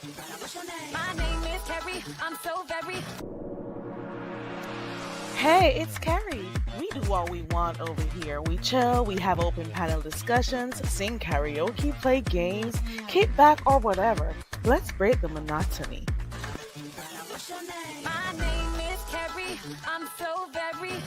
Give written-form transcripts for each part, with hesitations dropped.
My name is Carrie. I'm so very. Hey, it's Carrie. We do what we want over here. We chill, we have open panel discussions, sing karaoke, play games, kick back, or whatever. Let's break the monotony. My name is Carrie. I'm so very.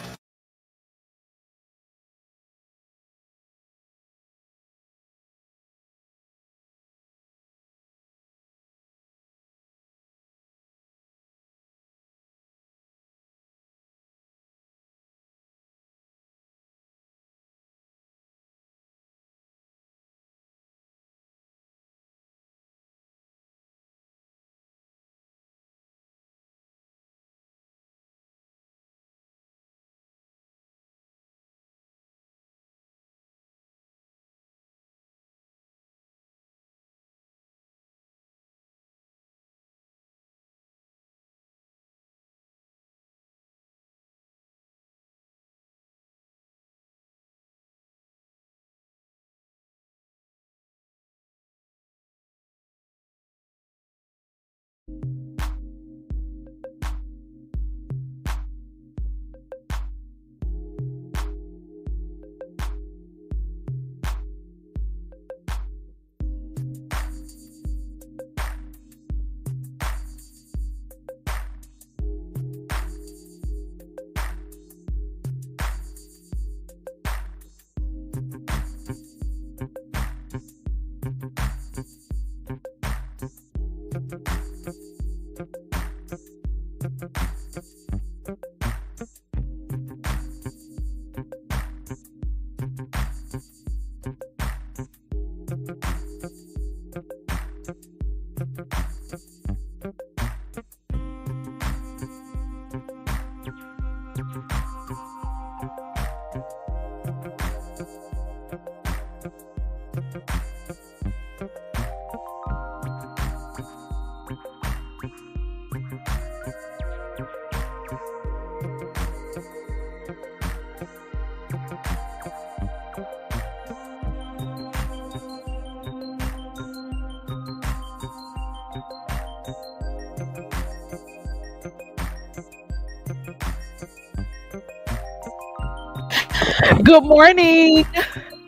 Good morning.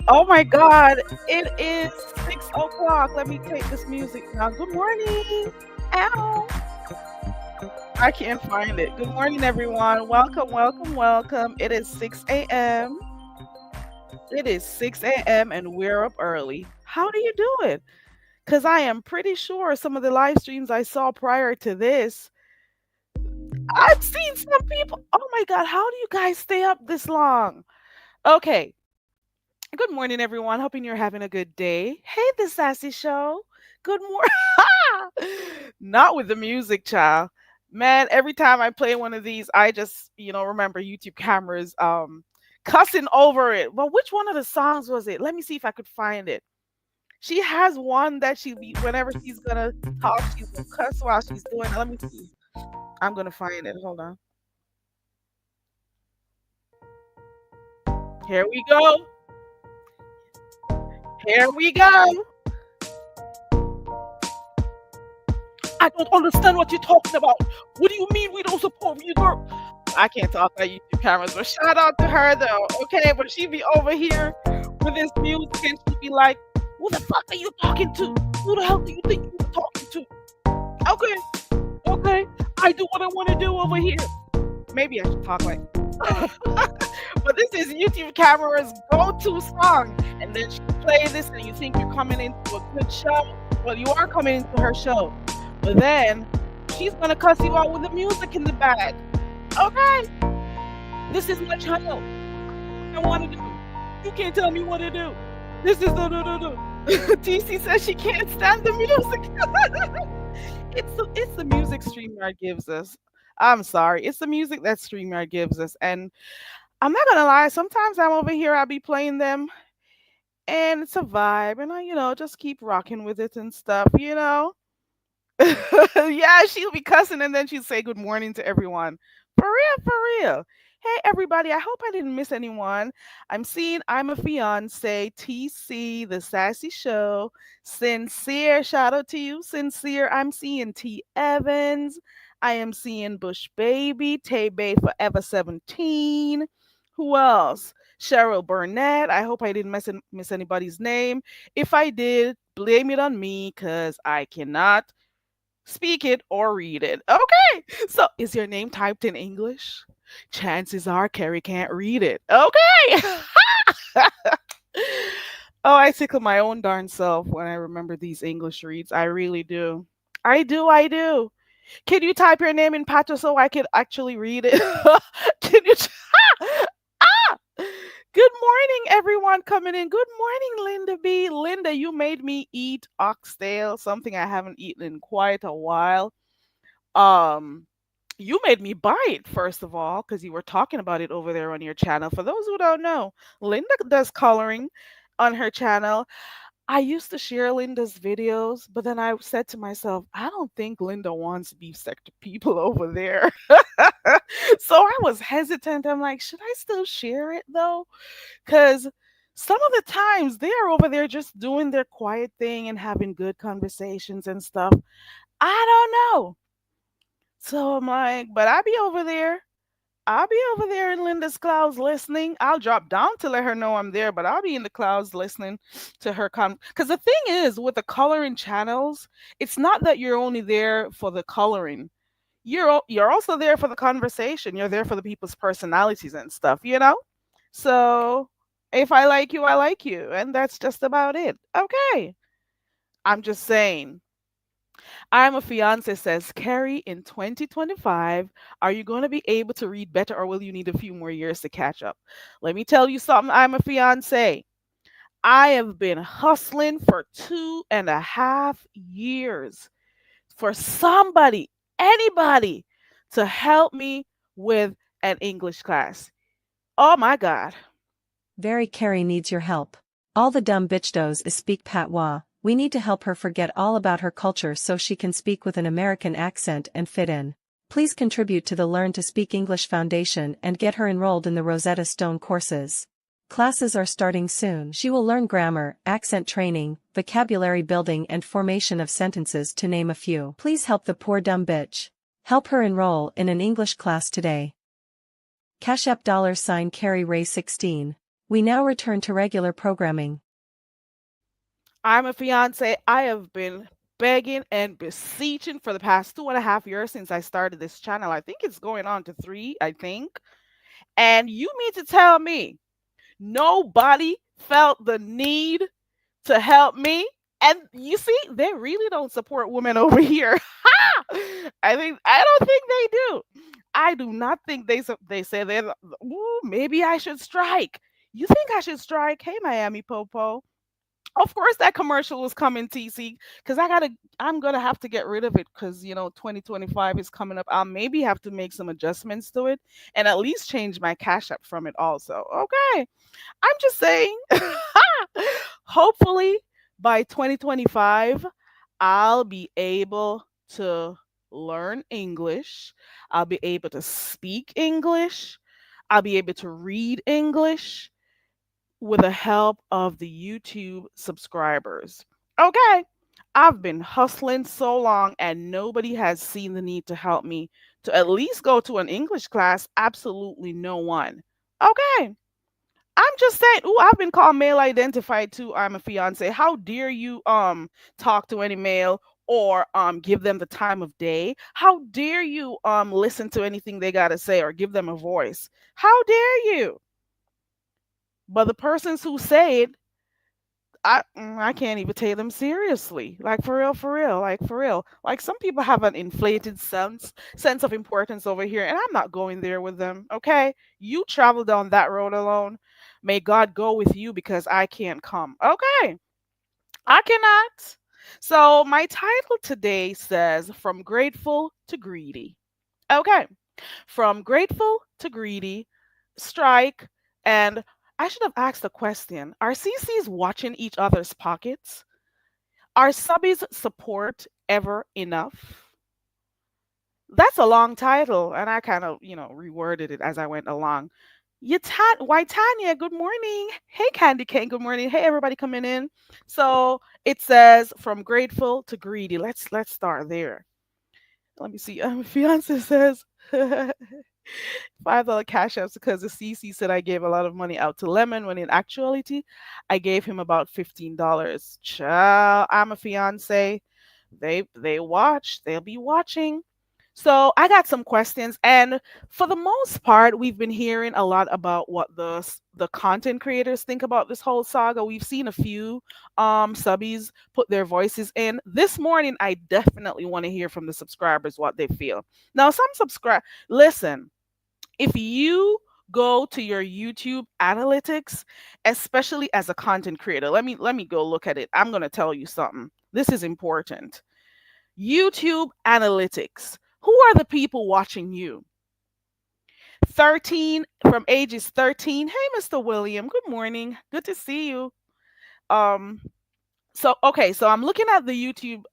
Oh my God, it is 6 o'clock. Let me take this music now. Good morning. Ow. I can't find it. Good morning, everyone. Welcome, welcome, welcome. It is 6 a.m. It is 6 a.m. and we're up early. How do you do it? Because I am pretty sure some of the live streams I saw prior to this, I've seen some people. Oh my God, how do you guys stay up this long? Okay. Good morning, everyone. Hoping you're having a good day. Hey, the Sassy Show. Good morning. Not with the music, child. Man, every time I play one of these, I just, remember YouTube cameras cussing over it. Well, which one of the songs was it? Let me see if I could find it. She has one that whenever she's gonna talk, she's gonna cuss while she's doing it. Let me see. I'm gonna find it. Hold on. Here we go. Here we go. I don't understand what you're talking about. What do you mean we don't support you, girl? I can't talk about YouTube cameras, but shout out to her though. Okay, but she be over here with this music and she be like, "Who the fuck are you talking to? Who the hell do you think you're talking to?" Okay, okay, I do what I want to do over here. Maybe I should talk like. But this is YouTube camera's go-to song, and then she play this, and you think you're coming into a good show. Well, you are coming into her show. But then she's gonna cuss you out with the music in the back. Okay, this is my channel. I want to do. You can't tell me what to do. This is no. TC says she can't stand the music. It's the music StreamYard gives us. I'm sorry, it's the music that StreamYard gives us, and I'm not gonna lie. Sometimes I'm over here, I'll be playing them, and it's a vibe, and I just keep rocking with it and stuff. Yeah, she'll be cussing and then she'll say good morning to everyone. For real, for real. Hey everybody, I hope I didn't miss anyone. I'm seeing I'm a fiance, TC, the sassy show, sincere, shout out to you, sincere. I'm seeing T Evans. I am seeing Bush Baby, Tay Bay Forever 17. Who else? Cheryl Burnett. I hope I didn't miss anybody's name. If I did, blame it on me because I cannot speak it or read it. Okay. So is your name typed in English? Chances are Carrie can't read it. Okay. Oh, I tickle my own darn self when I remember these English reads. I really do. I do. Can you type your name in Pato so I could actually read it? Can you? Ah! Good morning, everyone coming in. Good morning, Linda B. Linda, you made me eat oxtail, something I haven't eaten in quite a while. Um, you made me buy it first of all because you were talking about it over there on your channel. For those who don't know, Linda does coloring on her channel. I used to share Linda's videos, but then I said to myself, I don't think Linda wants beef sector people over there. So I was hesitant. I'm like, should I still share it though? Because some of the times they are over there just doing their quiet thing and having good conversations and stuff. I don't know. So I'm like, but I'll be over there. I'll be over there in Linda's clouds listening. I'll drop down to let her know I'm there, but I'll be in the clouds listening to her come. Because the thing is, with the coloring channels, it's not that you're only there for the coloring. You're also there for the conversation. You're there for the people's personalities and stuff, you know? So if I like you, I like you. And that's just about it. Okay. I'm just saying. I'm a fiance says, Carrie, in 2025, are you going to be able to read better or will you need a few more years to catch up? Let me tell you something. I'm a fiance. I have been hustling for 2.5 years for somebody, anybody, to help me with an English class. Oh my God. Very Carrie needs your help. All the dumb bitch does is speak patois. We need to help her forget all about her culture so she can speak with an American accent and fit in. Please contribute to the Learn to Speak English Foundation and get her enrolled in the Rosetta Stone courses. Classes are starting soon. She will learn grammar, accent training, vocabulary building and formation of sentences to name a few. Please help the poor dumb bitch. Help her enroll in an English class today. Cash App $Carrie Ray 16. We now return to regular programming. I'm a fiance. I have been begging and beseeching for the past 2.5 years since I started this channel. I think it's going on to 3, I think. And you mean to tell me nobody felt the need to help me? And you see, they really don't support women over here. I don't think they do. I do not think they say they're. Ooh, maybe I should strike. You think I should strike? Hey, Miami Popo. Of course, that commercial was coming, TC, because I'm gonna have to get rid of it because 2025 is coming up. I'll maybe have to make some adjustments to it and at least change my cash app from it also. Okay, I'm just saying. Hopefully, by 2025, I'll be able to learn English. I'll be able to speak English. I'll be able to read English with the help of the YouTube subscribers. Okay, I've been hustling so long and nobody has seen the need to help me to at least go to an English class. Absolutely no one. Okay, I'm just saying. Ooh, I've been called male identified too. I'm a fiance. How dare you talk to any male or give them the time of day? How dare you listen to anything they gotta say or give them a voice? How dare you? But the persons who say it, I can't even take them seriously. Like for real, like for real. Like some people have an inflated sense of importance over here, and I'm not going there with them. Okay, you travel down that road alone. May God go with you because I can't come. Okay, I cannot. So my title today says "From Grateful to Greedy." Okay, from grateful to greedy, strike, and I should have asked the question, are CCs watching each other's pockets? Are subbies support ever enough? That's a long title, and I kind of, reworded it as I went along. Why Tanya? Good morning. Hey, Candy Cane. Good morning. Hey, everybody coming in. So it says from grateful to greedy. Let's start there. Let me see. Fiance says $5 cash apps because the CC said I gave a lot of money out to Lemon when in actuality I gave him about $15. Child, I'm a fiance. They watch. They'll be watching. So I got some questions, and for the most part, we've been hearing a lot about what the content creators think about this whole saga. We've seen a few subbies put their voices in. This morning, I definitely want to hear from the subscribers what they feel. Now, some subscribe. Listen, if you go to your YouTube analytics, especially as a content creator, let me go look at it. I'm gonna tell you something. This is important. YouTube analytics. Who are the people watching you? 13 from ages 13. Hey, Mr. William. Good morning. Good to see you. Um so okay, so I'm looking at the YouTube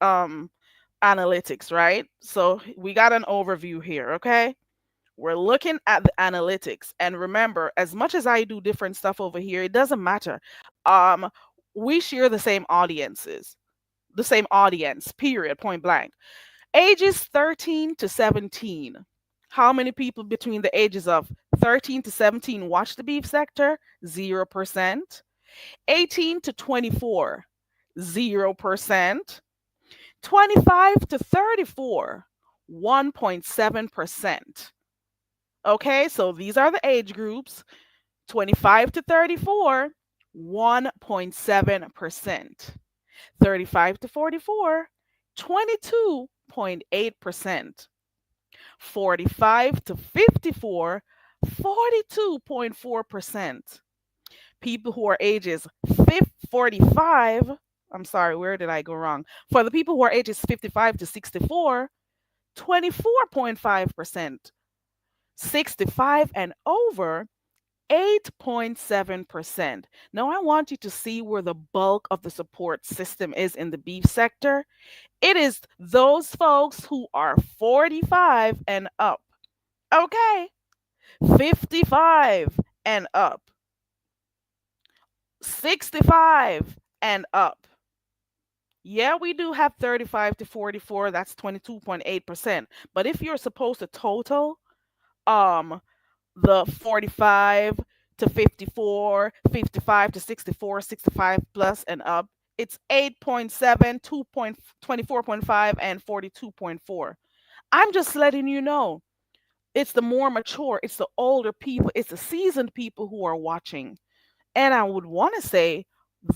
analytics, right? So we got an overview here, okay? We're looking at the analytics, and remember, as much as I do different stuff over here, it doesn't matter. Um we share the same audiences, the same audience, period, point blank. Ages 13 to 17. How many people between the ages of 13 to 17 watch the beef sector? 0%. 18 to 24, 0%. 25 to 34, 1.7%. Okay, so these are the age groups. 25 to 34, 1.7%. 35 to 44, 22.8%. 45 to 54, 42.4%. People who are ages 45, I'm sorry, where did I go wrong? For the people who are ages 55 to 64, 24.5%. 65 and over, 8.7%. Now, I want you to see where the bulk of the support system is in the beef sector. It is those folks who are 45 and up. Okay. 55 and up. 65 and up. Yeah, we do have 35 to 44. That's 22.8%. But if you're supposed to total um the 45 to 54, 55 to 64, 65 plus and up, it's 8.7, 2.24.5, and 42.4. I'm just letting you know. It's the more mature, it's the older people, it's the seasoned people who are watching. And I would want to say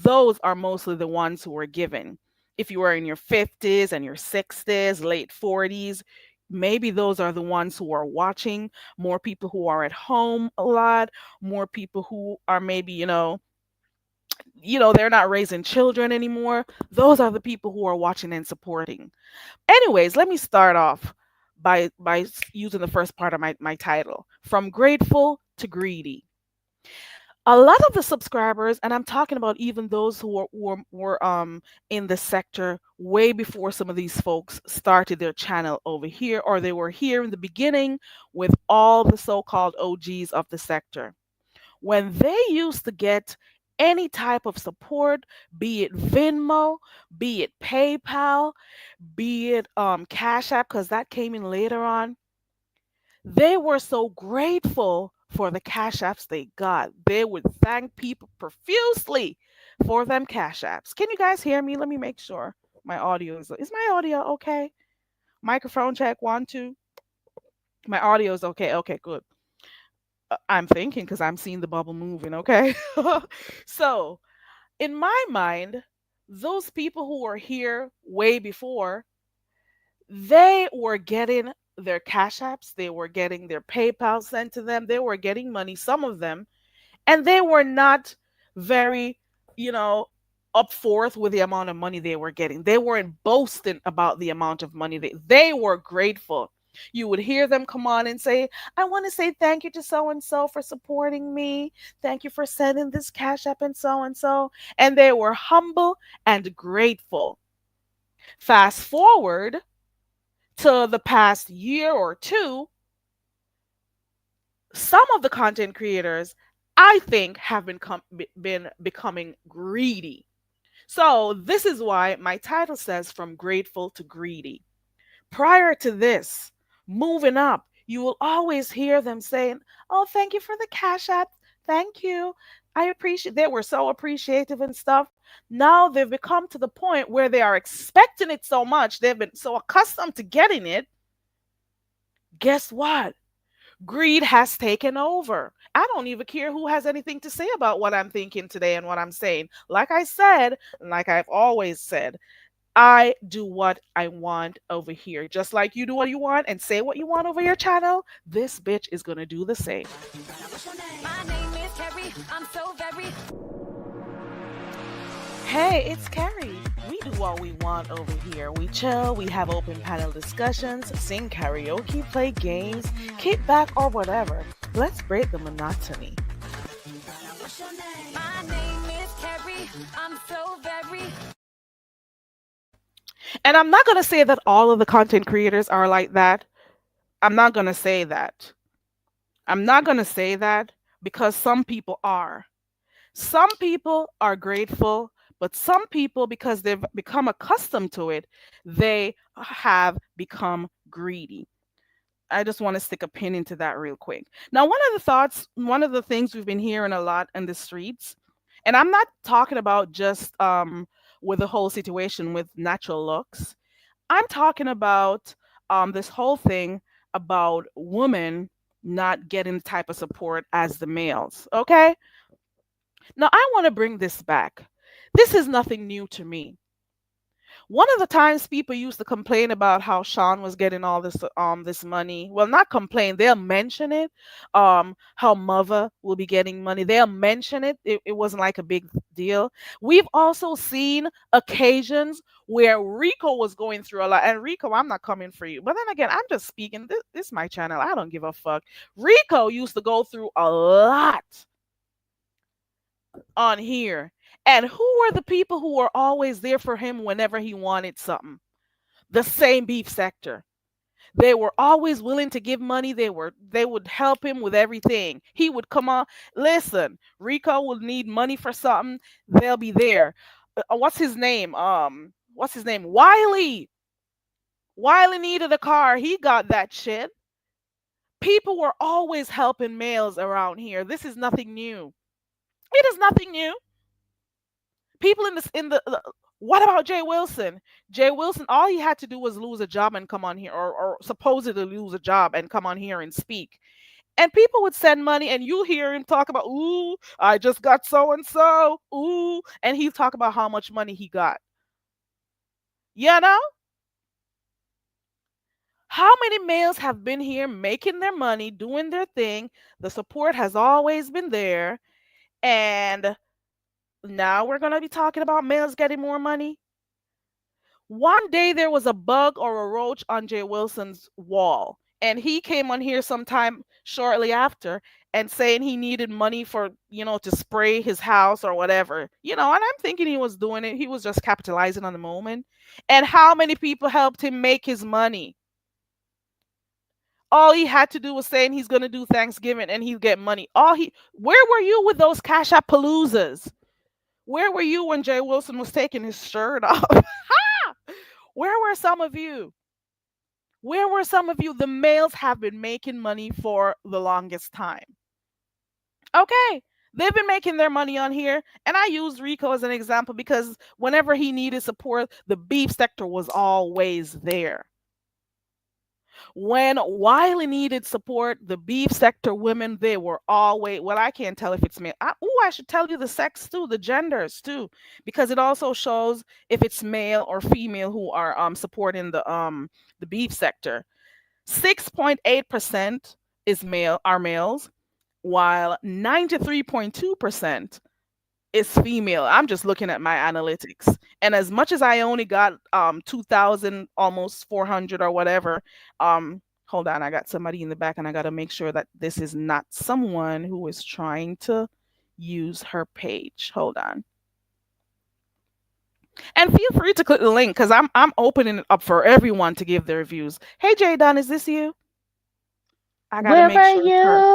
those are mostly the ones who are given. If you are in your 50s and your 60s, late 40s, maybe those are the ones who are watching. More people who are at home a lot, more people who are maybe, they're not raising children anymore. Those are the people who are watching and supporting. Anyways, let me start off by using the first part of my title, from grateful to greedy. A lot of the subscribers, and I'm talking about even those who were in the sector way before some of these folks started their channel over here, or they were here in the beginning with all the so-called OGs of the sector. When they used to get any type of support, be it Venmo, be it PayPal, be it Cash App, because that came in later on, they were so grateful for the cash apps they got. They would thank people profusely for them cash apps. Can you guys hear me? Let me make sure my audio is my audio okay? Microphone check 1 2. My audio is okay. Okay, good. I'm thinking because I'm seeing the bubble moving. Okay, so in my mind, those people who were here way before, they were getting their cash apps, they were getting their PayPal sent to them, they were getting money, some of them, and they were not very, you know, up forth with the amount of money they were getting. They weren't boasting about the amount of money they were grateful. You would hear them come on and say, I want to say thank you to so and so for supporting me. Thank you for sending this cash app and so and so. And they were humble and grateful. Fast forward to the past year or two, some of the content creators, I think, have been becoming greedy. So this is why my title says from grateful to greedy. Prior to this, moving up, you will always hear them saying, "Oh, thank you for the cash app. Thank you. I appreciate." They were so appreciative and stuff. Now they've become to the point where they are expecting it so much. They've been so accustomed to getting it. Guess what? Greed has taken over. I don't even care who has anything to say about what I'm thinking today and what I'm saying. Like I said, like I've always said, I do what I want over here. Just like you do what you want and say what you want over your channel, this bitch is going to do the same. My name is Carrie. I'm so very. Hey, it's Carrie. We do what we want over here. We chill, we have open panel discussions, sing karaoke, play games, kick back, or whatever. Let's break the monotony. My name is Carrie. I'm so very. And I'm not going to say that all of the content creators are like that. I'm not going to say that. I'm not going to say that because some people are. Some people are grateful, but some people, because they've become accustomed to it, they have become greedy. I just want to stick a pin into that real quick. Now, one of the things we've been hearing a lot in the streets, and I'm not talking about just with the whole situation with natural looks. I'm talking about this whole thing about women not getting the type of support as the males. Okay, now I want to bring this back. This is nothing new to me. One of the times people used to complain about how Sean was getting all this money. Well, not complain, they'll mention it. How mother will be getting money. They'll mention it. It wasn't like a big deal. We've also seen occasions where Rico was going through a lot. And Rico, I'm not coming for you. But then again, I'm just speaking. This is my channel. I don't give a fuck. Rico used to go through a lot on here. And who were the people who were always there for him whenever he wanted something? The same beef sector. They were always willing to give money. They would help him with everything. He would come on. Listen, Rico would need money for something. They'll be there. What's his name? What's his name? Wiley. Wiley needed a car. He got that shit. People were always helping males around here. This is nothing new. It is nothing new. People in the what about Jay Wilson? Jay Wilson, all he had to do was lose a job and come on here, or supposedly lose a job and come on here and speak. And people would send money, and you hear him talk about, "Ooh, I just got so and so, ooh," and he talk about how much money he got. You know, how many males have been here making their money, doing their thing? The support has always been there, and now we're gonna be talking about males getting more money. One day there was a bug or a roach on Jay Wilson's wall, and he came on here sometime shortly after and saying he needed money for, to spray his house or whatever. And I'm thinking he was doing it. He was just capitalizing on the moment. And how many people helped him make his money? All he had to do was saying he's going to do Thanksgiving and he'd get money. Where were you with those Cash App Paloozas? Where were you when Jay Wilson was taking his shirt off? Where were some of you? Where were some of you? The males have been making money for the longest time. Okay. They've been making their money on here. And I use Rico as an example because whenever he needed support, the beef sector was always there. When Wiley needed support, the beef sector women, they were always, well, I can't tell if it's male. I should tell you the sex too, the genders too, because it also shows if it's male or female who are supporting the beef sector. 6.8% are males, while 93.2% is female. I'm just looking at my analytics. And as much as I only got 2000, almost 400 or whatever, hold on, I got somebody in the back and I got to make sure that this is not someone who is trying to use her page. Hold on. And feel free to click the link because I'm opening it up for everyone to give their views. Hey Jay Dunn, is this you? I gotta Where make were sure it's her.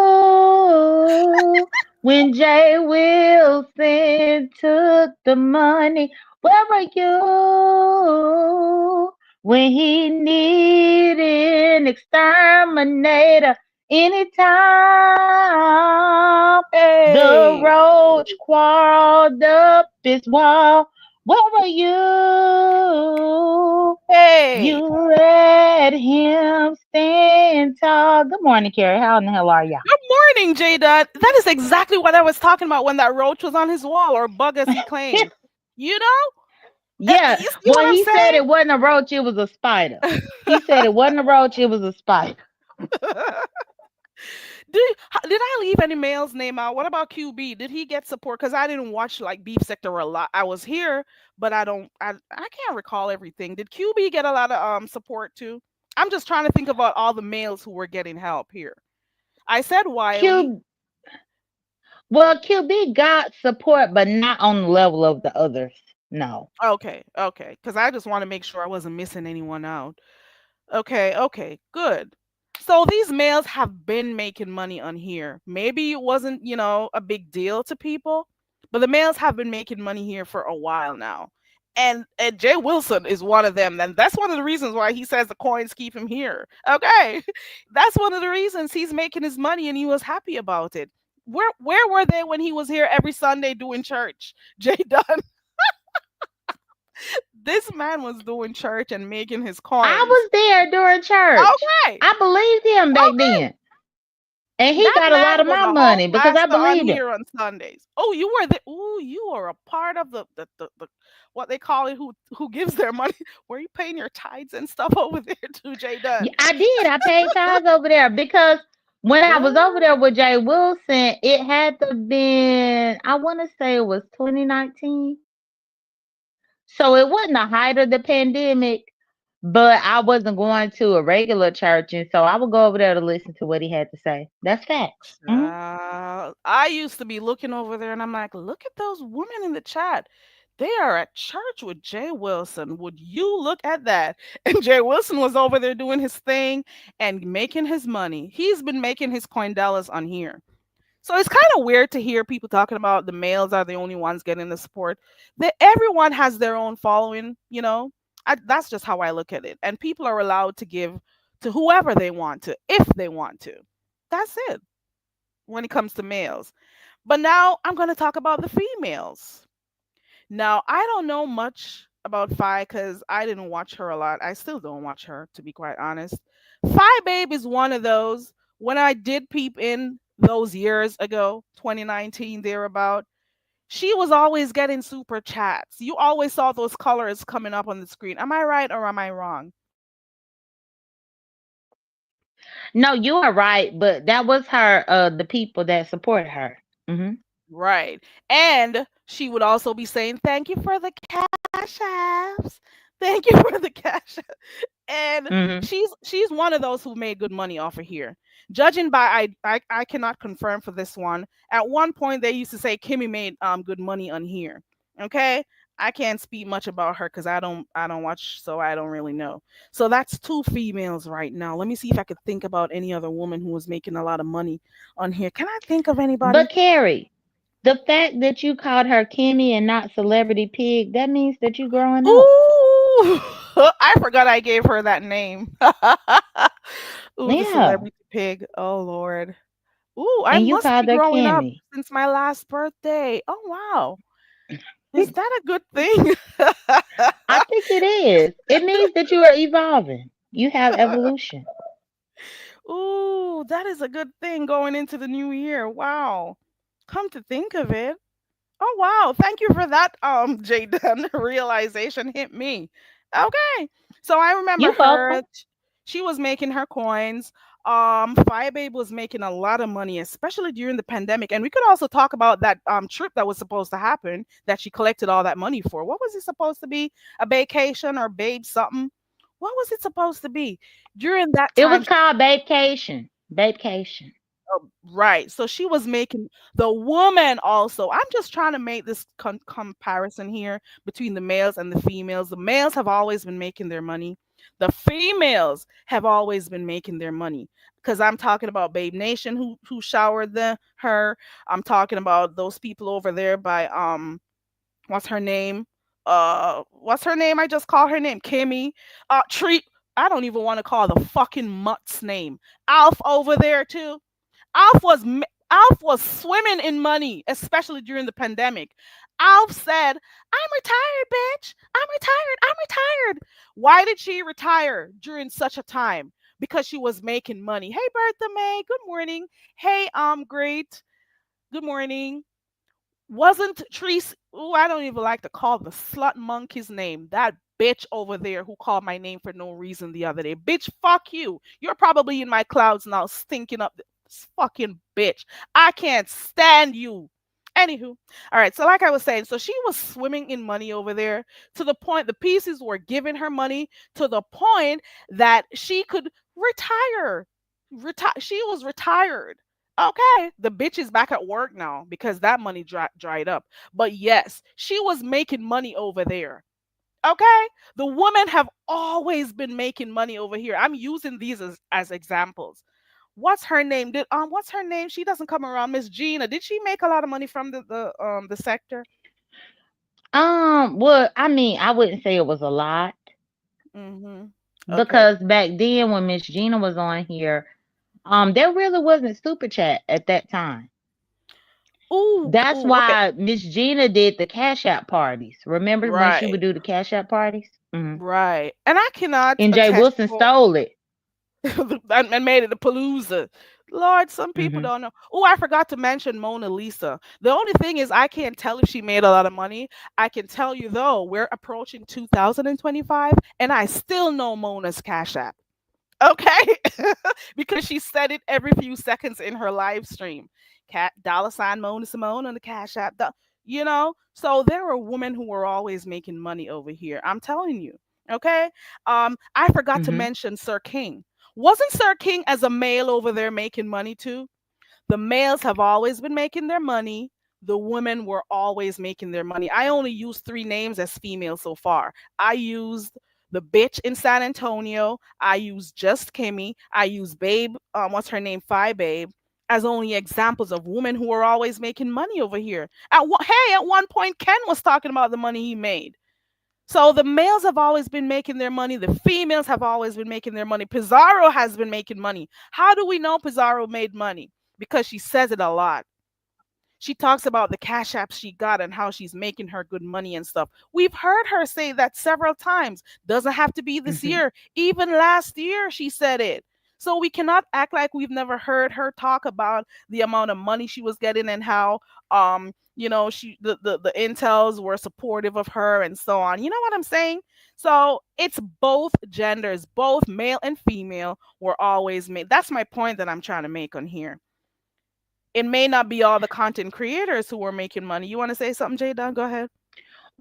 you when Jay Wilson took the money? Where were you when he needed an exterminator? Anytime the Hey, roach crawled up his wall, where were you? hey. You let him stand tall. Good morning, Carrie. How in the hell are Good morning, Jay Dunn. That is exactly what I was talking about when that roach was on his wall, or bug as he y'all? claimed. You know? Yeah. You see Well, what I'm he said saying? it wasn't a roach, it was a spider. He said it wasn't a roach, it was a spider. Did I leave any male's name out? What about QB? Did he get support? Because I didn't watch like Beef Sector a lot. I was here, but I don't. I can't recall everything. Did QB get a lot of support too? I'm just trying to think about all the males who were getting help here. I said Wiley. Q well, QB got support, but not on the level of the others. No. Okay, okay. Because I just want to make sure I wasn't missing anyone out. Okay, okay, good. So these males have been making money on here. Maybe it wasn't, a big deal to people, but the males have been making money here for a while now. And Jay Wilson is one of them. And that's one of the reasons why he says the coins keep him here. Okay. That's one of the reasons he's making his money and he was happy about it. Where were they when he was here every Sunday doing church? Jay Dunn. This man was doing church and making his I coins. was there during church. Okay. I believed him back Okay. then. And he That got a lot man of was my a whole money because I pastor on believed him. here on Sundays. Oh, you were the you are a part of the what they call it, who gives their money. Were you paying your tithes and stuff over there too, Jay Yeah, Dunn? I did. I paid tithes over there because when I was over Girl. there with Jay Wilson, it had to been, I want to say it was 2019. So it wasn't the height of the pandemic, but I wasn't going to a regular church, and so I would go over there to listen to what he had to say. That's facts. I used to be looking over there and I'm like, look at those women in the chat. They are at church with Jay Wilson. Would you look at that? And Jay Wilson was over there doing his thing and making his money. He's been making his coin dollars on here. So it's kind of weird to hear people talking about the males are the only ones getting the support. That everyone has their own following. That's just how I look at it. And people are allowed to give to whoever they want to, if they want to. That's it when it comes to males. But now I'm going to talk about the females. Now, I don't know much about Fi because I didn't watch her a lot. I still don't watch her, to be quite honest. Fi Babe is one of those. When I did peep in those years ago, 2019, thereabout, she was always getting super chats. You always saw those colors coming up on the screen. Am I right or am I wrong? No, you are right, but that was her, the people that support her. Hmm. Right. And she would also be saying, thank you for the cash apps. Thank you for the cash. And Hmm. she's one of those who made good money off of here. Judging by I cannot confirm for this one. At one point they used to say Kimmy made good money on here. Okay? I can't speak much about her because I don't watch, so I don't really know. So that's two females right now. Let me see if I could think about any other woman who was making a lot of money on here. Can I think of anybody? But Carrie, the fact that you called her Kimmy and not Celebrity Pig, that means that you growing up. Ooh, I forgot I gave her that name. Ooh, the Yeah. celebrity pig. Oh Lord. Ooh, I And you must be called her growing up Kimmy. since my last birthday. Oh wow. Is that a good thing? I think it is. It means that you are evolving. You have evolution. Ooh, that is a good thing going into the new year. Wow. Come to think of it. Oh wow, thank you for that, Jaden. Realization hit me. Okay. So I remember You're welcome. her. She was making her coins. Firebabe was making a lot of money, especially during the pandemic. And we could also talk about that trip that was supposed to happen that she collected all that money for. What was it supposed to be? A vacation or babe something? What was it supposed to be? During that It time, was called Vacation. Vacation. Right. So she was making the woman also. I'm just trying to make this comparison here between the males and the females. The males have always been making their money. The females have always been making their money. Because I'm talking about Babe Nation who showered her. I'm talking about those people over there by what's her name? What's her name? I just call her name Kimmy. Treat. I don't even want to call the fucking mutt's name. Alf over there too. Alf was swimming in money, especially during the pandemic. Alf said, "I'm retired, bitch. I'm retired. I'm retired." Why did she retire during such a time? Because she was making money. Hey, Bertha May. Good morning. Hey, great. Good morning. Wasn't Treese? Oh, I don't even like to call the slut monkey's name. That bitch over there who called my name for no reason the other day. Bitch, fuck you. You're probably in my clouds now, stinking up this fucking bitch. I can't stand you. Anywho, all right. So, like I was saying, so she was swimming in money over there to the point the pieces were giving her money to the point that she could retire. She was retired. Okay, the bitch is back at work now because that money dried up. But yes, she was making money over there. Okay, the women have always been making money over here. I'm using these as examples. What's her name? What's her name? She doesn't come around. Miss Gina. Did she make a lot of money from the sector? Well, I mean, I wouldn't say it was a lot Mm-hmm. Okay. because back then when Miss Gina was on here, there really wasn't super chat at that time. Ooh, That's ooh. Okay. why Miss Gina did the Cash App parties. Remember when she would Right. do the Cash App parties? Right. And I cannot And Jay attest Wilson for stole it. and made it a palooza. Lord, some people hmm don't know. Oh, I forgot to mention Mona Lisa. The only thing is, I can't tell if she made a lot of money. I can tell you though, we're approaching 2025, and I still know Mona's Cash App. Okay, because she said it every few seconds in her live stream. Cat dollar sign Mona Simone on the Cash App. So there are women who are always making money over here. I'm telling you. Okay. I forgot to hmm mention Sir King. Wasn't Sir King as a male over there making money too? The males have always been making their money. The women were always making their money. I only used three names as females so far. I used the bitch in San Antonio. I used Just Kimmy. I used Babe, what's her name? Phi Babe, as only examples of women who are always making money over here. At one point, Ken was talking about the money he made. So the males have always been making their money. The females have always been making their money. Pizarro has been making money. How do we know Pizarro made money? Because she says it a lot. She talks about the cash apps she got and how she's making her good money and stuff. We've heard her say that several times. Doesn't have to be this hmm year. Even last year, she said it. So we cannot act like we've never heard her talk about the amount of money she was getting and how the intels were supportive of her and so on. You know what I'm saying? So it's both genders, both male and female were always made. That's my point that I'm trying to make on here. It may not be all the content creators who are making money. You want to say something, Jay Don? Go ahead.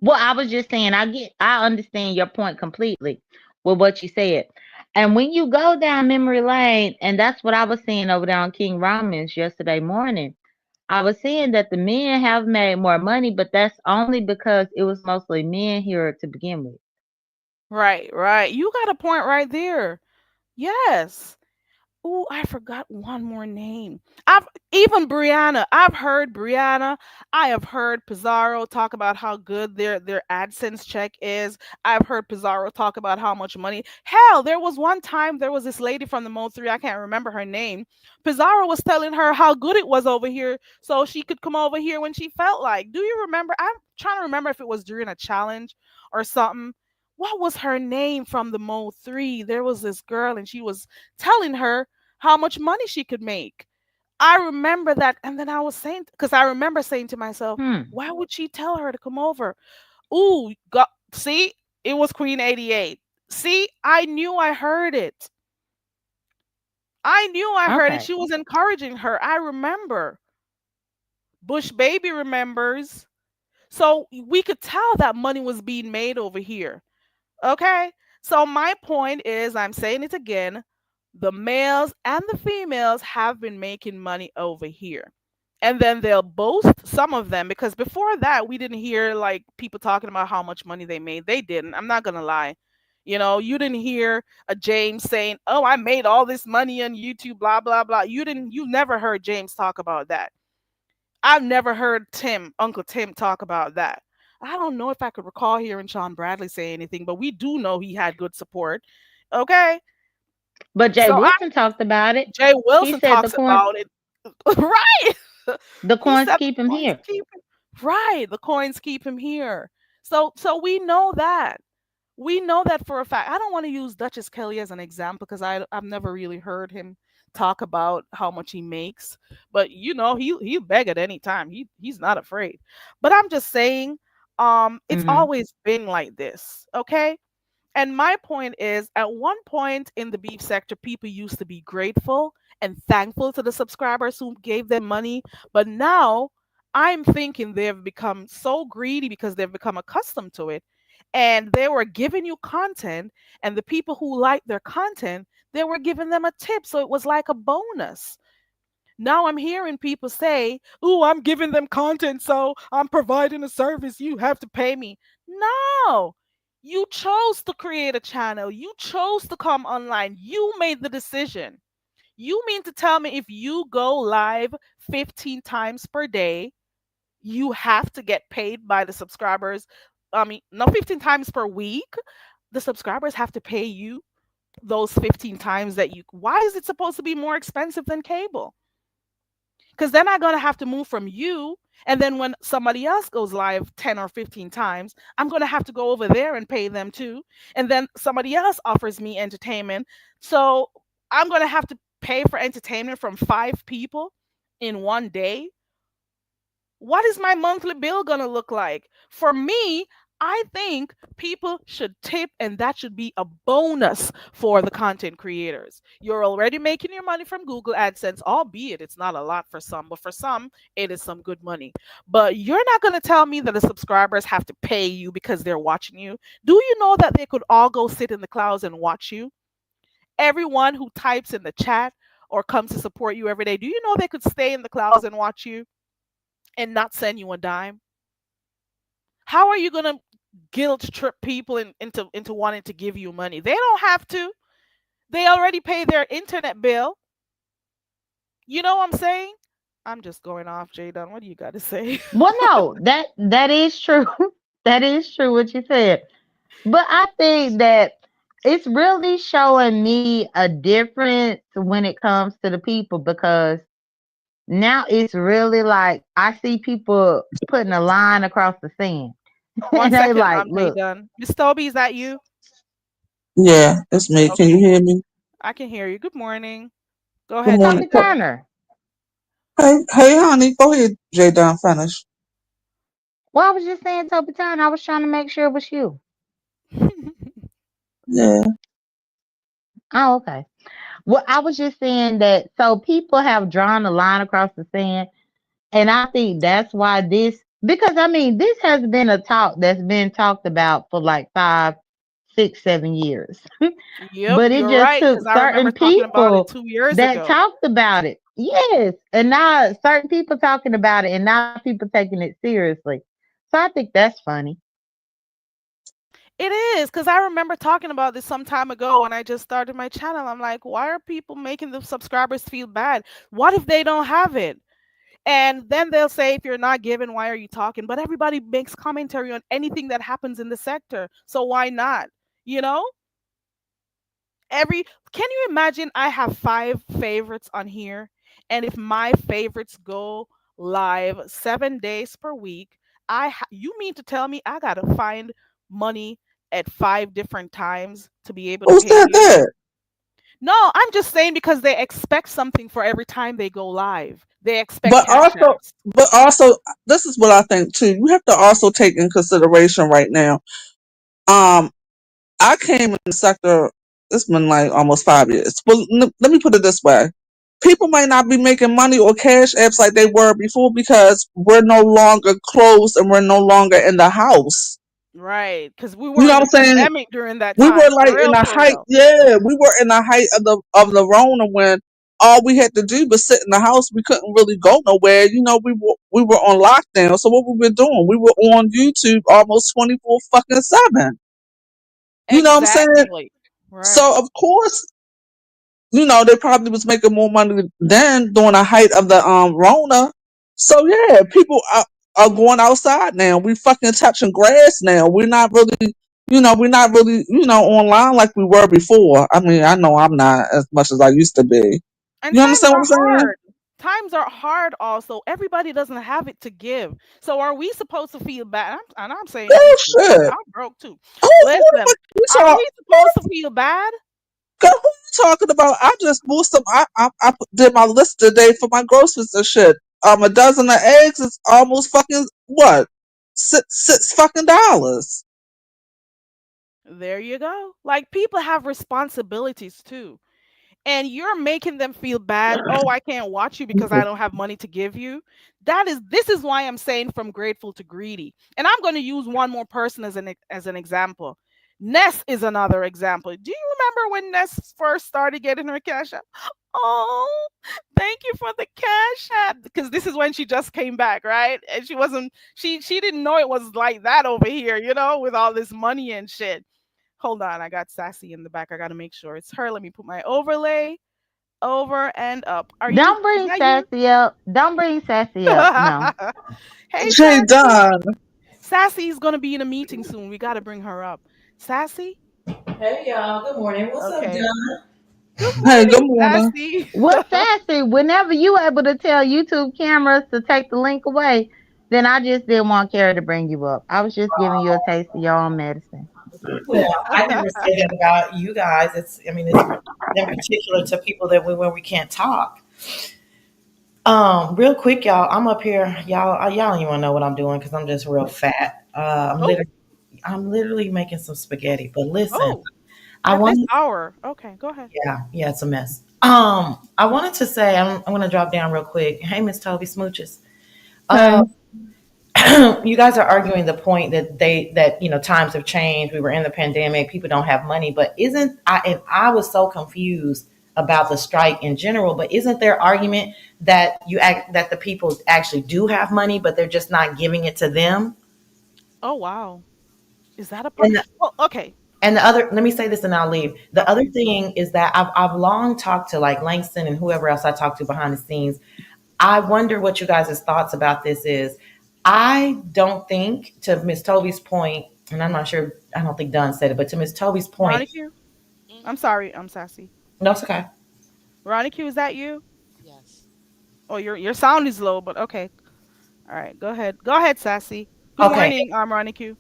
Well, I was just saying, I understand your point completely with what you said. And when you go down memory lane, and that's what I was seeing over there on King Raмен's yesterday morning. I was seeing that the men have made more money, but that's only because it was mostly men here to begin with. Right, right. You got a point right there. Yes. Oh, I forgot one more name. I've even Brianna. I've heard Brianna. I have heard Pizarro talk about how good their AdSense check is. I've heard Pizarro talk about how much money. Hell, there was one time there was this lady from the Mo 3, I can't remember her name. Pizarro was telling her how good it was over here so she could come over here when she felt like. Do you remember? I'm trying to remember if it was during a challenge or something. What was her name from the Mo 3? There was this girl and she was telling her how much money she could make. I remember that. And then I was saying, because I remember saying to myself, Hmm. why would she tell her to come over? Ooh, see, it was Queen 88. See, I knew I heard it. I knew I heard it. Okay. She was encouraging her. I remember. Bush Baby remembers. So we could tell that money was being made over here. Okay. So my point is, I'm saying it again, The males and the females have been making money over here. And then they'll boast some of them because before that we didn't hear like people talking about how much money they made. They didn't. I'm not going to lie. You know, you didn't hear a James saying, "Oh, I made all this money on YouTube, blah blah blah." You never heard James talk about that. I've never heard Uncle Tim talk about that. I don't know if I could recall hearing Sean Bradley say anything, but we do know he had good support. Okay? But Jay So Wilson talked about it. Jay He Wilson said talks about it. Right. the He coins said keep the him coins here. keep him right. The coins keep him here. So we know that. We know that for a fact. I don't want to use Duchess Kelly as an example because I've never really heard him talk about how much he makes. But you know, he'll beg at any time. He's not afraid. But I'm just saying, it's Hmm. always been like this. Okay? And my point is, at one point in the beef sector, people used to be grateful and thankful to the subscribers who gave them money. But now I'm thinking they've become so greedy because they've become accustomed to it. And they were giving you content, and the people who liked their content, they were giving them a tip. So it was like a bonus. Now I'm hearing people say, "Oh, I'm giving them content, so I'm providing a service. You have to pay me." No, you chose to create a channel. You chose to come online. You made the decision. You mean to tell me if you go live 15 times per day, you have to get paid by the subscribers? I mean, not 15 times per week. The subscribers have to pay you those 15 times that you. Why is it supposed to be more expensive than cable? Because then I'm going to have to move from you. And then when somebody else goes live 10 or 15 times, I'm going to have to go over there and pay them too. And then somebody else offers me entertainment. So I'm going to have to pay for entertainment from 5 people in one day. What is my monthly bill going to look like? For me, I think people should tip, and that should be a bonus for the content creators. You're already making your money from Google AdSense, albeit it's not a lot for some, but for some, it is some good money. But you're not going to tell me that the subscribers have to pay you because they're watching you. Do you know that they could all go sit in the clouds and watch you? Everyone who types in the chat or comes to support you every day, do you know they could stay in the clouds and watch you and not send you a dime? How are you going to guilt trip people into wanting to give you money? They don't have to. They already pay their internet bill. You know what I'm saying? I'm just going off, Jadon. What do you got to say? Well, no, that is true. That is true what you said. But I think that it's really showing me a difference when it comes to the people, because now it's really like I see people putting a line across the sand. One And they second, like, look, Jadon. Miss Toby, is that you? Yeah, it's me. Can Okay, you hear me? I can hear you. Good morning. Go Good ahead, morning. Sophie Jadon. Turner. Hey, honey, go ahead, Jay Don, finish. Well, I was just saying Sophie Turner. I was trying to make sure it was you. Yeah. Oh, okay. Well, I was just saying that so people have drawn a line across the sand. And I think that's why because I mean, this has been a talk that's been talked about for like 5, 6, 7 years. Yep, But it you're just right. took Because I remember certain talking about it people 2 years that ago. talked about it. Yes. And now certain people talking about it, and now people taking it seriously. So I think that's funny. It is because I remember talking about this some time ago when I just started my channel. I'm like, why are people making the subscribers feel bad? What if they don't have it? And then they'll say, if you're not given, why are you talking? But everybody makes commentary on anything that happens in the sector. So why not? You know? Every Can you imagine I have 5 favorites on here, and if my favorites go live 7 days per week, you mean to tell me I gotta find money at 5 different times to be able to Who pay said you? that? No, I'm just saying because they expect something for every time they go live. They expect But cash also, apps. but also, this is what I think too. You have to also take in consideration right now. Um, I came in the sector. It's been like almost 5 years. But let me put it this way: people might not be making money or cash apps like they were before because we're no longer closed and we're no longer in the house. Right, because we You were know in what a I'm saying? pandemic during that We were time. like in the For height, real. yeah, we were in the height of the Rona when all we had to do was sit in the house. We couldn't really go nowhere. You know, we were on lockdown. So what we were doing? We were on YouTube almost 24 fucking 7. You know what I'm saying? Exactly. So Right. of course, they probably was making more money then during the height of the Rona. So yeah, people are going outside now. We fucking touching grass now. We're not really, online like we were before. I mean, I know I'm not as much as I used to be. And You times understand what are I'm saying? hard. Times are hard also. Everybody doesn't have it to give. So are we supposed to feel bad? And I'm saying we Oh too, because shit. I'm broke too. What am Listen, you are we supposed to feel bad? girl, who you talking about? I just bought some. I did my list today for my groceries and shit. A dozen of eggs is almost fucking what? Six fucking dollars. There you go. Like people have responsibilities too. And you're making them feel bad. Oh, I can't watch you because I don't have money to give you. This is why I'm saying from grateful to greedy. And I'm going to use one more person as an example. Ness is another example. Do you remember when Ness first started getting her cash app? Oh, thank you for the cash app, because this is when she just came back, right? And she wasn't she didn't know it was like that over here, with all this money and shit. Hold on, I got Sassy in the back. I got to make sure it's her. Let me put my overlay over and up. Don't Is bring that you? Sassy up. Don't bring Sassy up. No. Hey, She Sassy. done. Sassy's going to be in a meeting soon. We got to bring her up. Sassy? Hey y'all, good morning. What's up, Okay. John? Good Hey, good morning, morning. Sassy. What's Sassy? Whenever you able to tell YouTube cameras to take the link away, then I just didn't want Carrie to bring you up. I was just giving you a taste of your own medicine. Well, I never say that about you guys. It's in particular to people that when we can't talk. Real quick, y'all. I'm up here, y'all don't even know what I'm doing because I'm just real fat. Oh, I'm literally making some spaghetti. But listen, oh, I at this wanted, hour. Okay, go ahead. yeah, it's a mess. I wanted to say, I'm gonna drop down real quick. Hey, Miss Toby Smooches. Uh, Hey, you guys are arguing the point that times have changed. We were in the pandemic. People don't have money, but isn't I and I was so confused about the strike in general. But isn't their argument that that the people actually do have money, but they're just not giving it to them? Oh, wow. Is that a part? And the, Well, okay. and the other, let me say this and I'll leave. The other Okay. thing is that I've long talked to like Langston and whoever else I talked to behind the scenes. I wonder what you guys' thoughts about this is. I don't think, to Miss Toby's point, and I'm not sure, I don't think Dunn said it, but to Miss Toby's point, Veronica? I'm Hmm. sorry. I'm Sassy. no, it's okay. Veronica, is that you? Yes. Oh, your sound is low, but okay. All right, go ahead. Go ahead, Sassy. Good Okay. morning, Veronica.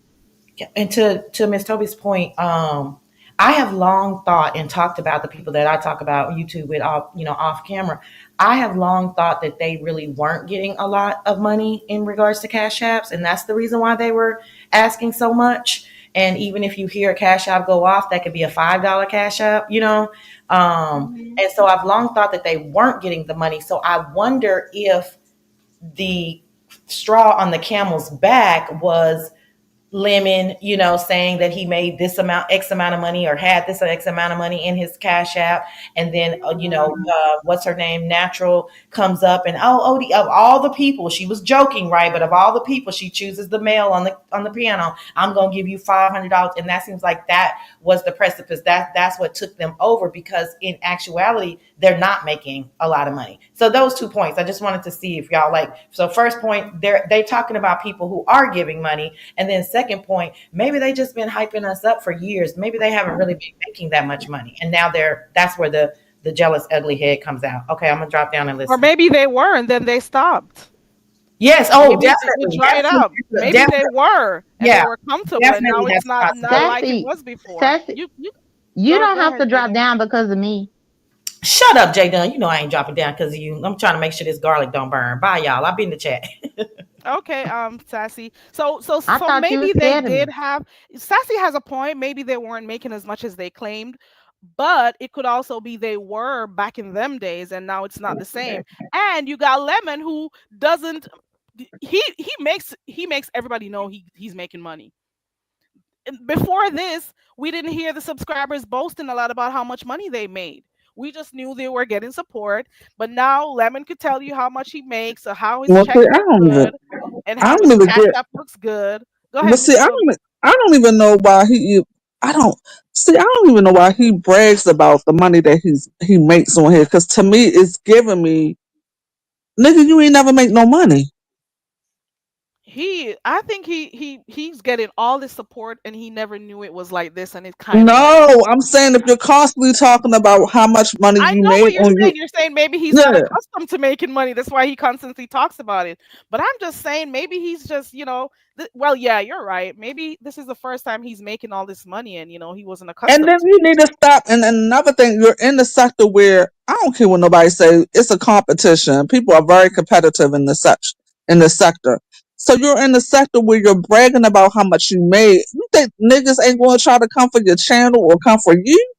And to Miss Toby's point, I have long thought and talked about the people that I talk about on YouTube with off camera. I have long thought that they really weren't getting a lot of money in regards to cash apps, and that's the reason why they were asking so much. And even if you hear a cash app go off, that could be a $5 cash app. Hmm. And so I've long thought that they weren't getting the money. So I wonder if the straw on the camel's back was Lemon, saying that he made this amount, X amount of money, or had this X amount of money in his cash app. And then, what's her name? Natural comes up and, oh, Odie, of all the people, she was joking, right? But of all the people, she chooses the male on the piano. I'm going to give you $500. And that seems like that was the precipice. That's what took them over, because in actuality, they're not making a lot of money. So those 2 points, I just wanted to see if y'all like. So first point, they talking about people who are giving money, and then second point, maybe they just been hyping us up for years. Maybe they haven't really been making that much money, and now that's where the jealous ugly head comes out. Okay, I'm gonna drop down and Or listen. maybe they were and then they stopped. Yes. Oh, Maybe it definitely, dried up. Maybe they definitely, were and they yeah, were comfortable, and now definitely. it's That's a not possibility. like it Sassy, was before. Sassy, You you go don't go have ahead, to drop Jada. down because of me. Shut up, Jay Dunn. You know I ain't dropping down because of you. I'm trying to make sure this garlic don't burn. Bye, y'all. I'll be in the chat. Okay, Sassy. I So thought you was maybe they scared of did me. have. Sassy has a point. Maybe they weren't making as much as they claimed, but it could also be they were back in them days, and now it's not the same. And you got Lemon, who doesn't. He makes everybody know he's making money. before this, we didn't hear the subscribers boasting a lot about how much money they made. We just knew they were getting support. But now Lemon could tell you how much he makes, or how his Well, see, checks look good, and I how don't his even cash get. app looks good. Go But ahead, see, Mr. Toby. I don't even know why I don't see. I don't even know why he brags about the money that he makes on here. Because to me, it's giving me, nigga, you ain't never make no money. I think he's getting all this support, and he never knew it was like this, and it's kind of like, No, I'm saying if you're constantly talking about how much money I you know made what you're on you, saying. You're saying maybe he's not yeah. accustomed to making money. That's why he constantly talks about it. But I'm just saying maybe he's just, well, yeah, you're right. Maybe this is the first time he's making all this money, and he wasn't And accustomed then to you it. need to stop. And another thing, you're in the sector where I don't care what nobody say. It's a competition. People are very competitive in this sector. So you're in the sector where you're bragging about how much you made. You think niggas ain't going to try to come for your channel or come for you?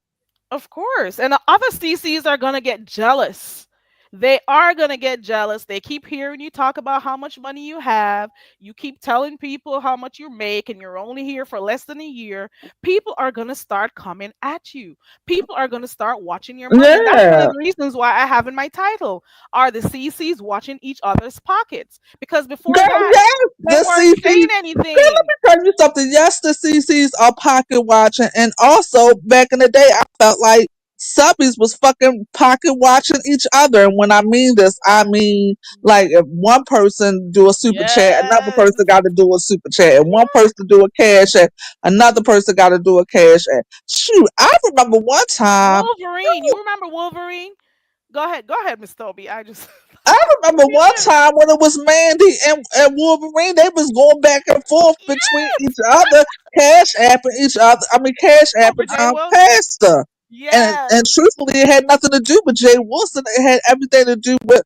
Of course. And the other CCs are going to get jealous. They are going to get jealous. They keep hearing you talk about how much money you have. You keep telling people how much you make, and you're only here for less than a year. People are going to start coming at you. People are going to start watching your money. And that's one of Yeah. the reasons why I have in my title are the CCs watching each other's pockets. Because before Girl, that, yes, they the weren't saying CC. anything. Tell you something. Yes, the CCs are pocket watching, and also back in the day, I felt like subbies was fucking pocket watching each other. And when I mean this, I mean like if one person do a super chat, another Yes. person got to do a super chat, and one person do a cash app, another person got to do a cash app. Shoot, I remember one time. Wolverine. You remember Wolverine? Go ahead, Miss Toby. I just I remember you one did. time when it was Mandy and Wolverine, they was going back and forth between each other, cash apping each other. I mean, cash Over apping Jay Wilson. Pastor. Yes. And truthfully, it had nothing to do with Jay Wilson. It had everything to do with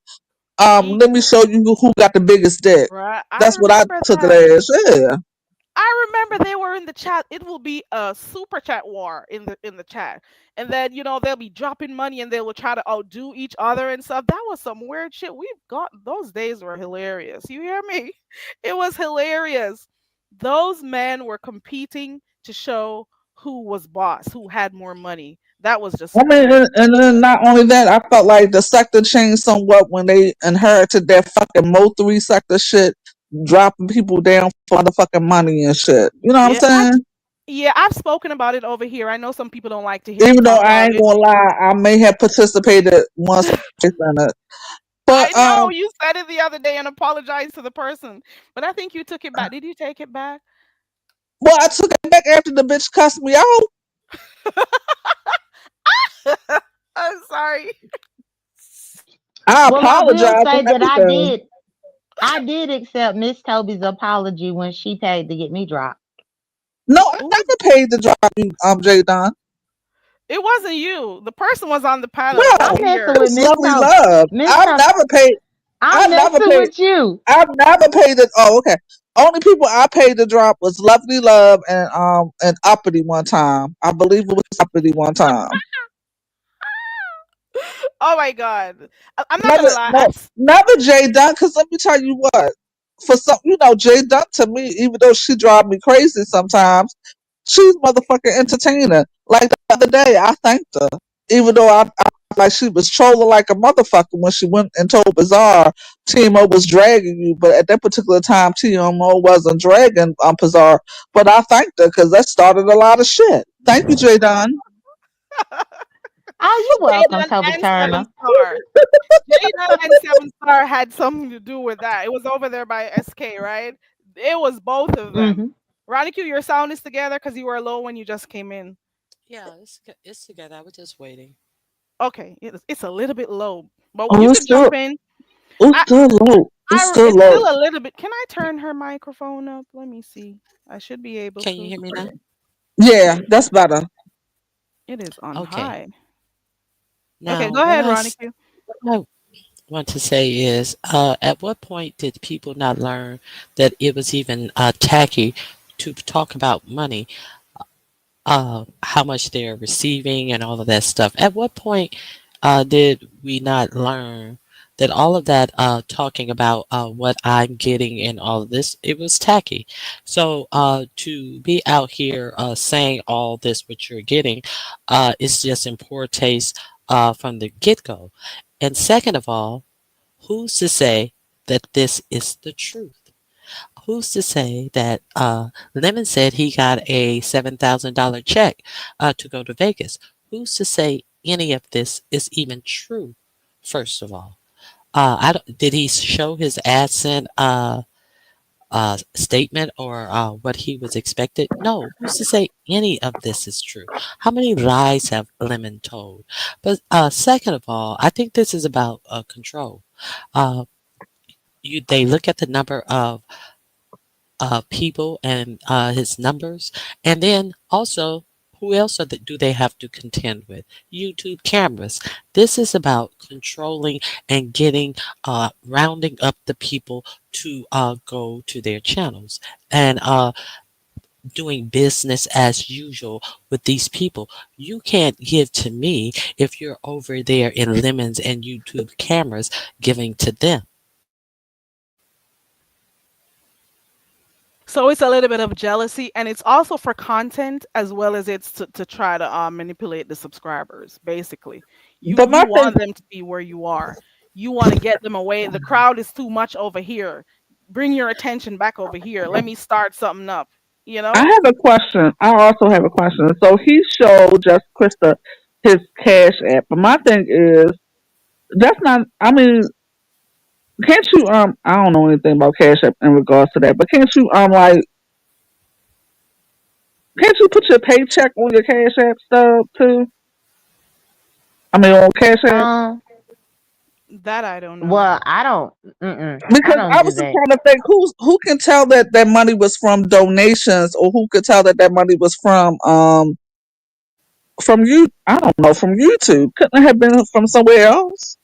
let me Ego. show you who got the biggest dick. Right. I That's what I remember took it that. as. Yeah. I remember they were in the chat. It will be a super chat war in the chat, and then they'll be dropping money, and they will try to outdo each other and stuff. That was some weird shit. We've got those days were hilarious. You hear me? It was hilarious. Those men were competing to show who was boss, who had more money. That was just I some mean, weird. and then not only that, I felt like the sector changed somewhat when they inherited that fucking Mo3 sector shit, dropping people down for motherfucking money and shit. You know what I'm Yeah, saying? I've spoken about it over here. I know some people don't like to hear me Even though talk I about ain't it. gonna lie, I may have participated once in it. I But know you said it the other day and apologized to the person, but I think you took it back. Did you take it back? well, I took it back after the bitch cussed me out. I'm sorry. I Well, I will apologized say and that everything. I did accept Miss Toby's apology when she paid to get me dropped. No, I Ooh, never paid to drop you, J Don. it wasn't you. The person was on the panel over I'm No, messing here. with it's Miss lovely Toby. love. Miss Toby, I'm I've never messing paid with you. I've never paid it. Oh, okay. Only people I paid to drop was Lovely Love and Uppity one time. I believe it was Uppity one time. Oh my god. I'm not Never gonna lie. no never Jay Dunn, because let me tell you what. For some Jay Dunn to me, even though she drive me crazy sometimes, she's motherfucking entertaining. Like the other day, I thanked her. Even though I like she was trolling like a motherfucker when she went and told Bizarre TMO was dragging you, but at that particular time TMO wasn't dragging Bizarre. But I thanked her because that started a lot of shit. Thank you, Jay Don. Oh, you welcome, Jadon Toby and Seven Turner. Star. Jadon and Seven Star had something to do with that. It was over there by SK, right? It was both of them. Hmm. Ronnie Q, your sound is together because you were low when you just came in. Yeah, it's together. I was just waiting. Okay, it's a little bit low, but Oh, you can jump in. it's I, still low. It's still it's low. still a little bit. Can I turn her microphone up? Let me see. I should be able Can you to. hear me now? Yeah, that's better. It is on Okay. high. Okay, Now, go ahead, Ronnie Q. what I want to say is, at what point did people not learn that it was even tacky to talk about money, how much they're receiving, and all of that stuff? At what point did we not learn that all of that talking about what I'm getting and all of this, it was tacky. So to be out here saying all this, what you're getting, is just in poor taste from the get go. And second of all, who's to say that this is the truth? Who's to say that Lemon said he got a $7,000 check to go to Vegas? Who's to say any of this is even true? First of all, did he show his AdSense statement or what he was expected? No. Who's to say any of this is true? How many lies have Lemon told? But second of all, I think this is about control. Uh, they look at the number of people and his numbers, and then also who else do they have to contend with? YouTube cameras. This is about controlling and getting, rounding up the people to go to their channels and doing business as usual with these people. You can't give to me if you're over there in Lemons and YouTube cameras giving to them. So it's a little bit of jealousy, and it's also for content as well as it's to try to manipulate the subscribers. Basically, But you my thing, want them to be where you are. You want to get them away. The crowd is too much over here. Bring your attention back over here. Let me start something up. You I know. have a question. I also have a question. So he showed just Krista his Cash App, but my thing is that's not. I mean, can't you I don't know anything about Cash App in regards to that, but can't you like can't you put your paycheck on your Cash App stub too? I mean on Cash App. Um, That I don't know. well, I don't. I Because don't I do was just that. trying to think who can tell that that money was from donations or who could tell that that money was from you. I don't know, from YouTube. Couldn't it have been from somewhere else?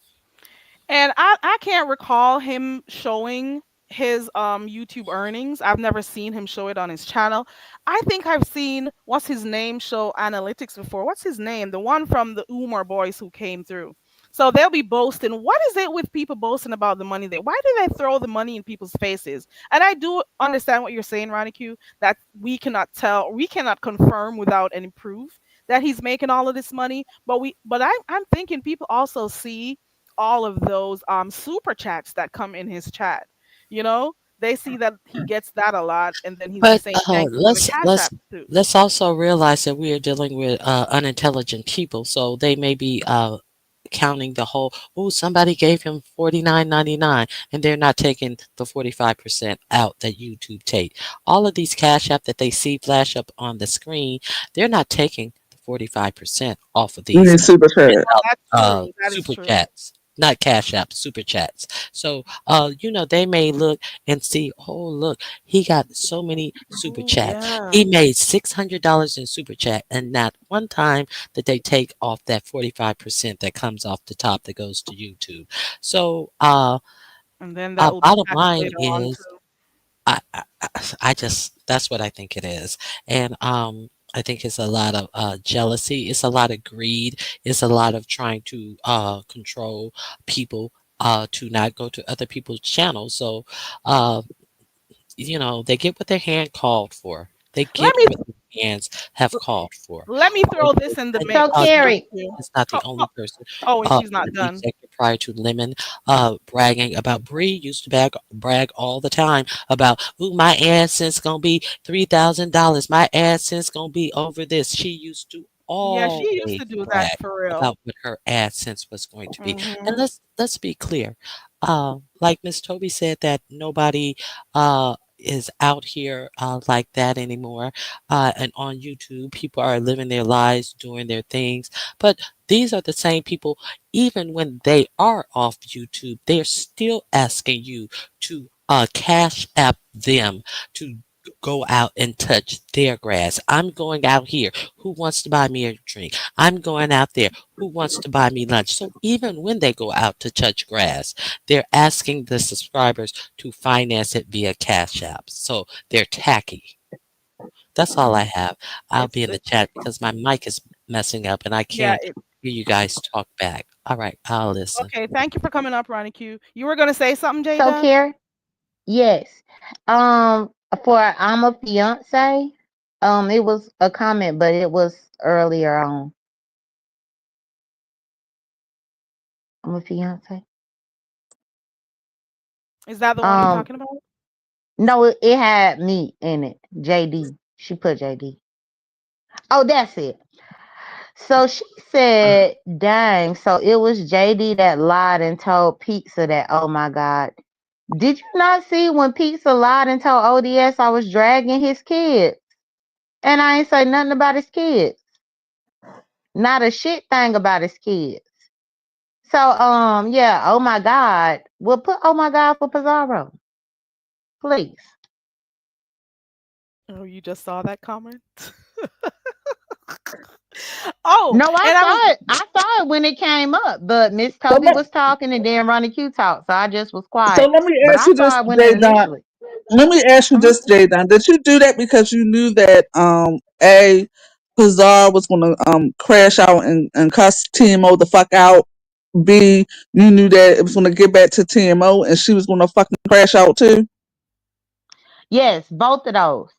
And I can't recall him showing his YouTube earnings. I've never seen him show it on his channel. I think I've seen what's his name show analytics before. What's his name? The one from the Umar boys who came through. So they'll be boasting. What is it with people boasting about the money? Why do they throw the money in people's faces? And I do understand what you're saying, Ronnie Q, that we cannot tell, we cannot confirm without any proof that he's making all of this money. But I'm thinking people also see all of those super chats that come in his chat. You know, they see that he gets that a lot, and then he's But saying thank you for the let's cash let's app too. let's also realize that we are dealing with unintelligent people, so they may be counting the whole. Oh, somebody gave him 49.99, and they're not taking the 45% out that YouTube take. All of these cash app that they see flash up on the screen, they're not taking the 45% off of You these need super chat. That's true. That is super true. chats. Not cash app, super chats. So, they may look and see, oh, look, he got so many super Oh chats. yeah. He made $600 in super chat, and not one time that they take off that 45% that comes off the top that goes to YouTube. So, And then that will be bottom taxed line later on is, too. I just that's what I think it is, and I think it's a lot of jealousy. It's a lot of greed. It's a lot of trying to control people to not go to other people's channels. So, uh, they get what their hand called for. They Let get me what their hands have called for. let me throw this in the And mix, So, Ronnie Carrie, Q. is not the Oh, oh, only person. oh, and she's not The done. executive prior to Lemon bragging about Bree used to brag all the time about, ooh, my AdSense gonna be $3,000. My AdSense gonna be over this. She used to Yeah, she used always to do that brag for real. about what her AdSense was going to be. And Hmm. let's be clear. Like Miss Toby said that nobody is out here like that anymore. And on YouTube, people are living their lives, doing their things. But these are the same people, even when they are off YouTube, they're still asking you to cash app them to go out and touch their grass. I'm going out here. Who wants to buy me a drink? I'm going out there. Who wants to buy me lunch? So even when they go out to touch grass, they're asking the subscribers to finance it via Cash App. So they're tacky. That's all I have. I'll It's be in the chat because my mic is messing up and I yeah, can't. hear you guys talk back. All right, I'll listen. Okay, thank you for coming up, Ronnie Q. You were gonna say something, Jay So, Dunn? Carrie, yes. For I'm a fiance, it was a comment, but it was earlier on. I'm a fiance. Is that the one you're Um, talking about? no, it had me in it. JD. She put JD. Oh, that's it. So she said, dang, so it was JD that lied and told Pizza that, oh my God. Did you not see when Pizza lied and told ODS I was dragging his kids? And I ain't say nothing about his kids. Not a shit thing about his kids. So, yeah, oh my God. Well, put oh my God for Pizarro, please. Oh, you just saw that comment? Oh, No, I and I was saw it. I saw it when it came up, but Miss So Toby let, was talking and then Ronnie Q talked, so I just was so quiet. let me But ask I you this, saw it when it Jadon. initially. Let me ask you Uh-huh. this, Jadon. Did you do that because you knew that a Pizarro was gonna crash out and cuss TMO the fuck out? B, you knew that it was gonna get back to TMO and she was gonna fucking crash out too? Yes, both of those.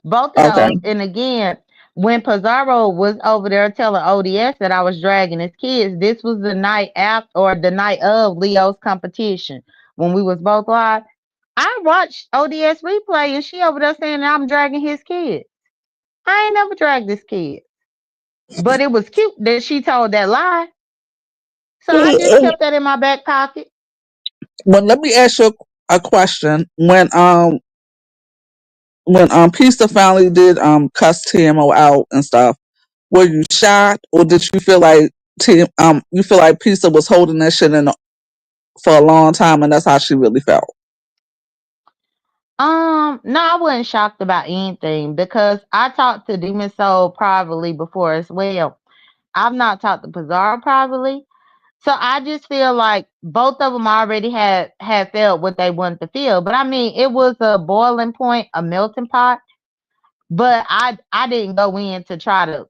Both of Okay. those. And again, when Pizarro was over there telling ODS that I was dragging his kids, this was the night after or the night of Leo's competition when we was both live. I watched ODS replay and she over there saying that I'm dragging his kids. I ain't never dragged this kid. But it was cute that she told that lie. So I just kept that in my back pocket. Well, let me ask you a question. When Pista finally did cuss TMO out and stuff, were you shocked or did you feel like you feel like Pista was holding that shit in for a long time and that's how she really felt? No, I wasn't shocked about anything because I talked to Demon Soul privately before as well. I've not talked to Pizarro privately. So I just feel like both of them already had felt what they wanted to feel. But I mean, it was a boiling point, a melting pot. But I didn't go in to try to,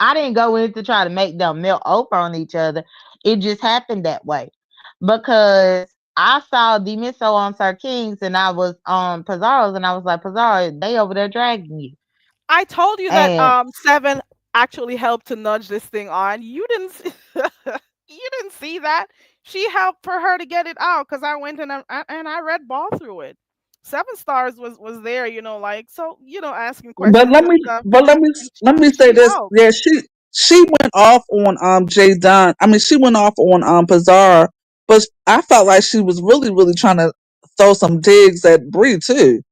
I didn't go in to try to make them melt over on each other. It just happened that way because I saw the Misso on Sir Kings and I was on Pizarro's and I was like, Pizarro, they over there dragging you. I told you that And Seven actually helped to nudge this thing on. You didn't you didn't see that. She helped for her to get it out because I went and I read ball through it. Seven Stars was there, like so, asking But questions and stuff. let me say She this. helped. Yeah, she went off on Jay Dunn. I mean, she went off on Pizarro, but I felt like she was really trying to throw some digs at Bree too.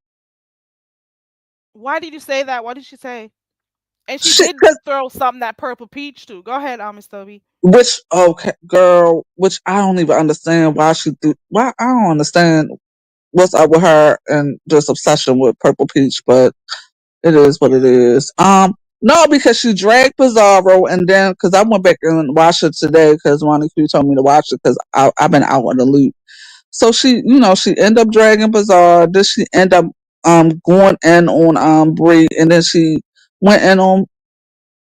Why did you say that? What did she say? And she She, did cause throw something that purple peach too. Go ahead, Miss Toby. which okay, girl, which I don't even understand why she do. Why I don't understand what's up with her and this obsession with Purple Peach, but it is what it is. No, because she dragged Pizarro, and then because I went back and watched it today because Ronnie Q told me to watch it because I've been out on the loop. So she ended up dragging Pizarro. Then she ended up going in on Brie, and then she went in on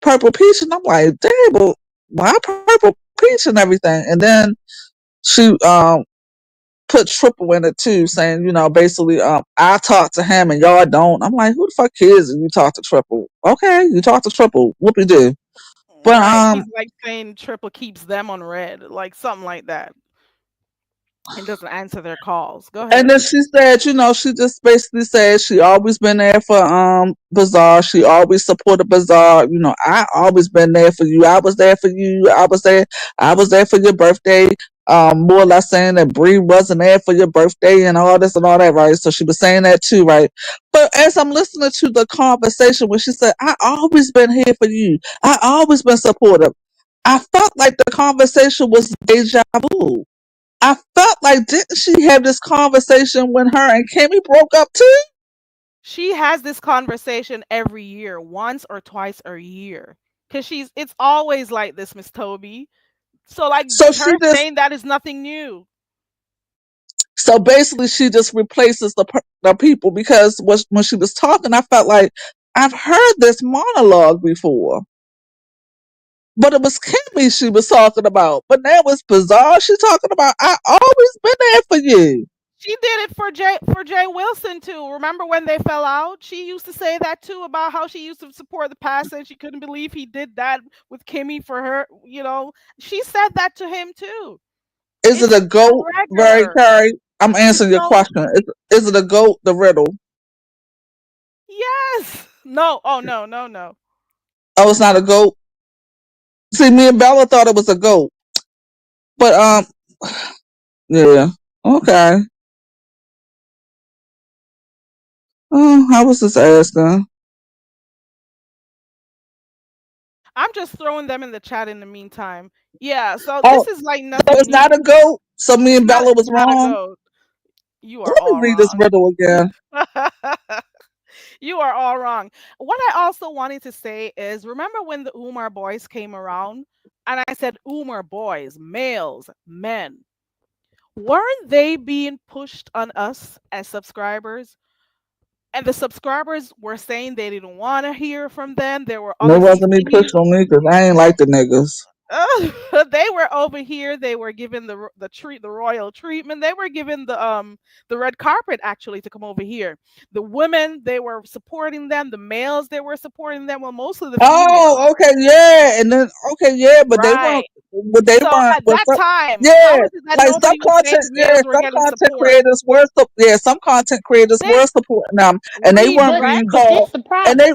Purple Peach, and I'm like, damn, but why Purple Peach and everything? And then she put Triple in it too, saying, basically, I talk to him and y'all don't. I'm like, who the fuck is it? You talk to Triple? Okay, you talk to Triple. Whoopie do. But Right. She's like saying triple keeps them on red, like something like that, and doesn't answer their calls. Go and ahead. then she said, she just basically said she always been there for Bazaar. She always supported Bazaar. I always been there for you. I was there for you. I was there for your birthday. More or less saying that Bree wasn't there for your birthday and all this and all that, right? So she was saying that too, right? But as I'm listening to the conversation when she said, I always been here for you. I always been supportive. I felt like the conversation was deja vu. I felt like didn't she have this conversation when her and Kimmy broke up too? She has this conversation every year, once or twice a year, because it's always like this, Miss Toby. So like So her she just saying that is nothing new. so basically she just replaces the people because when she was talking, I felt like I've heard this monologue before. but it was Kimmy she was talking about. But now it's bizarre. She talking about I always been there for you. She did it for Jay Wilson too. Remember when they fell out? She used to say that too about how she used to support the pastor and she couldn't believe he did that with Kimmy for her, She said that to him too. Is it It's a goat? Very regular. Carrie. I'm It's answering your no question. Is it a goat? The riddle. yes. No. Oh no, no, no. Oh, it's not a goat. See, me and Bella thought it was a goat, but yeah. Okay. I was just asking. I'm just throwing them in the chat in the meantime. Yeah, so Oh, this is like so nothing it's not new. a goat. So me and Bella It's was not a wrong. goat. You are Let me all read this wrong. riddle again. You are all wrong. What I also wanted to say is remember when the Umar boys came around and I said Umar boys, males, men. Weren't they being pushed on us as subscribers? And the subscribers were saying they didn't want to hear from them. There were No, other wasn't me CCs. pushing on me because I ain't like the niggas. They were over here. They were given the royal treatment. They were given the red carpet actually to come over here. The women they were supporting them. The males they were supporting them. Well, mostly the females. Oh, okay, yeah, and then okay, yeah, Right. but they So weren't, at but that some, time, how yeah, is it that like some nobody was saying content, the yeah, males were some getting content support? creators were, yeah, some content creators They were supporting them, and they weren't redirect. being but called, this the and problem.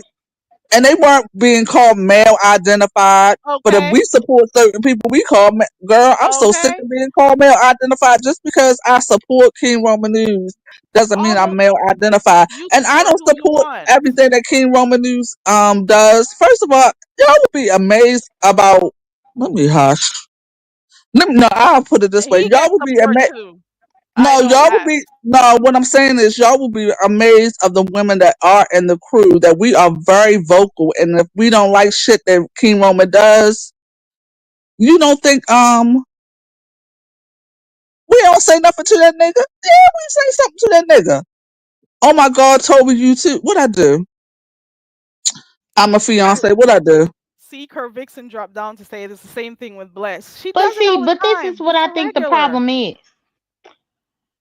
they weren't being called male identified. But if we Okay. support certain people, we call girl. I'm so sick Okay. of being called male identified. Just because I support King Roman News doesn't mean All I'm the male identified. you And I support don't who you support want. everything that King Roman News does. First of all, y'all would be amazed about. Let me hush. No, I'll put it this way. He Y'all gets would be support amazed. too. I No, know y'all would that. be no. What I'm saying is, y'all will be amazed of the women that are in the crew. That we are very vocal, and if we don't like shit that King Roman does, you don't think we don't say nothing to that nigga? Yeah, we say something to that nigga. Oh my God, Toby, you too. What I do? I'm a Her fiance. What I do? See, Kurt Vixen dropped down to say it's the same thing with Bless. She But does it all see, the but this is time. what It's I a think the regular. problem is.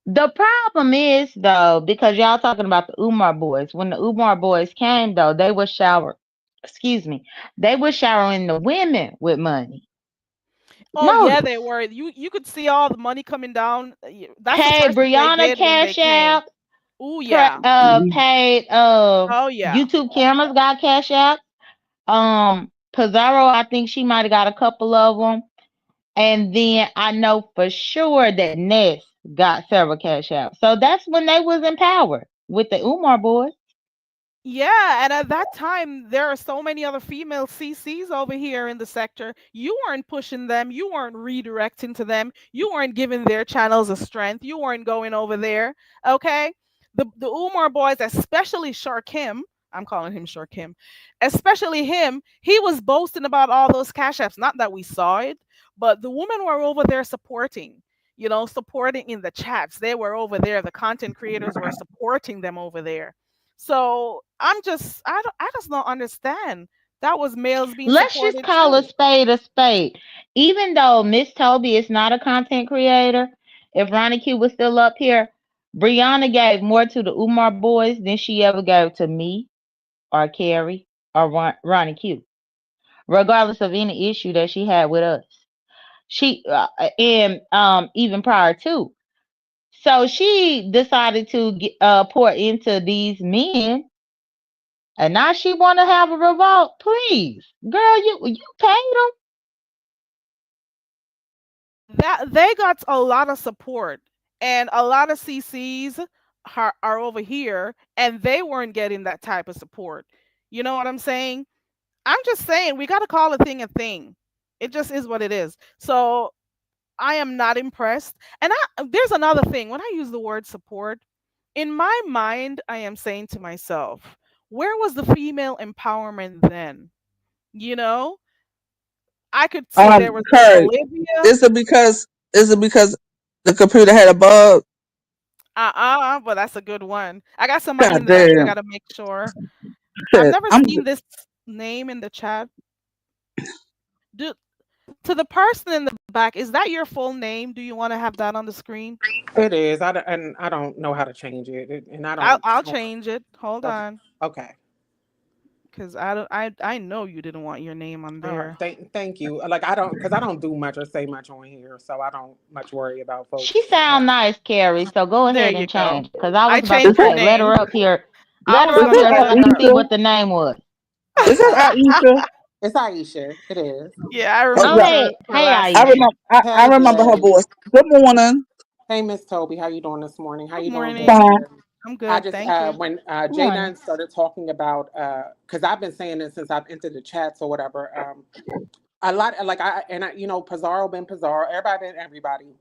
The problem is though, because y'all talking about the Umar boys. When the Umar boys came though, they were they were showering the women with money. Oh yeah, they Notice. were. You could see all the money coming down. That's the Paid first thing they Brianna did when they cash came. out. Oh yeah. Paid Oh yeah. YouTube cameras got cash out. Pizarro, I think she might have got a couple of them. And then I know for sure that Ness got several cash out. So that's when they was in power with the Umar boys. Yeah, and at that time, there are so many other female CCs over here in the sector. You weren't pushing them. You weren't redirecting to them. You weren't giving their channels a strength. You weren't going over there. Okay, the Umar boys, especially Sharkim. I'm calling him Sharkim. Especially him. He was boasting about all those cash apps. Not that we saw it, but the women were over there supporting. Supporting in the chats. They were over there. The content creators were supporting them over there. So I just don't understand. That was males being Let's just supported call a too. spade a spade. Even though Miss Toby is not a content creator, if Ronnie Q was still up here, Brianna gave more to the Umar boys than she ever gave to me or Carrie or Ronnie Q, regardless of any issue that she had with us. She and even prior to. So she decided to pour into these men, and now she want to have a revolt. Please, girl, you paid them. That they got a lot of support, and a lot of CCs are over here, and they weren't getting that type of support. You know what I'm saying? I'm just saying we got to call a thing a thing. It just is what it is. So I am not impressed. And there's another thing. When I use the word support, in my mind, I am saying to myself, where was the female empowerment then? You know, I could say there was no Kurt, Olivia. is it because the computer had a bug? But that's a good one. I got somebody God in the chat. I damn. gotta make sure. I've Shit. never I'm seen this name in the chat. Do to the person in the back, is that your full name? Do you want to have that on the screen? It is. And I don't know how to change it, and I'll I don't. change it. Hold Okay. on, Okay. because I don't. I know you didn't want your name on All right. there. Thank you. Like I don't, because I don't do much or say much on here, so I don't much worry about She folks. sound nice, Carrie. So go There ahead you and go. change. Because I I was about to Is changed your that say, let her name. up here. I Let her was is up gonna that here so let I can see Aisha? what the name was. Is that Okay. Aisha? It's Aisha. It is. Yeah, I Oh Oh, remember yeah, her hey, last I name. Aisha. remember. I Hey, remember her boo. voice. Good morning. Hey, Miss Toby. How you doing this morning? How Good you doing, morning. Vegas? Fine. I'm I good, just thank you. when Good Jay morning. Dunn started talking about because I've been saying this since I've entered the chats or whatever. A lot like Pizarro been Pizarro, everybody been everybody.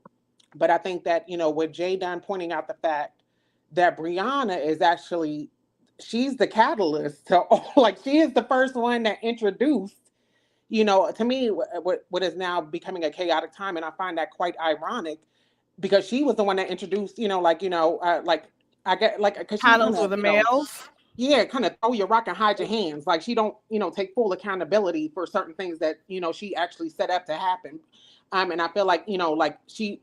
But I think that, with Jay Dunn pointing out the fact that Brianna is actually, she's the catalyst to like she is the first one that introduced, to me what is now becoming a chaotic time, and I find that quite ironic because she was the one that introduced, like I get like because she kind Panels with of, the males. yeah, kind of throw your rock and hide your hands. Like she don't, take full accountability for certain things that, she actually set up to happen. And I feel like, like she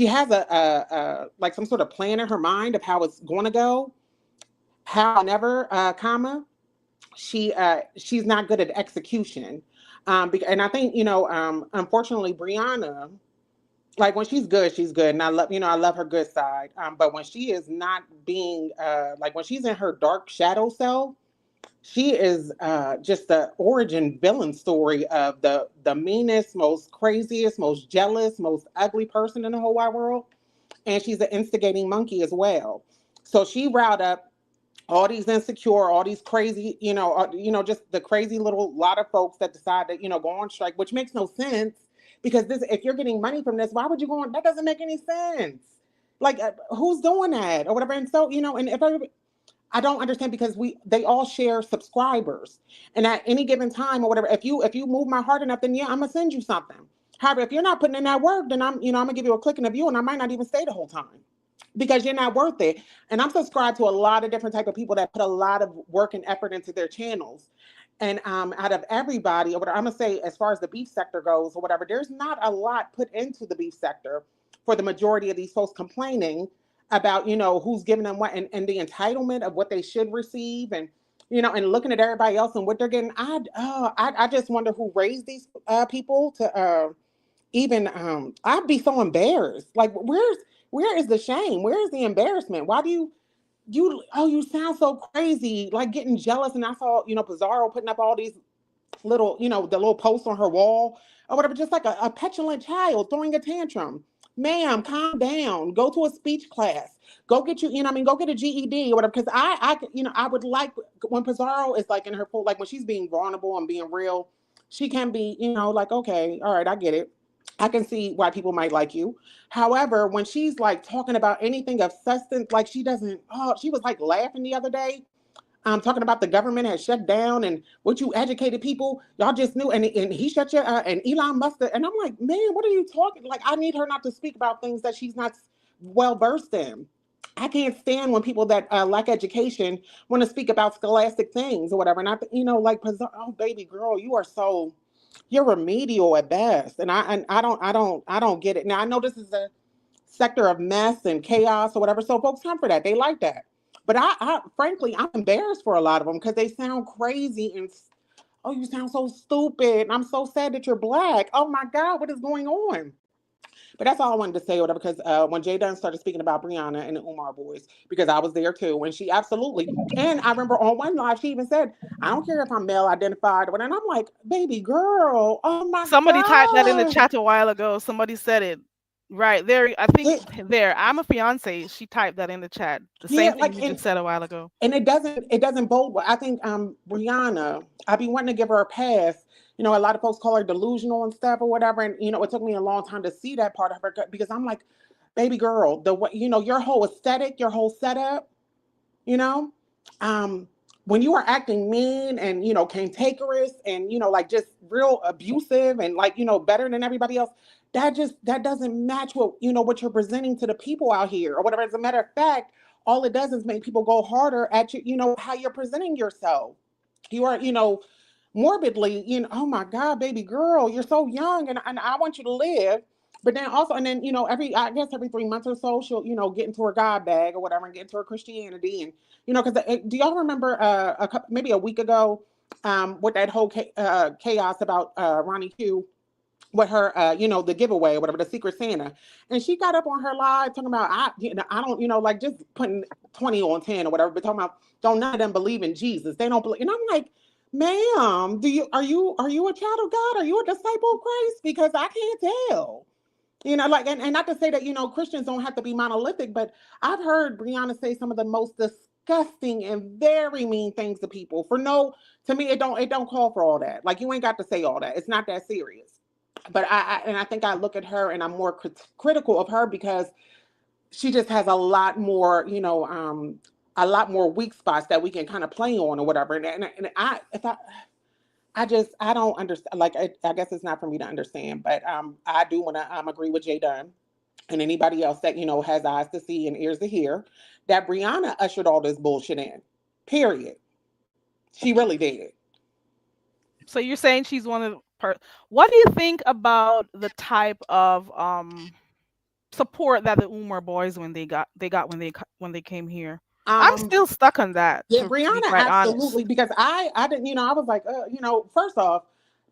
has like some sort of plan in her mind of how it's going to go. However, she's not good at execution. And I think, unfortunately, Brianna, like when she's good, she's good, and I love her good side. But when she is not being, like when she's in her dark shadow self, she is just the origin villain story of the meanest, most craziest, most jealous, most ugly person in the whole wide world, and she's an instigating monkey as well. So she riled up all these insecure, all these crazy, just the crazy little lot of folks that decide to, go on strike, which makes no sense because this, if you're getting money from this, why would you go on? That doesn't make any sense. Like, who's doing that or whatever? And so, and if everybody, I don't understand because they all share subscribers, and at any given time or whatever, if you move my heart enough, then yeah, I'm gonna send you something. However, if you're not putting in that work, then I'm gonna give you a click and a view, and I might not even stay the whole time because you're not worth it. And I'm subscribed to a lot of different type of people that put a lot of work and effort into their channels. And out of everybody, or whatever, I'm gonna say, as far as the beef sector goes, or whatever, there's not a lot put into the beef sector for the majority of these folks complaining about, who's giving them what, and the entitlement of what they should receive, and and looking at everybody else and what they're getting. I just wonder who raised these people to even I'd be so embarrassed. Like, where is the shame? Where is the embarrassment? Why do you sound so crazy, like getting jealous? And I saw, Pizarro putting up all these little, the little post on her wall or whatever, just like a petulant child throwing a tantrum. Ma'am, calm down. Go to a speech class. Go get go get a GED or whatever. Because I would like when Pizarro is like in her full, like when she's being vulnerable and being real, she can be, like, okay, all right, I get it. I can see why people might like you. However, when she's like talking about anything of substance, like she doesn't, she was like laughing the other day, talking about the government has shut down and what you educated people, y'all just knew, and he shut your and Elon Musk, and I'm like, man, what are you talking? Like, I need her not to speak about things that she's not well versed in. I can't stand when people that lack education want to speak about scholastic things or whatever. And like, oh baby girl, you're remedial at best, and I don't get it. Now I know this is a sector of mess and chaos or whatever. So folks come for that. They like that. But I frankly, I'm embarrassed for a lot of them because they sound crazy and, oh, you sound so stupid. And I'm so sad that you're black. Oh my God, what is going on? But that's all I wanted to say, or whatever, because when Jay Dunn started speaking about Brianna and the Umar boys, because I was there too, and she absolutely, and I remember on one live, she even said, I don't care if I'm male identified, and I'm like, baby girl, oh my Somebody typed that in the God. chat a while ago. Somebody said it right there. I think It, there. I'm a fiance. She typed that in the chat. The yeah, same thing like, you just said a while ago. and it doesn't bode well. I think Brianna, I've been wanting to give her a pass. A lot of folks call her delusional and stuff or whatever, and it took me a long time to see that part of her because I'm like, baby girl, the way your whole aesthetic, your whole setup, you know, um, when you are acting mean and cantankerous and like just real abusive and like better than everybody else, that doesn't match what you're presenting to the people out here or whatever. As a matter of fact, all it does is make people go harder at you, how you're presenting yourself. You are, morbidly, oh my God, baby girl, you're so young, and I want you to live. But then also, and then, I guess every 3 months or so, she'll, get into her God bag or whatever and get into her Christianity. And, because do y'all remember maybe a week ago with that whole chaos about Ronnie Q? With her, the giveaway or whatever, the Secret Santa, and she got up on her live talking about, I don't, like just putting 20 on 10 or whatever, but talking about don't none of them believe in Jesus. They don't believe, and I'm like, ma'am, are you a child of God? Are you a disciple of Christ? Because I can't tell. Like, and not to say that, Christians don't have to be monolithic, but I've heard Brianna say some of the most disgusting and very mean things to people to me, it don't call for all that. Like, you ain't got to say all that. It's not that serious. But I think I look at her and I'm more critical of her because she just has a lot more, a lot more weak spots that we can kind of play on or whatever. And I don't understand. Like, I guess it's not for me to understand, but I do want to agree with Jay Dunn and anybody else that, has eyes to see and ears to hear, that Brianna ushered all this bullshit in. Period. She really did. So you're saying she's one of the what do you think about the type of support that the Umar boys when they came here? I'm Um, still stuck on that, Yeah, to be Brianna, quite honest. absolutely. Because I didn't, I was like, first off,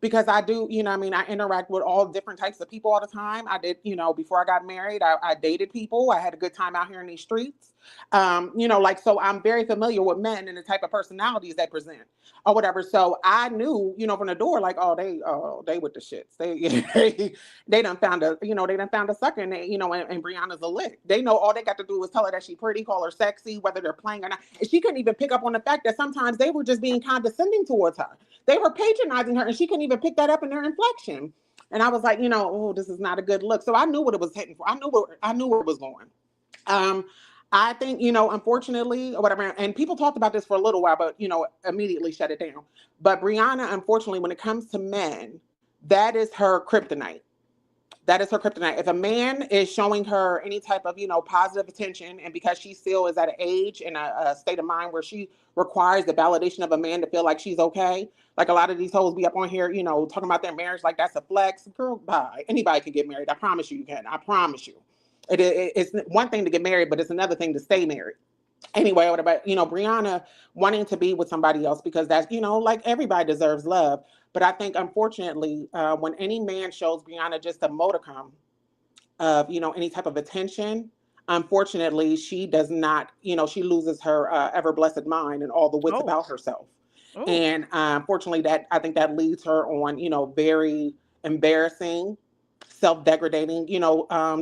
because I do, I mean, I interact with all different types of people all the time. I did, before I got married, I dated people. I had a good time out here in these streets. Like, so I'm very familiar with men and the type of personalities they present or whatever. So I knew, from the door, like, they with the shits. They done found a sucker, and and Brianna's a lick. They know all they got to do is tell her that she's pretty, call her sexy, whether they're playing or not. And she couldn't even pick up on the fact that sometimes they were just being condescending towards her. They were patronizing her, and she couldn't even pick that up in their inflection. And I was like, oh, this is not a good look. So I knew what it was hitting for. I knew where it was going. Um, I think, unfortunately, or whatever, and people talked about this for a little while, but, immediately shut it down. But Brianna, unfortunately, when it comes to men, that is her kryptonite. That is her kryptonite. If a man is showing her any type of, positive attention, and because she still is at an age and a state of mind where she requires the validation of a man to feel like she's okay, like a lot of these hoes be up on here, talking about their marriage like that's a flex. Girl, bye. Anybody can get married. I promise you can. I promise you. It's one thing to get married, but it's another thing to stay married. Anyway, what about, Brianna wanting to be with somebody else because that's, like everybody deserves love. But I think, unfortunately, when any man shows Brianna just a modicum of, any type of attention, unfortunately, she does not, she loses her ever blessed mind and all the wits Oh, about herself. oh, And unfortunately, I think that leads her on, very embarrassing, self-degrading,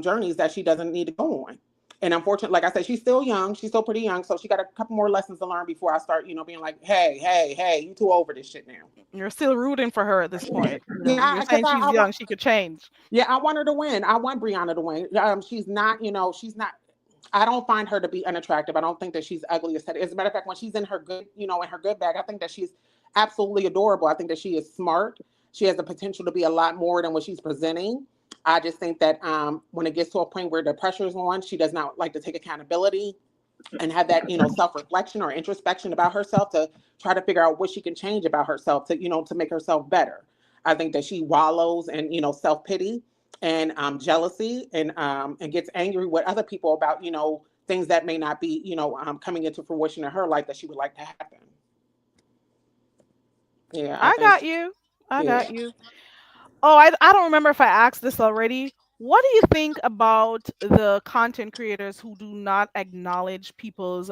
journeys that she doesn't need to go on. And unfortunately, like I said, she's still young. She's still pretty young. So she got a couple more lessons to learn before I start, being like, hey, hey, hey, you too over this shit now. you're still rooting for her at this point. You're Yeah, because saying she's young, she could change. yeah, I want her to win. I want Brianna to win. She's not, she's not. I don't find her to be unattractive. I don't think that she's ugly. As a matter of fact, when she's in her good, in her good bag, I think that she's absolutely adorable. I think that she is smart. She has the potential to be a lot more than what she's presenting. I just think that when it gets to a point where the pressure is on, she does not like to take accountability and have that, self-reflection or introspection about herself to try to figure out what she can change about herself to, to make herself better. I think that she wallows in, self-pity and jealousy and gets angry with other people about, things that may not be, coming into fruition in her life that she would like to happen. Yeah, I I think, got you. I yeah. got you. Oh, I don't remember if I asked this already. What do you think about the content creators who do not acknowledge people's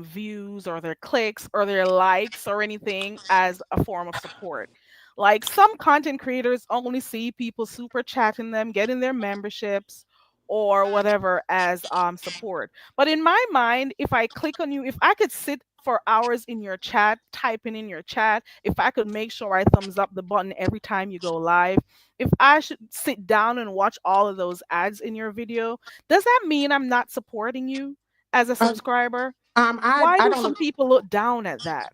views or their clicks or their likes or anything as a form of support? Like, some content creators only see people super chatting them, getting their memberships or whatever as support. But in my mind, if I click on you, if I could sit for hours in your chat, typing in your chat, if I could make sure I thumbs up the button every time you go live, if I should sit down and watch all of those ads in your video, does that mean I'm not supporting you as a Uh, subscriber? I Why I do don't. some people look down at that?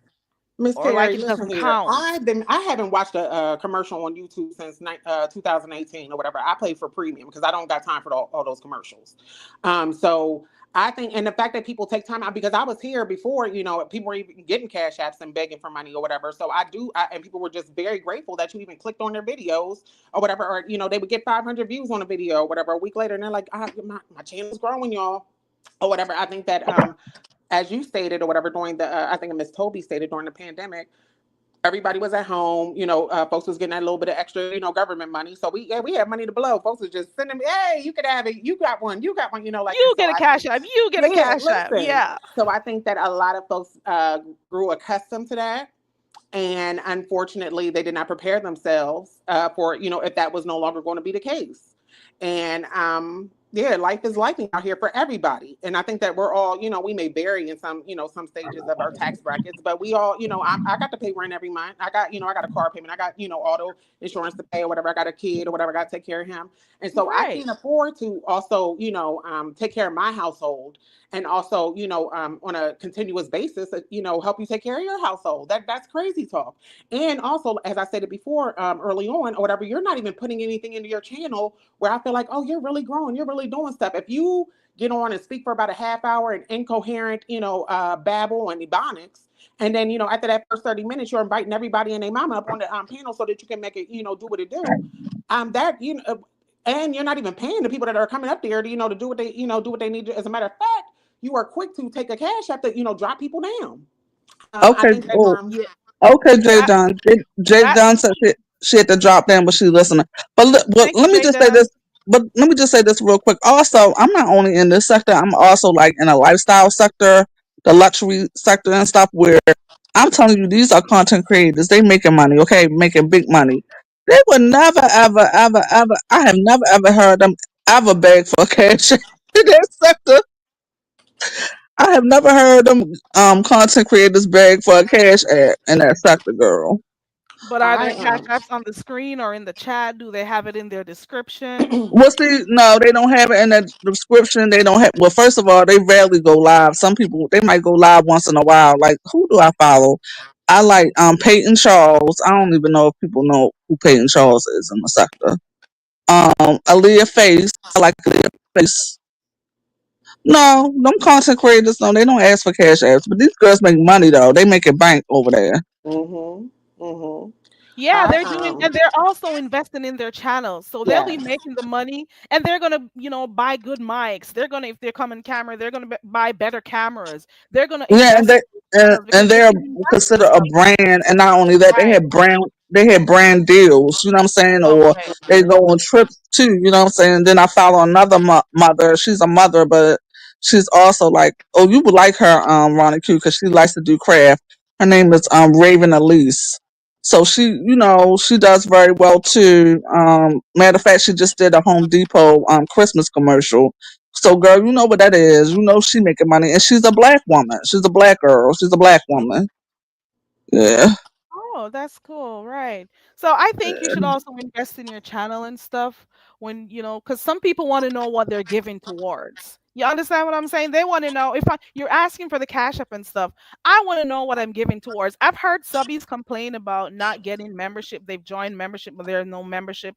Miss Or like Terry, it listen doesn't here. count? I haven't watched a commercial on YouTube since 2018 or whatever. I pay for premium because I don't got time for all those commercials. So I think, and the fact that people take time out, because I was here before, people were even getting cash apps and begging for money or whatever. So and people were just very grateful that you even clicked on their videos or whatever, or they would get 500 views on a video or whatever a week later, and they're like, my channel's growing, y'all, or whatever. I think that, as you stated or whatever during the, I think Miss Toby stated during the pandemic, everybody was at home. Folks was getting that little bit of extra, government money. So we had money to blow. Folks was just sending me, hey, you could have it. You got one. You got one. And You so get a I cash think, app. You get a yeah, cash app. listen. Yeah. So I think that a lot of folks grew accustomed to that. And unfortunately, they did not prepare themselves for, if that was no longer going to be the case. And yeah, life is life out here for everybody. And I think that we're all, we may vary in some, some stages of our tax brackets, but we all, I got to pay rent every month. I got, I got a car payment. I got, auto insurance to pay or whatever. I got a kid or whatever. I got to take care of him. And so I Right. can't afford to also, take care of my household and also, on a continuous basis, help you take care of your household. That's crazy talk. And also, as I said it before, early on or whatever, you're not even putting anything into your channel where I feel like, oh, you're really growing, you're really doing stuff. If you get on and speak for about a half hour in incoherent, babble and ebonics, and then, after that first 30 minutes, you're inviting everybody and their mama up on the panel so that you can make it, do what it do. That, and you're not even paying the people that are coming up there to, to do what they, do what they need to. As a matter of fact, you are quick to take a cash app to, drop people down. I Okay, think that, cool. Yeah. Okay, Jay That Dunn. Jay that Dunn said she had to drop down, but she's listening. But thank you, let me Jay just say Dunn. this. But let me just say this real quick. Also, I'm not only in this sector. I'm also like in a lifestyle sector, the luxury sector and stuff. Where I'm telling you, these are content creators. They making money. Okay, making big money. They would never, ever, ever, ever. I have never, ever heard them ever beg for cash in that sector. I have never heard them content creators beg for a cash app in that sector, girl. But are I there cash apps on the screen or in the chat? Do they have it in their description? Well, see, no, they don't have it in the description. They don't have. Well, first of all, they rarely go live. Some people they might go live once in a while. Like, who do I follow? I like Peyton Charles. I don't even know if people know who Peyton Charles is in the sector. Aaliyah Face. I like Aaliyah Face. No, them content creators, no, they don't ask for cash apps. But these girls make money though. They make a bank over there. Mhm. Mhm. Yeah, I they're doing, and they're also investing in their channels. So they'll be Yes. making the money and they're going to, buy good mics. They're going to, if they're coming camera, they're going to buy better cameras. They're going to Yeah, invest in their channels because and they they're can invest in considered a stuff. brand, and not only that, Right. they had brand deals. You know what I'm saying? Or Okay. they go on trips too. You know what I'm saying? Then I follow another mother. She's a mother, but she's also like, oh, you would like her, Ronnie Q, because she likes to do craft. Her name is Raven Elise. So she, she does very well too. Matter of fact, she just did a Home Depot Christmas commercial. So, girl, you know what that is. You know she making money, and she's a black woman. She's a black girl. She's a black woman. Yeah. Oh, that's cool, right. So I think you should also invest in your channel and stuff when, because some people want to know what they're giving towards. You understand what I'm saying? They want to know if you're asking for the cash up and stuff. I want to know what I'm giving towards. I've heard subbies complain about not getting membership. They've joined membership, but there's no membership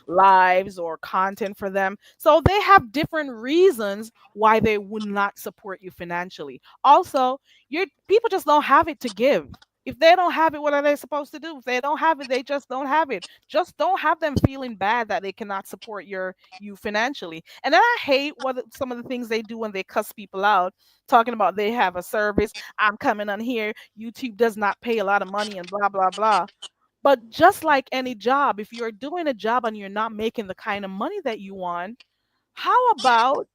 lives or content for them. So they have different reasons why they would not support you financially. Also, your people just don't have it to give. If they don't have it, what are they supposed to do? If they don't have it, they just don't have it. Just don't have them feeling bad that they cannot support you financially. And then I hate some of the things they do when they cuss people out, talking about they have a service. I'm coming on here. YouTube does not pay a lot of money and blah blah blah. But just like any job, if you're doing a job and you're not making the kind of money that you want, how about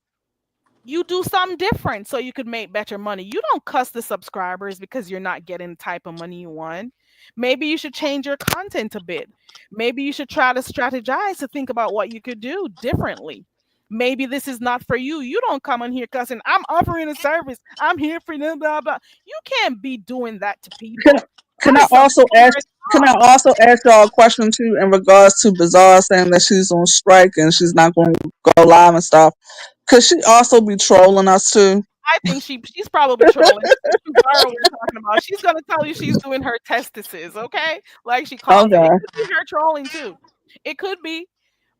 you do something different so you could make better money? You don't cuss the subscribers because you're not getting the type of money you want. Maybe you should change your content a bit. Maybe you should try to strategize to think about what you could do differently. Maybe this is not for you. You don't come in here cussing, I'm offering a service, I'm here for them, blah blah. You can't be doing that to Can people. can That I is some also ask? ignorant Can I talk. also ask y'all a question too in regards to Bizarre saying that she's on strike and she's not going to go live and stuff? Could she also be trolling us too? I think she's probably trolling. Which Zara we're talking about. She's gonna tell you she's doing her testices, okay? Like she called it. It Okay. could be her trolling too. It could be.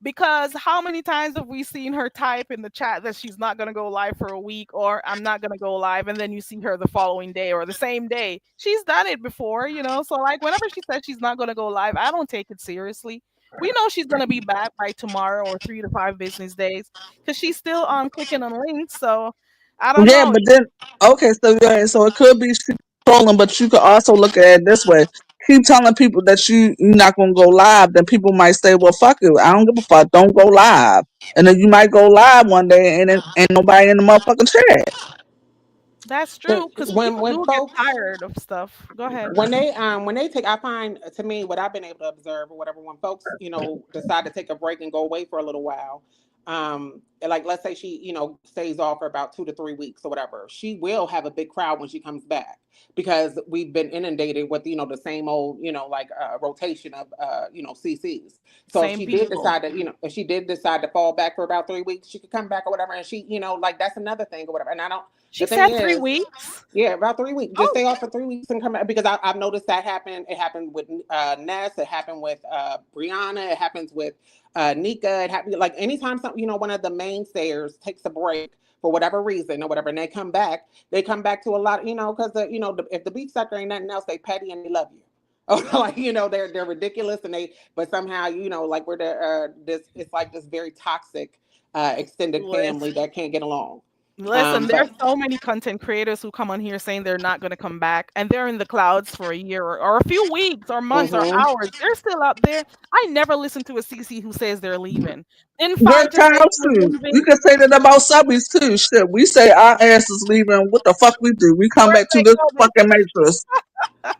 Because how many times have we seen her type in the chat that she's not going to go live for a week, or I'm not going to go live, and then you see her the following day or the same day? She's done it before, you know? So, like, whenever she says she's not going to go live, I don't take it seriously. We know she's going to be back by tomorrow or 3 to 5 business days because she's still on clicking on links. So, I don't Yeah, know. but then okay, so yeah, so it could be she trolling, but you could also look at it this way. Keep telling people that you're not gonna go live, then people might say, "Well, fuck it, I don't give a fuck, don't go live." And then you might go live one day, and then ain't nobody in the motherfucking chat. That's true because people When do get folks tired of stuff. Go ahead. when they take, I find, to me, what I've been able to observe or whatever, when folks, decide to take a break and go away for a little while, like let's say she, stays off for about 2 to 3 weeks or whatever, she will have a big crowd when she comes back, because we've been inundated with, the same old, like rotation of CCs. So if Same she did people. decide to, if she did decide to fall back for about 3 weeks, she could come back or whatever, and she, like, that's another thing or whatever. And I don't, She the thing said three is, weeks. yeah, about 3 weeks. Just Oh, stay off for 3 weeks and come back, because I've noticed that happen. It happened with Ness. It happened with Brianna. It happens with Nika. It happened like anytime some, one of the mainstayers takes a break for whatever reason or whatever, and they come back. They come back to a lot, because if the beef sector ain't nothing else, they petty and they love you. Like, they're ridiculous, and but somehow, like we're this, it's like this very toxic extended family listen. that can't get along. Listen, But there's so many content creators who come on here saying they're not going to come back and they're in the clouds for a year or a few weeks or months or mhm. hours. They're still out there. I never listen to a CC who says they're leaving. Didn't Good Fine just say times she was too. You leaving? can say that about subbies too. Shit, we say our ass is leaving. What the fuck we do? We come Where back to they this go, fucking matrix. I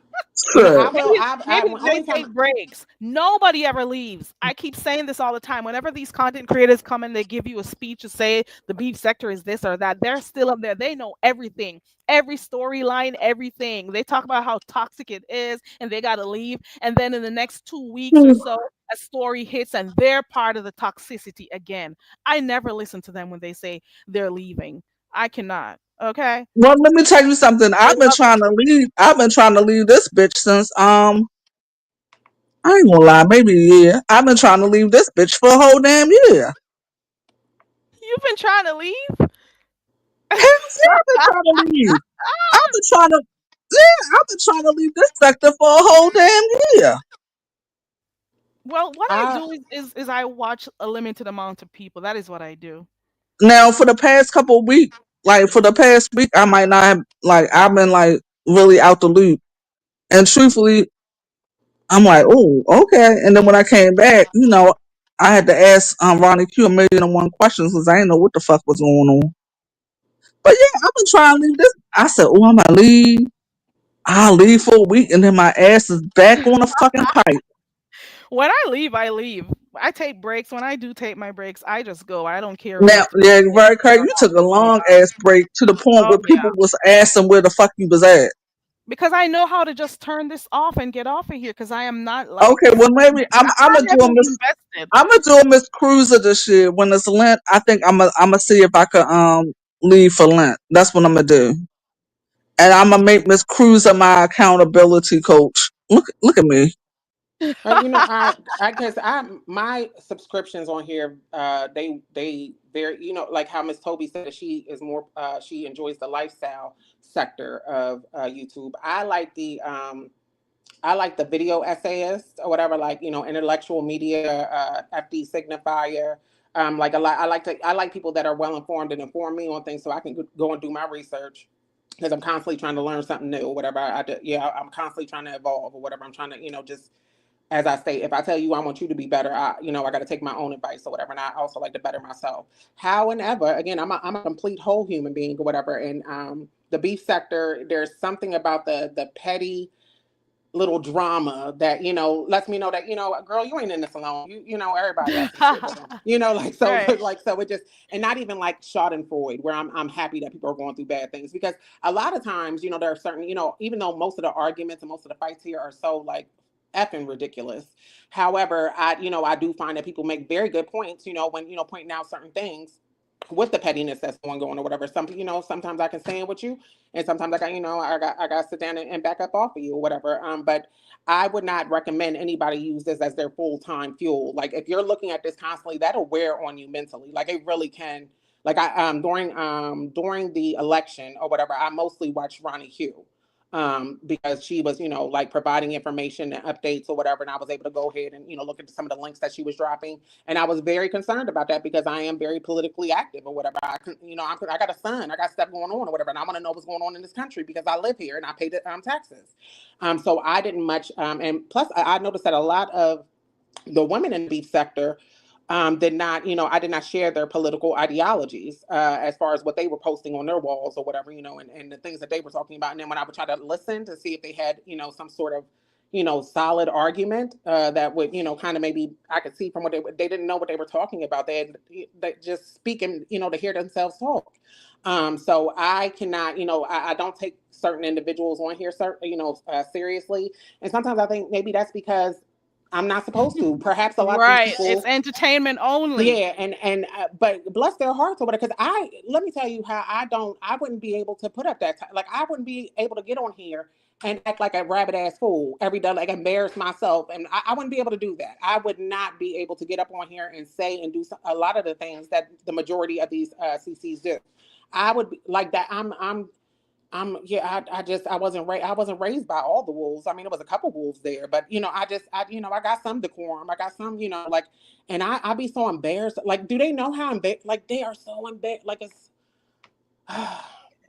Shit. will. maybe I maybe only they time. take breaks. Nobody ever leaves. I keep saying this all the time. Whenever these content creators come and they give you a speech to say the beef sector is this or that, they're still up there. They know everything, every storyline, everything. They talk about how toxic it is and they gotta leave. And then in the next 2 weeks or so, a story hits and they're part of the toxicity again. I never listen to them when they say they're leaving. I cannot. Okay. Well, let me tell you something. They love it. I've been trying to leave this bitch since I ain't gonna lie, maybe a year. I've been trying to leave this bitch for a whole damn year. You've been trying to leave? Hell yeah, I've been trying to leave. I've been trying to yeah, I've been trying to leave this sector for a whole damn year. Well, what I I do is I watch a limited amount of people. That is what I do. Now for the past couple of weeks, like for the past week, I might not have, like I've been like really out the loop. And truthfully, I'm like, oh, okay. And then when I came back, I had to ask Ronnie Q 1,000,001 questions because I didn't know what the fuck was going on. But yeah, I've been trying to leave this. I said, oh, I'm gonna leave. I'll leave for a week, and then my ass is back on the fucking pipe. When I leave, I leave. I take breaks. When I do take my breaks, I just go. I don't care if Now, it's yeah, 3 days very crazy. or You how took a long. long ass break to the point Oh where yeah, people was asking where the fuck you was at. because I know how to just turn this off and get off of here. Because I am not like Okay, well maybe I'm not gonna do a heavily Miss invested. I'm gonna do a Miss Cruiser this year when it's Lent. I think I'm gonna see if I could leave for Lent. That's what I'm gonna do, and I'm gonna make Miss Cruiser my accountability coach. Look at me. I guess my subscriptions on here, very, like how Miss Toby said that she is more, she enjoys the lifestyle sector of YouTube. I like the video essayist or whatever, like, intellectual media, FD signifier. Like a lot, I like people that are well informed and inform me on things so I can go and do my research, because I'm constantly trying to learn something new or whatever. I do, yeah, I'm constantly trying to evolve or whatever. I'm trying to, just as I say, if I tell you I want you to be better, I got to take my own advice or whatever. And I also like to better myself. However, again, I'm a complete whole human being or whatever. And the beef sector, there's something about the petty little drama that lets me know that girl, you ain't in this alone. Everybody has some shit with them. Like so, Right. like so it just, and not even like Schadenfreude, where I'm happy that people are going through bad things, because a lot of times there are certain, even though most of the arguments and most of the fights here are so like effing ridiculous. However, I do find that people make very good points when pointing out certain things, with the pettiness that's going on or whatever. Sometimes I can stand with you, and sometimes I got to sit down and back up off of you or whatever. But I would not recommend anybody use this as their full time fuel. Like if you're looking at this constantly, that'll wear on you mentally. Like it really can. Like I during the election or whatever, I mostly watched Ronnie Hugh. Because she was, like providing information and updates or whatever, and I was able to go ahead and, look at some of the links that she was dropping, and I was very concerned about that because I am very politically active or whatever. I got a son, I got stuff going on or whatever, and I want to know what's going on in this country because I live here and I pay the taxes. So I didn't much, and plus I noticed that a lot of the women in the beef sector did not, I did not share their political ideologies as far as what they were posting on their walls or whatever, and the things that they were talking about. And then when I would try to listen to see if they had, some sort of, solid argument that would, kind of maybe I could see from what they didn't know what they were talking about. They just speaking, to hear themselves talk. So I cannot, I don't take certain individuals on here, seriously. And sometimes I think maybe that's because I'm not supposed to. Perhaps a lot of these Right. people, It's entertainment only. yeah, and but bless their hearts or whatever. Because let me tell you how I wouldn't be able to put up that like I wouldn't be able to get on here and act like a rabbit ass fool every day, like embarrass myself, and I wouldn't be able to do that. I would not be able to get up on here and say and do a lot of the things that the majority of these CCs do. I would be like that. Yeah, I wasn't raised by all the wolves. I mean, it was a couple wolves there, but I got some decorum. I got some, like, and I be so embarrassed. Like, do they know how embarrassed? Like, they are so embarrassed. Like, it's.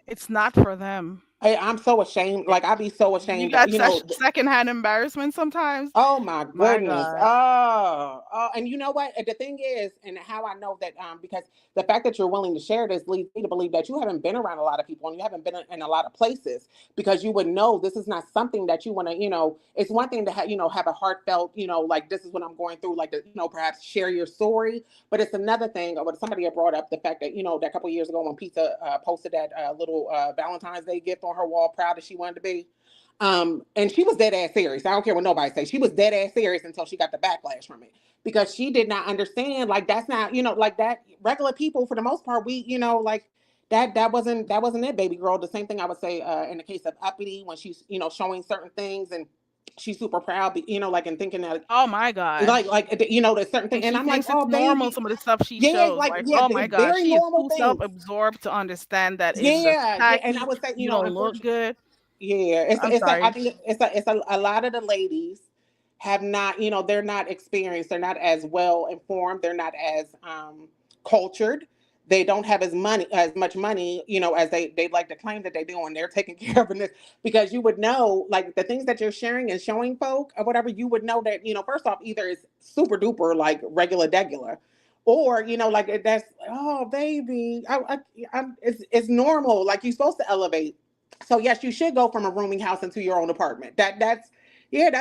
It's not for them. I'm so ashamed. Like, I be so You ashamed. got secondhand embarrassment sometimes. Oh my My goodness. God. And you know what? The thing is, and how I know that, because the fact that you're willing to share this leads me to believe that you haven't been around a lot of people and you haven't been in a lot of places because you would know this is not something that you want to, it's one thing to have a heartfelt, like this is what I'm going through, like, perhaps share your story. But it's another thing, what somebody had brought up, the fact that, that a couple of years ago when Pizza posted that little Valentine's Day gift on her wall, proud as she wanted to be. And she was dead ass serious. I don't care what nobody says. She was dead ass serious until she got the backlash from it because she did not understand. Like that's not, like that. Regular people, for the most part, we, like that wasn't it, baby girl. The same thing I would say in the case of Uppity when she's, showing certain things and she's super proud, like and thinking that Oh my God. there's certain thing, And and she I'm like, thinks it's oh normal, baby, some of the stuff she yeah, shows. like Like, yeah, oh my God, very she is normal too things. self-absorbed to understand that it's just Yeah, and I tacky. would say, You don't look unfortunately. good. Yeah, I'm I sorry. think a lot of the ladies have not, they're not experienced, they're not as well informed, they're not as cultured. They don't have as much money, as they like to claim that they do, and they're taking care of it. Because you would know, like the things that you're sharing and showing folk or whatever, you would know that, first off, either it's super duper like regular degular, or like that's oh baby, it's normal. Like you're supposed to elevate. So yes, you should go from a rooming house into your own apartment. That's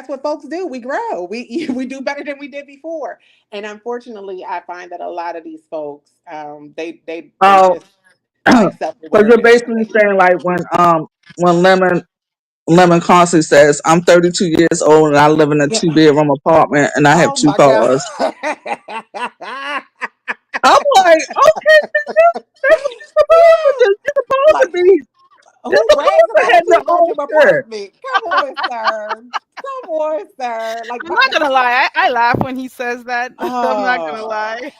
what folks do. We grow. We do better than we did before. And unfortunately, I find that a lot of these folks, they Oh, just like self so you're awareness. basically saying like when Lemon constantly says, "I'm 32 years old and I live in a Yeah. 2 bedroom apartment and I have Oh two my god. cars." I'm like, okay, that's what you're supposed to do. You're supposed to Like be. You're who brags supposed to about a have your own 2 bedroom shit. apartment? Come on, sir. Come on, sir. Like, I'm not gonna lie. I laugh when he says that. I'm not gonna oh, lie.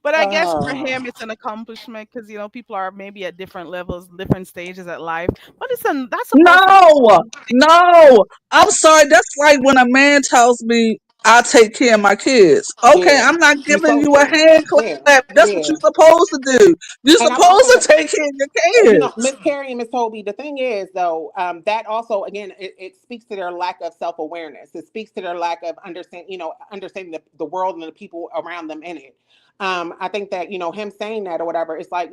But I guess for oh. him, it's an accomplishment because people are maybe at different levels, different stages at life. But listen, that's supposed to be No, no. I'm sorry. That's like when a man tells me I take care of my kids. Okay, Yeah, I'm not you giving supposed you a to. hand Yeah, clap. That's what yeah. you're supposed to do. You're And I would supposed also to say, take care of your Miss kids. Carrie and Miss Toby, the thing is though, that also again it speaks to their lack of self awareness. It speaks to their lack of understanding the world and the people around them in it. I think that him saying that or whatever, it's like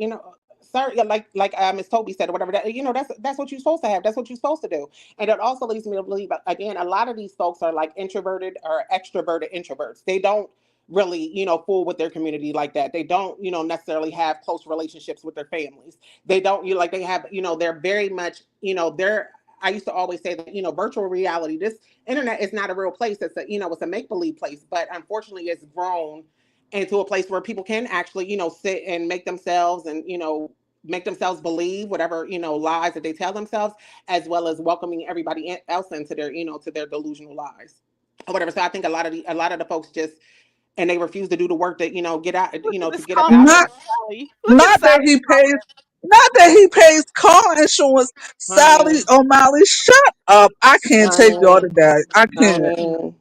sir, yeah, like Miss Toby said or whatever. That that's what you're supposed to have. That's what you're supposed to do. And it also leads me to believe again, a lot of these folks are like introverted or extroverted introverts. They don't really fool with their community like that. They don't necessarily have close relationships with their families. They don't like they have they're very much they're I used to always say that virtual reality, this internet is not a real place. It's a it's a make believe place, but unfortunately it's grown into a place where people can actually, sit and make themselves and, make themselves believe whatever, lies that they tell themselves, as well as welcoming everybody else into their, to their delusional lies or whatever. So I think a lot of the folks just, and they refuse to do the work that, get out, Look at to this get up out of Not comment, it. Sally. Look at not that Sally's he pays comment. not that he pays car insurance. Sally Honey, O'Malley, shut up. I can't take y'all honey, today. I can't. honey,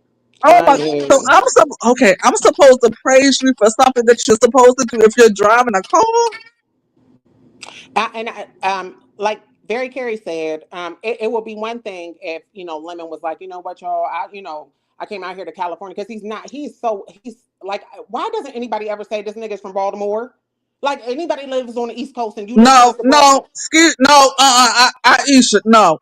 Oh my, so honey. okay, I'm supposed to praise you for something that you're supposed to do if you're driving a car? Like Barry Carey said, it would be one thing if Lemon was like, you know what, y'all, I came out here to California because he's not. He's like, why doesn't anybody ever say this nigga's from Baltimore? Like anybody lives on the East Coast and you live No, close to no, Baltimore. excuse, no, Aisha, no,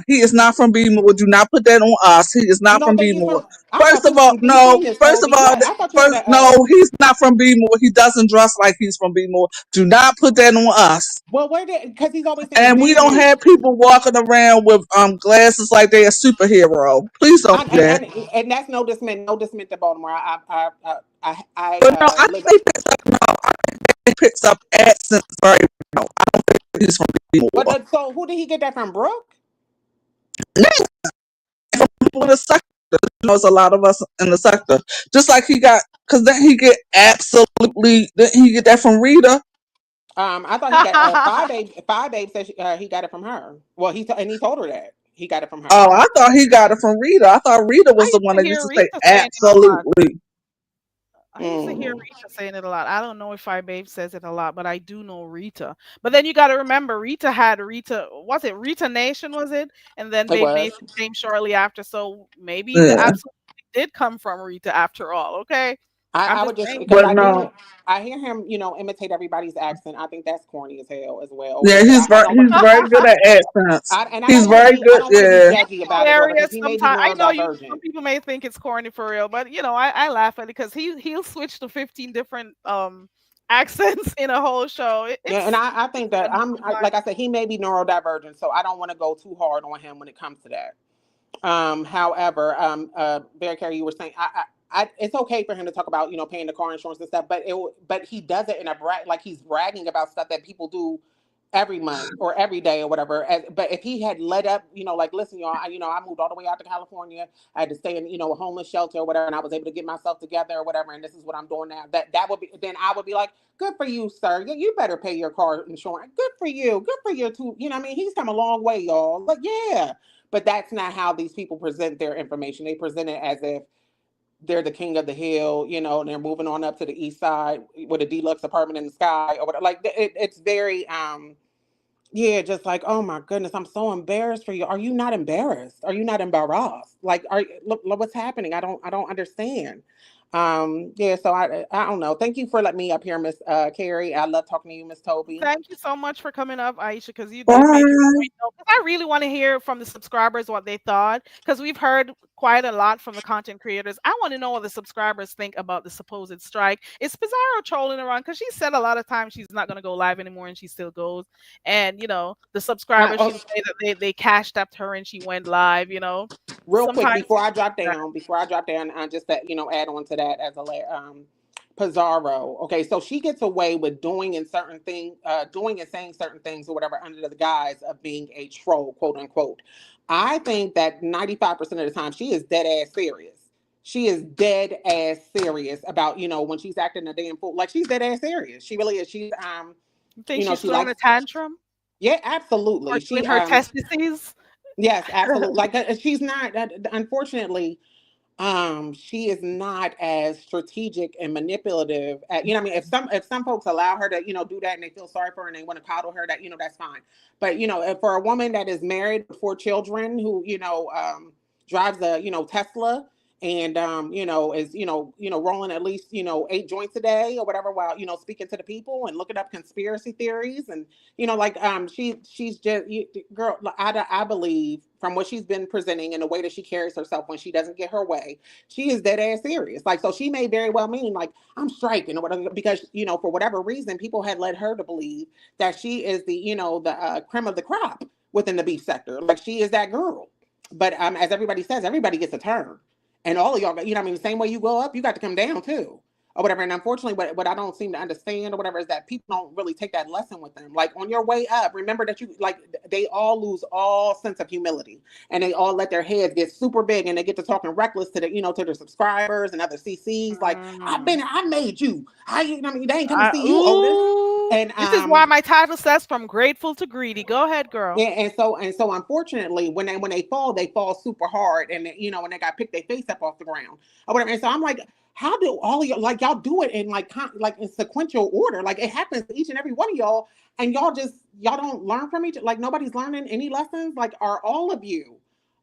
he is not from B-more. Do not put that on us. He is You not don't from think he's B-more. from? I First thought of you was all, from DC, no. Miss First of Toby. all, I thought you had no, he's not from B-more. He doesn't dress like he's from B-more. Do not put that on us. Well, where did? Because he's always saying And we don't B-Move. have people walking around with glasses like they're a superhero. Please don't And, do that. and that's no dismint to Baltimore. But no, I Live. think he picks up accents very well. I don't think he's from But B-more. so who did he get that from? Brooke? People in the sector. There's a lot of us in the sector. Just like he got, because then he get absolutely, then he get that from Rita. I thought he got Five Babe. Five Babe said he got it from her. Well, he told her that he got it from her. Oh, I thought he got it from Rita. I thought Rita I was the used one to that used hear to say Rita saying it a lot. absolutely. I used to hear Mm. Rita saying it a lot. I don't know if Fi Babe says it a lot, but I do know Rita. But then you got to remember, Rita had Rita. Was it Rita Nation? Was it? And then It Babe was. Nation came shortly after. So maybe the Yeah. absolutely did come from Rita after all. Okay, I'm I just would just saying. because But no. I hear him, imitate everybody's accent. I think that's corny as hell as well, or Yeah, whatever. I don't look. he's very good at accents. And He's very I good. don't want to be Yeah. judgy about it, or because Hilarious he may be sometimes. I know you. Some neurodivergent. people may think it's corny for real, but I laugh at it because he'll switch to 15 different accents in a whole show. Yeah, and It's I think that like I said, he may be neurodivergent, so I don't want to go too hard on him when it comes to that. However, Barry Carey, you were saying, it's okay for him to talk about, paying the car insurance and stuff, but he does it in a like he's bragging about stuff that people do every month or every day or whatever. But if he had led up, like, listen, y'all, I moved all the way out to California. I had to stay in, a homeless shelter or whatever, and I was able to get myself together or whatever. And this is what I'm doing now. That would be, then I would be like, good for you, sir. You better pay your car insurance. Good for you. Good for your two. You know what I mean? He's come a long way, y'all. Like, yeah. But that's not how these people present their information. They present it as if they're the king of the hill, and they're moving on up to the east side with a deluxe apartment in the sky or whatever. Like it's very, yeah, just like, oh my goodness, I'm so embarrassed for you. Are you not embarrassed? Are you not embarrassed? Like, look what's happening. I don't understand. Yeah, so I don't know. Thank you for letting me up here, Miss Carrie. I love talking to you, Miss Toby. Thank you so much for coming up, Aisha, because you did make it Bye. point. 'Cause I really want to hear from the subscribers what they thought, because we've heard quite a lot from the content creators. I want to know what the subscribers think about the supposed strike. Is Pizarro trolling around? Because she said a lot of times she's not going to go live anymore, and she still goes. And the subscribers, Oh, she'll say that they cashed up her and she went live. real quick Sometimes before I drop down, just that add on to that as a Pizarro. Okay, so she gets away with doing and saying certain things or whatever under the guise of being a troll, quote unquote. I think that 95% of the time she is dead ass serious. She is dead ass serious about when she's acting a damn fool. Like she's dead ass serious. She really is. She's you think she's she throwing likes. a tantrum Yeah, or absolutely. doing She her testes. yes, absolutely. Like she's not. Unfortunately, she is not as strategic and manipulative what I mean. If some folks allow her to do that and they feel sorry for her and they want to coddle her, that that's fine. But if for a woman that is married with 4 children who drives a Tesla and is rolling at least 8 joints a day or whatever, while speaking to the people and looking up conspiracy theories, and like she's just girl. I believe from what she's been presenting and the way that she carries herself when she doesn't get her way, she is dead ass serious. Like, so she may very well mean like, I'm striking or whatever, because for whatever reason people had led her to believe that she is the creme of the crop within the beef sector. Like she is that girl. But as everybody says, everybody gets a turn. And all of y'all, you know, what I mean, the same way you go up, you got to come down too, or whatever. And unfortunately, what I don't seem to understand or whatever is that people don't really take that lesson with them. Like on your way up, remember that you like they all lose all sense of humility, and they all let their heads get super big, and they get to talking reckless to the to their subscribers and other CCs. Like Mm. I made you. How you? I mean, they ain't come to see you, Otis. Ooh, And this is why my title says from grateful to greedy. Go ahead, girl. yeah, and so unfortunately, when they fall super hard, and you know when they got picked their face up off the ground or whatever. And so I'm like, how do all of y'all like y'all do it in like in sequential order? Like it happens to each and every one of y'all, and y'all don't learn from each. Like nobody's learning any lessons. Like are all of you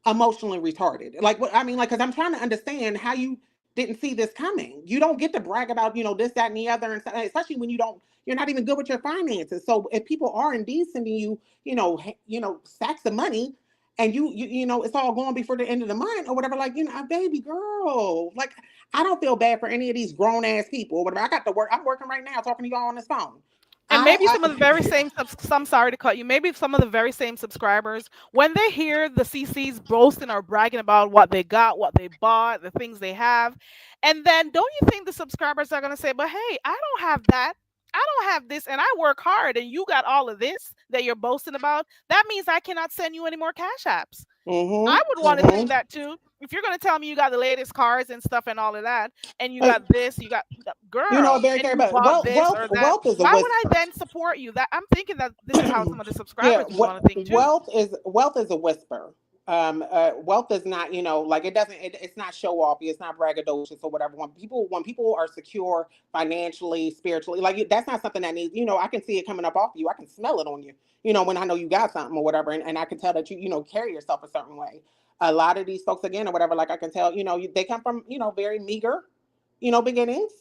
emotionally retarded? Like what I mean, like because I'm trying to understand how you didn't see this coming. You don't get to brag about this, that, and the other, and especially when you're not even good with your finances. So if people are indeed sending you stacks of money, and it's all going before the end of the month or whatever. Like baby girl, like I don't feel bad for any of these grown ass people or whatever. I got to work. I'm working right now, talking to y'all on this phone. And maybe some of the very I same I'm sorry to cut you. Maybe some of the very same subscribers, when they hear the CCs boasting or bragging about what they got, what they bought, the things they have, and then don't you think the subscribers are going to say, "But hey, I don't have that. I don't have this, and I work hard, and you got all of this that you're boasting about. That means I cannot send you any more cash apps." I mm-hmm, would want to think mm-hmm. that too. If you're going to tell me you got the latest cars and stuff and all of that, and you got this, you got You know, girl, very and care you about bought this or that, wealth is a why would whisper. I then support you? That I'm thinking that this is how some of the Yeah, subscribers would want to think too. wealth is a whisper. Wealth is not, like it's not show offy, it's not braggadocious or whatever. When people are secure financially, spiritually, like that's not something that needs. I can see it coming up off you. I can smell it on you. When I know you got something or whatever, and I can tell that you carry yourself a certain way. A lot of these folks again or whatever, like I can tell, they come from very meager, beginnings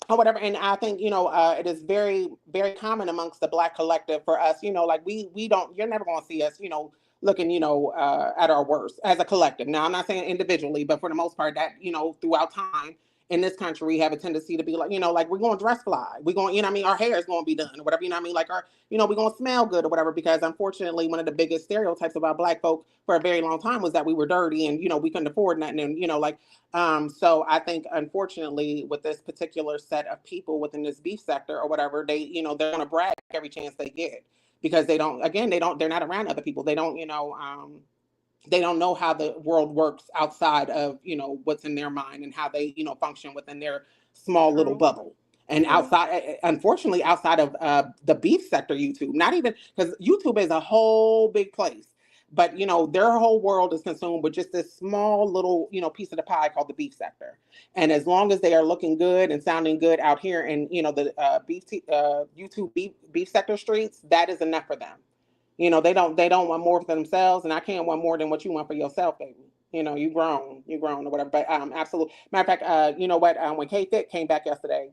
or whatever. And I think it is very very common amongst the Black collective for us. Like we don't. You're never going to see us. Looking at our worst as a collective. Now I'm not saying individually, but for the most part, that throughout time in this country, we have a tendency to be like like we're going to dress fly. We're going, what I mean, our hair is going to be done or whatever. What I mean, like our we're going to smell good or whatever. Because unfortunately, one of the biggest stereotypes about Black folk for a very long time was that we were dirty and we couldn't afford nothing. And like so I think unfortunately with this particular set of people within this beef sector or whatever, they're going to brag every chance they get because they're not around other people. They don't know how the world works outside of what's in their mind and how they function within their small little True, bubble. And true. outside, unfortunately, outside of the beef sector, YouTube, not even because YouTube is a whole big place, but their whole world is consumed with just this small little piece of the pie called the beef sector. And as long as they are looking good and sounding good out here in the YouTube beef sector streets, that is enough for them. They don't want more for themselves, and I can't want more than what you want for yourself, baby. You grown or whatever. But absolutely. Matter of fact, you know what? When K Fit came back yesterday,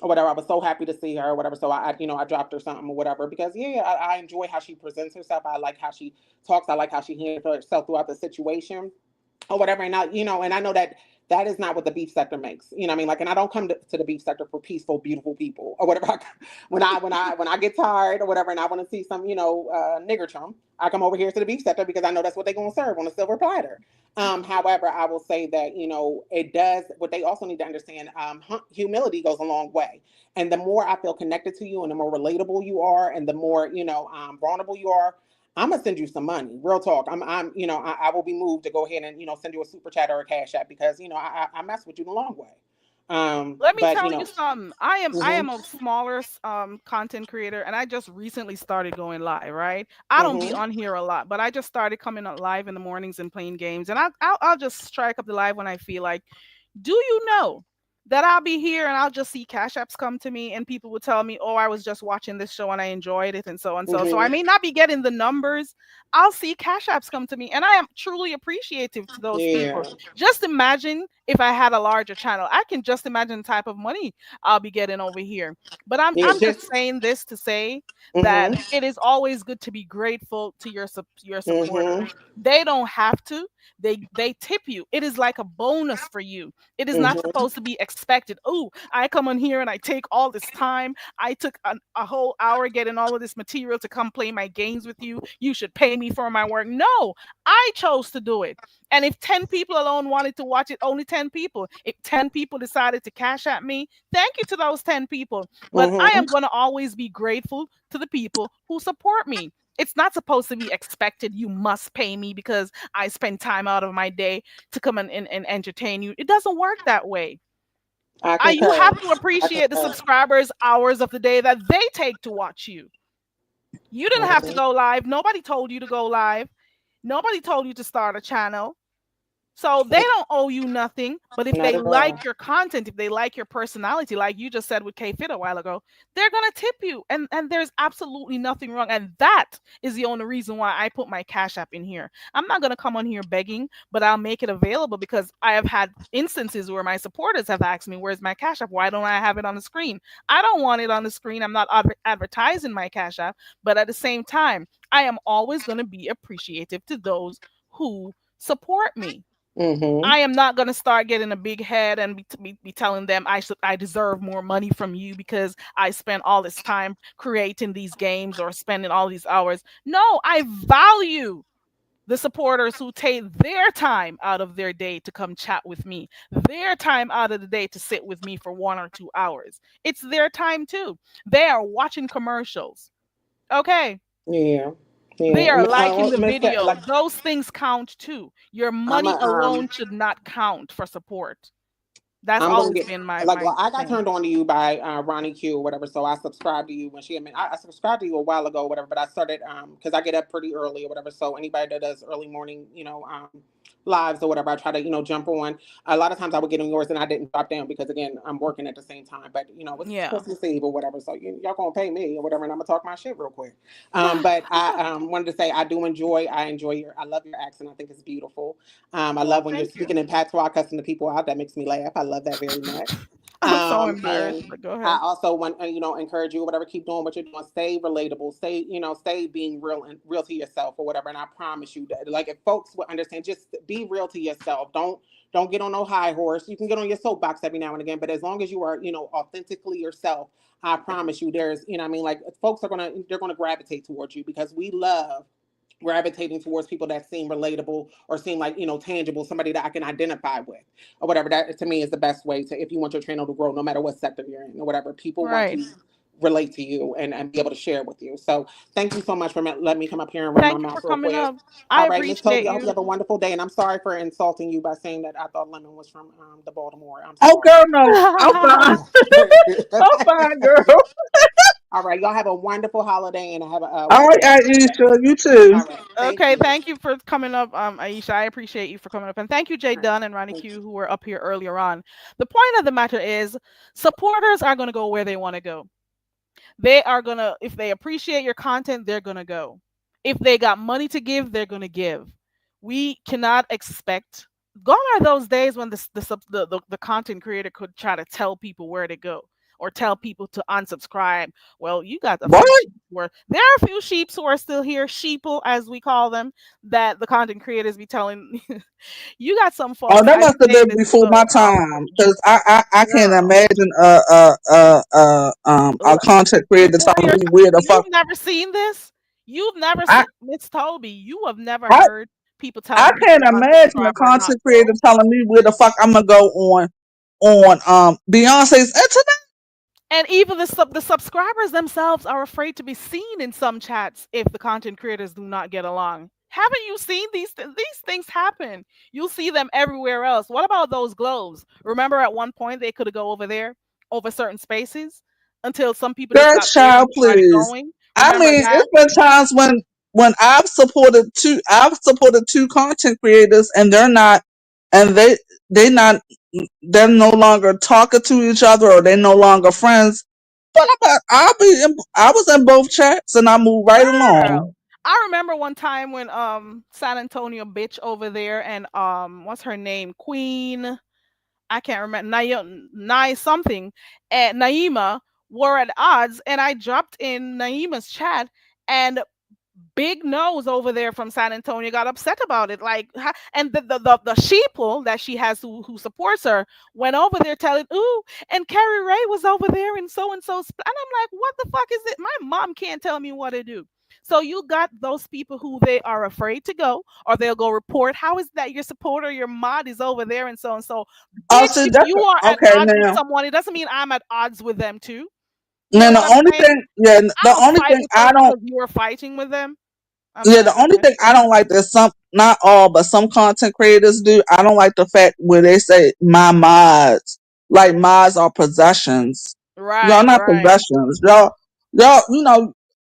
or whatever, I was so happy to see her, or whatever. So I dropped her something or whatever because yeah, I enjoy how she presents herself. I like how she talks. I like how she handles herself throughout the situation or whatever. And I know that that is not what the beef sector makes. What I mean? Like, and I don't come to the beef sector for peaceful, beautiful people or whatever. When I get tired or whatever, and I want to see some, nigger chum, I come over here to the beef sector because I know that's what they're going to serve on a silver platter. However, I will say that it does. What they also need to understand, humility goes a long way. And the more I feel connected to you, and the more relatable you are, and the more vulnerable you are, I'm gonna send you some money. Real talk. I will be moved to go ahead and send you a super chat or a cash app because I mess with you the long way. Let me But tell you something. I am mhm, a smaller content creator, and I just recently started going live. Right, I don't be mhm, on here a lot, but I just started coming on live in the mornings and playing games, and I'll just strike up the live when I feel like. Do you know that I'll be here and I'll just see cash apps come to me and people will tell me, "Oh, I was just watching this show and I enjoyed it," and so on. So I mhm, may not be getting the numbers. I'll see cash apps come to me, and I am truly appreciative to those people. yeah, Just imagine if I had a larger channel. I can just imagine the type of money I'll be getting over here. But I'm yeah, I'm just just saying this to say that mhm, it is always good to be grateful to your mhm, supporters. They don't have to. They tip you. It is like a bonus for you. It is not mhm, supposed to be expect it. Oh, I come on here and I take all this time. I took a whole hour getting all of this material to come play my games with you. You should pay me for my work. No, I chose to do it. And if 10 people alone wanted to watch it, only 10 people. If 10 people decided to cash at me, thank you to those 10 people. But I Mm-hmm. am going to always be grateful to the people who support me. It's not supposed to be expected. You must pay me because I spend time out of my day to come and entertain you. It doesn't work that way. I You concur. have to I appreciate the concur. subscribers' hours of the day that they take to watch you. You didn't have to Mhm. go live. Nobody told you to go live. Nobody told you to start a channel. So they don't owe you nothing. But if Not they at all. like your content, if they like your personality, like you just said with K Fit a while ago, they're gonna tip you. And there's absolutely nothing wrong. And that is the only reason why I put my Cash App in here. I'm not gonna come on here begging, but I'll make it available because I have had instances where my supporters have asked me, "Where's my Cash App? Why don't I have it on the screen?" I don't want it on the screen. I'm not advertising my Cash App, but at the same time, I am always gonna be appreciative to those who support me. Mm-hmm. I am not going to start getting a big head and be telling them I deserve more money from you because I spent all this time creating these games or spending all these hours. No, I value the supporters who take their time out of their day to come chat with me, their time out of the day to sit with me for 1 or 2 hours. It's their time too. They are watching commercials. Okay. Yeah. They Yeah. are liking the Miss Cat, video. like Those things count too. Your I'm a money alone should not count for support. That's I'm gonna always get been my like, my well, I got thing. turned on to you by Ronnie Q or whatever. So I subscribed to you when she. I subscribed to you a while ago, or whatever. But I started because I get up pretty early or whatever. So anybody that does early morning, lives or whatever, I try to jump on. A lot of times I would get on yours and I didn't drop down because again I'm working at the same time. But it's Yeah. Christmas Eve or whatever, so y'all gonna pay me or whatever, and I'm gonna talk my shit real quick. But I wanted to say I enjoy I love your accent. I think it's beautiful. I Well, love when you're thank you. speaking in patois, cussing the people out. That makes me laugh. I love that very much. I'm so embarrassed, And but go I ahead. also want encourage you, whatever, keep doing what you're doing. Stay relatable. Stay being real and real to yourself or whatever. And I promise you that, like, if folks would understand, just be real to yourself. Don't get on no high horse. You can get on your soapbox every now and again, but as long as you are, authentically yourself, I promise you, there's, what I mean, like, folks are they're gonna gravitate towards you because we love gravitating towards people that seem relatable or seem like tangible, somebody that I can identify with or whatever. That to me is the best way to, if you want your channel to grow, no matter what sector you're in or whatever, people want Right. to relate to you and be able to share with you. So thank you so much for letting me come up here and run my Thank you for mouth real coming quick. up. I All right, Miss Toby, appreciate I hope you you. have a wonderful day, and I'm sorry for insulting you by saying that I thought Lemon was from the Baltimore. I'm Oh, sorry. girl, no, I'm fine. I'm fine, girl. All right, y'all have a wonderful holiday and have a All right, wonderful Aisha, you too. All right, thank Okay, you. thank you for coming up, Aisha. I appreciate you for coming up. And thank you, Jay All right, Dunn and Ronnie thank Q, who were up here earlier on. The point of the matter is supporters are going to go where they want to go. They are going to, if they appreciate your content, they're going to go. If they got money to give, they're going to give. We cannot expect. Gone are those days when the content creator could try to tell people where to go or tell people to unsubscribe. Well, you got a What? few sheep where there are a few sheeps who are still here, sheeple as we call them, that the content creators be telling. You got some Oh, folks. that I must have say been this before so my often, time, because I can't girl. imagine a l- content creator Before telling your me where the fuck you've never seen this. You've never I seen Miss Toby. You have never I heard people I telling people can't to imagine a unsubscribe or not content creator go. telling me where the fuck I'm gonna go on Beyonce's internet. And even the subscribers themselves are afraid to be seen in some chats if the content creators do not get along. Haven't you seen these things happen? You'll see them everywhere else. What about those globes? Remember at one point they could go over there over certain spaces until some people just Girl, got brave child, and started please. going. I Remember mean, that? it's been times when I've supported two content creators and and they not they're no longer talking to each other or they're no longer friends. But I was in both chats and I moved right Girl. along. I remember one time when San Antonio bitch over there and what's her name? Queen, I can't remember, Nai something, and Naima were at odds, and I dropped in Naima's chat, and Big Nose over there from San Antonio got upset about it. Like, and the sheeple that she has who supports her went over there telling, ooh, and Carrie Ray was over there and so. And I'm like, what the fuck is it? My mom can't tell me what to do. So you got those people who they are afraid to go, or they'll go report. How is that your supporter, your mod is over there and so and so? Oh, Bitch, see, if that's you are at okay odds with now. someone, it doesn't mean I'm at odds with them too. You Now know the what I'm only saying? thing, yeah, I the don't only fight thing with I them don't, because you were fighting with them. I'm yeah, the not only gonna. thing I don't like that some, not all, but some content creators do. I don't like the fact where they say my mods, like mods are possessions. Y'all Right, not right. possessions. Y'all,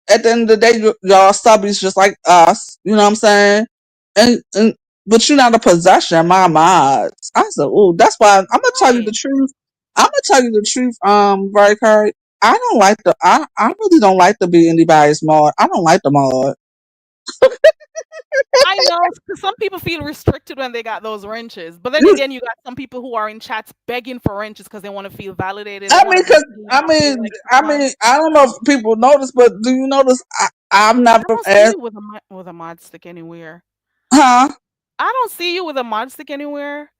at the end of the day, y'all subbies just like us. You know what I'm saying? And but you're not a possession. My mods. I said, oh, that's why I'm gonna tell you the Right. truth. I'm gonna tell you the truth. Very Curry. I don't like I really don't like to be anybody's mod. I don't like the mod. I know, 'cause some people feel restricted when they got those wrenches, but then again, you got some people who are in chats begging for wrenches because they want to feel validated. They I want mean, to cause feel like I someone. mean, I don't know if people notice, but do you notice? I've never I don't see asked, you with with a mod stick anywhere. huh? I don't see you with a mod stick anywhere.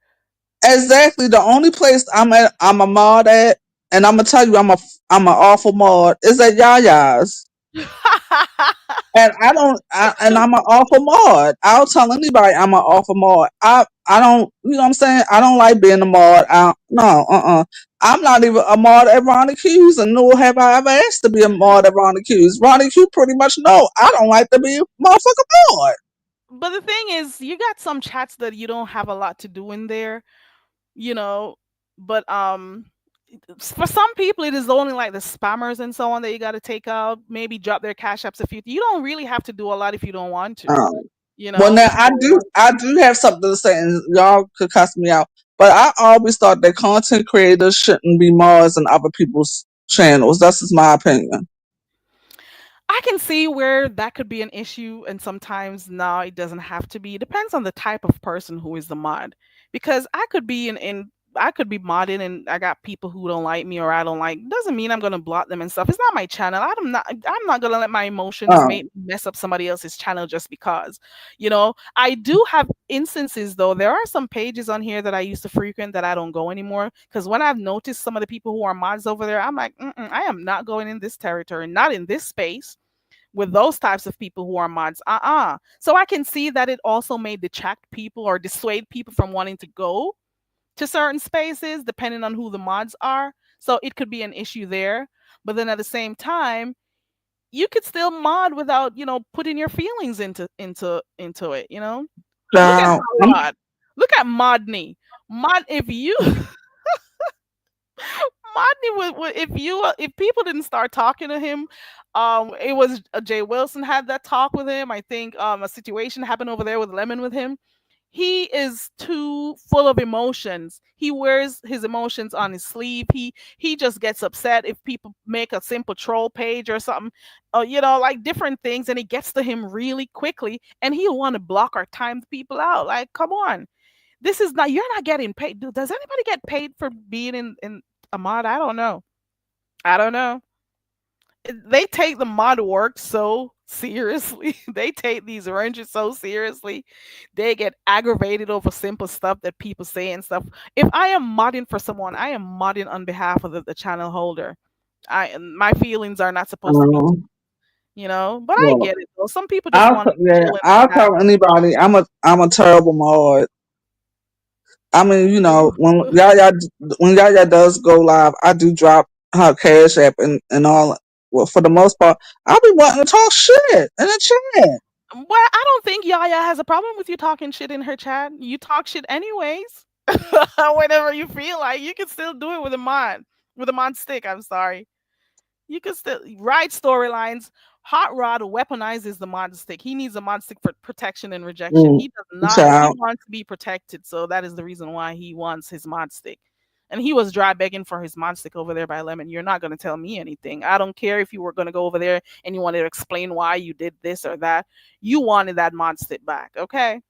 Exactly. The only place I'm at, I'm a mod at, and I'm gonna tell you, I'm an awful mod. Is at Yaya's, and and I'm an awful mod. I'll tell anybody I'm an awful mod. I don't, you know what I'm saying? I don't like being a mod. No, I'm not even a mod at Ronnie Q's, and nor have I ever asked to be a mod at Ronnie Q's. Ronnie Q pretty much know I don't like to be a motherfucker mod. But the thing is, you got some chats that you don't have a lot to do in there, you know. But for some people, it is only like the spammers and so on that you got to take out. Maybe drop their cash apps a few. You don't really have to do a lot if you don't want to. Um, You well, know, now if you don't want I to. do have something to say, and y'all could cuss me out. But I always thought that content creators shouldn't be mods in other people's channels. That's just my opinion. I can see where that could be an issue, and sometimes no, it doesn't have to be. It depends on the type of person who is the mod. Because I could be in I could be modding and I got people who don't like me or I don't like doesn't mean I'm gonna block them and stuff. It's not my channel. I'm not gonna let my emotions Um, make mess up somebody else's channel just because. You know, I do have instances though. There are some pages on here that I used to frequent that I don't go anymore. Because when I've noticed some of the people who are mods over there, I'm like, mm-mm, I am not going in this territory, not in this space with those types of people who are mods. So I can see that it also may detract people or dissuade people from wanting to go to certain spaces depending on who the mods are. So it could be an issue there. But then at the same time, you could still mod without, putting your feelings into it, Look at child, Rod. Look at Modney. Mod if you Rodney would if people didn't start talking to him, it was Jay Wilson had that talk with him. I think a situation happened over there with Lemon with him. He is too full of emotions. He wears his emotions on his sleeve. He just gets upset if people make a simple troll page or something, like different things, and it gets to him really quickly, and he'll want to block or time the people out. Like, come on, this is not you're not getting paid. Does anybody get paid for being in a mod? I don't know. I don't know. They take the mod work so seriously. They take these ranges so seriously. They get aggravated over simple stuff that people say and stuff. If I am modding for someone, I am modding on behalf of the channel holder. My feelings are not supposed to be, um, but I well, get it though. Some people just want to chill in I'll the chat. tell anybody I'm a terrible mod. I mean, when Yaya does go live, I do drop her cash app and all. Well, for the most part, I'll be wanting to talk shit in the chat. Well, I don't think Yaya has a problem with you talking shit in her chat. You talk shit anyways. Whenever you feel like you can still do it with a mod stick. I'm sorry. You can still write storylines. Hot Rod weaponizes the mod stick. He needs a mod stick for protection and rejection. Mm, He does not. He child, wants to be protected, so that is the reason why he wants his mod stick. And he was dry begging for his mod stick over there by Lemon. You're not going to tell me anything. I don't care if you were going to go over there and you wanted to explain why you did this or that. You wanted that mod stick back, okay?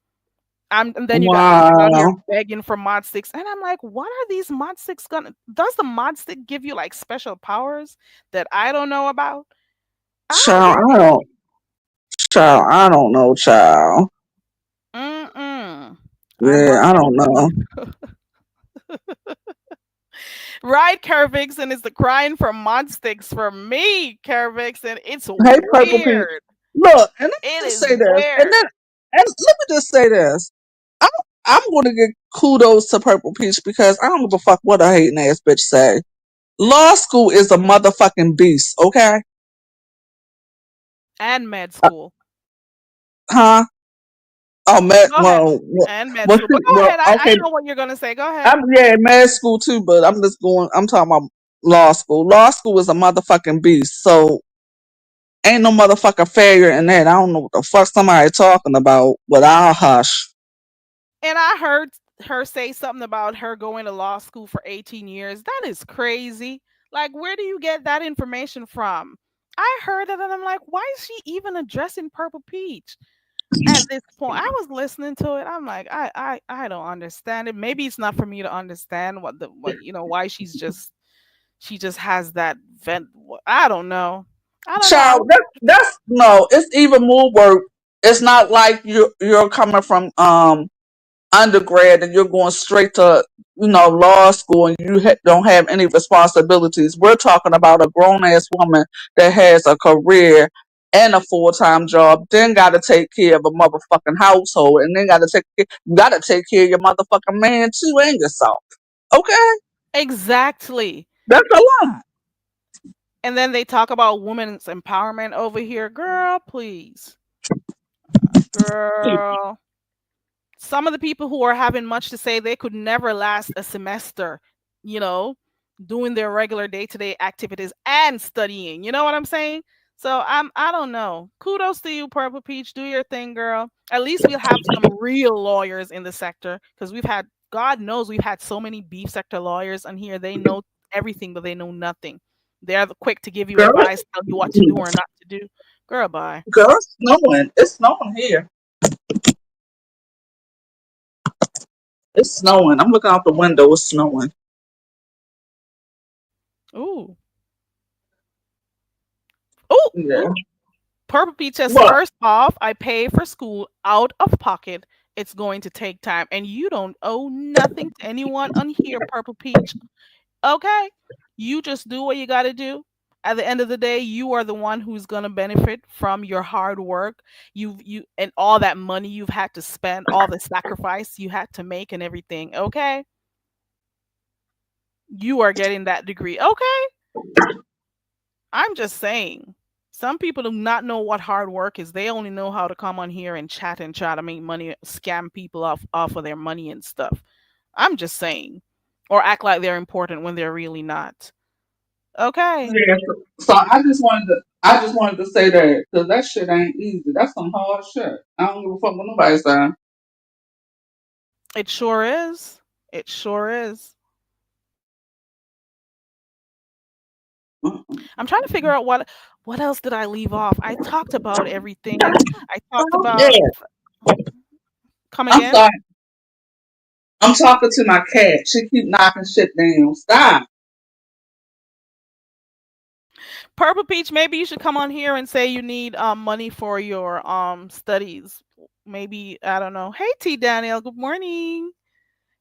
And then you got people out here wow, begging for mod sticks, and I'm like, what are these mod sticks gonna? Does the mod stick give you like special powers that I don't know about? I don't child, get I it. don't. Child, I don't know, child. Mm-mm. I'm Yeah, I working don't with know. right, Curvixen is the crying for Monstix for me, Curvixen. It's Hey, Purple Peach. weird. Look, and let me It just is say this, weird. and let me just say this. I'm, I'm going to give kudos to Purple Peach because I don't give a fuck what a hating ass bitch say. Law school is a motherfucking beast, okay? And med Uh, school. huh? Oh, Go ahead. And med school. But go ahead. I okay. know what you're gonna say. Go ahead. Yeah, med school too, but I'm talking about law school. Law school is a motherfucking beast, so ain't no motherfucking failure in that. I don't know what the fuck somebody talking about, but I'll hush. And I heard her say something about her going to law school for 18 years. That is crazy. Like, where do you get that information from? I heard it and I'm like, why is she even addressing Purple Peach at this point? I was listening to it. I'm like, I don't understand it. Maybe it's not for me to understand why she just has that vent. I don't know. I don't know. Child, that's no. It's even more work. It's not like you're coming from undergrad and you're going straight to law school and you don't have any responsibilities. We're talking about a grown ass woman that has a career and a full-time job, then got to take care of a motherfucking household, and then you got to take care of your motherfucking man too and yourself. Okay, Exactly. that's a lot. And then they talk about women's empowerment over here. Girl, please. Girl. Some of the people who are having much to say, they could never last a semester, you know, doing their regular day-to-day activities and studying. You know what I'm saying? So I don't know. Kudos to you, Purple Peach. Do your thing, girl. At least we'll have some real lawyers in the sector because God knows we've had so many beef sector lawyers on here. They know everything, but they know nothing. They're the quick to give you Girl, advice, tell you what to do or not to do. Girl, bye. girl, it's snowing. It's snowing here. It's snowing. I'm looking out the window. It's snowing. Ooh. Ooh. Yeah. Ooh. Purple Peach says, What? first off, I pay for school out of pocket. It's going to take time. And you don't owe nothing to anyone on here, Purple Peach. Okay? You just do what you got to do. At the end of the day, you are the one who's going to benefit from your hard work. You and all that money you've had to spend, all the sacrifice you had to make and everything. Okay? You are getting that degree. Okay? I'm just saying. Some people do not know what hard work is. They only know how to come on here and chat and try to make money, scam people off of their money and stuff. I'm just saying. Or act like they're important when they're really not. Okay. Yeah. So I just wanted to say that because that shit ain't easy. That's some hard shit. I don't give a fuck what nobody say. It sure is. It sure is. I'm trying to figure out what else did I leave off? I talked about everything. I talked about Yeah. come I'm again? sorry. I'm talking to my cat. She keep knocking shit down. Stop. Purple Peach, maybe you should come on here and say you need money for your studies. Maybe I don't know. Hey T Daniel, good morning.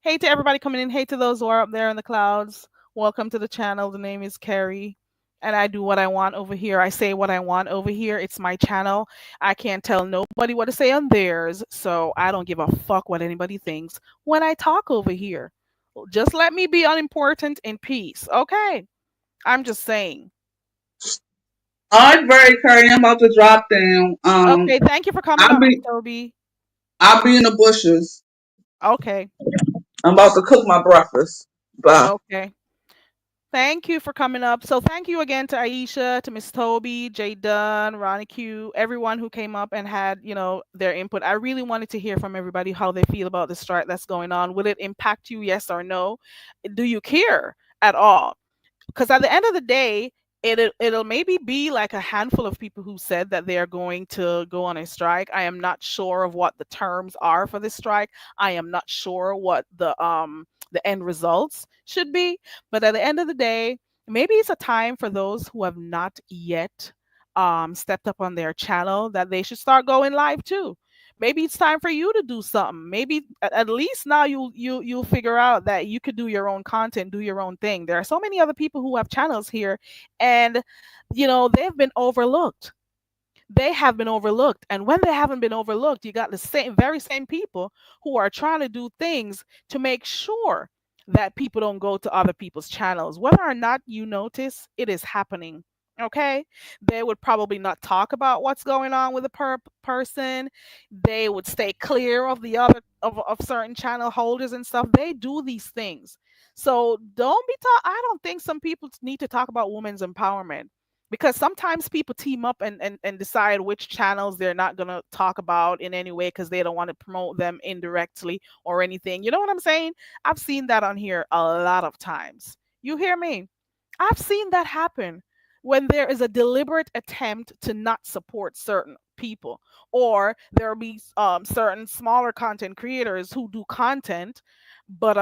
Hey to everybody coming in. Hey to those who are up there in the clouds. Welcome to the channel. The name is Carrie. And I do what I want over here. I say what I want over here. It's my channel. I can't tell nobody what to say on theirs. So I don't give a fuck what anybody thinks when I talk over here. Just let me be unimportant in peace. Okay. I'm just saying. All right, very curry. I'm about to drop down. Okay, thank you for coming I'll up, Miss be Toby. I'll be in the bushes. Okay, I'm about to cook my breakfast. Bye. okay. Thank you for coming up. So thank you again to Aisha, to Miss Toby, Jay Dunn, Ronnie Q, everyone who came up and had, their input. I really wanted to hear from everybody how they feel about the strike that's going on. Will it impact you, yes or no? Do you care at all? Because at the end of the day, it'll maybe be like a handful of people who said that they are going to go on a strike. I am not sure of what the terms are for this strike. I am not sure what the end results should be. But at the end of the day, maybe it's a time for those who have not yet stepped up on their channel, that they should start going live too. Maybe it's time for you to do something. Maybe at least now you'll figure out that you could do your own content, do your own thing. There are so many other people who have channels here, and they've been overlooked. They have been overlooked. And when they haven't been overlooked, you got the very same people who are trying to do things to make sure that people don't go to other people's channels. Whether or not you notice, it is happening. Okay? They would probably not talk about what's going on with a person. They would stay clear of the other of certain channel holders and stuff. They do these things. So don't be I don't think some people need to talk about women's empowerment, because sometimes people team up and decide which channels they're not going to talk about in any way because they don't want to promote them indirectly or anything. You know what I'm saying? I've seen that on here a lot of times. You hear me? I've seen that happen when there is a deliberate attempt to not support certain people, or there'll be certain smaller content creators who do content, but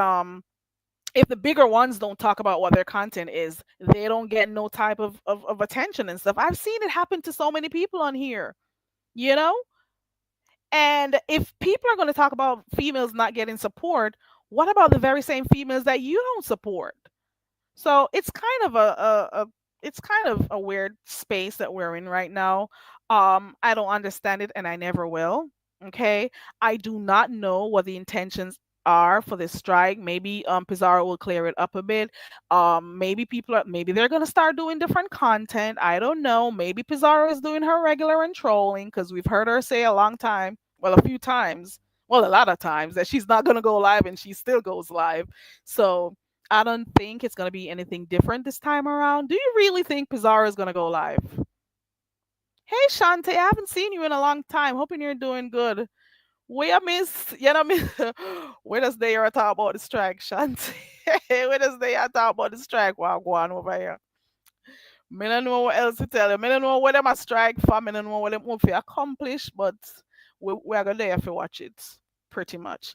if the bigger ones don't talk about what their content is, they don't get no type of attention and stuff. I've seen it happen to so many people on here, you know? And if people are going to talk about females not getting support, what about the very same females that you don't support? So it's kind of it's kind of a weird space that we're in right now. I don't understand it, and I never will. Okay, I do not know what the intentions are for this strike. Maybe Pizarro will clear it up a bit. Maybe maybe they're gonna start doing different content. I don't know. Maybe Pizarro is doing her regular and trolling, because we've heard her say a long time, well, a few times, well, a lot of times, that she's not gonna go live, and she still goes live. So I don't think it's going to be anything different this time around. Do you really think Pizarro is going to go live? Hey, Shante, I haven't seen you in a long time. Hoping you're doing good. Where miss, miss, where does they are talk about the strike, Shante? Where does they are talk about the strike while going over here? Me don't know what else to tell you. Me don't know what them a strike for. Me don't know what them want to accomplish, but we are going to there to watch it, pretty much.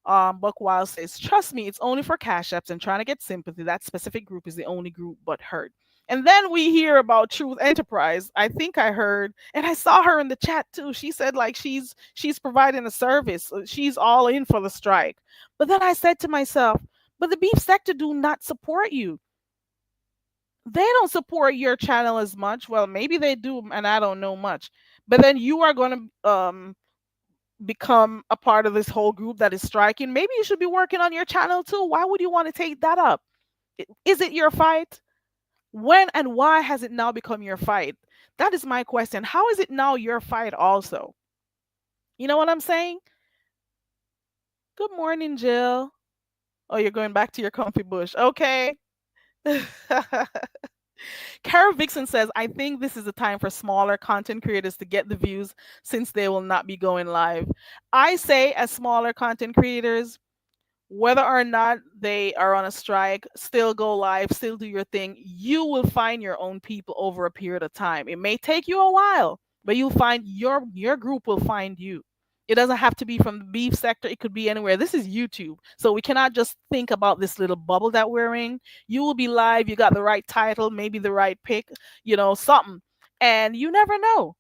Buckwild says, trust me, it's only for cash apps and trying to get sympathy. That specific group is the only group but hurt. And then we hear about Truth Enterprise. I think I heard, and I saw her in the chat too. She said like she's providing a service. She's all in for the strike. But then I said to myself, but the beef sector do not support you. They don't support your channel as much. Well, maybe they do, and I don't know much. But then you are going to become a part of this whole group that is striking. Maybe you should be working on your channel too. Why would you want to take that up? Is it your fight? When and why has it now become your fight? That is my question. How is it now your fight also? You know what I'm saying? Good morning, Jill. Oh, you're going back to your comfy bush. Okay. Kara Vixen says, I think this is the time for smaller content creators to get the views since they will not be going live. I say, as smaller content creators, whether or not they are on a strike, still go live, still do your thing. You will find your own people over a period of time. It may take you a while, but you'll find your group will find you. It doesn't have to be from the beef sector. It could be anywhere. This is YouTube. So we cannot just think about this little bubble that we're in. You will be live. You got the right title, maybe the right pick, something. And you never know.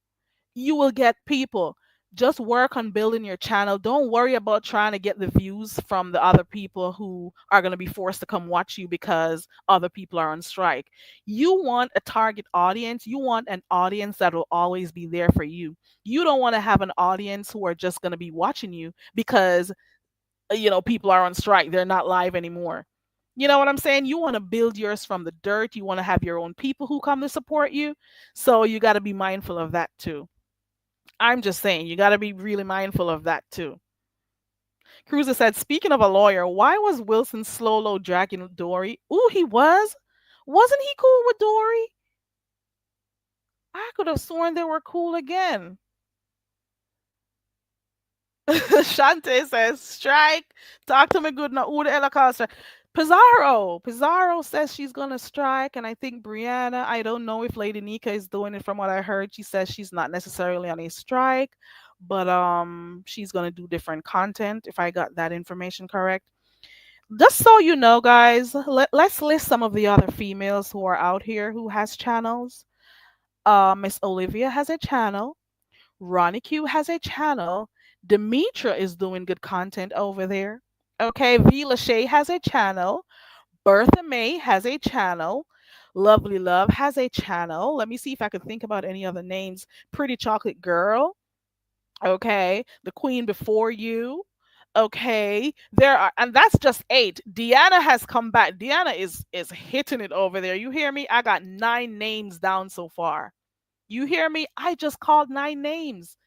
You will get people. Just work on building your channel. Don't worry about trying to get the views from the other people who are going to be forced to come watch you because other people are on strike. You want a target audience. You want an audience that will always be there for you. You don't want to have an audience who are just going to be watching you because, people are on strike. They're not live anymore. You know what I'm saying? You want to build yours from the dirt. You want to have your own people who come to support you. So you got to be mindful of that too. I'm just saying, you got to be really mindful of that too. Cruiser said, speaking of a lawyer, why was Wilson slow dragging Dory? Ooh, he was? Wasn't he cool with Dory? I could have sworn they were cool again. Shante says, strike. Talk to me good now. Ooh, the Ella Costa. Pizarro says she's gonna strike, and I think Brianna. I don't know if Lady Nika is doing it. From what I heard, she says she's not necessarily on a strike, but she's gonna do different content. If I got that information correct. Just so you know, guys, let's list some of the other females who are out here who has channels. Miss Olivia has a channel. Ronnie Q has a channel. Demetra is doing good content over there. Okay, V. Lachey has a channel. Bertha May has a channel. Lovely Love has a channel. Let me see if I could think about any other names. Pretty Chocolate Girl. Okay. The Queen Before You. Okay. There are, and that's just eight. Deanna has come back. Deanna is hitting it over there. You hear me? I got 9 names down so far. You hear me? I just called 9 names.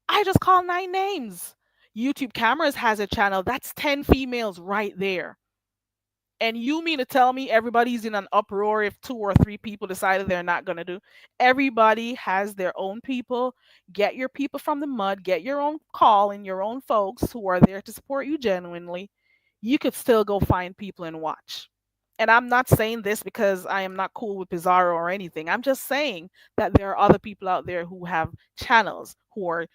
I just called 9 names. YouTube Cameras has a channel. That's 10 females right there. And you mean to tell me everybody's in an uproar if 2 or 3 people decided they're not going to do? Everybody has their own people. Get your people from the mud, get your own call and your own folks who are there to support you genuinely. You could still go find people and watch. And I'm not saying this because I am not cool with Pizarro or anything. I'm just saying that there are other people out there who have channels who are,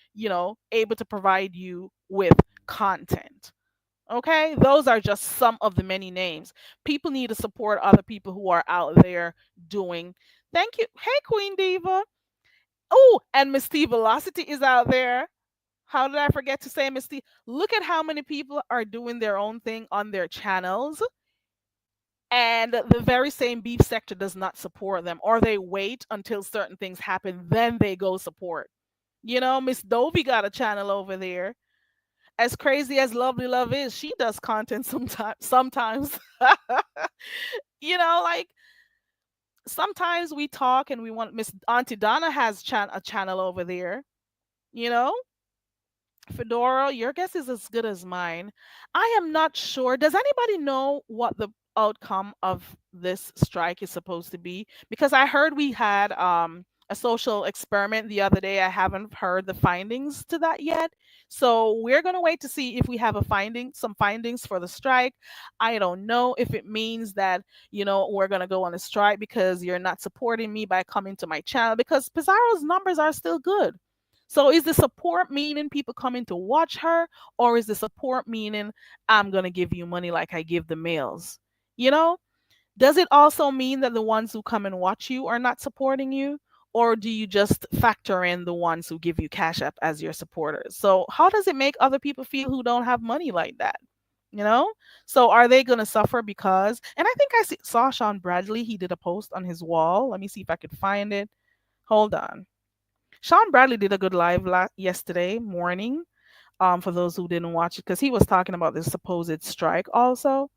able to provide you with content. Okay, those are just some of the many names. People need to support other people who are out there doing. Thank you. Hey, Queen Diva. Oh, and Miss T Velocity is out there. How did I forget to say Miss T? Look at how many people are doing their own thing on their channels, and the very same beef sector does not support them, or they wait until certain things happen, then they go support. Miss Dovey got a channel over there. As crazy as Lovely Love is, she does content sometimes. Like sometimes we talk and we want Miss Auntie Donna has a channel over there, you know? Fedora, your guess is as good as mine. I am not sure. Does anybody know what the outcome of this strike is supposed to be? Because I heard we had a social experiment the other day. I haven't heard the findings to that yet. So we're gonna wait to see if we have some findings for the strike. I don't know if it means that, we're gonna go on a strike because you're not supporting me by coming to my channel, because Pizarro's numbers are still good. So is the support meaning people coming to watch her, or is the support meaning I'm going to give you money like I give the males? You know? Does it also mean that the ones who come and watch you are not supporting you? Or do you just factor in the ones who give you cash app as your supporters? So how does it make other people feel who don't have money like that? You know? So are they going to suffer because, and I think saw Sean Bradley, he did a post on his wall. Let me see if I could find it. Hold on. Sean Bradley did a good live yesterday morning. For those who didn't watch it, because he was talking about this supposed strike. Also,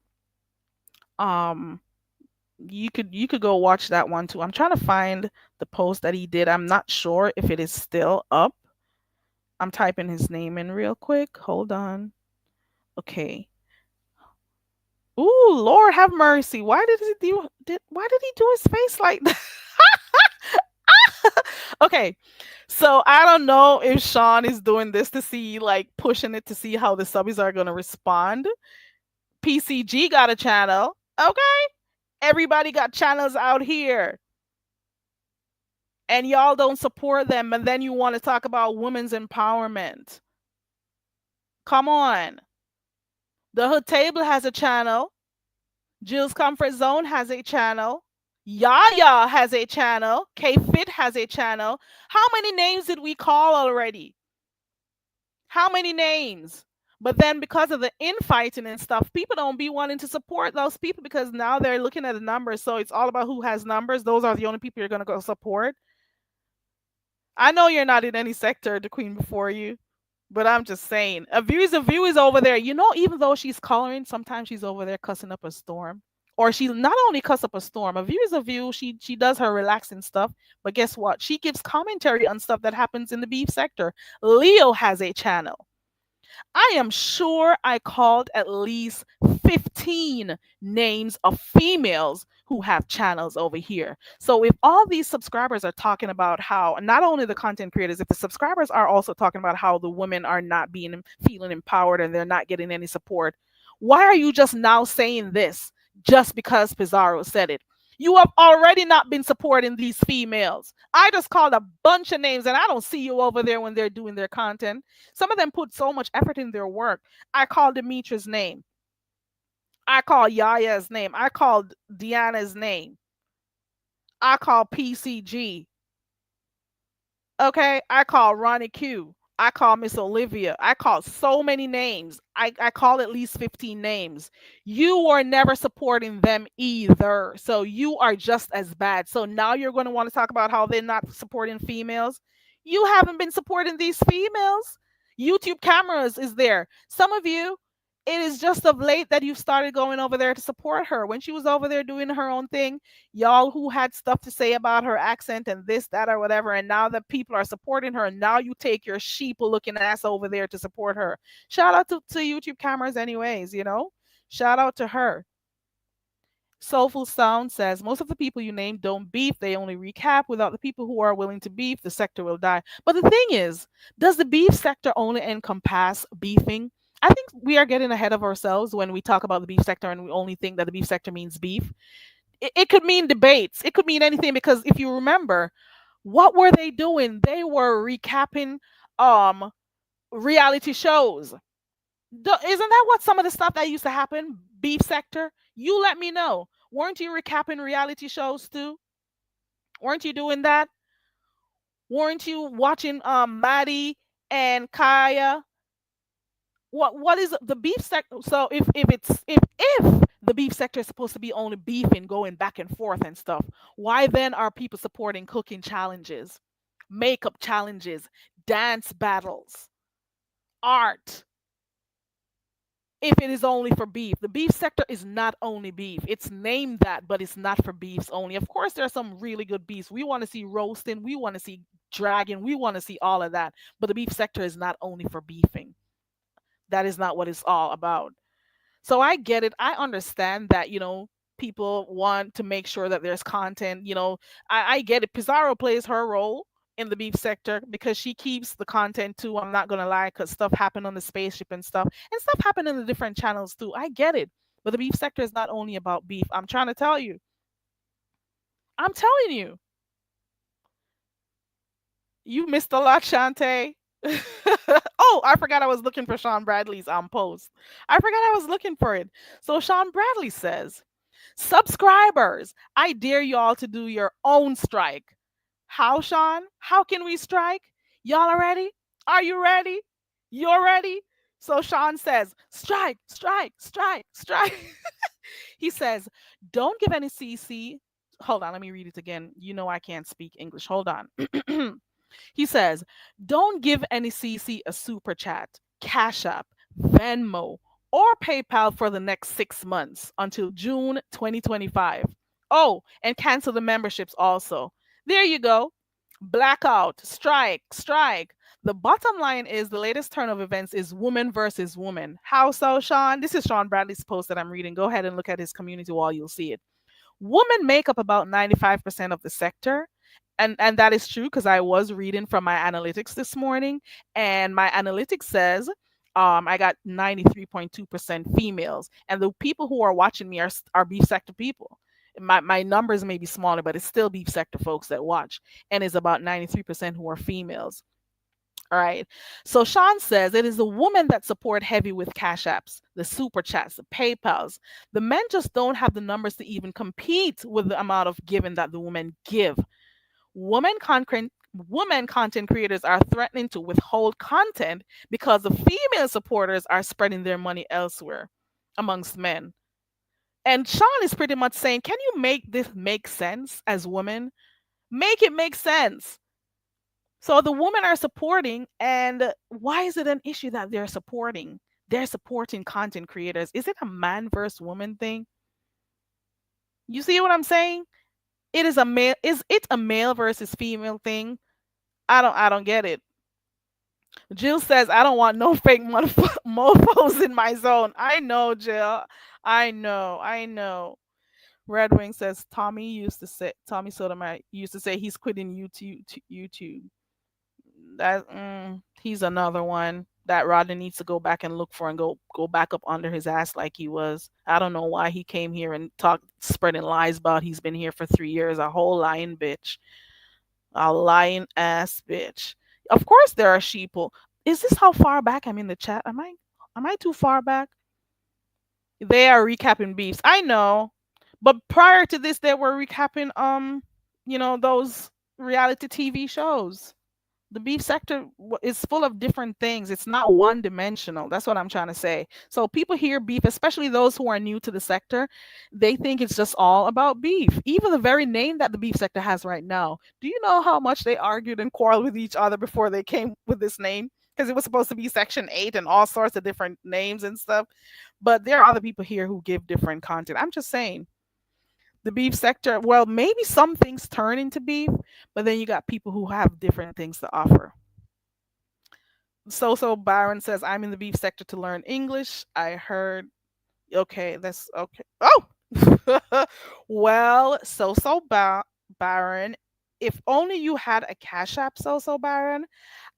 um, you could go watch that one too. I'm trying to find the post that he did. I'm not sure if it is still up. I'm typing his name in real quick. Hold on. Okay. Ooh, Lord have mercy. Why did he do his face like that? Okay. So I don't know if Sean is doing this to see, like pushing it to see how the subbies are going to respond. PCG got a channel. Okay. Everybody got channels out here. And y'all don't support them. And then you want to talk about women's empowerment. Come on. The Hood Table has a channel. Jill's Comfort Zone has a channel. Yaya has a channel. K Fit has a channel. How many names did we call already? How many names? But then because of the infighting and stuff, people don't be wanting to support those people because now they're looking at the numbers. So it's all about who has numbers. Those are the only people you're going to go support. I know you're not in any sector, the Queen Before You, but I'm just saying. A view is over there. Even though she's coloring, sometimes she's over there cussing up a storm. Or she not only cuss up a storm, a view is a view. She does her relaxing stuff, but guess what? She gives commentary on stuff that happens in the beef sector. Leo has a channel. I am sure I called at least 15 names of females who have channels over here. So if all these subscribers are talking about how, not only the content creators, if the subscribers are also talking about how the women are not feeling empowered and they're not getting any support, why are you just now saying this just because Pizarro said it? You have already not been supporting these females. I just called a bunch of names and I don't see you over there when they're doing their content. Some of them put so much effort in their work. I called Demetra's name. I called Yaya's name. I called Deanna's name. I call PCG. Okay, I call Ronnie Q. I call Miss Olivia. I call so many names. I call at least 15 names. You are never supporting them either. So you are just as bad. So now you're going to want to talk about how they're not supporting females. You haven't been supporting these females. YouTube cameras is there. Some of you, it is just of late that you've started going over there to support her. When she was over there doing her own thing, y'all who had stuff to say about her accent and this, that, or whatever, and now that people are supporting her, now you take your sheep looking ass over there to support her. Shout out to YouTube cameras, anyways, you know? Shout out to her. Soulful Sound says most of the people you name don't beef, they only recap. Without the people who are willing to beef, the sector will die. But the thing is, does the beef sector only encompass beefing? I think we are getting ahead of ourselves when we talk about the beef sector and we only think that the beef sector means beef. It could mean debates. It could mean anything because if you remember, what were they doing? They were recapping um reality shows. Isn't that what some of the stuff that used to happen? Beef sector? You let me know. Weren't you recapping reality shows too? Weren't you doing that? Weren't you watching Maddie and Kaya? What is the beef sector? So if the beef sector is supposed to be only beefing, going back and forth and stuff, why then are people supporting cooking challenges, makeup challenges, dance battles, art? If it is only for beef, the beef sector is not only beef. It's named that, but it's not for beefs only. Of course, there are some really good beefs. We want to see roasting, we want to see dragging, we want to see all of that. But the beef sector is not only for beefing. That is not what it's all about. So I get it. I understand that, people want to make sure that there's content. I get it. Pizarro plays her role in the beef sector because she keeps the content too. I'm not going to lie, because stuff happened on the spaceship and stuff happened in the different channels too. I get it. But the beef sector is not only about beef. I'm trying to tell you. I'm telling you. You missed a lot, Shantae. Oh, I forgot I was looking for Sean Bradley's post. I forgot I was looking for it. So Sean Bradley says, subscribers, I dare y'all to do your own strike. How, Sean? How can we strike? Y'all are ready? Are you ready? You're ready? So Sean says, strike, strike, strike, strike. He says, don't give any CC. Hold on, let me read it again. You know I can't speak English. Hold on. He says, don't give any CC a super chat, Cash App, Venmo, or PayPal for the next 6 months until June 2025. Oh, and cancel the memberships also. There you go. Blackout, strike, strike. The bottom line is the latest turn of events is woman versus woman. How so, Sean? This is Sean Bradley's post that I'm reading. Go ahead and look at his community wall. You'll see it. Women make up about 95% of the sector. And that is true because I was reading from my analytics this morning, and my analytics says I got 93.2% females, and the people who are watching me are beef sector people. My numbers may be smaller, but it's still beef sector folks that watch, and it's about 93% who are females. All right. So Sean says it is the women that support heavy with cash apps, the super chats, the PayPals. The men just don't have the numbers to even compete with the amount of giving that the women give. Women content creators are threatening to withhold content because the female supporters are spreading their money elsewhere amongst men. And Sean is pretty much saying, can you make this make sense as women? Make it make sense. So the women are supporting, and why is it an issue that they're supporting? They're supporting content creators. Is it a man versus woman thing? You see what I'm saying? It is a male. Is it a male versus female thing? I don't get it. Jill says I don't want no fake mofos in my zone. I know, Jill. I know. Red Wing says Tommy Sotomayor used to say he's quitting YouTube. He's another one that Rodney needs to go back and look for and go back up under his ass like he was. I don't know why he came here and talked spreading lies about he's been here for 3 years. A whole lying bitch. A lying ass bitch. Of course there are sheeple. Is this how far back I'm in the chat? Am I too far back? They are recapping beefs. I know. But prior to this they were recapping those reality TV shows. The beef sector is full of different things. It's not one dimensional. That's what I'm trying to say. So people hear beef, especially those who are new to the sector, they think it's just all about beef. Even the very name that the beef sector has right now. Do you know how much they argued and quarreled with each other before they came with this name? Because it was supposed to be Section 8 and all sorts of different names and stuff. But there are other people here who give different content. I'm just saying the beef sector, well, maybe some things turn into beef, but then you got people who have different things to offer. So Byron says, I'm in the beef sector to learn English. I heard, okay, that's okay. Oh, well, Byron, if only you had a Cash App, Byron,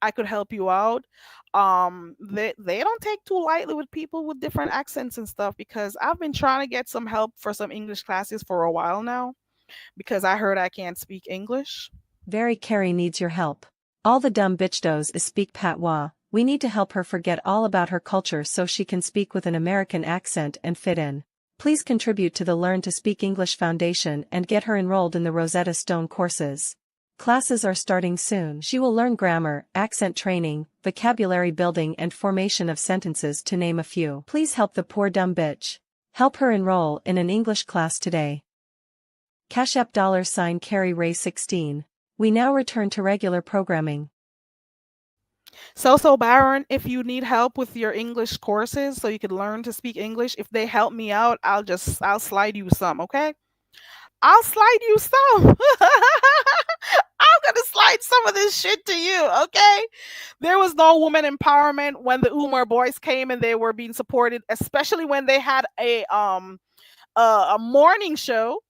I could help you out. They don't take too lightly with people with different accents and stuff because I've been trying to get some help for some English classes for a while now because I heard I can't speak English. Very Carrie needs your help. All the dumb bitch does is speak patois. We need to help her forget all about her culture so she can speak with an American accent and fit in. Please contribute to the Learn to Speak English Foundation and get her enrolled in the Rosetta Stone courses. Classes are starting soon. She will learn grammar, accent training, vocabulary building and formation of sentences to name a few. Please help the poor dumb bitch. Help her enroll in an English class today. Cash App $Carrie Ray 16. We now return to regular programming. So Byron, if you need help with your English courses so you could learn to speak English, if they help me out, I'll slide you some, okay? I'll slide you some. I'm gonna slide some of this shit to you, okay? There was no woman empowerment when the Umar boys came and they were being supported, especially when they had a morning show.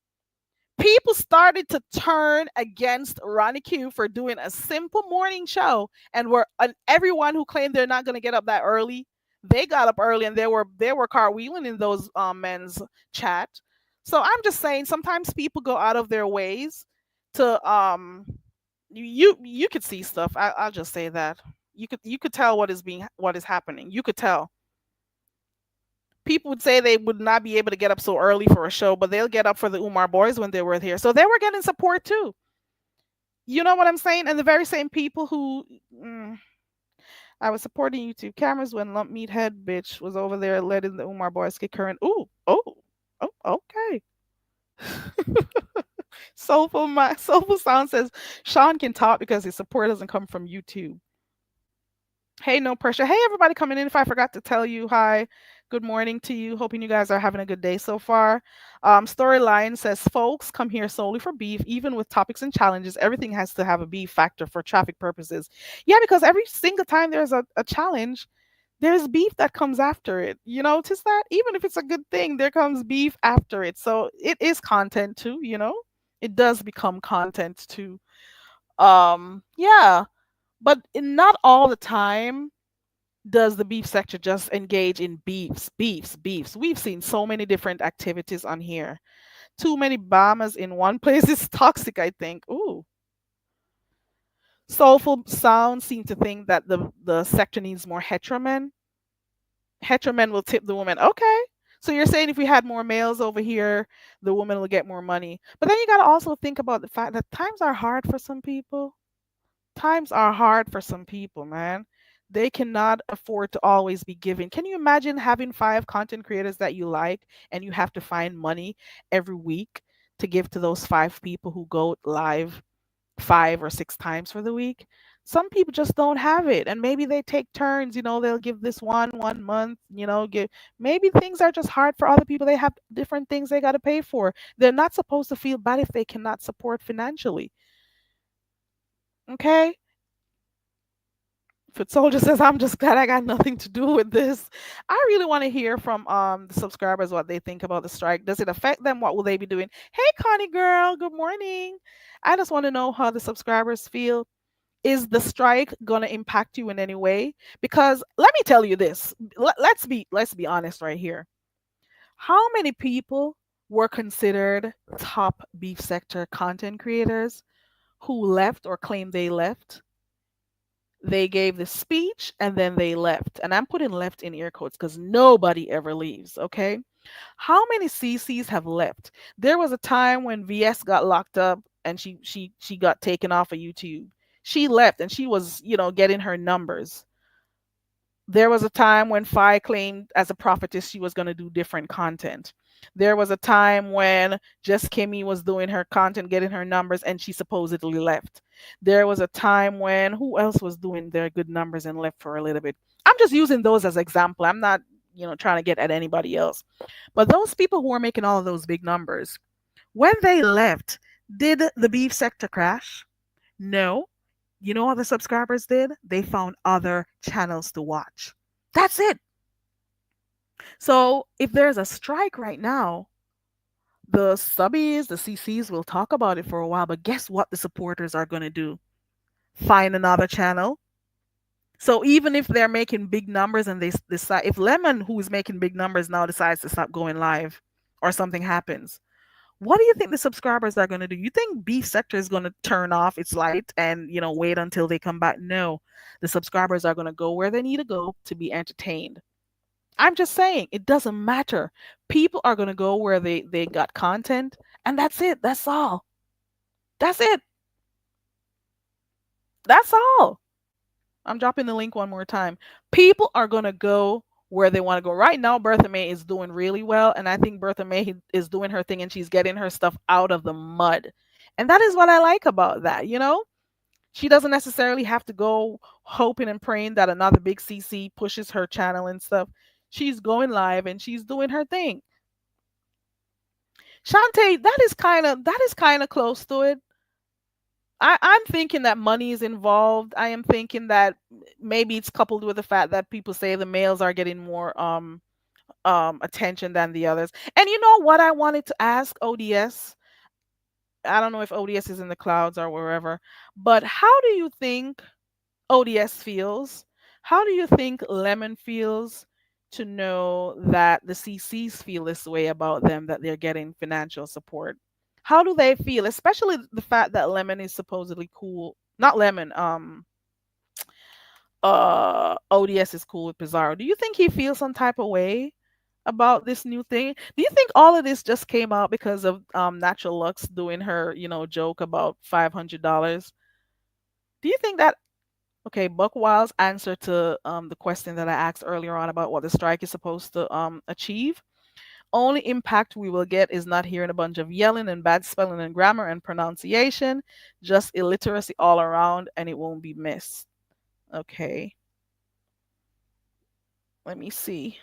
People started to turn against Ronnie Q for doing a simple morning show, and everyone who claimed they're not going to get up that early, they got up early and they were cartwheeling in those men's chat. So I'm just saying, sometimes people go out of their ways to you could see stuff. I'll just say that you could tell what is happening. You could tell. People would say they would not be able to get up so early for a show, but they'll get up for the Umar boys when they were here. So they were getting support too. You know what I'm saying? And the very same people who I was supporting YouTube cameras when Lump Meathead bitch was over there letting the Umar boys kick her in. Ooh, okay. Soulful Sound says Sean can talk because his support doesn't come from YouTube. Hey, no pressure. Hey, everybody coming in. If I forgot to tell you, hi, good morning to you. Hoping you guys are having a good day so far. Storyline says, folks come here solely for beef. Even with topics and challenges, everything has to have a beef factor for traffic purposes. Yeah, because every single time there's a challenge, there's beef that comes after it. You notice that? Even if it's a good thing, there comes beef after it. So it is content too, It does become content too. Yeah. But not all the time does the beef sector just engage in beefs. We've seen so many different activities on here. Too many Bahamas in one place is toxic, I think. Ooh. Soulful Sound seem to think that the sector needs more hetero men. Hetero men will tip the woman. Okay. So you're saying if we had more males over here, the woman will get more money. But then you got to also think about the fact that times are hard for some people. Times are hard for some people, man. They cannot afford to always be giving. Can you imagine having 5 content creators that you like and you have to find money every week to give to those 5 people who go live 5 or 6 times for the week? Some people just don't have it, and maybe they take turns. They'll give this one month. Give. Maybe things are just hard for other people. They have different things they got to pay for. They're not supposed to feel bad if they cannot support financially. Okay. Foot Soldier says, I'm just glad I got nothing to do with this. I really want to hear from the subscribers what they think about the strike. Does it affect them? What will they be doing? Hey, Connie girl, good morning. I just want to know how the subscribers feel. Is the strike going to impact you in any way? Because let me tell you this. Let's be honest right here. How many people were considered top beef sector content creators who left or claimed they left? They gave the speech and then they left. And I'm putting left in air quotes because nobody ever leaves, okay? How many CCs have left? There was a time when VS got locked up and she got taken off of YouTube. She left and she was, getting her numbers. There was a time when Fi claimed as a prophetess she was going to do different content. There was a time when Just Kimmy was doing her content, getting her numbers, and she supposedly left. There was a time when who else was doing their good numbers and left for a little bit. I'm just using those as example. I'm not, trying to get at anybody else. But those people who were making all of those big numbers, when they left, did the beef sector crash? No. You know what the subscribers did? They found other channels to watch. That's it. So if there's a strike right now, the subbies, the CCs will talk about it for a while, but guess what the supporters are going to do? Find another channel. So even if they're making big numbers and they decide, if Lemon, who is making big numbers now, decides to stop going live or something happens, what do you think the subscribers are going to do? You think Beef Sector is going to turn off its light and, wait until they come back? No, the subscribers are going to go where they need to go to be entertained. I'm just saying, it doesn't matter. People are going to go where they got content, and that's it. That's all. That's it. That's all. I'm dropping the link one more time. People are going to go where they want to go. Right now, Bertha May is doing really well, and I think Bertha May is doing her thing and she's getting her stuff out of the mud. And that is what I like about that, She doesn't necessarily have to go hoping and praying that another big CC pushes her channel and stuff. She's going live and she's doing her thing. Shantae, that is kind of close to it. I'm thinking that money is involved. I am thinking that maybe it's coupled with the fact that people say the males are getting more attention than the others. And you know what I wanted to ask ODS? I don't know if ODS is in the clouds or wherever, but how do you think ODS feels? How do you think Lemon feels to know that the CCs feel this way about them, that they're getting financial support? How do they feel, especially the fact that Lemon is supposedly cool? Not Lemon, ODS is cool with Pizarro. Do you think he feels some type of way about this new thing? Do you think all of this just came out because of Natural Lux doing her, joke about $500? Do you think that Okay, Buck Wild's answer to the question that I asked earlier on about what the strike is supposed to achieve. Only impact we will get is not hearing a bunch of yelling and bad spelling and grammar and pronunciation, just illiteracy all around, and it won't be missed. Okay, let me see.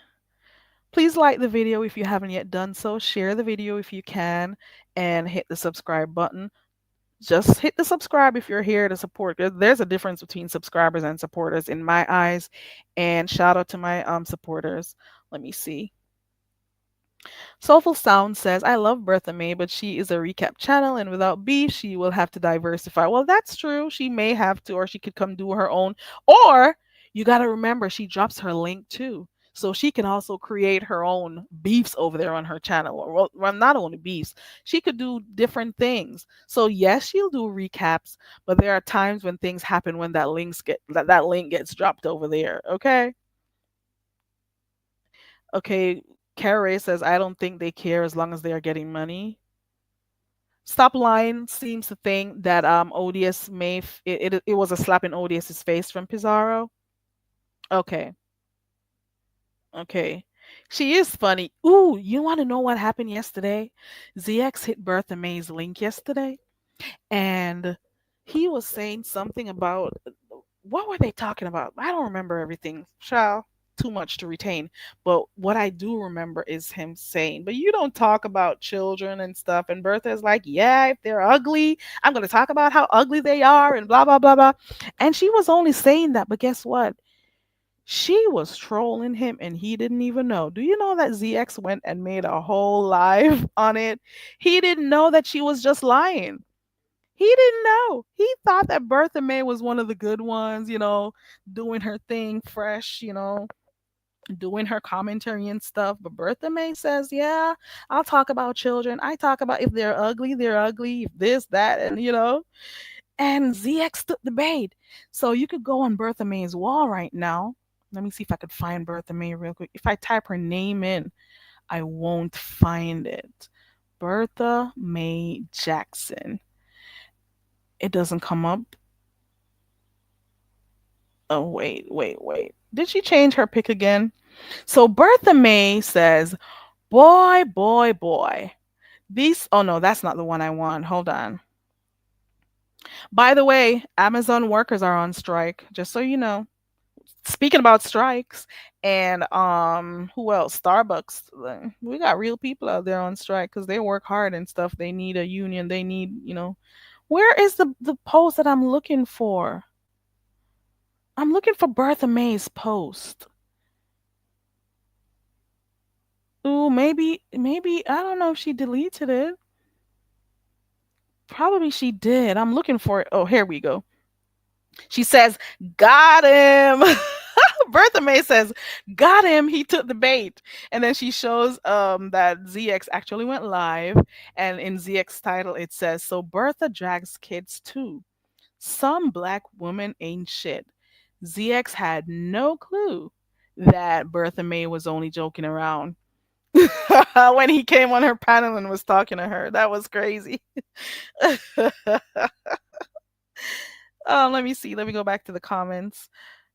Please like the video if you haven't yet done so. Share the video if you can, and hit the subscribe button. Just hit the subscribe if you're here to support. There's a difference between subscribers and supporters in my eyes. And shout out to my supporters. Let me see. Soulful Sound says, I love Bertha May, but she is a recap channel, and without beef, she will have to diversify. Well, that's true. She may have to, or she could come do her own. Or you got to remember, she drops her link too. So she can also create her own beefs over there on her channel. Or well, not only beefs, she could do different things. So yes, she'll do recaps, but there are times when things happen when that link gets dropped over there. Okay. Carrie says, I don't think they care as long as they are getting money. Stop Line seems to think that ODS it was a slap in ODS's face from Pizarro. Okay. She is funny. Ooh, you want to know what happened yesterday? ZX hit Bertha May's link yesterday, and he was saying something about, what were they talking about? I don't remember everything. Child, too much to retain. But what I do remember is him saying, but you don't talk about children and stuff. And Bertha's like, yeah, if they're ugly, I'm going to talk about how ugly they are and blah, blah, blah, blah. And she was only saying that, but guess what? She was trolling him and he didn't even know. Do you know that ZX went and made a whole live on it? He didn't know that she was just lying. He didn't know. He thought that Bertha May was one of the good ones, doing her thing fresh, doing her commentary and stuff. But Bertha May says, yeah, I'll talk about children. I talk about if they're ugly, if this, that, and. And ZX took the bait. So you could go on Bertha May's wall right now. Let me see if I could find Bertha May real quick. If I type her name in, I won't find it. Bertha May Jackson. It doesn't come up. Oh, wait. Did she change her pick again? So Bertha May says, boy, boy, boy. These, oh no, that's not the one I want. Hold on. By the way, Amazon workers are on strike, just so you know. Speaking about strikes, and who else? Starbucks. We got real people out there on strike because they work hard and stuff. They need a union. They need, where is the post that I'm looking for? I'm looking for Bertha May's post. Ooh, maybe I don't know if she deleted it. Probably she did. I'm looking for it. Oh, here we go. She says, "Got him." Bertha May says, "Got him. He took the bait." And then she shows that ZX actually went live, and in ZX title it says, "So Bertha drags kids too. Some black woman ain't shit." ZX had no clue that Bertha May was only joking around when he came on her panel and was talking to her. That was crazy. Let me see. Let me go back to the comments.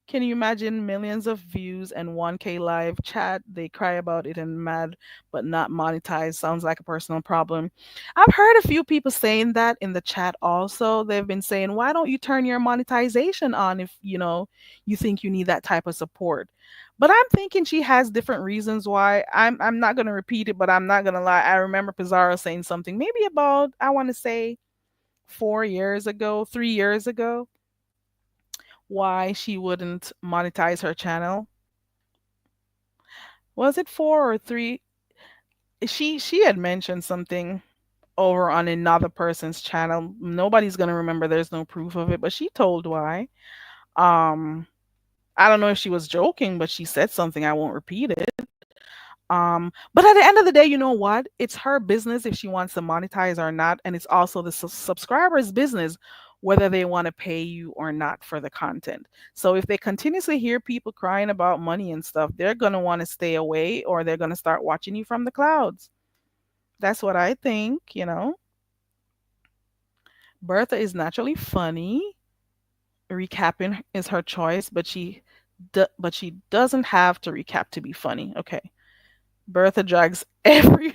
Can you imagine millions of views and 1K live chat? They cry about it and mad, but not monetized. Sounds like a personal problem. I've heard a few people saying that in the chat also. They've been saying, why don't you turn your monetization on if, you think you need that type of support? But I'm thinking she has different reasons why. I'm not going to repeat it, but I'm not going to lie. I remember Pizarro saying something maybe about, I want to say 4 years ago, 3 years ago, why she wouldn't monetize her channel. Was it 4 or 3? She had mentioned something over on another person's channel. Nobody's gonna remember. There's no proof of it, but she told why. Um, I don't know if she was joking, but she said something. I won't repeat it. But at the end of the day, you know what? It's her business if she wants to monetize or not, and it's also the subscriber's business whether they want to pay you or not for the content. So if they continuously hear people crying about money and stuff, they're gonna want to stay away or they're gonna start watching you from the clouds. That's what I think. Bertha is naturally funny. Recapping is her choice, but she doesn't have to recap to be funny. Okay. Bertha drags every.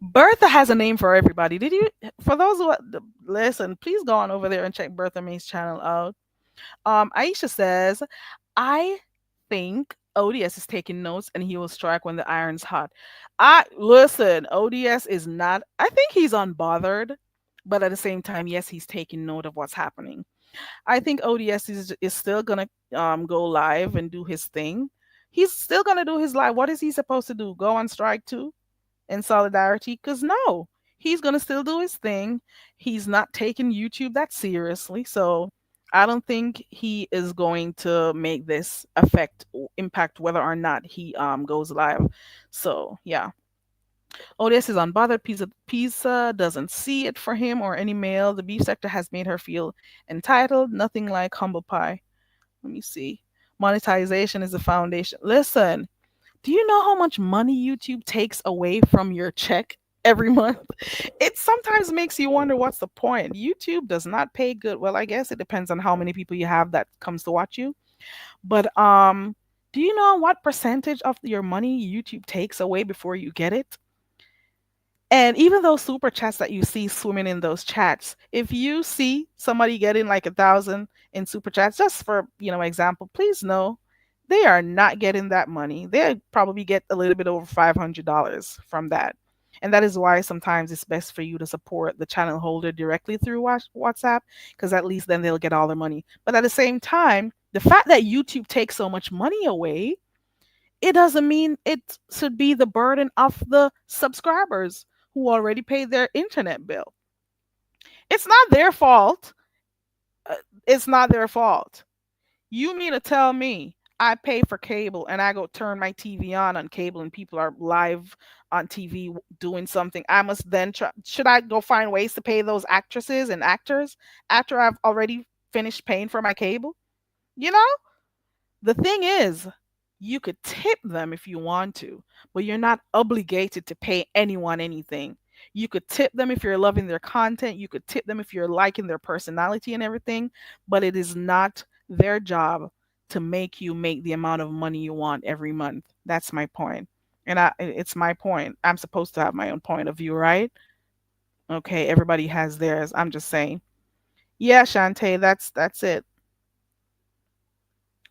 Bertha has a name for everybody. Did you? For those who listen, please go on over there and check Bertha May's channel out. Aisha says, "I think ODS is taking notes, and he will strike when the iron's hot." I listen. ODS is not. I think he's unbothered, but at the same time, yes, he's taking note of what's happening. I think ODS is still gonna go live and do his thing. He's still gonna do his live. What is he supposed to do? Go on strike too in solidarity? Because no, he's gonna still do his thing. He's not taking YouTube that seriously, so I don't think he is going to make this impact whether or not he goes live. So yeah. ODS is unbothered. Pizza doesn't see it for him or any male. The beef sector has made her feel entitled. Nothing like humble pie. Let me see. Monetization is the foundation. Listen, do you know how much money YouTube takes away from your check every month? It sometimes makes you wonder what's the point. YouTube does not pay good. Well, I guess it depends on how many people you have that comes to watch you. But do you know what percentage of your money YouTube takes away before you get it? And even those super chats that you see swimming in those chats, if you see somebody getting like 1,000 in super chats, just for example, please know they are not getting that money. They probably get a little bit over $500 from that. And that is why sometimes it's best for you to support the channel holder directly through WhatsApp, because at least then they'll get all their money. But at the same time, the fact that YouTube takes so much money away, it doesn't mean it should be the burden of the subscribers who already paid their internet bill. It's not their fault. It's not their fault. You mean to tell me I pay for cable and I go turn my TV on cable and people are live on TV doing something? I must then should I go find ways to pay those actresses and actors after I've already finished paying for my cable? You know? The thing is, you could tip them if you want to, but you're not obligated to pay anyone anything. You could tip them if you're loving their content. You could tip them if you're liking their personality and everything. But it is not their job to make you make the amount of money you want every month. That's my point. And it's my point. I'm supposed to have my own point of view, right? Okay, everybody has theirs. I'm just saying. Yeah, Shantae, that's it.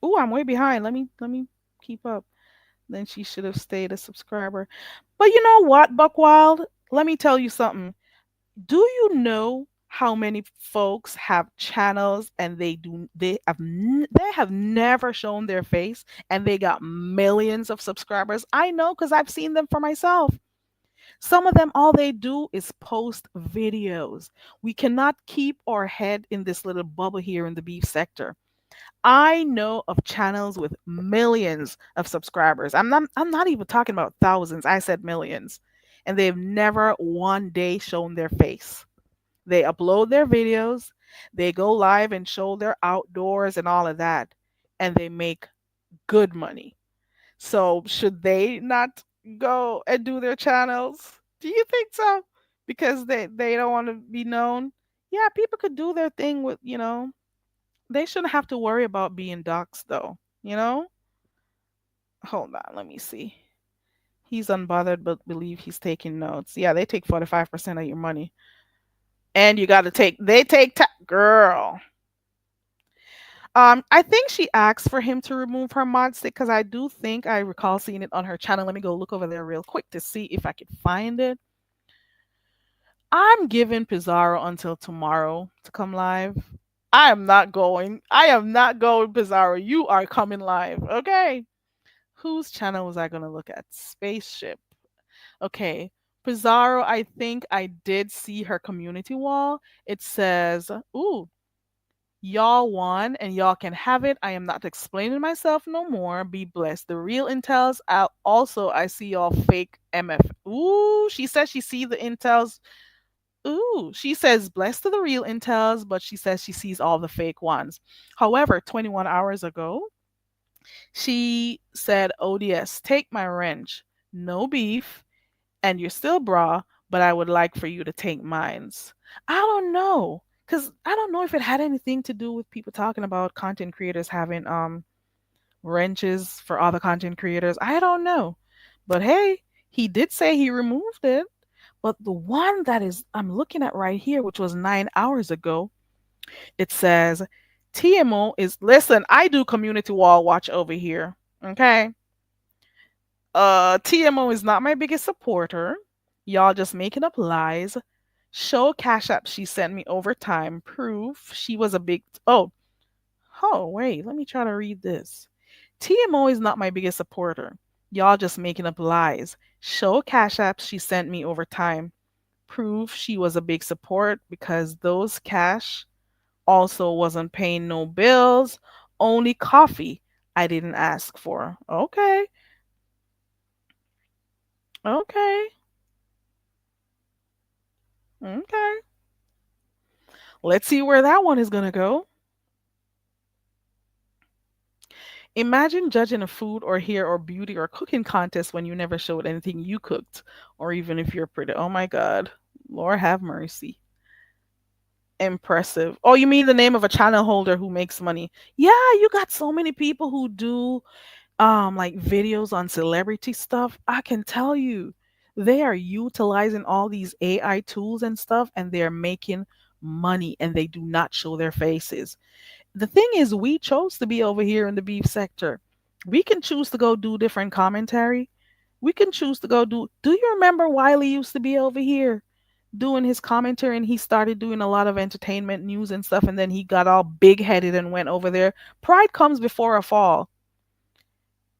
Ooh, I'm way behind. Let me keep up. Then she should have stayed a subscriber. But you know what, Buckwild? Let me tell you something. Do you know how many folks have channels and they have never shown their face and they got millions of subscribers? I know because I've seen them for myself. Some of them, all they do is post videos. We cannot keep our head in this little bubble here in the beef sector. I know of channels with millions of subscribers. I'm not even talking about thousands. I said millions. And they've never one day shown their face. They upload their videos, they go live and show their outdoors and all of that, and they make good money. So should they not go and do their channels? Do you think so? Because they don't want to be known? Yeah, people could do their thing with. They shouldn't have to worry about being doxxed though. Hold on, let me see. He's unbothered but believe he's taking notes. Yeah, they take 45% of your money. And you got to girl. I think she asked for him to remove her mod stick because I do think I recall seeing it on her channel. Let me go look over there real quick to see if I can find it. I'm giving Pizarro until tomorrow to come live. I am not going. I am not going, Pizarro. You are coming live, okay? Whose channel was I going to look at? Spaceship. Okay. Pizarro, I think I did see her community wall. It says, ooh, y'all won and y'all can have it. I am not explaining myself no more. Be blessed. The real intels out. Also, I see y'all fake MF. Ooh, she says she see the intels. Ooh, she says blessed to the real intels, but she says she sees all the fake ones. However, 21 hours ago, she said, ODS, take my wrench. No beef, and you're still bra, but I would like for you to take mines. I don't know. Because I don't know if it had anything to do with people talking about content creators having wrenches for other content creators. I don't know. But hey, he did say he removed it. But the one that is I'm looking at right here, which was 9 hours ago, it says TMO is listen, I do community wall watch over here. Okay. TMO is not my biggest supporter. Y'all just making up lies. Show Cash App she sent me over time. Proof she was a big wait, let me try to read this. TMO is not my biggest supporter. Y'all just making up lies. Show Cash App she sent me over time. Proof she was a big support because those cash also wasn't paying no bills, only coffee I didn't ask for. Okay. Okay. Okay. Let's see where that one is going to go. Imagine judging a food or hair or beauty or cooking contest when you never showed anything you cooked, or even if you're pretty. Oh my God. Lord have mercy. Impressive. Oh, you mean the name of a channel holder who makes money? Yeah, you got so many people who do like videos on celebrity stuff. I can tell you they are utilizing all these AI tools and stuff and they're making money and they do not show their faces. The thing is, we chose to be over here in the beef sector. We can choose to go do different commentary. We can choose to go do you remember Wiley used to be over here doing his commentary and he started doing a lot of entertainment news and stuff and then he got all big headed and went over there. Pride comes before a fall.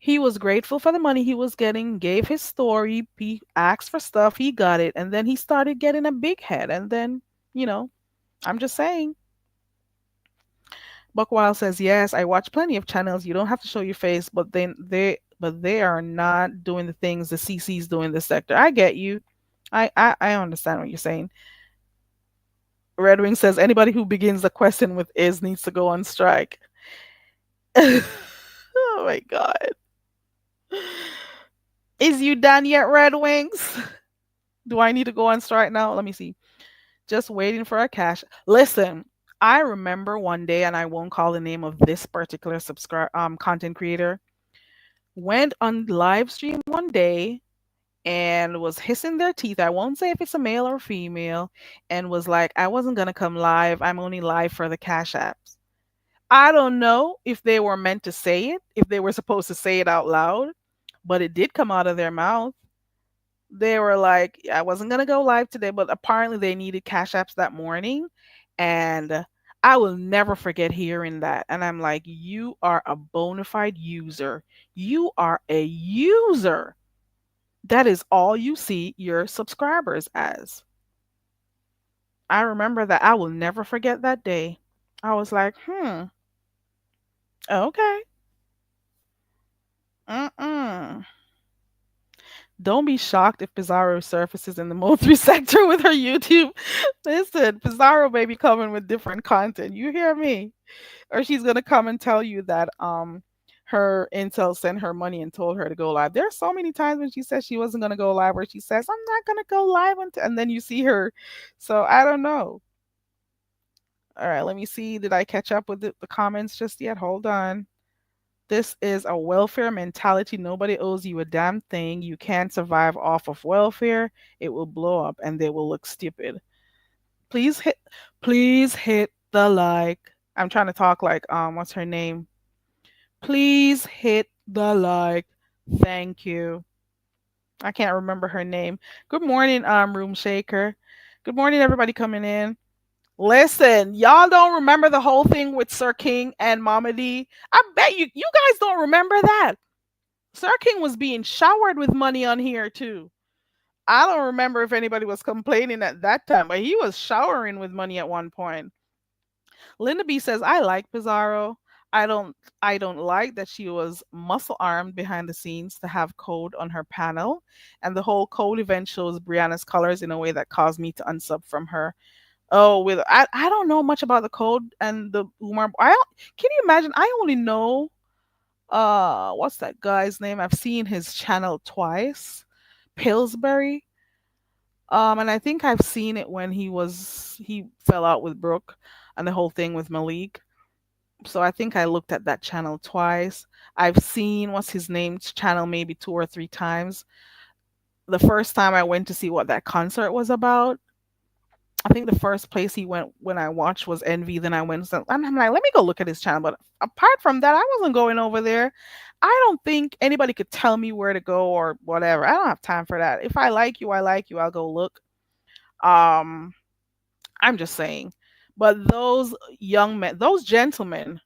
He was grateful for the money he was getting, gave his story, he asked for stuff, he got it, and then he started getting a big head. And then, you know, I'm just saying. Buckwild says, yes, I watch plenty of channels. You don't have to show your face, but they are not doing the things the CC's doing in the sector. I get you. I understand what you're saying. Red Wing says anybody who begins the question with is needs to go on strike. Oh my god. Is you done yet, Red Wings? Do I need to go on strike now? Let me see. Just waiting for a cash. Listen, I remember one day, and I won't call the name of this particular subscribe content creator, went on live stream one day and was hissing their teeth. I won't say if it's a male or female, and was like, I wasn't gonna come live. I'm only live for the cash apps. I don't know if they were meant to say it, if they were supposed to say it out loud, but it did come out of their mouth. They were like, I wasn't gonna go live today, but apparently they needed cash apps that morning. And I will never forget hearing that. And I'm like, you are a bona fide user. You are a user. That is all you see your subscribers as. I remember that. I will never forget that day. I was like, okay. Mm-mm. Don't be shocked if Pizarro surfaces in the Mo3 sector with her YouTube. Listen, Pizarro may be coming with different content. You hear me? Or she's gonna come and tell you that her intel sent her money and told her to go live. There are so many times when she says she wasn't gonna go live where she says, I'm not gonna go live until, and then you see her. So I don't know. All right, let me see. Did I catch up with the comments just yet? Hold on. This is a welfare mentality. Nobody owes you a damn thing. You can't survive off of welfare. It will blow up and they will look stupid. Please hit please hit the like. I'm trying to talk like what's her name? Please hit the like. Thank you. I can't remember her name. Good morning, Room Shaker. Good morning, everybody coming in. Listen, y'all don't remember the whole thing with Sir King and Mama D? I bet you guys don't remember that. Sir King was being showered with money on here too. I don't remember if anybody was complaining at that time, but he was showering with money at one point. Linda B says, I like Pizarro. I don't like that she was muscle armed behind the scenes to have code on her panel. And the whole code event shows Brianna's colors in a way that caused me to unsub from her. Oh, with I don't know much about the code and the Umar. Can you imagine? I only know what's that guy's name? I've seen his channel twice. Pillsbury. And I think I've seen it when he fell out with Brooke and the whole thing with Malik. So I think I looked at that channel twice. I've seen what's his name's channel maybe two or three times. The first time I went to see what that concert was about, I think the first place he went when I watched was Envy. Then I went, so I'm like, let me go look at his channel. But apart from that, I wasn't going over there. I don't think anybody could tell me where to go or whatever. I don't have time for that. If I like you, I like you. I'll go look. Um, I'm just saying. But those young men, those gentlemen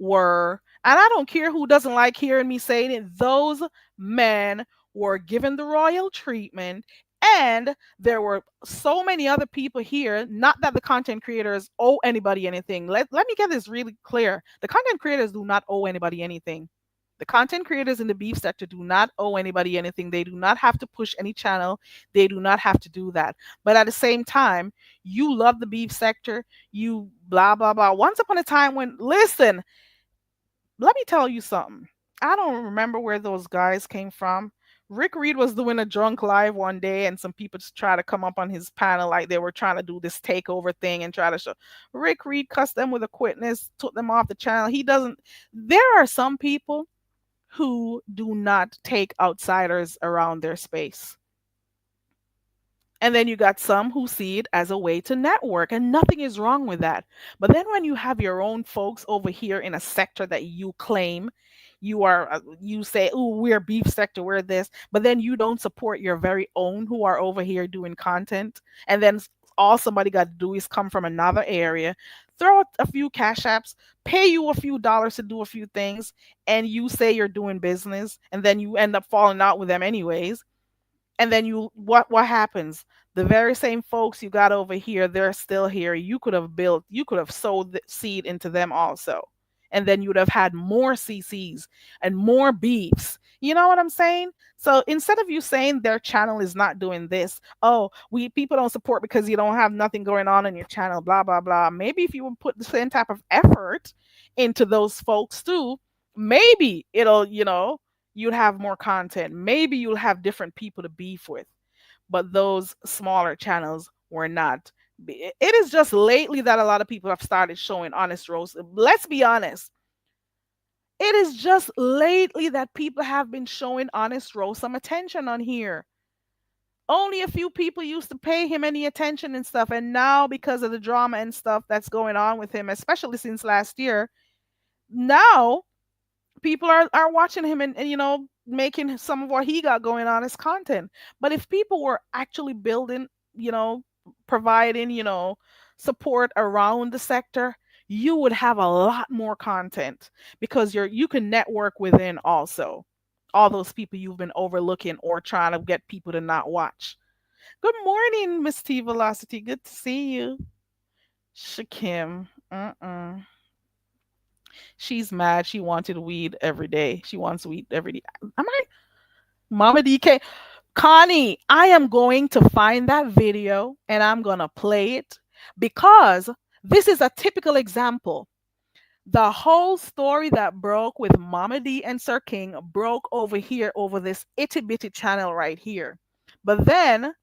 were, and I don't care who doesn't like hearing me saying it, those men were given the royal treatment. And there were so many other people here, not that the content creators owe anybody anything. Let me get this really clear. The content creators do not owe anybody anything. The content creators in the beef sector do not owe anybody anything. They do not have to push any channel. They do not have to do that. But at the same time, you love the beef sector. You blah, blah, blah. Once upon a time when, listen, let me tell you something. I don't remember where those guys came from. Rick Reed was doing a drunk live one day, and some people just try to come up on his panel like they were trying to do this takeover thing and try to show. Rick Reed cussed them with a quickness, took them off the channel. He doesn't. There are some people who do not take outsiders around their space. And then you got some who see it as a way to network, and nothing is wrong with that. But then when you have your own folks over here in a sector that you claim you say, oh, we're beef sector, we're this, but then you don't support your very own who are over here doing content, and then all somebody got to do is come from another area, throw a few cash apps, pay you a few dollars to do a few things, and you say you're doing business, and then you end up falling out with them anyways. And then what happens? The very same folks you got over here, they're still here. You could have sowed the seed into them also, and then you would have had more CCs and more beefs. You know what I'm saying? So instead of you saying their channel is not doing this, oh, we people don't support because you don't have nothing going on in your channel, blah blah blah. Maybe if you would put the same type of effort into those folks too, maybe it'll, you'd have more content. Maybe you'll have different people to beef with. but those smaller channels were not. It is just lately that a lot of people have started showing honest roast. Let's be honest. It is just lately that people have been showing honest roast some attention on here. Only a few people used to pay him any attention and stuff, and now because of the drama and stuff that's going on with him, especially since last year, now people are watching him and making some of what he got going on as content. But if people were actually building, you know providing, support around the sector, you would have a lot more content, because you can network within also all those people you've been overlooking or trying to get people to not watch. Good morning, Miss T Velocity, good to see you. Shakim, she's mad. She wanted weed every day. She wants weed every day. Am I? Mama DK. Connie, I am going to find that video and I'm going to play it, because this is a typical example. The whole story that broke with Mama D and Sir King broke over here over this itty bitty channel right here. But then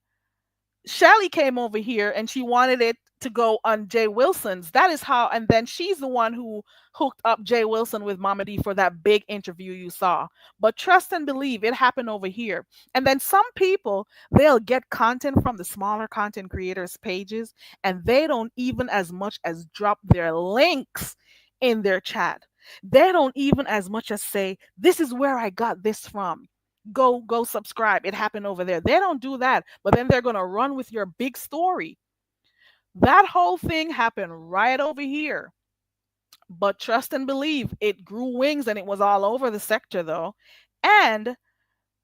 Shelly came over here and she wanted it to go on Jay Wilson's. That is how, and then she's the one who hooked up Jay Wilson with Mama D for that big interview you saw. But trust and believe, it happened over here. And then some people, they'll get content from the smaller content creators' pages, and they don't even as much as drop their links in their chat. They don't even as much as say, "This is where I got this from. Go subscribe. It happened over there." They don't do that, but then they're going to run with your big story. That whole thing happened right over here. But trust and believe, it grew wings and it was all over the sector though. And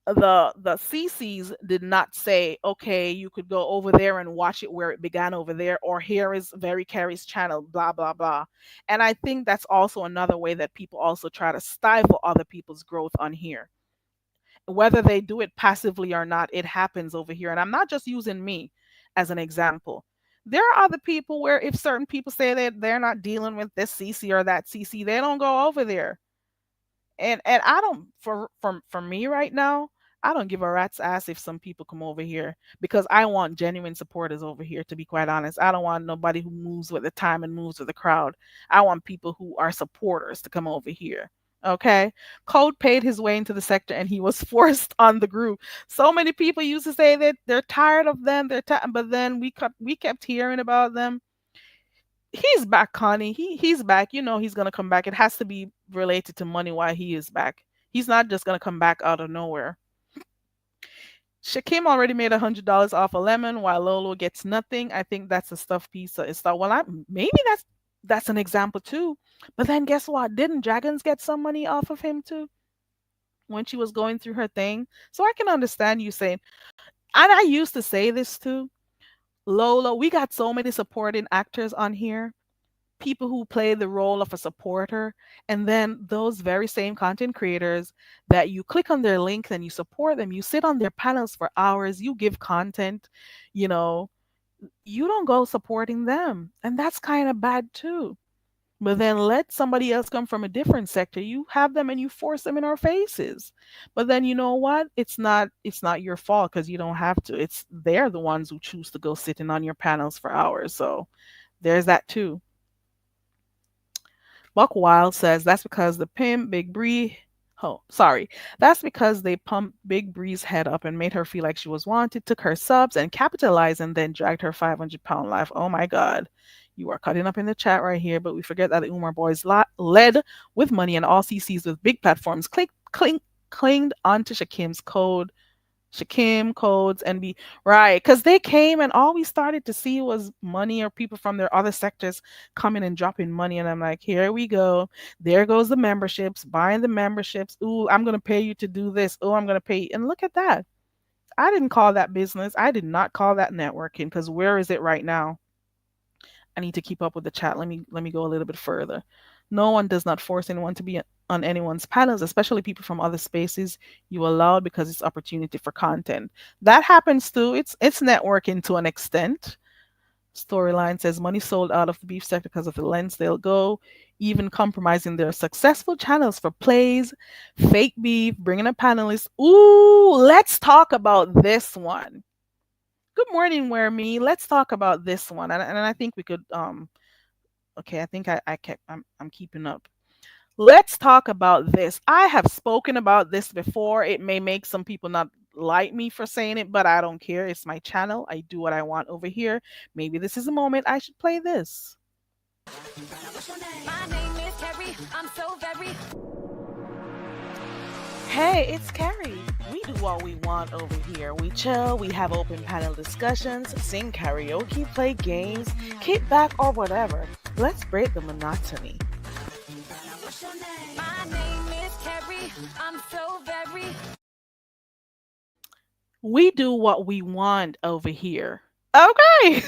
the CCs did not say, okay, you could go over there and watch it where it began over there, or here is Very Carey's channel, blah blah blah. And I think that's also another way that people also try to stifle other people's growth on here. Whether they do it passively or not, it happens over here. And I'm not just using me as an example. There are other people where if certain people say that they're not dealing with this CC or that CC, they don't go over there. And I don't, for me right now, I don't give a rat's ass if some people come over here, because I want genuine supporters over here, to be quite honest. I don't want nobody who moves with the time and moves with the crowd. I want people who are supporters to come over here. Okay. Code paid his way into the sector and he was forced on the group. So many people used to say that they're tired of them, but then we kept hearing about them. He's back, Connie. He's back. He's gonna come back. It has to be related to money why he is back. He's not just gonna come back out of nowhere. Shakim already made $100 off a lemon while Lolo gets nothing. I think that's a stuffed pizza. It's thought, well, maybe that's an example too. But then guess what? Didn't Dragons get some money off of him too when she was going through her thing? So I can understand you saying, and I used to say this too. Lolo, we got so many supporting actors on here, people who play the role of a supporter, and then those very same content creators that you click on their links and you support them, you sit on their panels for hours, you give content, you know, you don't go supporting them. And that's kind of bad too. But then let somebody else come from a different sector. You have them and you force them in our faces. But then you know what? It's not your fault because you don't have to. It's they're the ones who choose to go sitting on your panels for hours. So there's that too. Buck Wild says that's because the pimp Big Bree. Oh, sorry. That's because they pumped Big Bree's head up and made her feel like she was wanted, took her subs and capitalized, and then dragged her 500-pound life. Oh my God. You are cutting up in the chat right here, but we forget that the Umar boys led with money and all CCs with big platforms clinged onto Shakim's code. Shakim codes and be right, because they came and all we started to see was money or people from their other sectors coming and dropping money, and I'm like, here we go, there goes the memberships, buying the memberships. Ooh, I'm gonna pay you to do this. Oh, I'm gonna pay you. And look at that. I didn't call that business. I did not call that networking, because where is it right now? I need to keep up with the chat. Let me go a little bit further. No one does not force anyone to be on anyone's panels, especially people from other spaces. You allow it because it's opportunity for content. That happens too. It's networking to an extent. Storyline says money sold out of the beef sector because of the lens they'll go, even compromising their successful channels for plays, fake beef, bringing a panelist. Ooh, let's talk about this one. Good morning, Where Me. Let's talk about this one, and I think we could. Okay, I think I kept. I'm keeping up. Let's talk about this. I have spoken about this before. It may make some people not like me for saying it, but I don't care. It's my channel. I do what I want over here. Maybe this is a moment I should play this. My name is Carrie. I'm so very. Hey, it's Carrie. We do what we want over here. We chill, we have open panel discussions, sing karaoke, play games, kick back, or whatever. Let's break the monotony. My name is Carrie. I'm so very. We do what we want over here. Okay.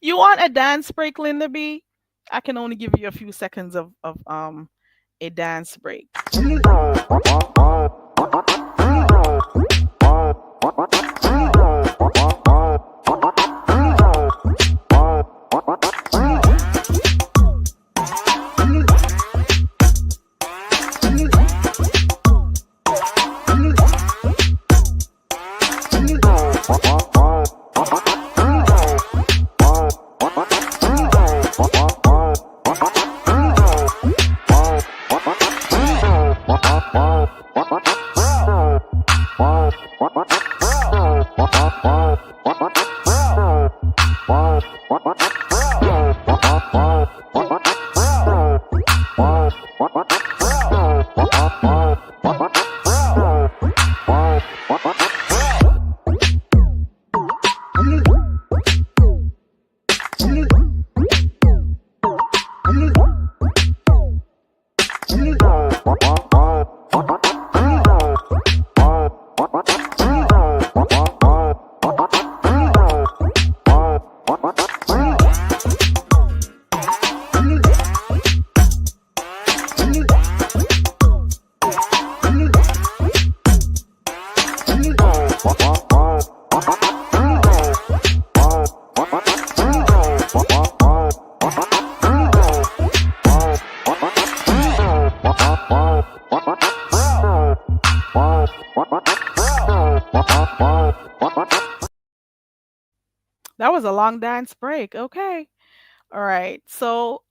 You want a dance break, Linda B? I can only give you a few seconds of a dance break. That was a long dance break. Okay. All right. So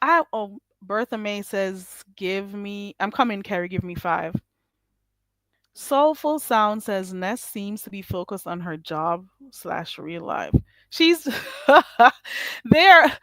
Bertha May says, "Give me." I'm coming, Carrie. Give me five. Soulful Sound says Ness seems to be focused on her job slash real life. She's there.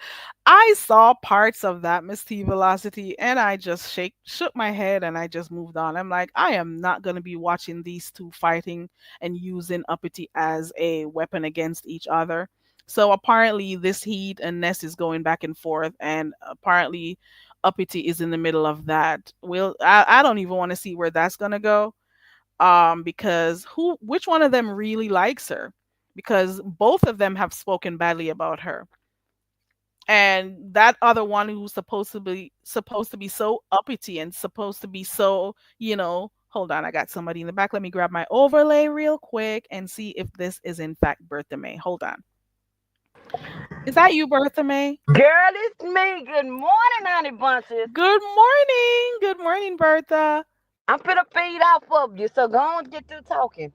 I saw parts of that Miss T Velocity and I just shook my head and I just moved on. I'm like, I am not gonna be watching these two fighting and using uppity as a weapon against each other. So apparently this heat and Ness is going back and forth and apparently uppity is in the middle of that. I don't even want to see where that's gonna go, because which one of them really likes her, because both of them have spoken badly about her, and that other one who's supposed to be so uppity and supposed to be so, hold on, I got somebody in the back. Let me grab my overlay real quick and see if this is in fact Bertha May. Hold on. Is that you, Bertha May? Girl, it's me. Good morning, honey bunches. Good morning, Bertha. I'm finna feed off of you, so go on and get through talking.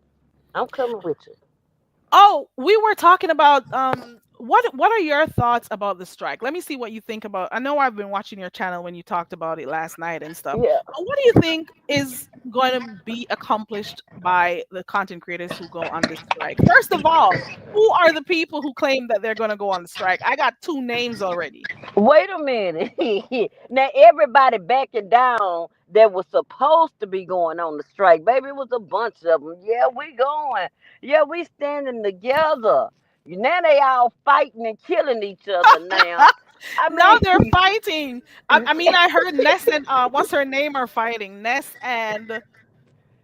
I'm coming with you. Oh, we were talking about what are your thoughts about the strike? Let me see what you think about. I know I've been watching your channel when you talked about it last night and stuff. Yeah. But what do you think is going to be accomplished by the content creators who go on this strike? First of all, who are the people who claim that they're going to go on the strike? I got two names already. Wait a minute. Now everybody backing down that was supposed to be going on the strike. Baby, it was a bunch of them. Yeah, we going. Yeah, we standing together. Now they all fighting and killing each other now. I Now they're mean, fighting. I mean, I heard Ness and what's her name are fighting. Ness and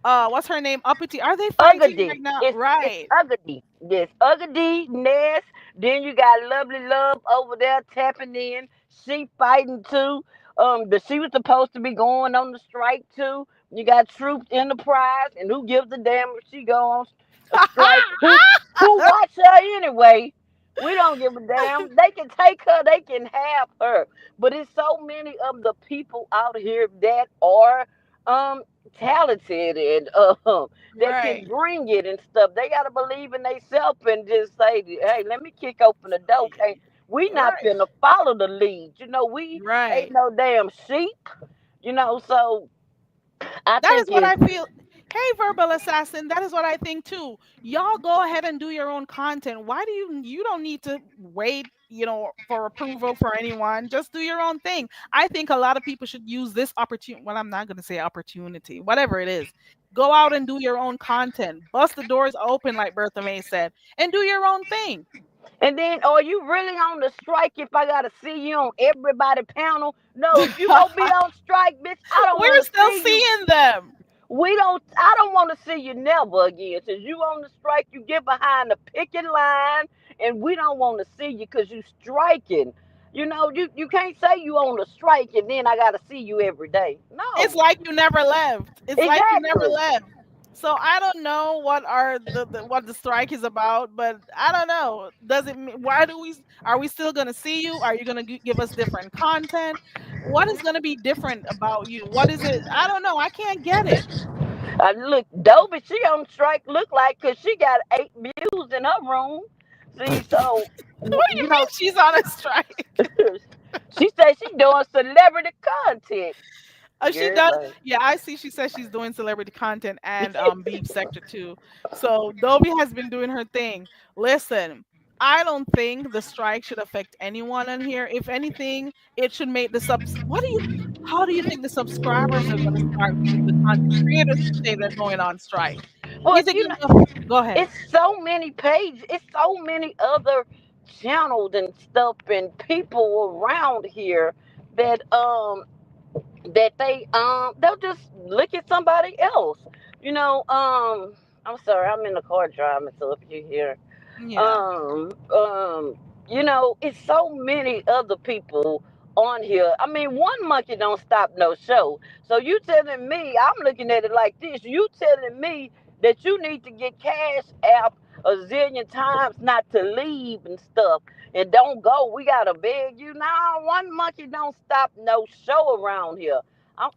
what's her name? Uppity. Are they fighting Ugly. right now? It's Right. Ugly. Yes, Ugly, Ness. Then you got Lovely Love over there tapping in. She fighting too. But she was supposed to be going on the strike too. You got Troops Enterprise, and who gives a damn if she go on a strike? Who watch her anyway? We don't give a damn. They can take her. They can have her. But it's so many of the people out here that are um talented and that can Right. bring it and stuff. They gotta believe in themselves and just say, hey, let me kick open the door. Can't we not Right. finna follow the lead. You know, we ain't Right. no damn sheep, you know, so I That think is what it's I feel. Hey, verbal assassin, that is what I think too. Y'all go ahead and do your own content. Why do you don't need to wait, for approval for anyone. Just do your own thing. I think a lot of people should use this opportunity. Well, I'm not going to say opportunity, whatever it is. Go out and do your own content. Bust the doors open, like Bertha May said, and do your own thing. and then are you really on the strike if I gotta see you on everybody panel? No, if you gonna be on strike, bitch, I don't We're wanna still see you. seeing them. I don't want to see you never again. Since you on the strike, you get behind the picket line, and we don't want to see you because you striking. You know, you can't say you on the strike and then I got to see you every day. It's No, like you never left. It's like you never exactly. left. So I don't know what are what the strike is about, but I don't know. Does it why do we are we still going to see you? Are you going to give us different content? What is going to be different about you? What is it? I don't know. I can't get it. Look, Dobie, she on strike look like because she got 8 views in her room. See, so, What do you you mean know, she's on a strike? she said she doing celebrity content. She does. Girl, Yeah, I see. She says she's doing celebrity content and beef sector too. So Dobie has been doing her thing. Listen, I don't think the strike should affect anyone on here. If anything, it should make the subs. What do you? How do you think the subscribers are going to start with the content creators who say they're going on strike? well, Is it you going know, to? Go ahead. it's so many pages, it's so many other channels and stuff and people around here that they'll just look at somebody else. You know, I'm sorry, I'm in the car driving, so if you hear Yeah. um um you know, it's so many other people on here. I mean, one monkey don't stop no show. So you telling me, I'm looking at it like this, you telling me that you need to get cash app a zillion times not to leave and stuff and don't go, we gotta beg you now. One monkey don't stop no show around here.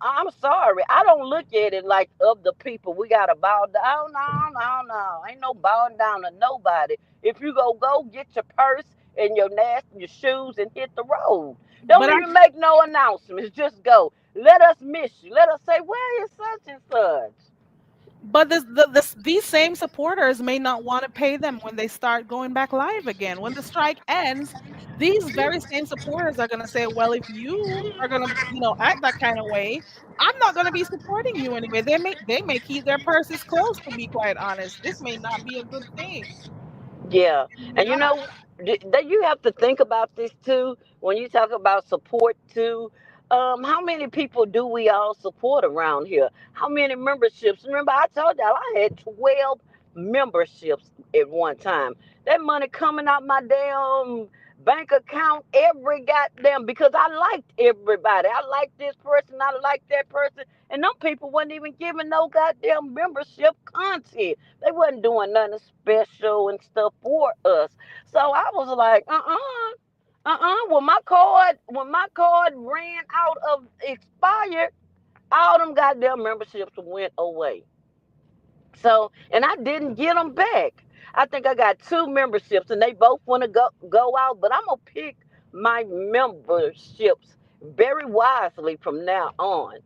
I'm sorry. I don't look at it like of the people we gotta bow down. No, no, no. Ain't no bowing down to nobody. If you go get your purse and your nasty your shoes and hit the road. Don't But I even make no announcements. Just go. Let us miss you. Let us say, where is such and such? But these same supporters may not want to pay them when they start going back live again. When the strike ends, these very same supporters are going to say, "Well, if you are going to, act that kind of way, I'm not going to be supporting you anyway." They may keep their purses closed. To be quite honest, this may not be a good thing. Yeah, Maybe and you not. know that you have to think about this too when you talk about support too. How many people do we all support around here? How many memberships? Remember, I told y'all I had 12 memberships at one time. That money coming out my damn bank account every goddamn because I liked everybody. I liked this person. I liked that person, and them people wasn't even giving no goddamn membership content. They wasn't doing nothing special and stuff for us. So I was like, When my card ran out of expired, all them goddamn memberships went away. So, and I didn't get them back. I think I got two memberships, and they both want to go out. But I'm gonna pick my memberships very wisely from now on.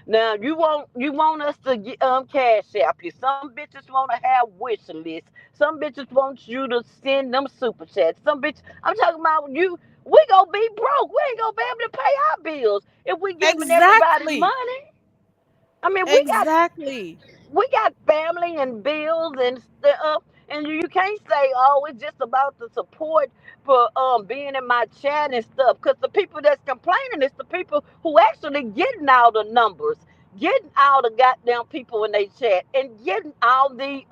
Now you want us to get cash app you. Some bitches want to have wish lists. Some bitches want you to send them super chats. Some bitch I'm talking about you. We gonna be broke. We ain't gonna be able to pay our bills if we giving everybody Exactly. money. I mean, Exactly. we got family and bills and stuff, and you can't say, oh, it's just about the support for being in my chat and stuff, because the people that's complaining is the people who actually getting all the numbers, getting all the goddamn people in their chat, and getting all the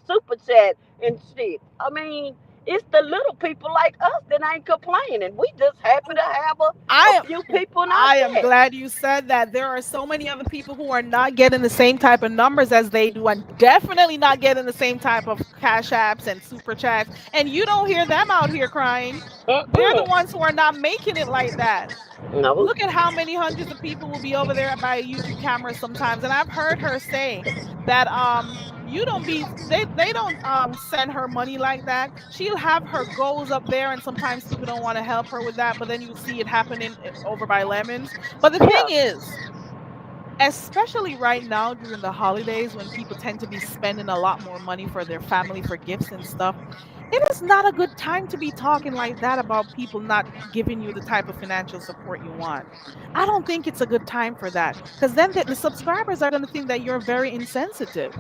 super chat and shit. I mean, It's the little people like us that ain't complaining. We just happy to have a I few people in our I am chat. glad you said that. There are so many other people who are not getting the same type of numbers as they do, and definitely not getting the same type of cash apps and super chats. And you don't hear them out here crying. They're the Mm-mm. ones who are not making it like that. No. Look at how many hundreds of people will be over there by a YouTube camera sometimes. And I've heard her say that you don't be they don't send her money like that. She'll have her goals up there, and sometimes people don't want to help her with that, but then you see it happening over by Lemons. But the thing Yeah. is, especially right now during the holidays when people tend to be spending a lot more money for their family for gifts and stuff, it is not a good time to be talking like that about people not giving you the type of financial support you want. I don't think it's a good time for that, because then the subscribers are going to think that you're very insensitive.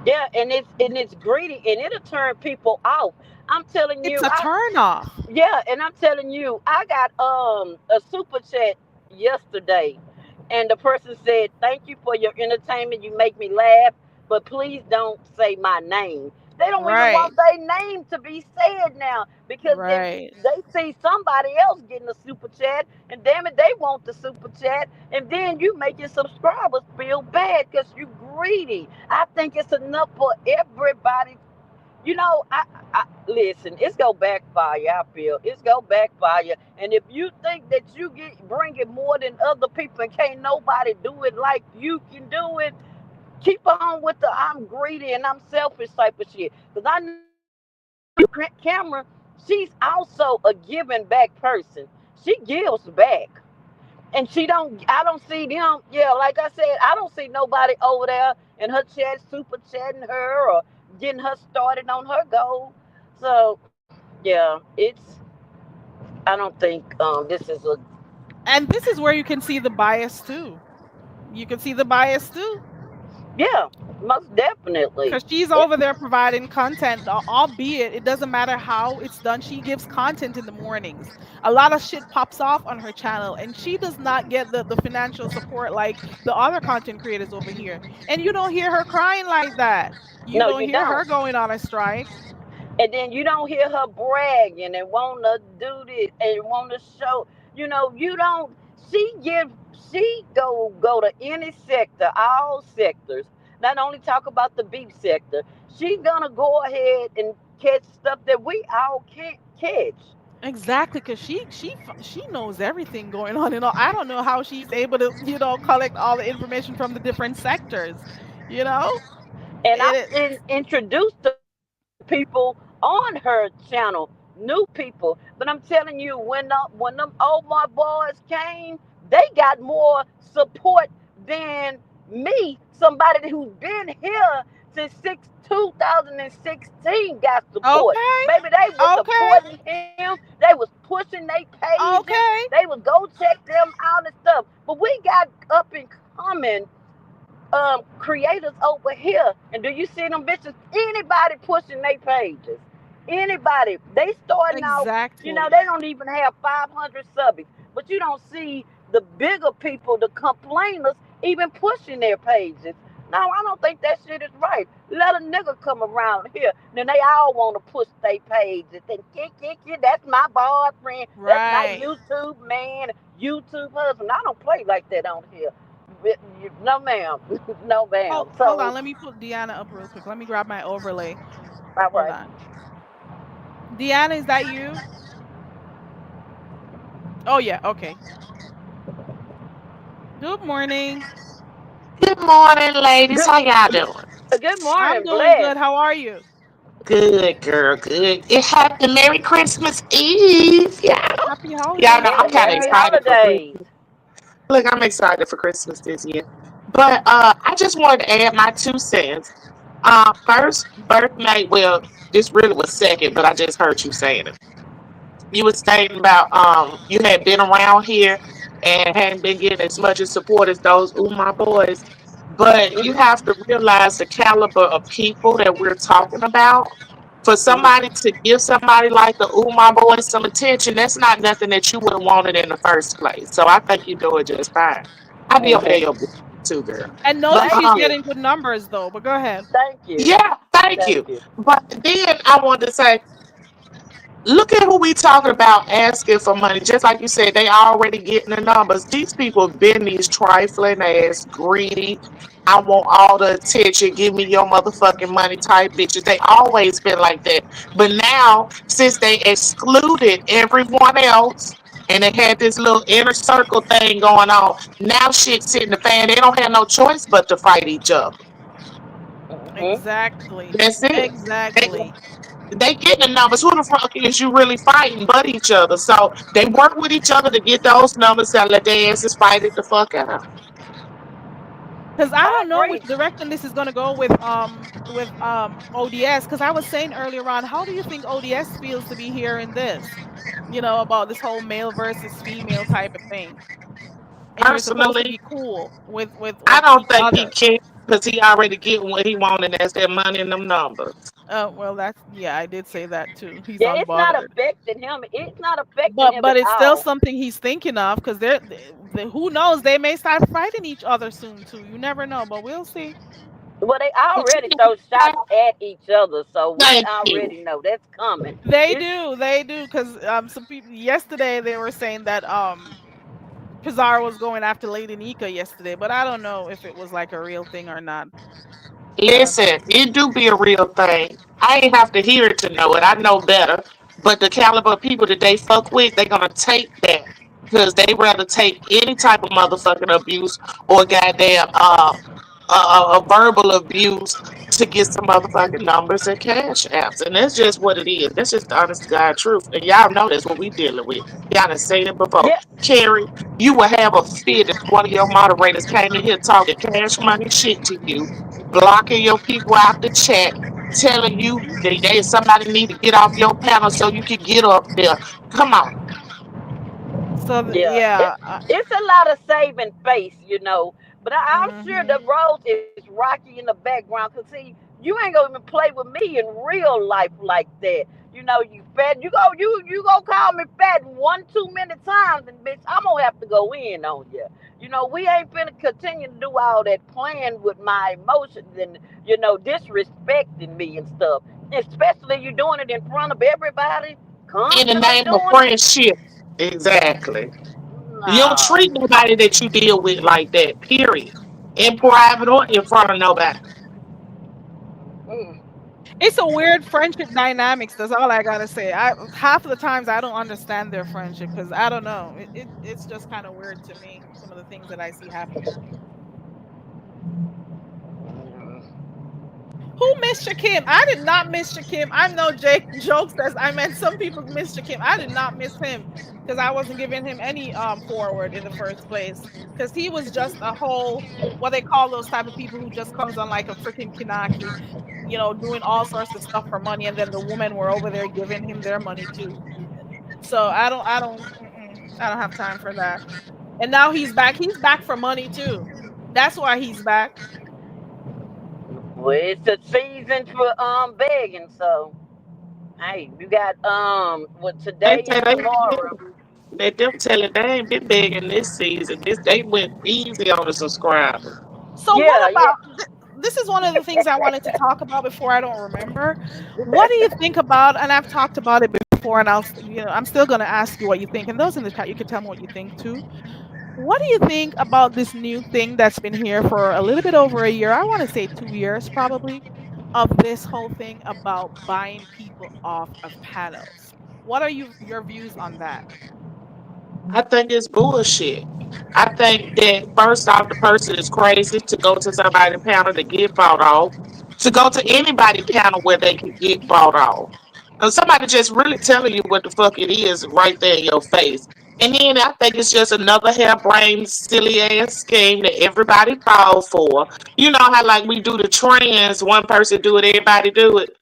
Yeah, and it's greedy and it'll turn people off. I'm telling It's you, a turn off. yeah, and I'm telling you, I got a super chat yesterday, and the person said, "Thank you for your entertainment. You make me laugh, but please don't say my name." They don't even Right. want their name to be said now because if Right. they see somebody else getting a super chat, and damn it, they want the super chat, and then you make your subscribers feel bad because you greedy. I think it's enough for everybody. I listen. It's gonna backfire. I feel it's gonna backfire. And if you think that you get bringing more than other people and can't nobody do it like you can do it, keep on with the I'm greedy and I'm selfish type of shit. Because I know camera, she's also a giving back person. She gives back. And she don't I don't see them, yeah, like I said, I don't see nobody over there in her chat super chatting her or getting her started on her goal. So yeah, I don't think this is a And this is where you can see the bias too. You can see the bias too. yeah, most definitely. Because she's It, over there providing content, albeit it doesn't matter how it's done. She gives content in the mornings. A lot of shit pops off on her channel, and she does not get the financial support like the other content creators over here. And you don't hear her crying like that. You no, don't you hear her don't. going on a strike. And then you don't hear her bragging and want to do this and want to show. You don't. She give. She go to any sector, all sectors. Not only talk about the beef sector. She's gonna go ahead and catch stuff that we all can't catch. Exactly, because she knows everything going on, and all. I don't know how she's able to collect all the information from the different sectors. You know, And it, I've been introduced to people on her channel, new people. But I'm telling you, when them old my boys came, they got more support than me. Somebody who's been here since 2016 got support. okay, Baby, they was okay, supporting him. They was pushing their pages. okay. They would go check them out and stuff. But we got up and coming creators over here. And do you see them bitches? Anybody pushing their pages. Anybody. They starting out, Exactly. they don't even have 500 subbies. But you don't see the bigger people, the complainers, even pushing their pages. No, I don't think that shit is right. Let a nigga come around here. Then they all want to push their pages. Then kick, that's my boyfriend. That's my Right. YouTube man, YouTube husband. I don't play like that on here. No, ma'am. No, ma'am. Hold So, on. Let me put Deanna up real quick. Let me grab my overlay. all Hold right. on. Deanna, is that you? Oh yeah. Okay. Good morning. Good morning, ladies. Good, How y'all doing? good I'm morning, doing bless. good. How are you? Good, girl. Good. It happy Merry Christmas Eve. Happy Y'all know holidays to I'm Yeah, kind of you. happy excited for holidays. Christmas. Look, I'm excited for Christmas this year. But I just wanted to add my 2 cents. First birthday, well, this really was second, but I just heard you saying it. You were stating about you had been around here and hadn't been getting as much as support as those my boys. But you Hmm. have to realize the caliber of people that we're talking about. For Hmm. somebody to give somebody like the my boys some attention, that's not nothing that you would have wanted in the first place. So I think you do it just fine. I'll be over there Hmm. your boy too, girl. And notice But Thank she's you. getting good numbers though. But go ahead. Thank you. yeah, thank Thank you. you. But then I wanted to say Look at who we talking about asking for money. Just like you said, they already getting the numbers. These people been these trifling ass, greedy. I want all the attention. Give me your motherfucking money type bitches. They always been like that. But now, since they excluded everyone else and they had this little inner circle thing going on, now shit's hitting the fan. They don't have no choice but to fight each other. Hmm. Exactly. That's it. They, Exactly. they get the numbers. Who the fuck is you really fighting but each other? So they work with each other to get those numbers and let their asses fight it the fuck out. Because I I don't know which agree. direction this is gonna go with ODS. Because I was saying earlier on, how do you think ODS feels to be hearing this? About this whole male versus female type of thing, and you're supposed to Personally, be cool with I don't each think he other. can because he already getting what he wanted, and that's that money and them numbers. Well, yeah, I did say that too. He's Yeah, it's not unbothered, affecting him. It's not affecting but him at it's still all. something he's thinking of because who knows, they may start fighting each other soon too. You never know, but we'll see. Well, they But already you throw know, shots at each other, so we thank you. already know that's coming. It's They do, because some people yesterday they were saying that Pizarro was going after Lady Nika yesterday, but I don't know if it was like a real thing or not. I don't know. Listen, it do be a real thing. I ain't have to hear it to know it. I know better. But the caliber of people that they fuck with, they gonna take that because they rather take any type of motherfucking abuse or goddamn verbal abuse to get some motherfucking numbers and cash apps. And that's just what it is. That's just the honest to God truth. And y'all know that's what we dealing with. Y'all done seen it before. yeah, Carrie, you would have a fit if one of your moderators came in here talking cash money shit to you, blocking your people out the chat, telling you that somebody need to get off your panel so you can get up there. Come on. So yeah. yeah. It's a lot of saving face, you know. But I'm sure Mhm. the rose is rocky in the background. Cause see, you ain't gonna even play with me in real life like that. You know, you fat. You go call me fat one too many times, and bitch, I'm gonna have to go in on you. You know, we ain't finna continue to do all that playing with my emotions and disrespecting me and stuff. Especially you doing it in front of everybody, In the constantly name of doing it. friendship. Exactly. You don't No. treat nobody that you deal with like that, period. In private or in front of nobody. Mm. It's a weird friendship dynamics. That's all I gotta say. I half of the times I don't understand their friendship because I don't know. It's just kind of weird to me. Some of the things that I see happening. Who missed Shakim? I did not miss Shakim. I know Jake jokes says I meant some people missed Shakim. I did not miss him because I wasn't giving him any forward in the first place. Because he was just a whole what they call those type of people who just comes on like a freaking Kinaki, doing all sorts of stuff for money, and then the women were over there giving him their money too. So I don't have time for that. And now he's back. He's back for money too. That's why he's back. Well, it's a season for begging, so hey, you got what They today say and tomorrow. let them tell it they ain't been begging this season. They went easy on the subscribers. So what Yeah, yeah. about this is one of the things I wanted to talk about before I don't remember. What do you think about, and I've talked about it before, and I'm still going to ask you what you think, and those in the chat you can tell me what you think too. What do you think about this new thing that's been here for a little bit over a year? I want to say 2 years probably, of this whole thing about buying people off of panels. What are your views on that? I think it's bullshit. I think that first off, the person is crazy to go to somebody's panel to get bought off, to go to anybody's panel where they can get bought off. And somebody just really telling you what the fuck it is right there in your face. And then I think it's just another harebrained, silly ass scheme that everybody falls for. You know how like we do the trends, one person do it, everybody do it.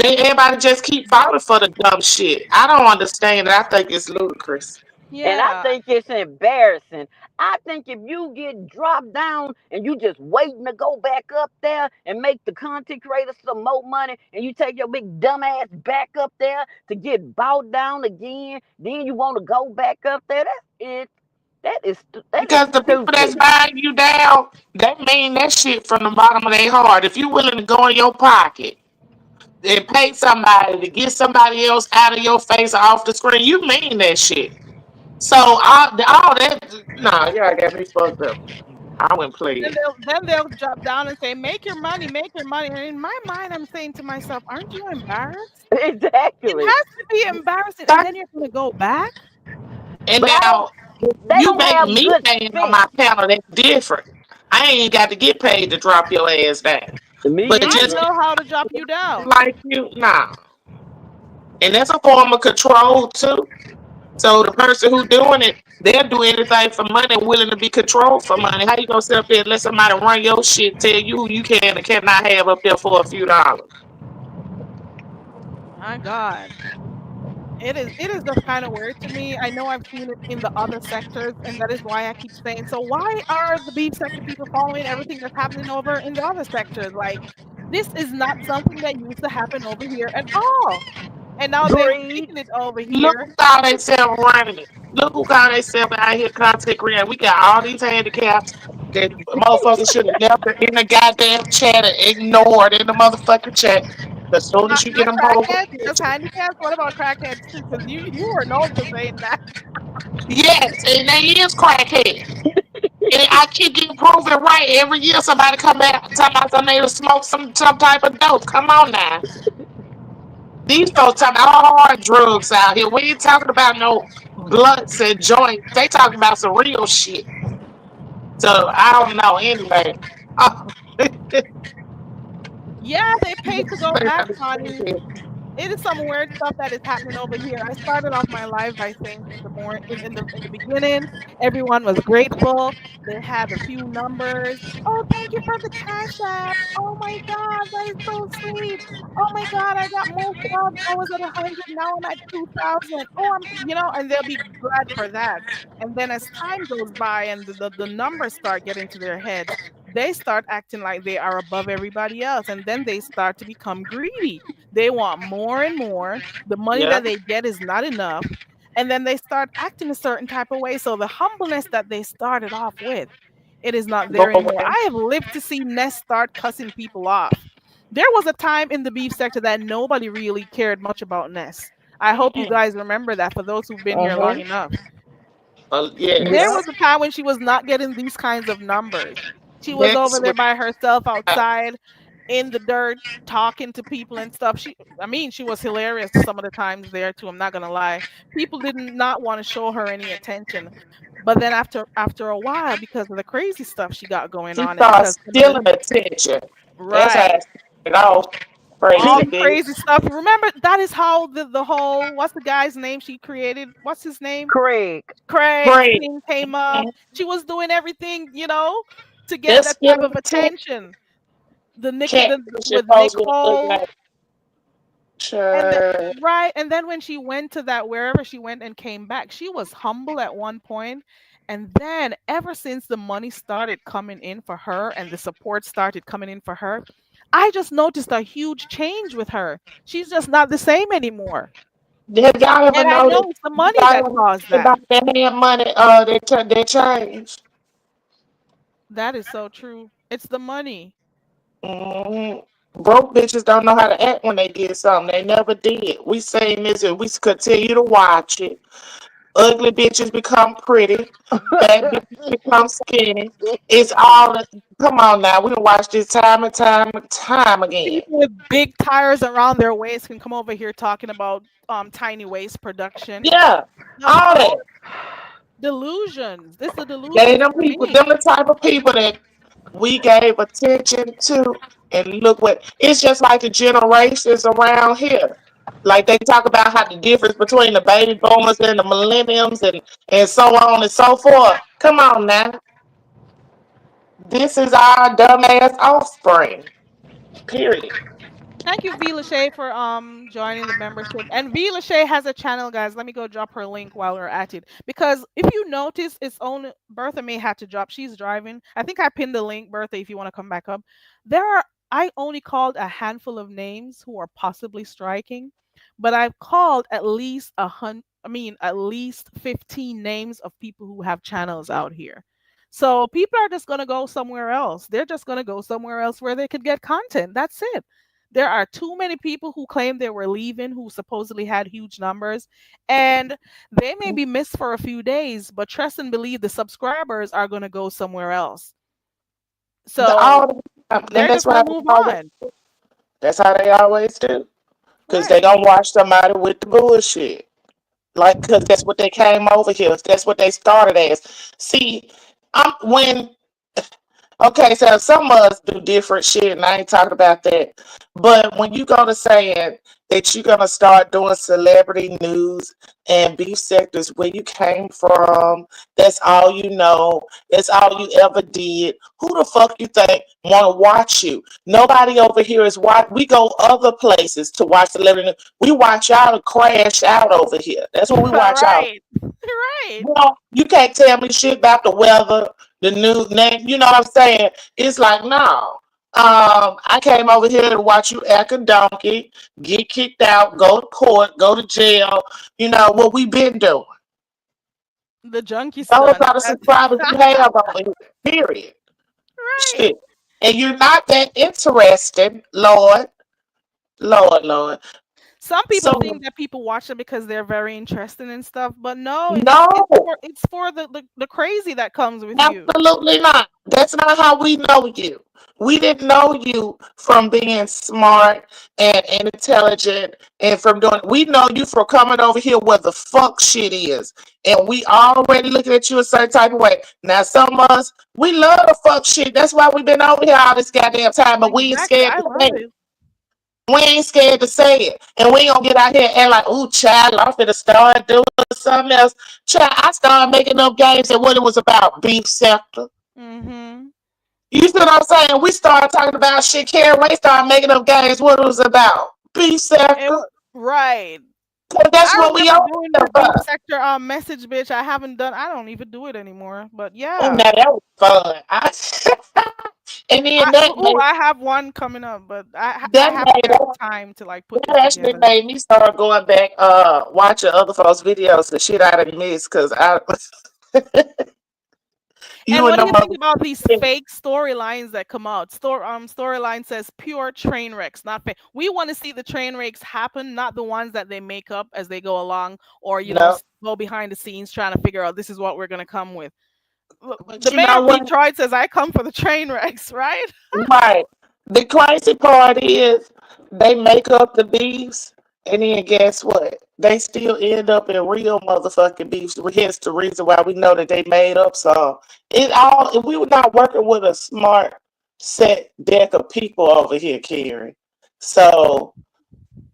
Everybody just keep falling for the dumb shit. I don't understand it. I think it's ludicrous. And I Yeah. think it's embarrassing. I think if you get dropped down and you just waiting to go back up there and make the content creators some more money, and you take your big dumb ass back up there to get bowed down again, then you want to go back up there. That's it. That is Because the people that's stupid. buying you down, they mean that shit from the bottom of their heart. If you willing to go in your pocket, and pay somebody to get somebody else out of your face or off the screen. You mean that shit. So all that, nah, y'all got me fucked up. I wouldn't play Then it. they'll drop down and say, "Make your money, make your money." And in my mind, I'm saying to myself, "Aren't you embarrassed? It Exactly. has to be embarrassing." And then you're gonna go back. And But I don't. now They you don't make have me good paying on sense. my panel, that's different. I ain't got to get paid to drop your ass down. Me But I just either. know how to drop you down. like you, nah. And that's a form of control too. So the person who doing it, they'll do anything for money, willing to be controlled for money. How you gonna sit up there and let somebody run your shit, tell you who you can and cannot have up there for a few dollars? My God. It is just kind of weird to me. I know I've seen it in the other sectors, and that is why I keep saying, so why are the beef sector people following everything that's happening over in the other sectors? Like, this is not something that used to happen over here at all. And now they're Greed. making it over Look here. who call themselves running it. Look who call themselves out here content creator. We got all these handicaps that motherfuckers should have left in the goddamn chat and ignored in the motherfucking chat. As soon Not, as you get not them hold crackheads, just attention. handicaps. What about crackheads too? Because you were known for saying that. Yes, and they is crackhead. And I keep getting proven right every year. Somebody come back talking about somebody to smoke some type of dope. Come on now. These folks talking about hard drugs out here. We ain't talking about no blunts and joints. They talking about some real shit. So I don't know. Anyway, Yeah, they pay to go back, Connie. It is some weird stuff that is happening over here. I started off my live by saying in the in the beginning, everyone was grateful. They had a few numbers. Oh, thank you for the cash app. Oh my God, that is so sweet. Oh my God, I got more subs. I was at 100, now I'm at 2,000. Oh, and they'll be glad for that. And then as time goes by and the numbers start getting to their heads, they start acting like they are above everybody else, and then they start to become greedy. They want more and more. The money yeah, that they get is not enough. And then they start acting a certain type of way. So the humbleness that they started off with, it is not go there anymore. away. I have lived to see Ness start cussing people off. There was a time in the beef sector that nobody really cared much about Ness. I hope you guys remember that for those who've been here long Uh-huh. enough. There Yes. was a time when she was not getting these kinds of numbers. She was over Next there week. by herself outside in the dirt talking to people and stuff. She was hilarious some of the times there too. I'm not gonna lie. People did not want to show her any attention. But then after a while, because of the crazy stuff she got going She on, and because starts some of the stealing attention. That's how right, it started off. all Crazy the bitch. crazy stuff. Remember that is how the whole what's the guy's name she created? What's his name? Craig. Craig Great. thing came up. She was doing everything, to get Just that type stealing of attention. attention. The Nick Cat with post with look Nicole. like And the, sure. right, and then when she went to that wherever she went and came back, she was humble at one point, and then ever since the money started coming in for her and the support started coming in for her, I just noticed a huge change with her. She's just not the same anymore. Have y'all ever And I noticed? know it's the Have money y'all that ever caused think that. about that hand money? They changed. That is so true. It's the money. hmm Broke bitches don't know how to act when they did something. They never did. We saying this and we continue to watch it. Ugly bitches become pretty. Fat bitches become skinny. It's all. Come on now, we can watch this time and time and time again. People with big tires around their waist can come over here talking about tiny waist production. Yeah, Of all that. course, delusions. This is They delusions them for people, them me. the type of people that we gave attention to, and look what it's just like the generations around here. Like they talk about how the difference between the baby boomers and the millenniums and so on and so forth. Come on now, this is our dumbass offspring. Period. Thank you, V Lachey, for joining the membership. And V Lachey has a channel, guys. Let me go drop her link while we're at it. Because if you notice, it's only Bertha may have to drop. She's driving. I think I pinned the link, Bertha, if you want to come back up. There are I only called a handful of names who are possibly striking, but I've called at least at least 15 names of people who have channels out here. So people are just gonna go somewhere else. They're just gonna go somewhere else where they could get content. That's it. There are too many people who claim they were leaving who supposedly had huge numbers, and they may be missed for a few days, but trust and believe the subscribers are going to go somewhere else. So All the time. And they're just going to move on. that's how they always do. Because they Right. gonna watch somebody with the bullshit. Like, because that's what they came over here. That's what they started as. See, when okay, so some of us do different shit, and I ain't talking about that. But when you go to saying that you're gonna start doing celebrity news and beef sectors where you came from, that's all you know, that's all you ever did. Who the fuck you think wanna watch you? Nobody over here is watch. We go other places to watch celebrity news. We watch y'all to crash out over here. That's what we watch out. Right. Right. Well, you can't tell me shit about the weather, the news, name. You know what I'm saying? It's like, no. I came over here to watch you act a donkey, get kicked out, go to court, go to jail. You know what we been doing. The junkie Those stunt. are the subscribers you have over here. Period. Right. Shit. And you're not that interested, Lord. Lord, Lord. Some people So think that people watch them because they're very interesting and stuff, but no, no. it's for the crazy that comes with you. Absolutely not. That's not how we know you. We didn't know you from being smart and intelligent and from doing. We know you from coming over here where the fuck shit is, and we already looking at you a certain type of way. Now, some of us we love the fuck shit. That's why we've been over here all this goddamn time, but we ain't Exactly. scared I to say love it. it. We ain't scared to say it, and we ain't gonna get out here and like, ooh, child, I'm finna start doing something else. Child, I started making up games and what it was about, beef sector. Mhm. You see what I'm saying? We started talking about shit. Carrie Ray started making up games. What it was about? Beef sector. Right. That's I what we remember all doing the beef about. sector message, bitch. I don't even do it anymore. But Oh, yeah. now that was fun. And then I have one coming up, but I that haven't made got time to like put that it actually together. made me start going back watching other folks' videos, the shit I done missed because I And you and what do them you think other about these fake storylines that come out? Storyline says pure train wrecks, not fake. We want to see the train wrecks happen, not the ones that they make up as they go along, or no. go behind the scenes trying to figure out this is what we're gonna come with. Look, But the you mayor know of what? Detroit says, "I come for the train wrecks," right? Right. The crazy part is they make up the beefs, and then guess what? They still end up in real motherfucking beefs. Hence the reason why we know that they made up some. It all. If we were not working with a smart set deck of people over here, Karen. So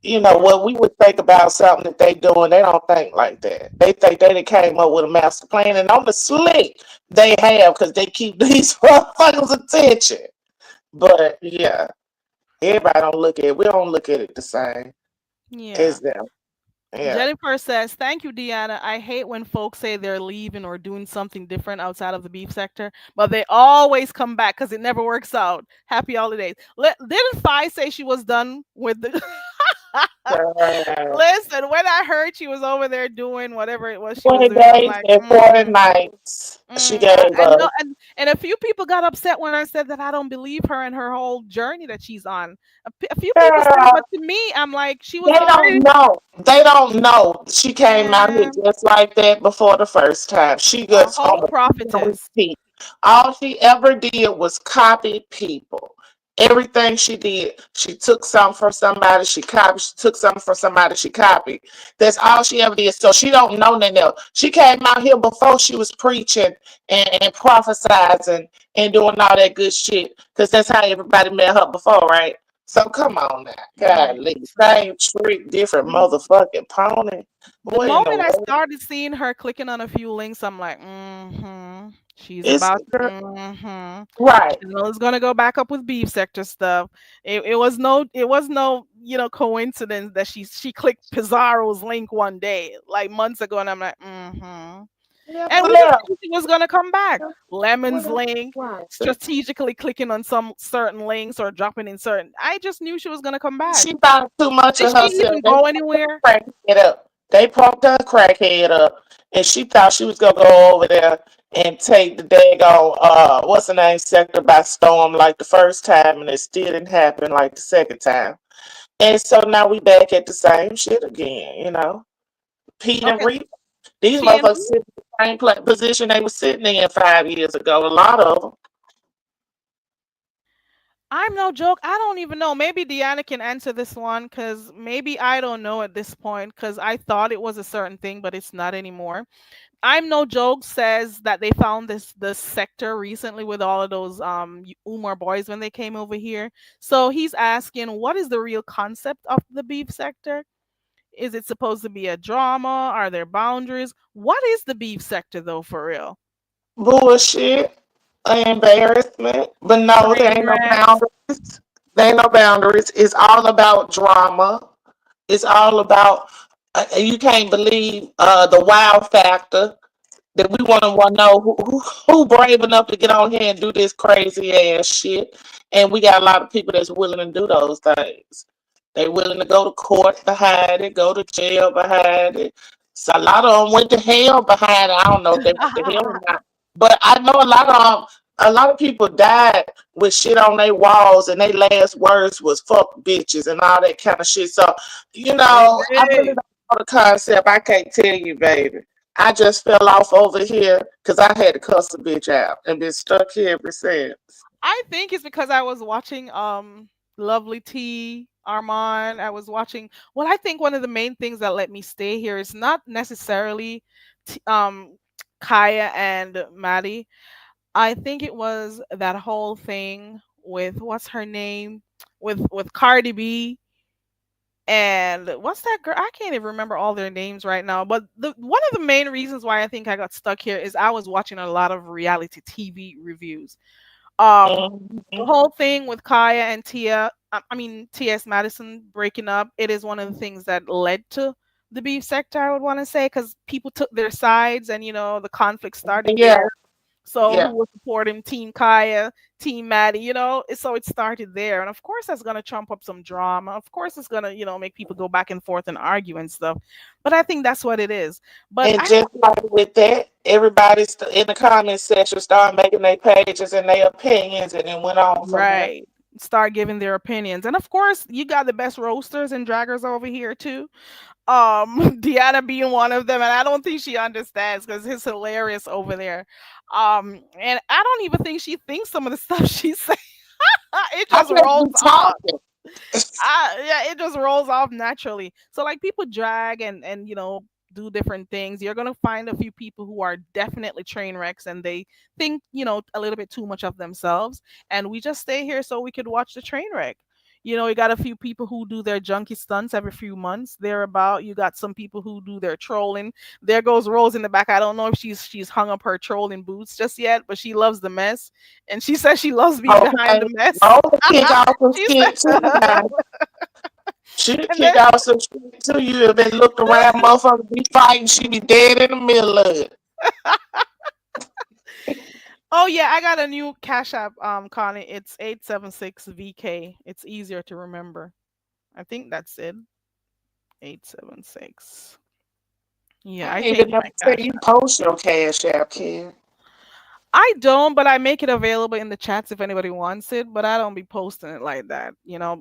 you know Yeah. what we would think about something that they doing. They don't think like that. They think they done came up with a master plan, and on the slick they have because they keep these motherfuckers' attention. But yeah, everybody don't look at it. We don't look at it the same Yeah. as them. Yeah. Jennifer says, "Thank you, Deanna. I hate when folks say they're leaving or doing something different outside of the beef sector, but they always come back because it never works out. Happy holidays." Didn't Fi say she was done with the? Uh, Listen, when I heard she was over there doing whatever it was she was 20 doing, I'm days like, and 40 nights she gave I know, us. and a few people got upset when I said that I don't believe her and her whole journey that she's on. A few people said it, Girl, but to me, I'm like, she was they don't already, know. They don't know. She came out here man, just like that before the first time. She a just whole on a prophetess. repeat. All she ever did was copy people. Everything she did, she took something from somebody, she copied. She took something from somebody, she copied. That's all she ever did. So she don't know nothing else. She came out here before she was preaching and prophesizing and doing all that good shit. Because that's how everybody met her before, right? So come on now. Golly. Listen. Same trick, different motherfucking pony. The What in the moment I world? started seeing her clicking on a few links, I'm like, she's It's about, right. Chanel's gonna go back up with beef sector stuff. It was no coincidence that she clicked Pizarro's link one day, like months ago, and I'm like, Yeah, and what we just else? knew she was gonna come back. What Lemon's else? link, Right. strategically clicking on some certain links or dropping in certain. I just knew she was gonna come back. She thought too much Did of she herself. even go anywhere? Crackhead up. They poked her crackhead up, and she thought she was gonna go over there and take the daggone what's the name sector by storm like the first time, and it still didn't happen like the second time. And so now we back at the same shit again, Pete and Okay, Reed. These P and motherfuckers who? sit in the same position they were sitting in 5 years ago. A lot of them. I'm no joke. I don't even know. Maybe Deanna can answer this one because maybe I don't know at this point because I thought it was a certain thing, but it's not anymore. I'm no joke says that they found this sector recently with all of those Umar boys when they came over here. So he's asking, what is the real concept of the beef sector? Is it supposed to be a drama? Are there boundaries? What is the beef sector though, for real? Bullshit, embarrassment. But no, there Train ain't no wrecks. boundaries. There ain't no boundaries. It's all about drama. It's all about you can't believe the wow factor that we want to know who brave enough to get on here and do this crazy ass shit. And we got a lot of people that's willing to do those things. They willing to go to court behind it, go to jail behind it. So a lot of them went to hell behind it. I don't know if they went to hell or not, but I know a lot of people died with shit on their walls, and their last words was "fuck bitches" and all that kind of shit. So I really Baby. don't know the concept. I can't tell you, baby. I just fell off over here because I had to cuss a bitch out and been stuck here ever since. I think it's because I was watching Lovely T Armand. I was watching well, I think one of the main things that let me stay here is not necessarily Kaya and Maddie. I think it was that whole thing with what's her name? With Cardi B and what's that girl? I can't even remember all their names right now. But the one of the main reasons why I think I got stuck here is I was watching a lot of reality TV reviews. The Mhm. whole thing with Kaya and Tia, I mean T.S. Madison breaking up, it is one of the things that led to the beef sector. I would want to say because people took their sides, and the conflict started Yeah, there. So yeah. who was supporting Team Kaya, Team Maddie, so it started there. And of course that's gonna trump up some drama. Of course it's gonna, make people go back and forth and argue and stuff. But I think that's what it is. But And I just like with that, everybody in the comment section started making their pages and their opinions, and then went on from there. right. Start giving their opinions. And of course, you got the best roasters and draggers over here too. Deanna being one of them, and I don't think she understands because it's hilarious over there. And I don't even think she thinks some of the stuff she says. It I just just rolls be off. talking. Yeah, it just rolls off naturally. So like people drag and do different things. You're gonna find a few people who are definitely train wrecks and they think a little bit too much of themselves. And we just stay here so we could watch the train wreck. You got a few people who do their junkie stunts every few months. They're about. You got some people who do their trolling. There goes Rose in the back. I don't know if she's hung up her trolling boots just yet, but she loves the mess, and she says she loves being behind Okay, the mess. roll the kick off some She shit too said, now. She and kick then off some shit too. You have been looked around, motherfucker be fighting, she be dead in the middle of it. oh yeah, I got a new Cash App, Connie. It's 876 VK. It's easier to remember. I think that's it. 876. Yeah, I I ain't even changed never my seen Cash you App. post your cash app, kid. I don't, but I make it available in the chats if anybody wants it. But I don't be posting it like that.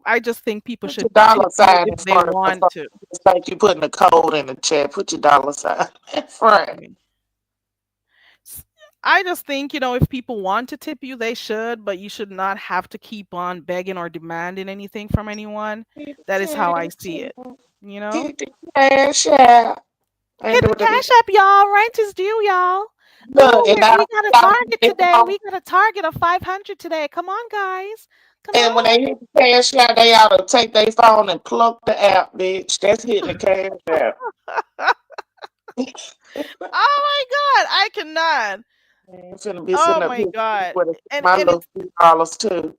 I just think people Put your should dollar tip you sign if in they front of the phone. want to. It's like you putting a code in the chat. Put your dollar sign in front. Yeah. I just think, if people want to tip you, they should, but you should not have to keep on begging or demanding anything from anyone. Get That is how I the see it. You know? Get the cash out. And Hit do the the cash app, y'all. Rent is due, y'all. look, and We now got a gotta target get today. on. We got a target of 500 today. Come on, guys. Come And when on. they hit the cash out, they ought to take their phone and plug the app, bitch. That's hitting the cash out. Oh my god, I cannot. I'm finna be Oh sitting up my here god. with And my and little it's $2 too.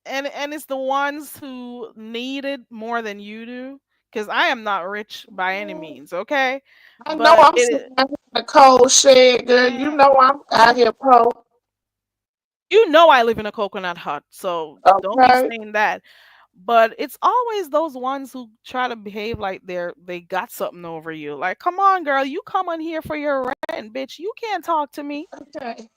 and it's the ones who need it more than you do cuz I am not rich by any means, okay? I know But I'm it sitting out here in the cold shed, girl. You mm, know I'm out here pro. I live in a coconut hut, so don't be Okay. saying that. But it's always those ones who try to behave like they got something over you. Like, come on, girl, you come on here for your rent, bitch. You can't talk to me. Okay.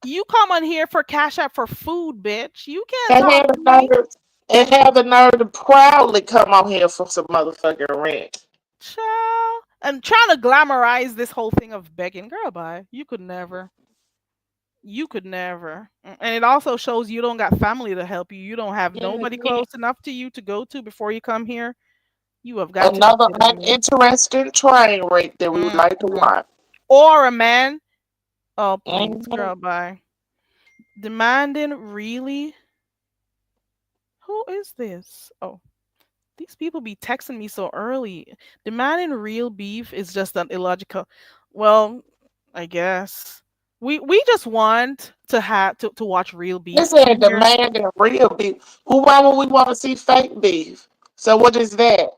You come on here for cash app for food, bitch. You can't And talk had to me. another. and have the nerve to proudly come on here for some motherfucking rent. Child. And trying to glamorize this whole thing of begging. Girl, bye. You could never. You could never. And it also shows you don't got family to help you. You don't have nobody Mhm. close enough to you to go to before you come here. You have got to Another consider me. uninteresting train wreck that we would like to Mhm. watch. Or a man. Oh, please, Mhm. girl, bye. Demanding really? Who is this? Oh, these people be texting me so early. Demanding real beef is just an illogical. Well, I guess we just want to have to watch real They beef in said here. demand and real beef. Well, why would we want to see fake beef? So what is that?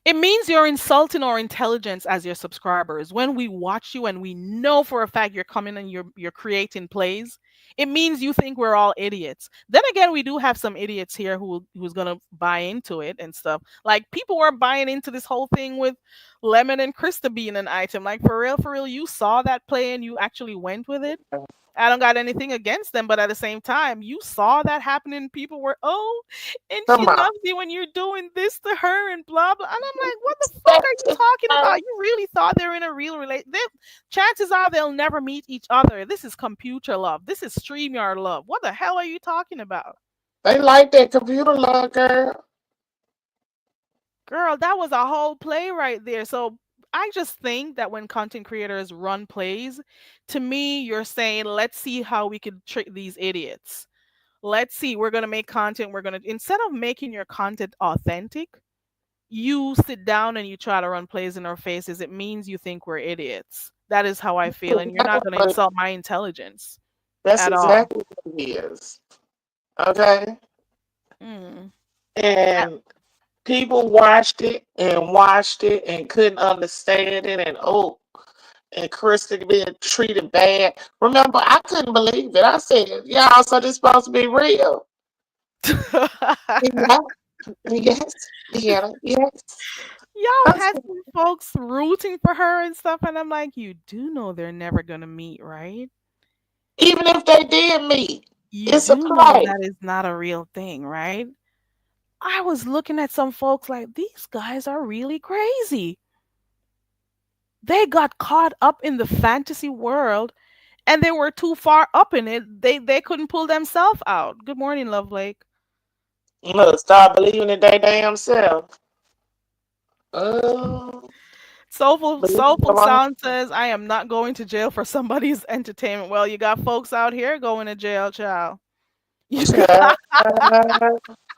It means you're insulting our intelligence as your subscribers. When we watch you and we know for a fact you're coming and you're creating plays, it means you think we're all idiots. Then again, we do have some idiots here who's gonna buy into it and stuff. Like people were buying into this whole thing with Lemon and Krista being an item. Like for real, you saw that play and you actually went with it. I don't got anything against them, but at the same time, you saw that happening. People were, oh, and she Come on. loves you when you're doing this to her and blah blah. And I'm like, what the fuck are you talking about? You really thought they're in a real relation? Chances are they'll never meet each other. This is computer love. This is StreamYard love. What the hell are you talking about? They like that computer love, girl. Girl, that was a whole play right there. So I just think that when content creators run plays, to me, you're saying, let's see how we could trick these idiots. Let's see, we're going to make content. We're going to, instead of making your content authentic, you sit down and you try to run plays in our faces. It means you think we're idiots. That is how I feel. And you're not going to insult my intelligence That's at all. exactly what it is. Okay? Mm. And people watched it and couldn't understand it and oh, and Kristen being treated bad. Remember, I couldn't believe it. I said, y'all, so this supposed to be real. Yeah, yes, yeah, yes. Y'all I had said, some folks rooting for her and stuff. And I'm like, you do know they're never going to meet, right? even if they did meet, You it's a do know play. that is not a real thing, right? I was looking at some folks like these guys are really crazy. They got caught up in the fantasy world and they were too far up in it. They couldn't pull themselves out. Good morning, Love Lake. Look, start believing in their damn self. Uh, believe in Soulful your own. Sound says, I am not going to jail for somebody's entertainment. Well, you got folks out here going to jail, child. You Child.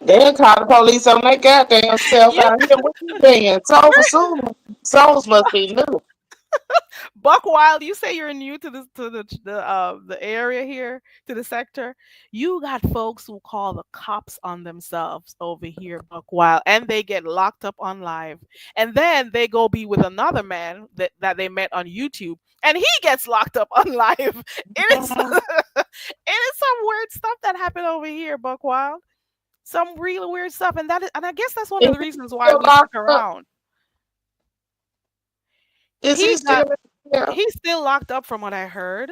They didn't call the police on their goddamn self you out here. What you being? Soul for soul. Souls must be new. Buck Wild, you say you're new to the area here, to the sector. You got folks who call the cops on themselves over here, Buck Wild, and they get locked up on live. And then they go be with another man that they met on YouTube, and he gets locked up on live. It is Mhm. it is some weird stuff that happened over here, Buck Wild. Some really weird stuff, and I guess that's one of Is the he reasons why still we stick locked up? around. Is he He still got in jail? He's still locked up from what I heard.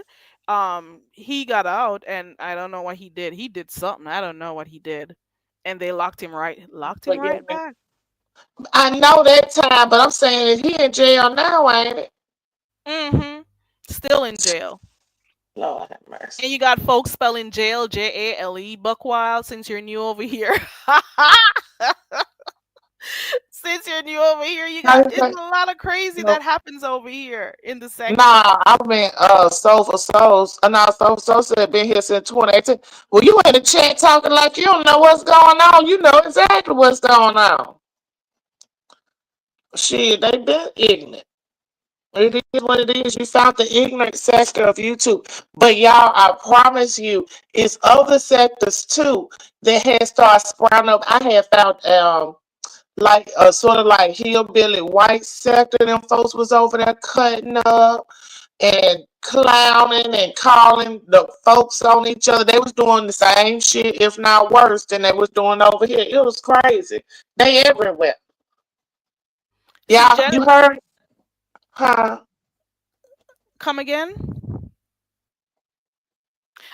He got out and I don't know what he did. He did something. I don't know what he did. And they locked him right Forget me. back. I know that time, but I'm saying he in jail now, ain't it? Mhm. Still in jail. Lord have mercy. And you got folks spelling jail Jale, Buckwild, since you're new over here. Since you're new over here, you How got you it's say- a lot of crazy no, that happens over here in the sector. Nah, I mean, Soul for Souls. Nah, Soul for Souls said been here since 2018. Well, you in the chat talking like you don't know what's going on. You know exactly what's going on. Shit, they been ignorant. It is what it is. You found the ignorant sector of YouTube. But y'all, I promise you, it's other sectors too that has started sprouting up. I had found like a sort of like hillbilly white sector. Them folks was over there cutting up and clowning and calling the folks on each other. They was doing the same shit, if not worse, than they was doing over here. It was crazy. They everywhere. See, Y'all, you heard? Huh? come again?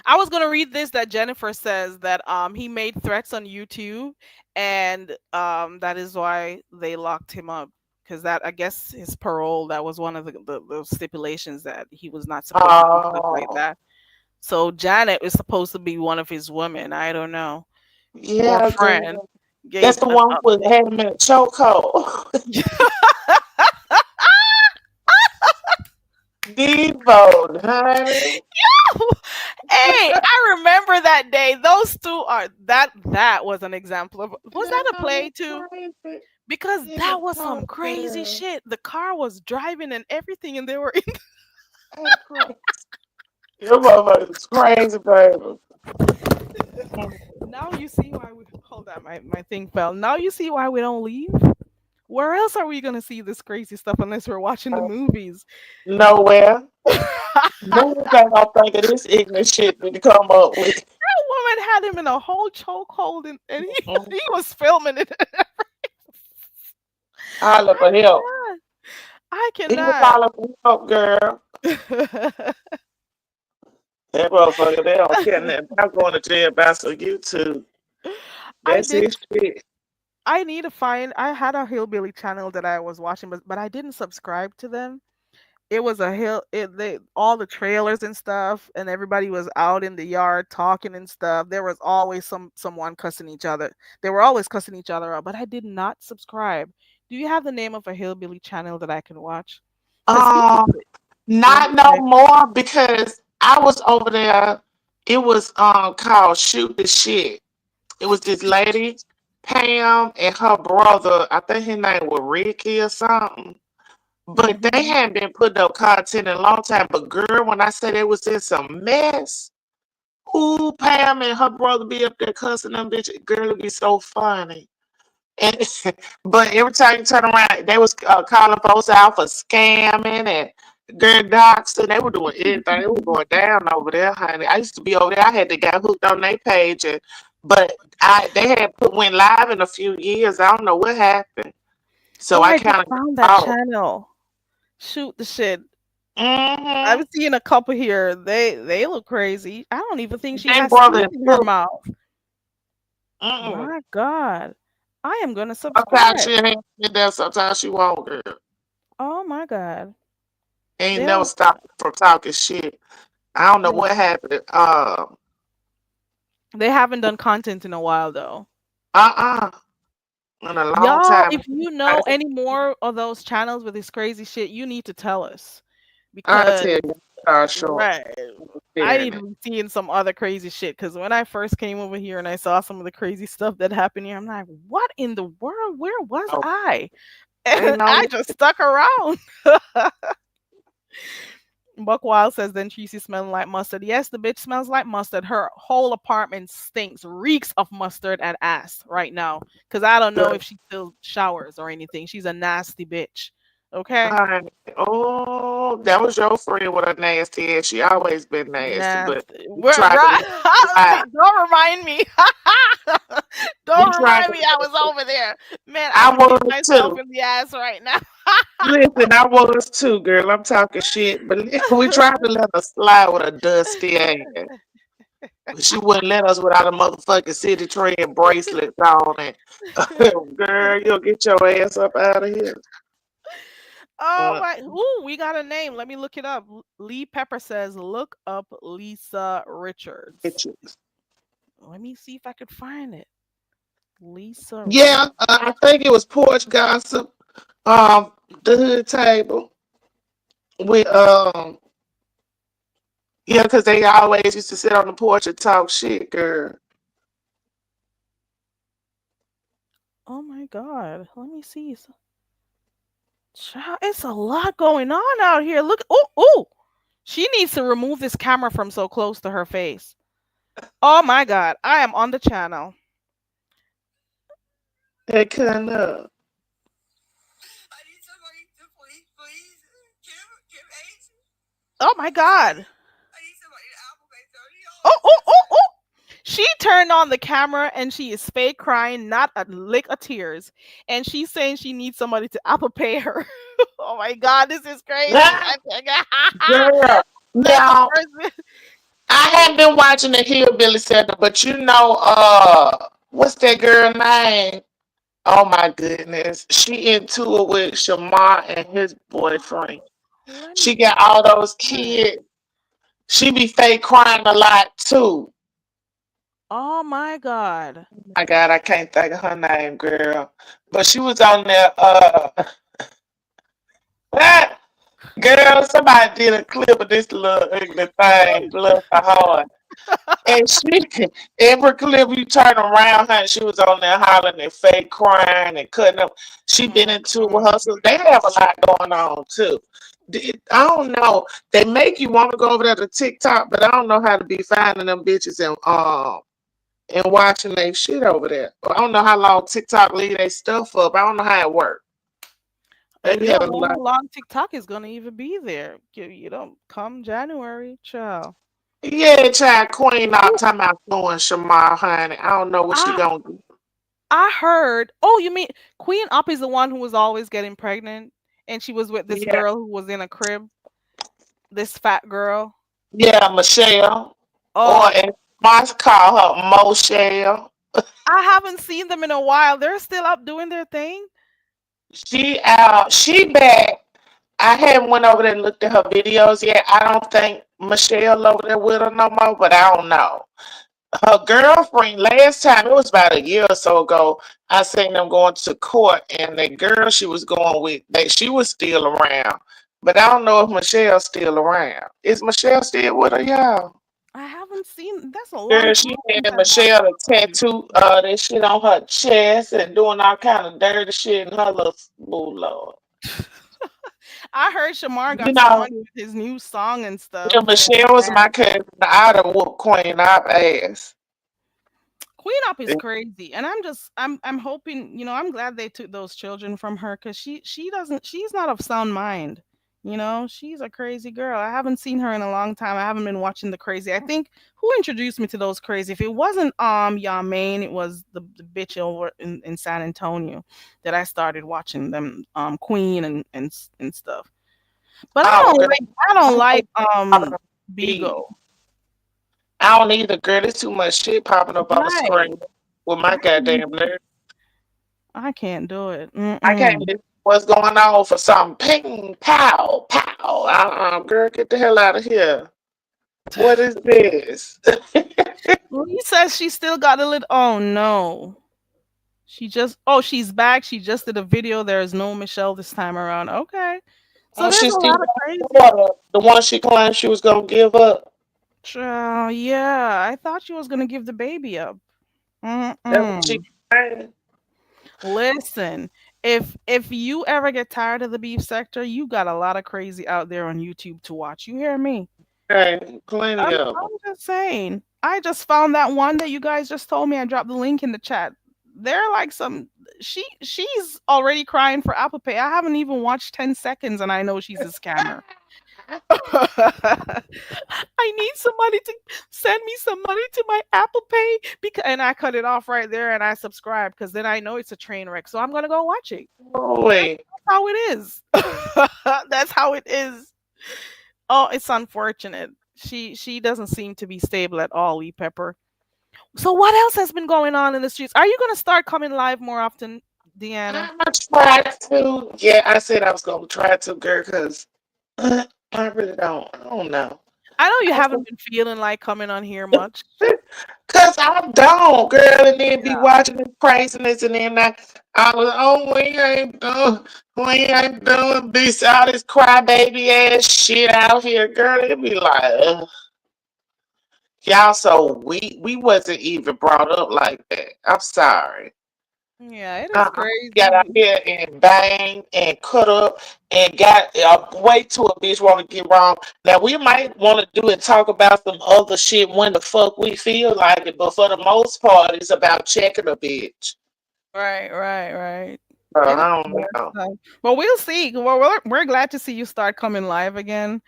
I was gonna read this that Jennifer says that he made threats on YouTube, and that is why they locked him up, because that, I guess, his parole, that was one of the stipulations, that he was not supposed to do stuff like Oh, that. So Janet is supposed to be one of his women. I don't know, or yeah, friend girl. That's gave the an one up. with had him in a chokehold. Devo, honey. Hey, I remember that day. Those two are that was an example of, was that a Girl, play it's too? crazy. Because In that the was some car, crazy girl. shit. The car was driving and everything, and they were in. Hey, crazy. Your motherfucker's crazy, baby. Now you see why we, hold on, my thing fell. Now you see why we don't leave. Where else are we gonna see this crazy stuff unless we're watching the movies? Nowhere. That Movies ain't gonna think of this ignorant shit that you come up with. woman had him in a whole chokehold, and he Mm. he was filming it. Holler I for help. cannot. I He was cannot. hollering for help, girl. That motherfucker, they don't care nothing about going to jail about some YouTube. I That's did. his shit. I need to find. I had a hillbilly channel that I was watching, but I didn't subscribe to them. It was a hill. They, all the trailers and stuff, and everybody was out in the yard talking and stuff. There was always someone cussing each other. They were always cussing each other out. But I did not subscribe. Do you have the name of a hillbilly channel that I can watch? Because people Um, say, let me Not no check. more because I was over there. It was called Shoot the Shit. It was this lady, Pam, and her brother. I think his name was Ricky or something. But they Hmm. hadn't been putting up content in a long time. But girl, when I say they was in some mess, who Pam and her brother be up there cussing them bitch, girl, it'd be so funny. And but every time you turn around, they was calling folks out for scamming and girl docs, and they were doing anything. It was going down over there, honey. I used to be over there. I had to get hooked on their page, but they had went live in a few years. I don't know what happened, so Oh, I I just kind of found got that off. channel. Shoot the shit. Mm-hmm. I've seen a couple here. They look crazy. I don't even think she They has brother teeth and in her sister. mouth. Mm-mm. My God. I am gonna Sometimes subscribe. she ain't in there, sometimes she won't, girl. Oh my God. Ain't They never don't stopped from talking shit. I don't know they, what happened. they haven't done content in a while though. Uh-uh. In a long Y'all, time. if you know any more of those channels with this crazy shit, you need to tell us. I Because, tell you, short. right, I Sharing need it. to be seeing some other crazy shit. Because when I first came over here and I saw some of the crazy stuff that happened here, I'm like, what in the world? Where was Oh, I? ain't And no I just stuck around. Buckwild says, then Tracy smelling like mustard. Yes, the bitch smells like mustard. Her whole apartment stinks, reeks of mustard and ass right now. Because I don't know good. if she still showers or anything. She's a nasty bitch. Okay? Honey. Oh, that was your friend with a nasty ass. She always been nasty, but Nasty. we We're, tried to let right. it slide. Don't remind me. We Don't tried remind to me I let was it. over there. Man, I I would kick was myself too. in the ass right now. Listen, I was too, girl. I'm talking shit, but we tried to let her slide with a dusty ass. But she wouldn't let us without a motherfucking city trend bracelets on it. Girl, you'll get your ass up out of here. Oh Uh, my! Ooh, we got a name. Let me look it up. Lee Pepper says, "Look up Lisa Richards." bitches. Let me see if I could find it. Lisa Yeah, Richards. I think it was porch gossip. Um, the hood table with yeah, because they always used to sit on the porch and talk shit, girl. Oh my God! Let me see. Child, it's a lot going on out here. Look. Oh, oh. She needs to remove this camera from so close to her face. Oh my God! I am on the channel. That kind of Oh my God! Oh, oh, oh, oh! She turned on the camera and she is fake crying, not a lick of tears. And she's saying she needs somebody to Apple Pay her. Oh my God, this is crazy. girl. That's the Now person. I have been watching the Hillbilly Center, but what's that girl name? Oh my goodness. She into it with Shamar and his boyfriend. Let me She see. got all those Huh. kids. She be fake crying a lot too. Oh my God. My God, I can't think of her name, girl. But she was on there, girl, somebody did a clip of this little ugly thing, bless her heart. And she, every clip you turn around her, she was on there hollering and fake crying and cutting up. She been into with her, so they have a lot going on too. I don't know. They make you want to go over there to TikTok, but I don't know how to be finding them bitches and watching their shit over there. I don't know how long TikTok leave their stuff up. I don't know how it works. They We be having don't a know lot. how long TikTok is gonna even be there. You don't come January, child. Yeah, child Queen not Ooh, talking about doing Shamar, honey. I don't know what she I gonna do. I heard. Oh, you mean Queen Up is the one who was always getting pregnant, and she was with this Yeah, girl who was in a crib. This fat girl. yeah, Michelle. Or Oh, as Moss call her Moshelle. I haven't seen them in a while. They're still up doing their thing. She back. I haven't went over there and looked at her videos yet. I don't think Michelle over there with her no more, but I don't know. Her girlfriend last time, it was about a year or so ago, I seen them going to court, and the girl she was going with, she was still around. But I don't know if Michelle's still around. Is Michelle still with her, y'all? I haven't seen. That's a long Girl, time she since had I've watched Michelle to them. tattoo that shit on her chest and doing all kind of dirty shit in her little, oh Lord. I heard Shamar You got some know, money with his new song and yeah, stuff. And Michelle was man, my cousin. I'd have whooped Queen up ass. Queen Up is crazy, and I'm hoping, I'm glad they took those children from her because she doesn't she's not of sound mind. She's a crazy girl. I haven't seen her in a long time. I haven't been watching the crazy. I think who introduced me to those crazy? If it wasn't Yamaine, it was the bitch over in San Antonio that I started watching them Queen and stuff. But I Oh, don't girl. like I I don't don't like popping up feed. Bigo. I don't either, girl. There's too much shit popping up on the Right. screen with my I can't goddamn nerve. I can't do it. I can't Mm-mm. get what's going on for some ping, pow, pow. Girl, get the hell out of here. What is this? Lee says she still got a little. Oh no. She's back. She just did a video. There is no Michelle this time around. Okay. So Oh, there's she a still lot of got her crazy. daughter, the one she claimed she was gonna give up. Yeah, I thought she was gonna give the baby up. That's what she Mm-mm. claimed. Listen, if you ever get tired of the beef sector, you got a lot of crazy out there on YouTube to watch. You hear me? Okay, plenty of them. I'm just saying. I just found that one that you guys just told me. I dropped the link in the chat. They're like some she's already crying for Apple Pay. I haven't even watched 10 seconds and I know she's a scammer. I need somebody to send me some money to my Apple Pay because and I cut it off right there and I subscribe because then I know it's a train wreck. So I'm gonna go watch it. That's Holy. how it is. That's how it is. Oh, it's unfortunate. She doesn't seem to be stable at all, Lee Pepper. So what else has been going on in the streets? Are you gonna start coming live more often, Deanna? I'm gonna try to. Yeah, I said I was gonna try to, girl, because I really don't. I don't know. I know you I haven't been feeling like coming on here much. Cause I don't, girl, and then be Yeah. watching this craziness, and then I was, oh, we ain't doing this, all this crybaby ass shit out here, girl. It be like, y'all, so we wasn't even brought up like that. I'm sorry. Yeah, it is Uh-uh. Got out crazy. here and bang and cut up and got way to a bitch want to get wrong. Now we might want to do and talk about some other shit when the fuck we feel like it, but for the most part, it's about checking a bitch. Right. It is I don't more know. stuff. Well, we'll see. Well, we're glad to see you start coming live again.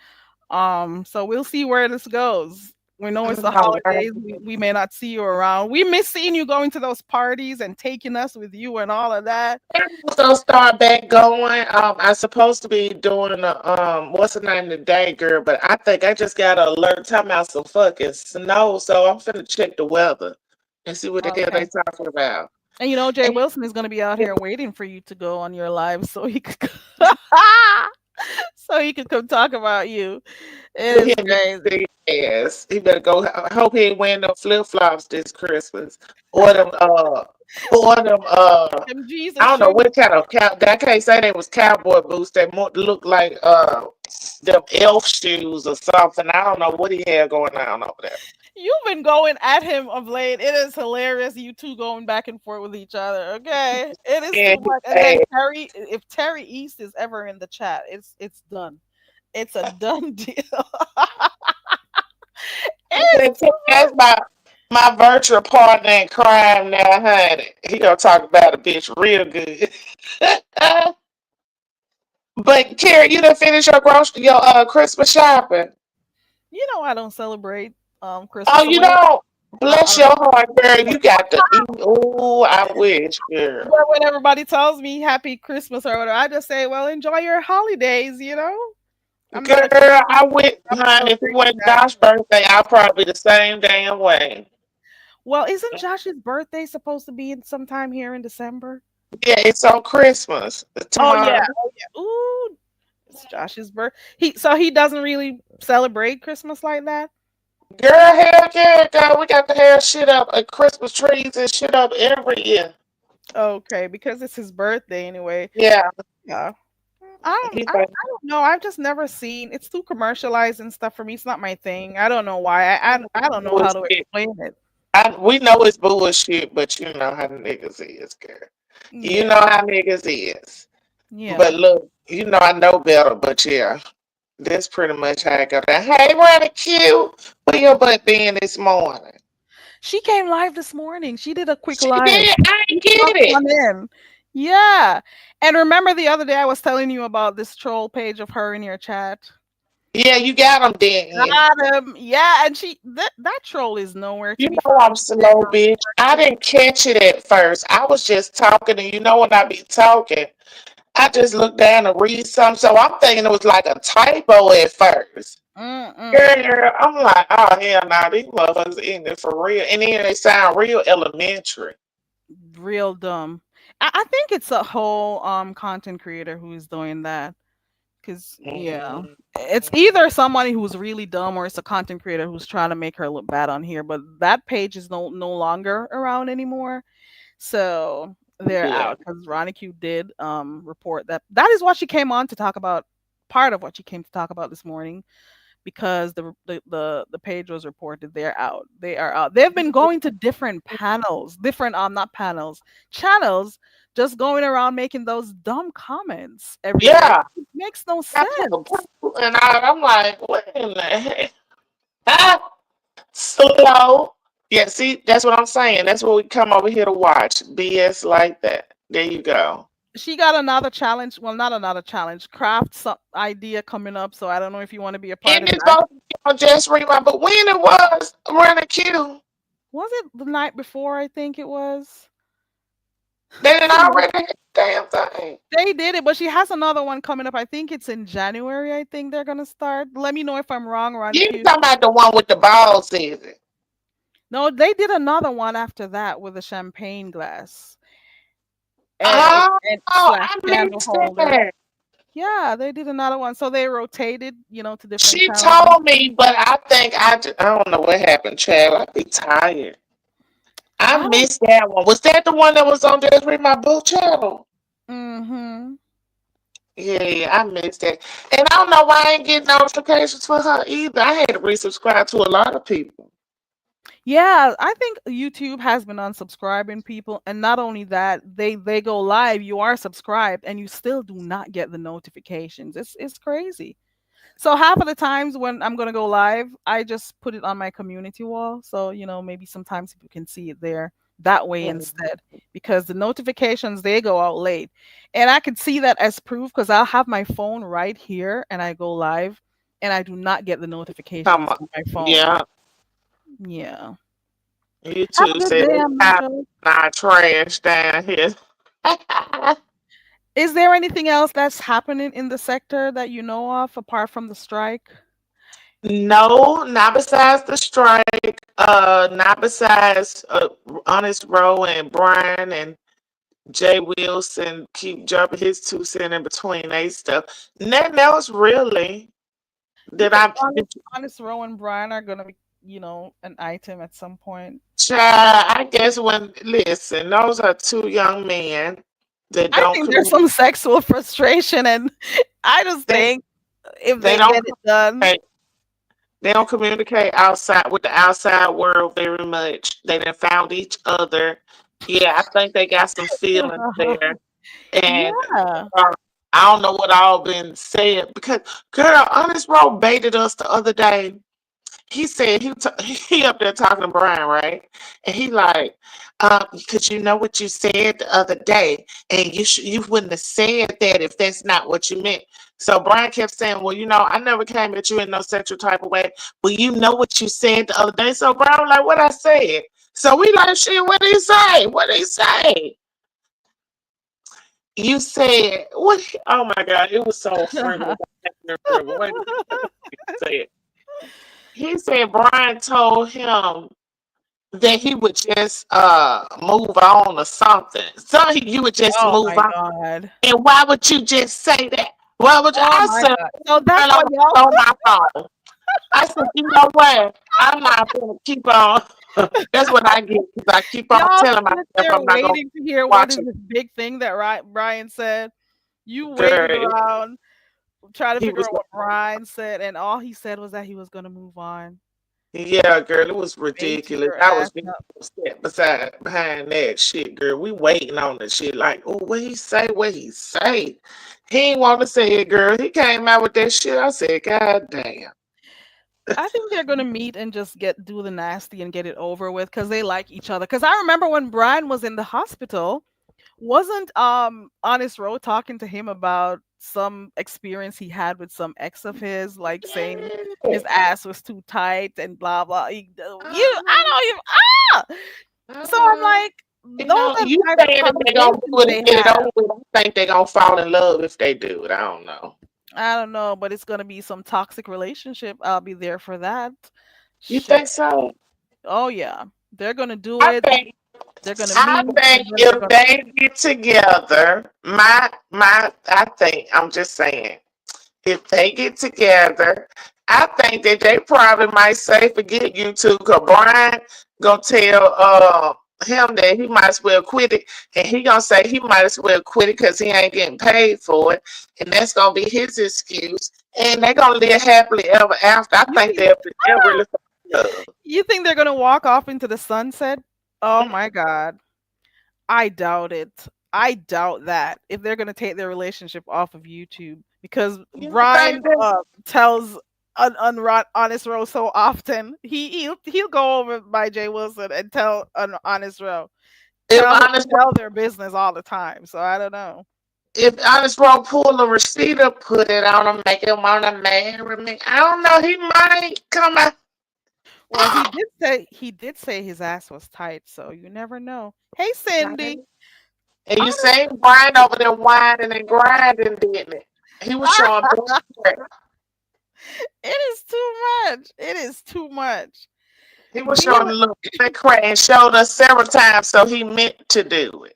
So we'll see where this goes. We know it's I'm the not holidays. We may not see you around. We miss seeing you going to those parties and taking us with you and all of that. So start back going. I supposed to be doing what's the name today, girl? But I think I just got an alert talking about some fucking snow. So I'm finna check the weather and see what the hell they Okay. talking about. And you know, Jay And Wilson is going to be out here waiting for you to go on your live so he could so he could come talk about you. It with is him crazy. ass, he better go. I hope he ain't wearing no flip flops this Christmas or them or them Them I Jesus don't know shoes. what kind of cow. I can't say they was cowboy boots. They more look like them elf shoes or something. I don't know what he had going on over there. You've been going at him of late. It is hilarious. You two going back and forth with each other. Okay, it is too And much. And then hey, Terry, if Terry East is ever in the chat, it's done. It's a done deal. It's that's my virtual partner in crime now, honey. He gonna talk about a bitch real good. But Carrie, you done finished your Christmas shopping. you know I don't celebrate Oh, Christmas. So you when know, uh, bless your heart, girl. You got to eat. Oh, I wish, girl. when everybody tells me Happy Christmas or whatever, I just say, well, enjoy your holidays. You know, I'm not Girl, I went, honey. If it celebrating wasn't that. Josh's birthday, I'll probably be the same damn way. Well, isn't Josh's birthday supposed to be in sometime here in December? Yeah, it's on Christmas Oh yeah, tomorrow. oh yeah. Ooh, it's Josh's birth. He doesn't really celebrate Christmas like that. Girl, hell yeah, girl. We got to have shit up, Christmas trees and shit up every year. Okay, because it's his birthday anyway. Yeah, Yeah. he's I like, don't know. I've just never seen. It's too commercialized and stuff for me. It's not my thing. I don't know why. I don't know how to bullshit. explain it. We know it's bullshit, but you know how the niggas is, girl. You know Yeah. how niggas is. Yeah. But look, you know I know better, but yeah, that's pretty much how I go down. Hey, Ronnie Q, where your butt been this morning? She came live this morning. She did a quick She live. did. I She ain't get popped it. one in. Yeah. And remember the other day I was telling you about this troll page of her in your chat? Yeah, you got them, didn't you? Got him. Yeah, and that troll is nowhere to You be know I'm found. slow, bitch. I didn't catch it at first. I was just talking, and you know when I be talking, I just looked down and read something. So I'm thinking it was like a typo at first. Mm-mm. Girl, I'm like, oh hell no, these motherfuckers in it for real. And then they sound real elementary. Real dumb. I think it's a whole content creator who is doing that. Cause yeah, Mhm. it's either somebody who's really dumb or it's a content creator who's trying to make her look bad on here. But that page is no longer around anymore, so they're Yeah. out. Because Ronnie Q did report that is what she came on to talk about. Part of what she came to talk about this morning because the page was reported they're out. They are out. They've been going to different panels, different not panels, channels, just going around making those dumb comments everywhere. Yeah. It makes no I told sense. and I'm like, what in the heck? Ah, slow. Yeah, see, that's what I'm saying. That's what we come over here to watch. BS like that. There you go. She got another challenge. Well, not another challenge. Craft some idea coming up. So I don't know if you want to be a part And of it's that. supposed to be on Just Rewind, but when it was running Q, Was it the night before? I think it was. they didn't already have the damn thing. They did it, but she has another one coming up. I think it's in January. I think they're gonna start. Let me know if I'm wrong, Ronnie You Q. talking about the one with the balls in it. No, they did another one after that with a champagne glass Oh, and slash I candle missed holder. that. Yeah, they did another one. So they rotated, to different She channels. told me, but I think I don't know what happened, Chad. I be tired. I I don't. missed that one. Was that the one that was on Just Read My Book channel? Mm-hmm. Yeah, I missed that. And I don't know why I ain't getting notifications for her either. I had to resubscribe to a lot of people. Yeah, I think YouTube has been unsubscribing people, and not only that, they go live. You are subscribed, and you still do not get the notifications. It's crazy. So half of the times when I'm gonna go live, I just put it on my community wall. So maybe sometimes people can see it there that way Mhm. instead, because the notifications they go out late, and I can see that as proof because I'll have my phone right here and I go live, and I do not get the Come notifications on. on my phone. Yeah. Yeah. You Have a two good said day, it's I'm kind Mitchell. of our trash down here. Is there anything else that's happening in the sector that you know of apart from the strike? No, not besides the strike. Not besides Honest Row and Brian and Jay Wilson keep dropping his 2 cents in between they stuff. Nothing else really You that think I Honest Row and Brian are gonna be, an item at some point? child. I guess when listen, those are two young men that I don't think there's communicate. some sexual frustration, and I just They, think if they they don't get it done. communicate. They don't communicate outside with the outside world very much. They done found each other. Yeah, I think they got some feelings there. And Yeah. uh, I don't know what all been said because girl, Honest Roe baited us the other day. He said he up there talking to Brian, right? And he like, because you know what you said the other day, and you wouldn't have said that if that's not what you meant. So Brian kept saying, well, I never came at you in no sexual type of way, but you know what you said the other day. So Brian was like, what I said. So we like, shit, what did he say? What did he say? You said what? Oh my God, it was so frivolous. I can't remember. Wait, let me say it. He said Brian told him that he would just move on or something. So you would just Oh move my on. god. And why would you just say that? Why would you? Oh I my said, god. So turn that's over what y'all. on my phone. I said, you know what? I'm not gonna keep on. That's what I get because I keep on Y'all telling sit myself there I'm not gonna waiting to hear what watch is it. this big thing that Brian said. You waited Girl, around trying to he figure was out what Brian said, and all he said was that he was gonna move on. yeah, girl, it was Baited ridiculous. your I was ass being up. upset behind that shit, girl. We waiting on the shit. Like, oh, what he say? What he say? He ain't want to say it, girl. He came out with that shit. I said, God damn. I think they're gonna meet and just do the nasty and get it over with because they like each other. Because I remember when Brian was in the hospital, wasn't Honest Row talking to him about some experience he had with some ex of his, like saying Yeah. his ass was too tight and blah blah. I Uh-huh. don't even So I'm Uh-huh. like, those are the You type of saying if they gonna do conversations it and they get it have. over with, I think they gonna fall in love if they do it. I don't know. I don't know, but it's gonna be some toxic relationship. I'll be there for that. You Shit. think so? Oh yeah. They're gonna do I it. think They're gonna I meet think and then they're if gonna they get together, I think I'm just saying. If they get together, I think that they probably might say forget you two, cause Brian gonna tell him that he might as well quit it, and he gonna say he might as well quit it because he ain't getting paid for it, and that's gonna be his excuse, and they gonna live happily ever after. I you think think they're really love. you think they're gonna walk off into the sunset? Oh my god. I doubt it. I doubt that if they're gonna take their relationship off of YouTube because You think Brian that tells Honest Row so often. He'll go over by Jay Wilson and tell Honest Row. if honest Tell their business all the time. So I don't know. if honest bro pull a receipt up, put it on him, make him wanna marry me, I don't know. He might come out. Well, he did say his ass was tight, so you never know. Hey Cindy. And you Honest seen Brian over there whining and grinding, didn't it? He was showing back. it is too much. It is too much. He was Being showing a little back crack and showed us several times, so he meant to do it.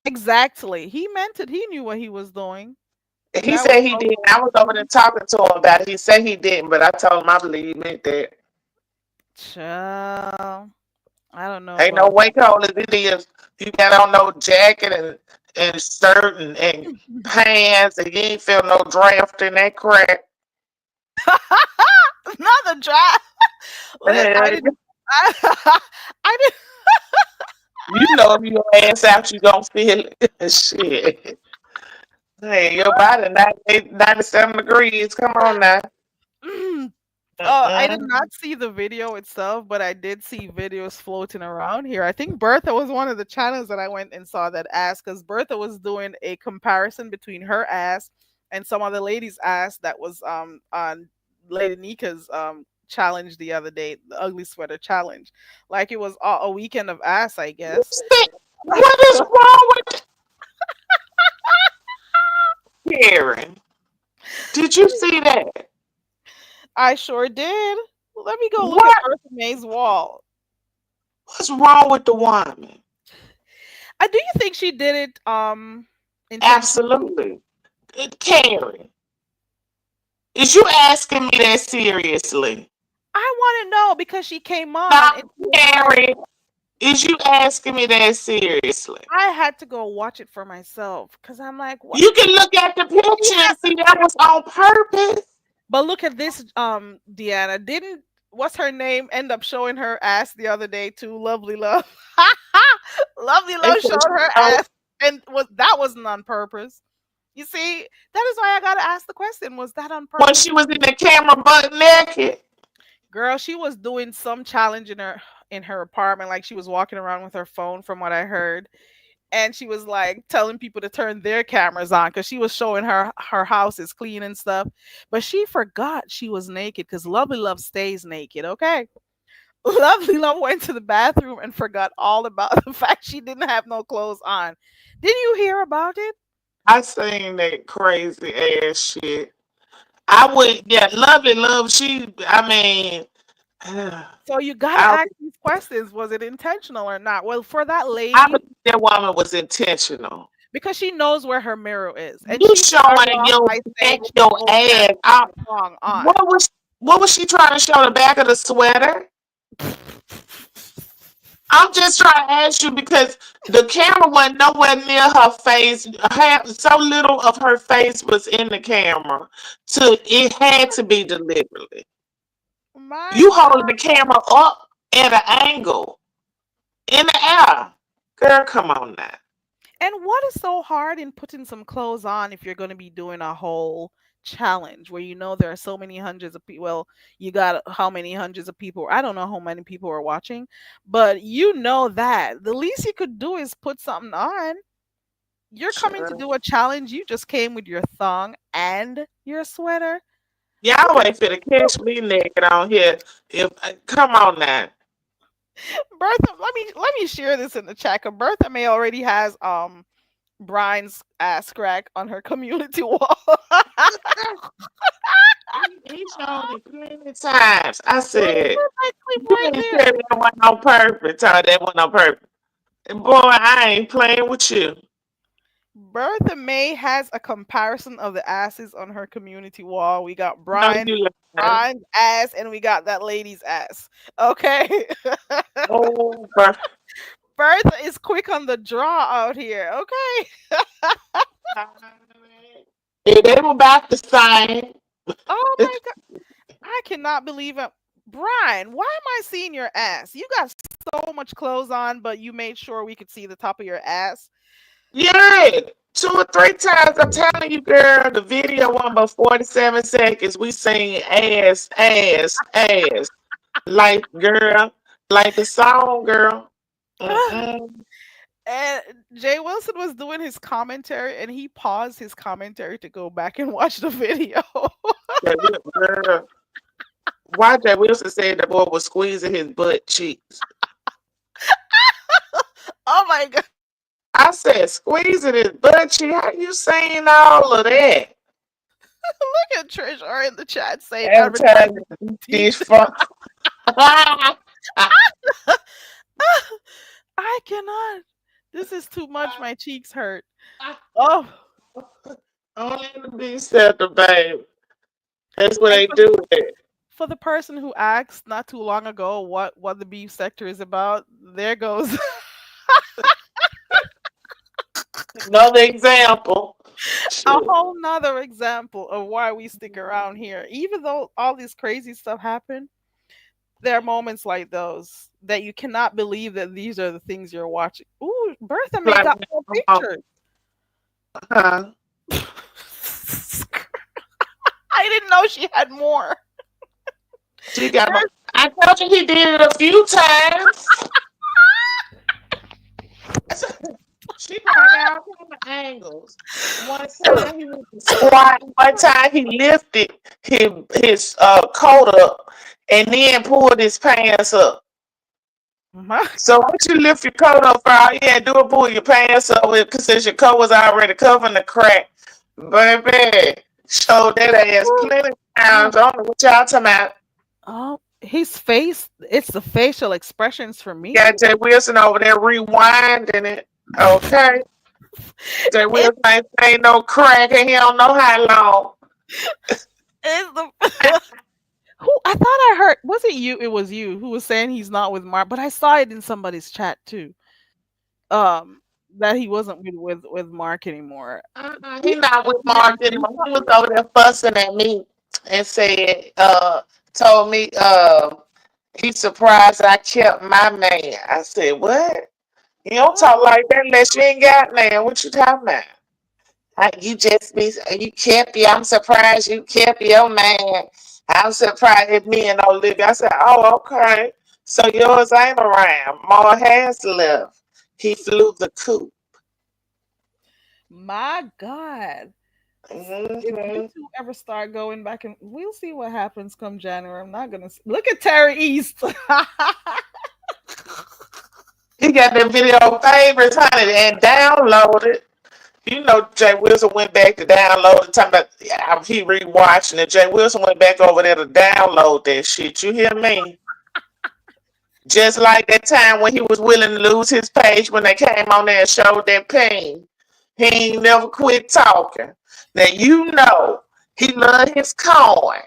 exactly. He meant it. He knew what he was doing. He That was said he so did. I cool. was over there talking to him about it. He said he didn't, but I told him I believe he meant that. Child. I don't know Ain't no about way cold as it is. You got on no jacket and shirt and pants, and you ain't feel no draft in that crack. another drive. I didn't. I, I didn't. You know if your ass out, you gonna feel it. Shit. Hey, your body 97 degrees. Come on now. I did Mm-mm. not see the video itself, but I did see videos floating around here. I think Bertha was one of the channels that I went and saw that ass because Bertha was doing a comparison between her ass and some other lady's ass that was on Lady Nika's challenge the other day, the ugly sweater challenge. Like it was a weekend of ass, I guess. What is wrong with Karen? Did you see that? I sure did. Let me go look at What? Bertha May's wall. What's wrong with the woman? Do you think she did it intentionally? Absolutely. Karen, is you asking me that seriously? I want to know because she came on Now, and she was like, Karen, is you asking me that seriously? I had to go watch it for myself because I'm like, what? You can look at the She picture had, and see that was on purpose. but look at this, Deanna. Didn't what's her name end up showing her ass the other day too? Lovely Love. Lovely They Love put, showed her ass, and that wasn't on purpose. You see, that is why I gotta ask the question: was that on when purpose? she was in the camera butt naked. Girl, she was doing some challenge in her apartment, like she was walking around with her phone, from what I heard, and she was like telling people to turn their cameras on because she was showing her house is clean and stuff. But she forgot she was naked because Lovely Love stays naked. Okay, Lovely Love went to the bathroom and forgot all about the fact she didn't have no clothes on. Didn't you hear about it? I seen that crazy ass shit. I would, yeah, lovely love. I mean, So you gotta I, ask these questions: was it intentional or not? Well, for that I lady, believe that woman was intentional. because she knows where her mirror is, and You she started showing off your by back, saying she your knows that ass. song on. What was she trying to show the back of the sweater? I'm just trying to ask you because the camera wasn't nowhere near her face. So little of her face was in the camera, so it had to be deliberately. My You God. holding the camera up at an angle in the air, girl. Come on now. And what is so hard in putting some clothes on if you're going to be doing a whole challenge where you know there are so many hundreds of people? Well, you got how many hundreds of people? I don't know how many people are watching, but you know that the least you could do is put something on. You're coming to Sure. do a challenge. You just came with your thong and your sweater. You Y'all could ain't finna catch me naked on here. If come on now. Bertha, let me share this in the chat. 'Cause Bertha May already has Brian's ass crack on her community wall. He showed it plenty times. I said, That clip you right didn't there. tell me that wasn't on purpose. Tell that wasn't on purpose. And boy, I ain't playing with you. Bertha May has a comparison of the asses on her community wall. We got No, you lying. Brian's ass, and we got that lady's ass. Okay. Oh, but Bertha is quick on the draw out here. Okay. if they were about the same. Oh my god. I cannot believe it. Brian, why am I seeing your ass? You got so much clothes on, but you made sure we could see the top of your ass. Yeah, 2 or 3 times. I'm telling you, girl. The video went about 47 seconds. We sing ass, ass, ass. Like, girl, like the song, girl. Mm-mm. And Jay Wilson was doing his commentary, and he paused his commentary to go back and watch the video. Girl, why Jay Wilson said the boy was squeezing his butt cheeks. Oh my god. I said, squeezing his butt cheek. How you saying all of that? Look at Trish or in the chat saying Advertising advertising dish teeth. from. I cannot. This is too much. My cheeks hurt. Oh. Only the beef sector, babe. That's what And they do. It. for the person who asked not too long ago what the beef sector is about, there goes Another example. a Shoot. whole nother example of why we stick around here. Even though all this crazy stuff happened, there are moments like those that you cannot believe that these are the things you're watching. Ooh, Bertha May Like, got more pictures. huh? I didn't know she had more. She got. I told you he did it a few times. She probably got all kind of angles. One time he was squat. One time he lifted his coat up and then pulled his pants up. My, So once you lift your coat up, all you had to do is pull your pants up because since your coat was already covering the crack. Baby, showed that ass plenty of oh, times. I don't know what y'all talking about. oh, his face. It's the facial expressions for me. Got Jay Wilson over there rewinding it. Okay. Jay It Wilson ain't no crack and he don't know how long. is the who I thought I heard. Was it you? It was you who was saying he's not with Mark, but I saw it in somebody's chat too. Um, that he wasn't with Mark anymore. He He not with Mark anymore. He was over there fussing at me and said, told me, he's surprised I kept my man. I said, what? You don't talk like that unless you ain't got man. What you talking about? You just be, you kept you. I'm surprised you kept your man. I'm surprised at me and Olivia. I said, oh, okay. So yours ain't around. More has left. He flew the coop. My God. If you Hmm. two ever start going back and we'll see what happens come January. I'm not gonna look at Terry East. He got the video favorites, honey, and downloaded. You know, Jay Wilson went back to download it. Talking about he rewatching it. Jay Wilson went back over there to download that shit. You hear me? Just like that time when he was willing to lose his page when they came on there and showed that pain. He ain't never quit talking. Now you know he loved his coin.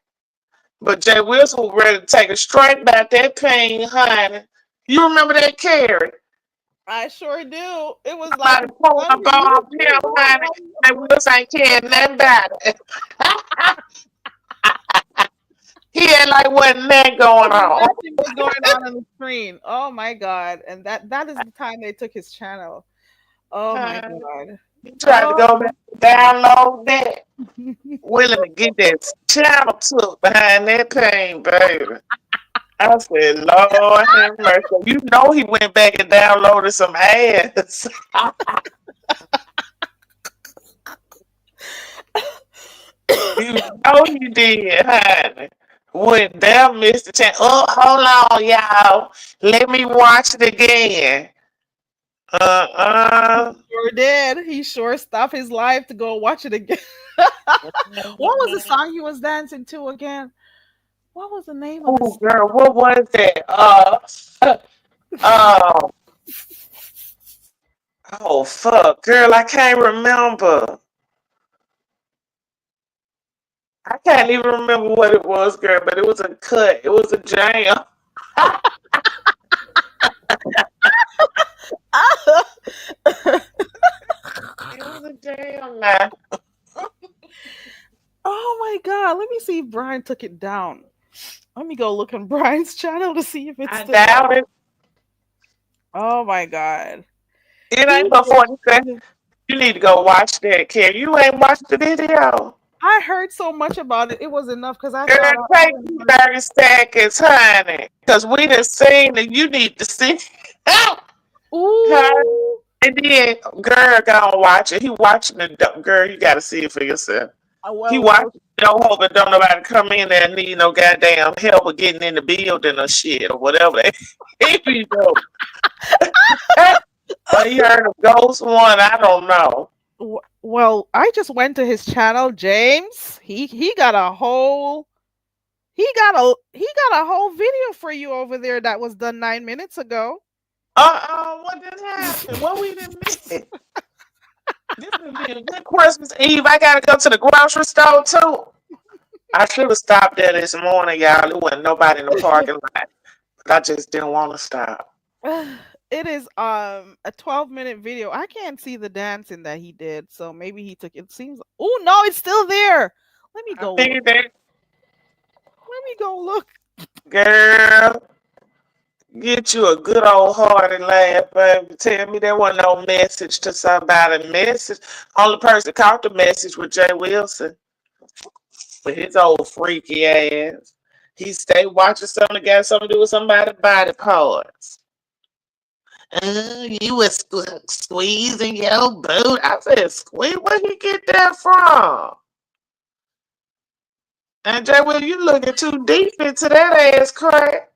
But Jay Wilson was ready to take a strike back that pain, honey. You remember that, Carrie? I sure do. It was like Somebody pulling a bomb him, honey. Jay Wilson ain't caring nothing about it. He had like wasn't that going on. nothing was going on the screen. Oh my God! And that is the time they took his channel. Oh my God! He tried to Oh, go back and download that. Willing to get that channel took behind that pain, baby. I said, Lord have mercy. You know he went back and downloaded some ass. You know he did, honey. Went down, Mr. Chan. Oh, hold on, y'all. Let me watch it again. Uh-uh. sure did. He sure stopped his life to go watch it again. What was the song he was dancing to again? What was the name of Oh, this? girl, what was that? Uh, oh, fuck. Girl, I can't remember. I can't even remember what it was, girl, but it was a cut. It was a jam. It was a jam now. Oh my God! Let me see if Brian took it down. Let me go look on Brian's channel to see if it's I still up. doubt it. Oh my God! It He ain't before you say you need to go watch that, Kid. You ain't watched the video. I heard so much about it. It was enough because I Girl, thought take you 30 seconds, honey. Because we done seen it. You need to see. Huh? ooh, And then, girl, go and watch it. He watching the girl. You got to see it for yourself. He well, watching. Don't hope it don't nobody come in there and need no goddamn help with getting in the building or shit or whatever. He be doing. But he heard a ghost one. I don't know. well, I just went to his channel, James. He got a whole he got a whole video for you over there that was done 9 minutes ago. What did happen? What we didn't miss? This would be a good Christmas Eve. I gotta go to the grocery store too. I should have stopped there this morning, y'all. There wasn't nobody in the parking lot. But I just didn't want to stop. It is a 12-minute video. I can't see the dancing that he did, so maybe he took it. Seems oh no, it's still there. Let me I go look. figured that, Let me go look. girl, get you a good old hearty laugh, baby. Tell me there wasn't no message to somebody. Message. Only person caught the message was Jay Wilson with his old freaky ass. He stayed watching something that got something to do with somebody's body parts. You was squeezing your boot. I said, squeeze? Where you get that from? And Jay, Will, you looking too deep into that ass crack.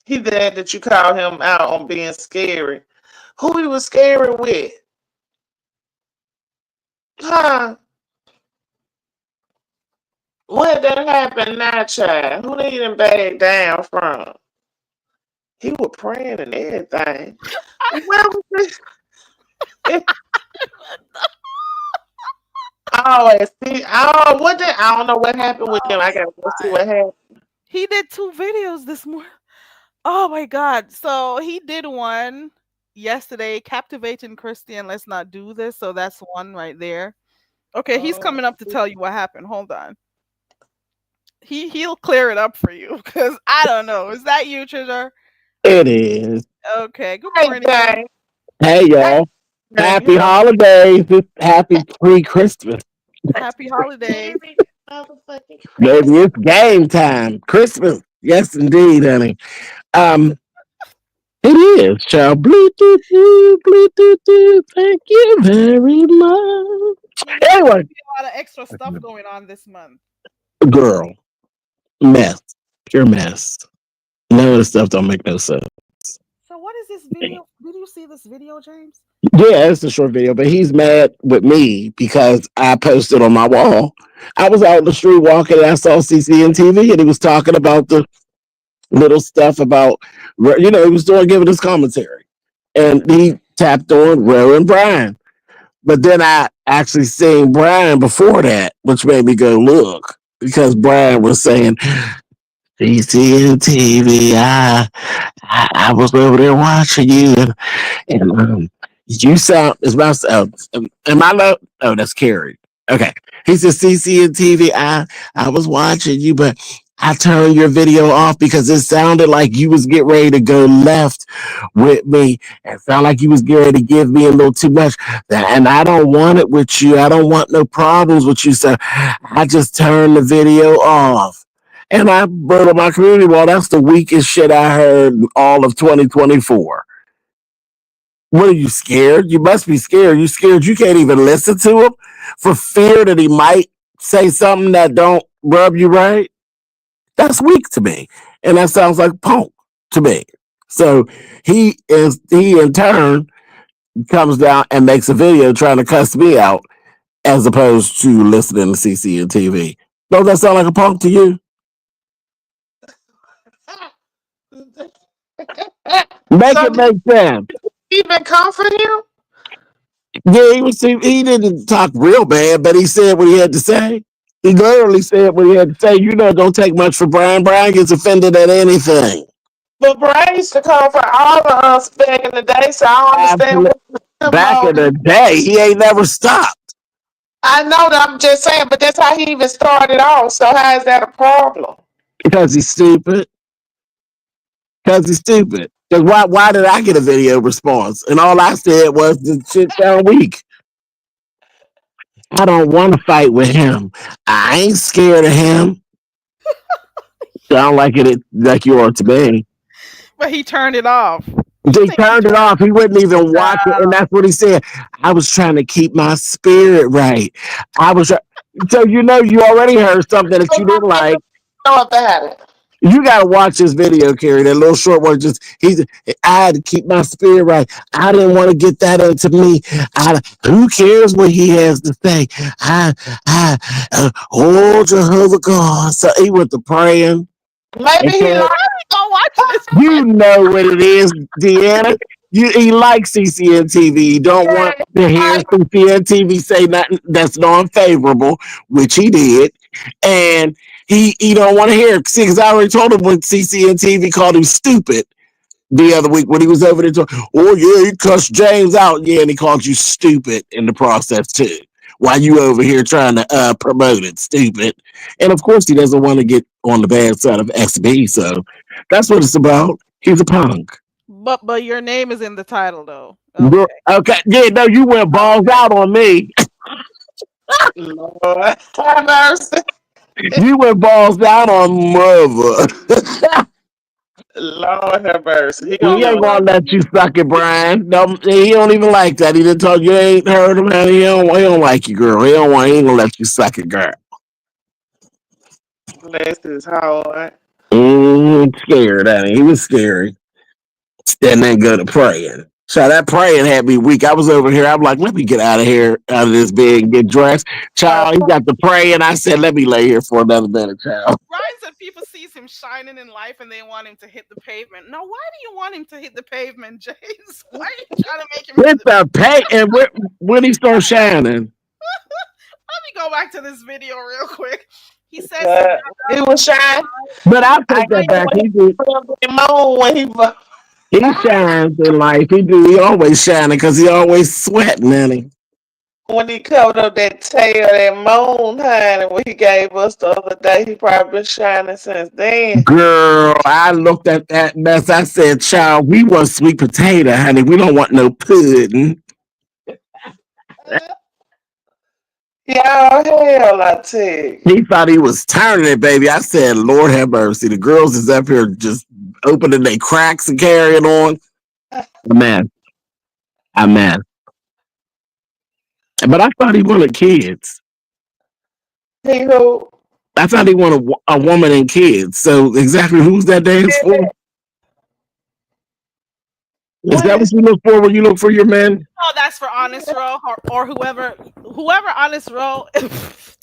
He said that you called him out on being scary. Who he was scary with? Huh? What that happened now, child? Who they done back down from? He was praying and everything. Where was this? Oh, and see, oh, what did I don't know what happened with him. I gotta go see what happened. He did 2 videos this morning. Oh my god. So he did one yesterday, Captivating Christian, let's not do this. So that's one right there. Okay, he's Oh, coming up to tell you what happened. Hold on. He'll clear it up for you because I don't know. Is that you, Trisha? It is. Okay. Good hey, morning. Jay. Hey, Hey, y'all. Jay, you Happy know, holidays. Happy pre-Christmas. Happy holidays. Merry motherfucking Baby, Christmas. it's game time. Christmas. Yes, indeed, honey. Um, it is, child. Bluetooth, Bluetooth. Thank you very much. Well, there's going Anyway, to be a lot of extra stuff going on this month. girl, mess. Pure mess. None of the stuff don't make no sense. So what is this video? Did you see this video, James? Yeah, it's a short video, but he's mad with me because I posted on my wall. I was out in the street walking and I saw CCN TV and he was talking about the little stuff about, he was giving his commentary. And he tapped on Reverend Brian. But then I actually seen Brian before that, which made me go look because Brian was saying, CCN TV, I was over there watching you and you sound it's my am I low? Oh, that's Carrie. Okay. He said CC and TV. I was watching you, but I turned your video off because it sounded like you was getting ready to go left with me. It sounded like you was getting ready to give me a little too much. And I don't want it with you. I don't want no problems with you. So I just turned the video off. And I wrote on my community wall, that's the weakest shit I heard all of 2024. What are you scared? You must be scared. You scared you can't even listen to him for fear that he might say something that don't rub you right. That's weak to me. And that sounds like punk to me. So he in turn comes down and makes a video trying to cuss me out as opposed to listening to CC and TV. Don't that sound like a punk to you? Make So it did make sense. you even comfort him? Yeah, he didn't talk real bad, but he said what he had to say. He literally said what he had to say. Don't take much for Brian. Brian gets offended at anything. But Brian used to comfort all of us back in the day, so I don't understand Absolutely. what him Back in on. the day, he ain't never stopped I know that I'm just saying, but that's how he even started off. So how is that a problem? because he's stupid. Because he's stupid. Because why did I get a video response? And all I said was the shit sound weak. I don't want to fight with him. I ain't scared of him. Sound like it like you are to me. But he turned it off. You They think he turned it turned off. He wouldn't even it watch it, off? and that's what he said. I was trying to keep my spirit right. I was so you already heard something that So you why didn't didn't like. you know about it? You gotta watch this video, Carrie. That little short one. I had to keep my spirit right. I didn't want to get that into me. Who cares what he has to say? I, oh Jehovah God. So he went to praying. Maybe he Okay. like Go watch this. You know what it is, Deanna. He likes CCN TV. You don't want that. to hear Like, CCN TV say nothing that's non-favorable, which he did, and he don't want to hear it. See, because I already told him when CCN TV called him stupid the other week when he was over there. Oh yeah, he cussed James out. Yeah, and he called you stupid in the process too. While you over here trying to promote it, stupid. And of course, he doesn't want to get on the bad side of SB. So that's what it's about. He's a punk. But your name is in the title though. Okay. Okay, yeah, no, you went balls Okay. out on me. Lord have mercy. You went balls out on mother. Lord have mercy. He He don't ain't know. gonna let you suck it, Brian. No, he don't even like that. He done told you ain't heard him. Man. He don't like you, girl. He ain't gonna let you suck it, girl. Bless his heart. Scared, honey. He was scary. And then go to praying. So that praying had me weak. I was over here. I'm like, let me get out of here, out of this bed and get dressed. Child, he got to praying. I said, let me lay here for another minute, child. Brian said people sees him shining in life and they want him to hit the pavement. Now, why do you want him to hit the pavement, James? Why are you trying to make him hit Hit the the pay and when he started shining. Let me go back to this video real quick. He says He was shy. But I'll I take that can't back. wait for him moan when He shines in life. He do. He always shining because he always sweating, honey. when he covered up that tail, that moan, honey, when he gave us the other day. He probably been shining since then. Girl, I looked at that mess. I said, child, we want sweet potato, honey. We don't want no pudding. Y'all, hell, I tell you. He thought he was turning it, baby. I said, Lord have mercy. The girls is up here just opening their cracks and carrying on. Man, man. But I thought he wanted kids. He who? I thought he wanted a woman and kids. So exactly who's that dance for? Is that what you look for when you look for your man? Oh, that's for Honest Row or whoever Honest Row.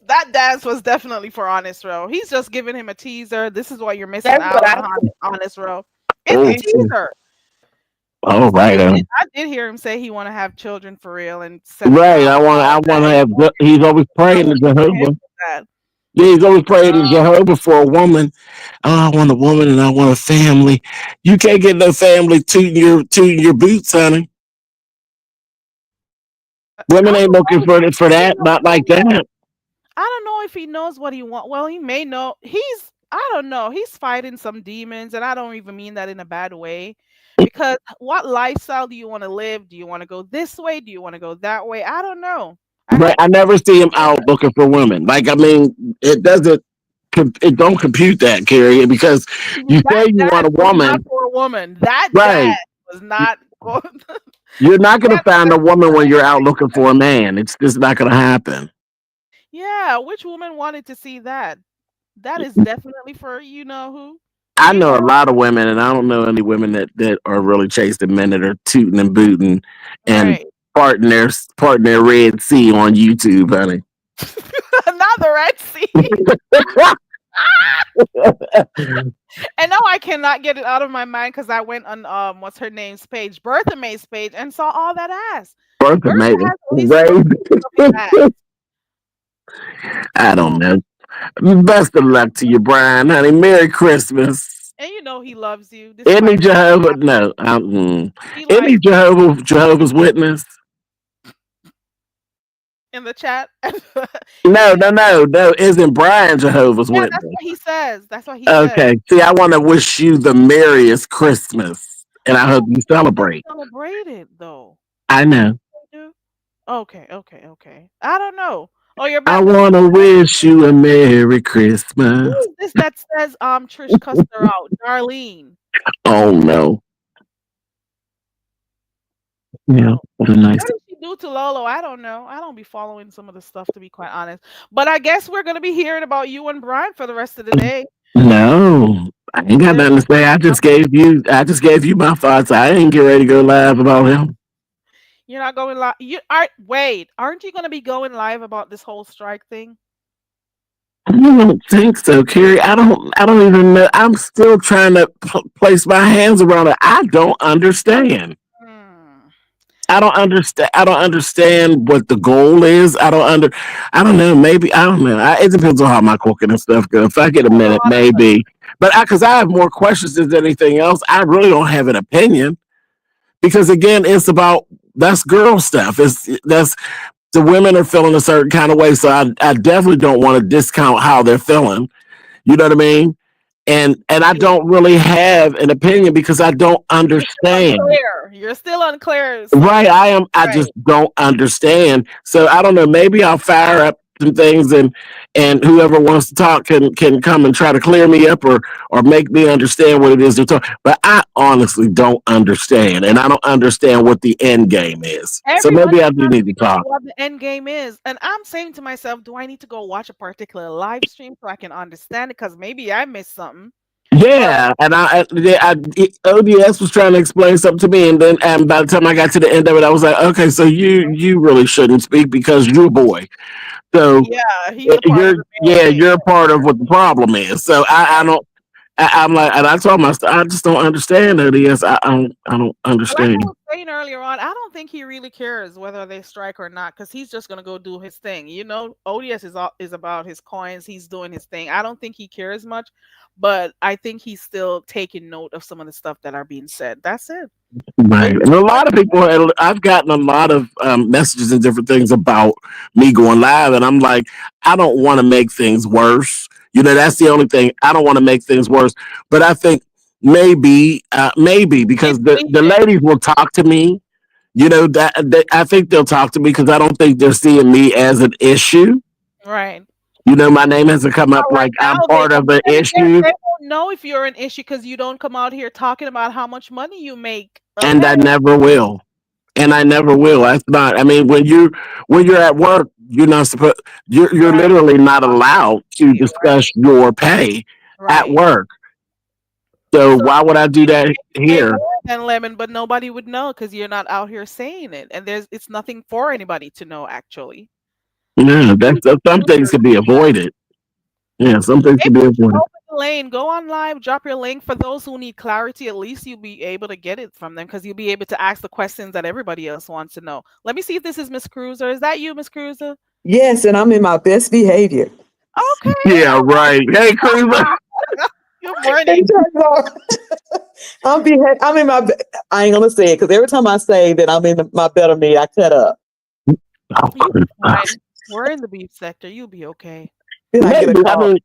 That dance was definitely for Honest Row. He's just giving him a teaser. This is what you're missing That's out what on Honest Row. It's a teaser. Oh, right. I did hear him say he want to have children for real and Right. I want to have. He's always praying to Jehovah. Yeah, he's always praying to Jehovah for a woman. Oh, I want a woman and I want a family. You can't get no family tooting your boots, honey. Women ain't looking for that. Not like that. I don't know if he knows what he wants. Well, he may know. I don't know. He's fighting some demons, and I don't even mean that in a bad way. Because what lifestyle do you want to live? Do you want to go this way? Do you want to go that way? I don't know. But I never see him out looking for women. Like, I mean, it don't compute that, Carrie, because you say you want a woman. Not for a woman. That right. dad was not. You're not going to find a woman when you're out looking for a man. It's just not going to happen. Yeah, which woman wanted to see that? That is definitely for you know who. I know a lot of women, and I don't know any women that are really chasing men that are tooting and booting and parting their Red Sea on YouTube, honey. Not the Red Sea. And now I cannot get it out of my mind because I went on what's her name's page, Bertha May's page, and saw all that ass. Bertha May, I don't know. Best of luck to you, Brian, honey. Merry Christmas. And you know he loves you. Any Jehovah? No. Any Jehovah's Witness? In the chat? No. Isn't Brian Jehovah's Witness? That's what he says. That's what he says. Okay. See, I want to wish you the merriest Christmas, and I hope you celebrate. Celebrate it, though. I know. Okay. I don't know. Oh, you're back. I want to wish you a Merry Christmas. Who is this that says Trish cussed her out? Darlene. Oh no. Yeah, what a nice. What did she do to Lolo? I don't know. I don't be following some of the stuff, to be quite honest. But I guess we're gonna be hearing about you and Brian for the rest of the day. No, I ain't got nothing to say. I just gave you my thoughts. I ain't get ready to go live about him. You're not going live. Aren't you gonna be going live about this whole strike thing? I don't think so, Carrie. I don't even know. I'm still trying to place my hands around it. I don't understand. I don't understand what the goal is. I don't know. Maybe I don't know. It depends on how my cooking and stuff goes. If I get a minute, maybe. But because I have more questions than anything else, I really don't have an opinion. Because again, it's about that's girl stuff. That's the women are feeling a certain kind of way. So I definitely don't want to discount how they're feeling. You know what I mean? And I don't really have an opinion because I don't understand. You're still unclear. Right, I am. I just don't understand. So I don't know. Maybe I'll fire up some things, and whoever wants to talk can come and try to clear me up or make me understand what it is they're talking. But I honestly don't understand, and I don't understand what the end game is. So maybe Everybody's I do trying to need to figure out talk. what the end game is. And I'm saying to myself, do I need to go watch a particular live stream so I can understand it? Because maybe I missed something. But Yeah, and ODS was trying to explain something to me, and then and by the time I got to the end of it, I was like, okay, so you really shouldn't speak because you're a boy. So yeah, he's a part of you're the male yeah, thing. you're part of what the problem is. So I Right. don't. I'm like, and I told myself, I just don't understand ODS. I don't Like I understand. was saying earlier on, I don't think he really cares whether they strike or not, because he's just gonna go do his thing. ODS is about his coins. He's doing his thing. I don't think he cares much, but I think he's still taking note of some of the stuff that are being said. That's it. Right. Maybe And a watch lot of it. people, I've gotten a lot of messages and different things about me going live. And I'm like, I don't want to make things worse. That's the only thing. I don't want to make things worse. But I think maybe because It's the needed. ladies will talk to me. I think they'll talk to me because I don't think they're seeing me as an issue. Right. My name hasn't come up Well, right like I'm now they part don't. of But an then again, issue. they won't know if you're an issue because you don't come out here talking about how much money you make. And Okay. I never will. And I never will. That's not. I mean, when you're at work, you're not supposed. You're Right. literally not Talk allowed to to you. discuss your pay at Right. work. So So why would I do maybe that you pay here? more than lemon, but nobody would know because you're not out here saying it, and it's nothing for anybody to know actually. Yeah, Maybe some things filters can be do that. avoided. Yeah, some things can Maybe be you should avoided. open the lane, go on live, drop your link for those who need clarity. At least you'll be able to get it from them because you'll be able to ask the questions that everybody else wants to know. Let me see if this is Miss Cruiser. Is that you, Miss Cruiser? Yes, and I'm in my best behavior. Okay. Yeah, All right. Hey, Cruiser. right. Good Hey, morning. Trevor. I'm in my. I ain't gonna say it because every time I say that I'm in my better me, I cut up. Oh, You'll be Cruiser. fine. We're in the beef sector. You'll be okay. Then I get a Maybe. I call. mean,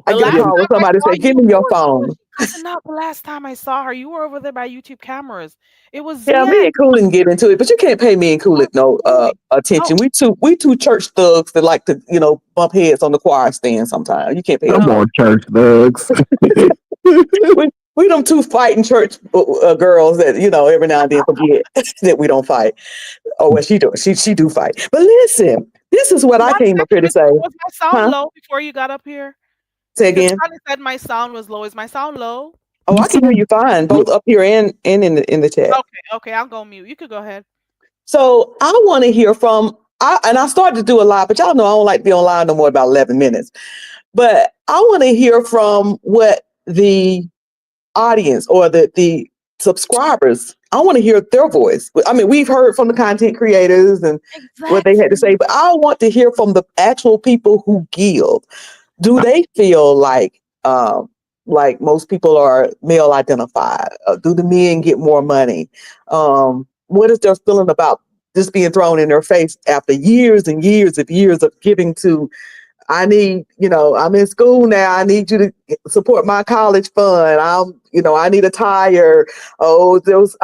I The get a last yeah, call time when I somebody saw say, you, "Give me who your was it? phone." She cussing out the last time I saw her. You were over there by YouTube cameras. It was Yeah, me Zian. and Coolin get into it, but you can't pay me and Oh, Coolin no really? Oh, attention. We two church thugs that like to bump heads on the choir stand. Sometimes you can't pay us come no. on, church thugs. We them two fighting church girls that every now and then forget that we don't fight. Oh well, she do. She do fight. But listen, this is what I one came up here second. to say. Was my sound Huh? low before you got up here? Say Because again. Connie said my sound was low. Is my sound low? Oh, I can hear you fine, both up here and in the chat. Okay, okay. I'll go mute. You could go ahead. So I want to hear from. I started to do a live, but y'all know I don't like to be on live no more about 11 minutes. But I want to hear from what the audience or the subscribers. I want to hear their voice. I mean, we've heard from the content creators and what they had to say, Exactly. but I want to hear from the actual people who give. Do they feel like most people are male identified? Do the men get more money? What is their feeling about this being thrown in their face after years and years of giving to I need, I'm in school now. I need you to support my college fund. I need a tire. Oh, those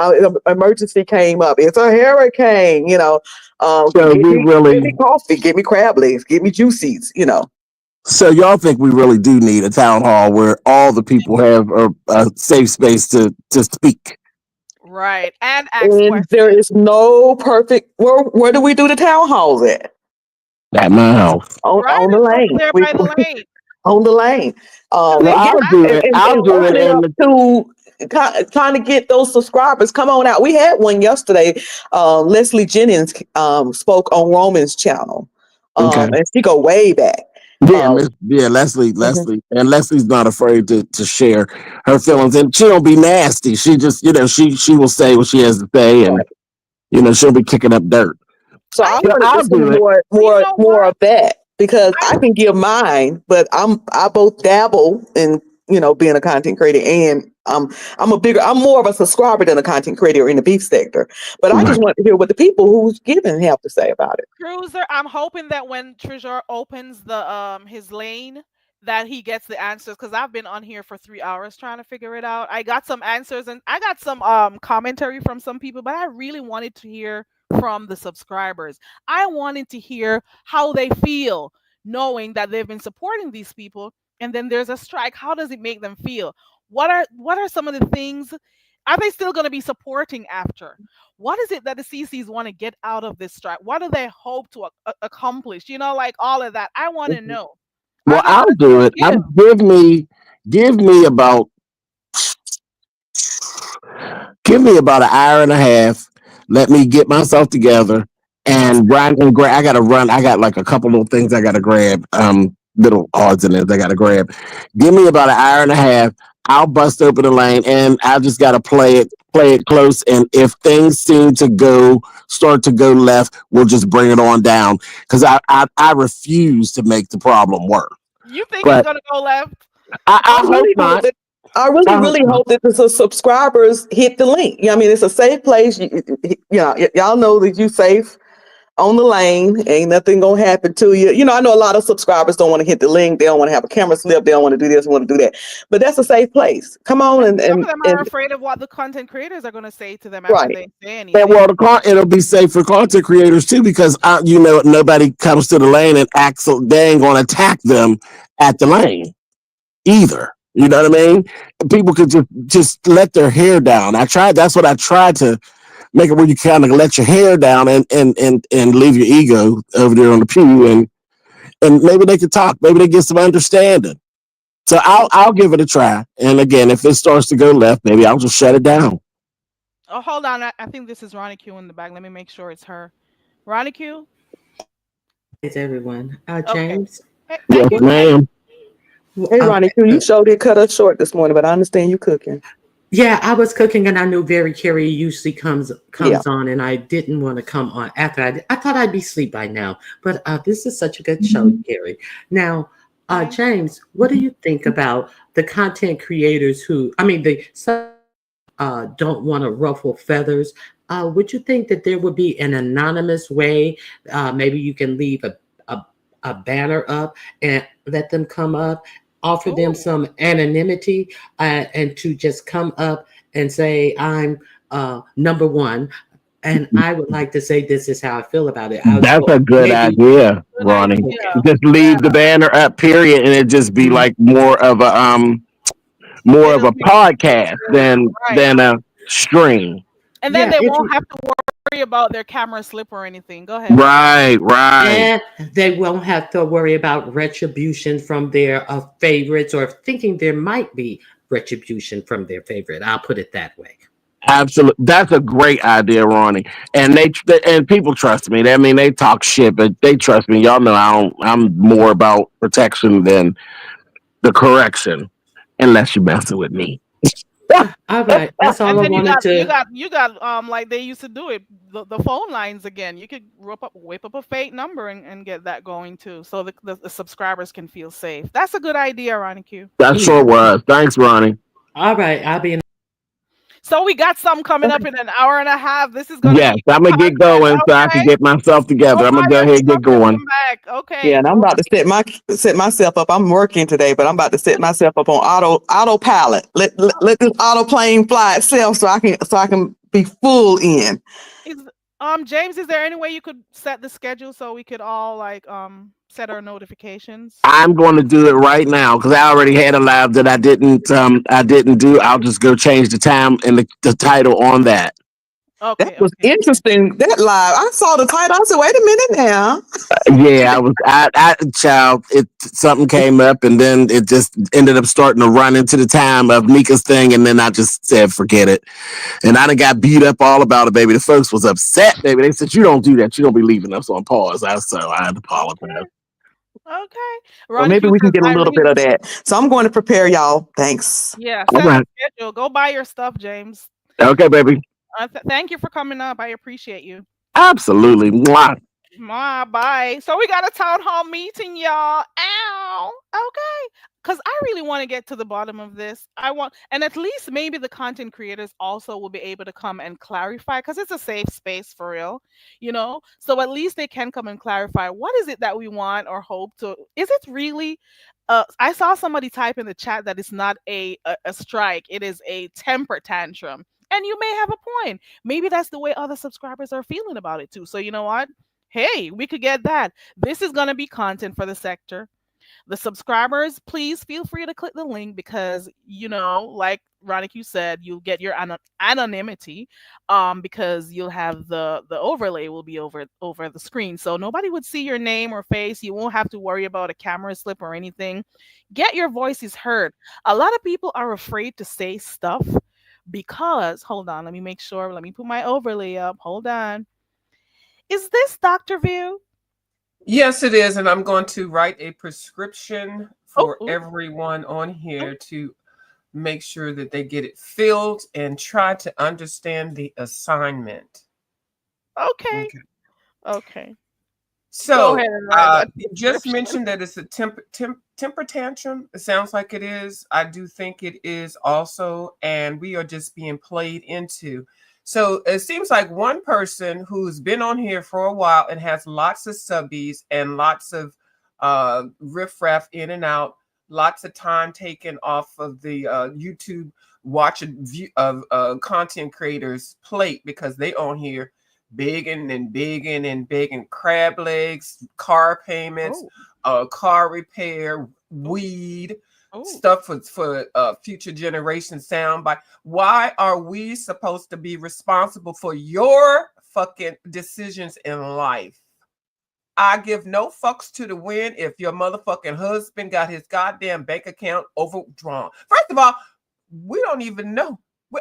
emergency came up. It's a hurricane. So Get we me, get me really. coffee. Get me crab legs. Get me juices. So y'all think we really do need a town hall where all the people have a safe space to speak Right. And ask And there questions. is no perfect. Where do we do the town halls at? at my house? Right. On the It's over lane. there by the lane. On the lane. Because Well, they can Get I'll ask do and, it. questions. and, I'll and do it open it in up the to trying to get those subscribers. Come on out. We had one yesterday. Leslie Jennings spoke on Roman's channel, okay. and she go way back. Yeah, Um, Leslie, mhm. and Leslie's not afraid to share her feelings, and she don't be nasty. She just, she will say what she has to say, and Right. she'll be kicking up dirt. So I I So wanted to I'll see do it. you know more what? of that because I I can give mine, but I both dabble in being a content creator and I'm more of a subscriber than a content creator in the beef sector. But I just Right. want to hear what the people who's giving have to say about it. Cruiser, I'm hoping that when Treasure opens the his lane, that he gets the answers because I've been on here for 3 hours trying to figure it out. I got some answers and I got some commentary from some people, but I really wanted to hear from the subscribers. I wanted to hear how they feel. knowing that they've been supporting these people, and then there's a strike? How does it make them feel? What are some of the things? Are they still going to be supporting after? What is it that the CCs want to get out of this strike? What do they hope to accomplish? Like all of that. I want to know. Are Well, they I'll going to do still it. give? Give me about Give me about an hour and a half. Let me get myself together and run and grab. I gotta run. I got like a couple little things I gotta grab. Little odds and ends I gotta grab. Give me about an hour and a half. I'll bust open the lane and I just gotta play it close. And if things seem to start to go left, we'll just bring it on down. Because I refuse to make the problem worse. You think it's But going to go left? I I hope really hope not. that I really, I hope really not. hope that the subscribers hit the link. I mean, it's a safe place. Y'all know that you safe on the lane. Ain't nothing gonna happen to you. I know a lot of subscribers don't want to hit the link. They don't want to have a camera slip. They don't want to do this, want to do that. But that's a safe place. Come on And and some and of them are and afraid of what the content creators are going to say to them after right. they say And well, anything. it'll be safe for content creators too because nobody comes to the lane and acts so they ain't gonna attack them at the lane either. You know what I mean? People could just let their hair down. That's what I tried to make it where you kind of let your hair down and leave your ego over there on the pew and maybe they could talk. Maybe they get some understanding. So I'll give it a try. And again, if it starts to go left, maybe I'll just shut it down. Oh, hold on. I think this is Ronnie Q in the back. Let me make sure it's her. Ronnie Q? Is everyone. Okay. James, Hey, Yes, thank what? you, James. ma'am. Hey, Ronnie, Okay, you good. sure did cut us short this morning, but I understand you cooking. Yeah, I was cooking and I knew Very Carey usually Yeah. comes on, and I didn't want to come on after I thought I'd be asleep by now, but this is such a good show, Carrie. Now, Thank you. James, what do you think about the content creators who, I mean, the don't want to ruffle feathers? Would you think that there would be an anonymous way? Maybe you can leave a, a banner up and let them come up, offer them Oh, some anonymity, and to just come up and say, I'm number one. And I would like to say this is how I feel about it. That's a good Maybe idea, good Ronnie. idea. Just Yeah. leave the banner up, period, and it just be Mhm. like more of It'll a be podcast exclusive. than Right. a stream. And then Yeah, they if won't have to worry about their camera slip or anything. Go ahead. Right, right. and they won't have to worry about retribution from their favorites, or thinking there might be retribution from their favorite. I'll put it that way. Absolutely, that's a great idea, Ronnie. And and people trust me. I mean, they talk shit, but they trust me. Y'all know I don't. I'm more about protection than the correction, unless you're messing with me. All right, that's all And I then you wanted got you to. got you got like they used to do it, the phone lines again. You could whip up a fake number and get that going too, so the subscribers can feel safe. That's a good idea, Ronnie Q. That Yeah. sure was. Thanks, Ronnie. All right, I'll be in. So we got some coming up in an hour and a half. This is gonna Yes, be good I'm gonna get content. going so I can Okay, get myself go together. I'm buy gonna go your ahead and stuff get and going. come back. Yeah, Okay, and I'm all about to set myself up. I'm working today, but I'm about to set myself up on autopilot. Let this auto plane fly itself so I can be full in. right. James, is there any way you could set the schedule so we could all like set our notifications? I'm going to do it right now because I already had a live that I didn't do. I'll just go change the time and the title on that. That Okay, was okay, okay. interesting. That live, I saw the title. I said, "Wait a minute now." Yeah, I child, something came up and then it just ended up starting to run into the time of Mika's thing. And then I just said, forget it. And I done got beat up all about it, baby. The folks was upset, baby. They said, you don't do that. You don't be leaving us on pause. I had to apologize. Okay, okay. So Ronnie maybe Q we can says get a I little bit really of that. So I'm going to prepare y'all. Thanks. yeah, All set the right. schedule. Go buy your stuff, James. Okay, baby. Thank you for coming up. I appreciate you. Absolutely. Mwah. Ma, bye. So we got a town hall meeting, y'all. Ow. Okay. Because I really want to get to the bottom of this. And at least maybe the content creators also will be able to come and clarify because it's a safe space for real, So at least they can come and clarify what is it that we want or hope to. Is it really? I saw somebody type in the chat that it's not a strike, it is a temper tantrum. And you may have a point. Maybe that's the way other subscribers are feeling about it too. So you know what? hey, we could get that. This is going to be content for the sector. The subscribers, please feel free to click the link because, like Ronick, you said, you'll get your anonymity, because you'll have the overlay will be over the screen, so nobody would see your name or face. You won't have to worry about a camera slip or anything. Get your voices heard. A lot of people are afraid to say stuff because, hold on, let me make sure. Let me put my overlay up. Hold on. Is this Dr. View? Yes, it is. And I'm going to write a prescription Oh, for ooh, everyone on ooh, here to make sure that they get it filled and try to understand the assignment. okay. Okay. Okay. Go So, ahead and write that you just prescription. mentioned that it's a temper tantrum. It sounds like it is. I do think it is also, and we are just being played into. So it seems like one person who's been on here for a while and has lots of subbies and lots of riffraff in and out, lots of time taken off of the YouTube watching view of content creators' plate because they on here bigging and bigging and bigging crab legs, car payments, Oh, car repair, oh, weed, oh. stuff for future generation soundbite. Why are we supposed to be responsible for your fucking decisions in life? I give no fucks to the wind if your motherfucking husband got his goddamn bank account overdrawn. First of all, we don't even know. We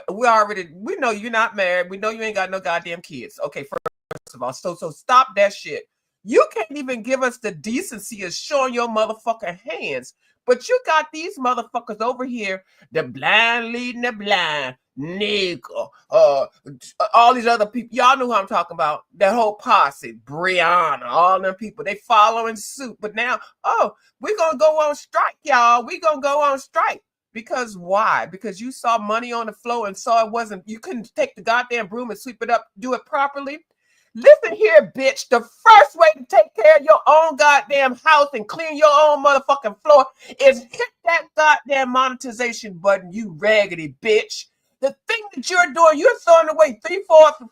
know you're not married. We know you ain't got no goddamn kids. Okay, first of all, so stop that shit. You can't even give us the decency of showing your motherfucking hands. But you got these motherfuckers over here, the blind leading the blind, nigga, all these other people. Y'all know who I'm talking about. That whole posse, Brianna, all them people. They following suit. But now, we're gonna go on strike, y'all. We gonna go on strike. Because why? Because you saw money on the floor and saw you couldn't take the goddamn broom and sweep it up, do it properly. Listen here, bitch. The first way to take care of your own goddamn house and clean your own motherfucking floor is hit that goddamn monetization button, you raggedy bitch. The thing that you're doing, you're throwing away $3,000,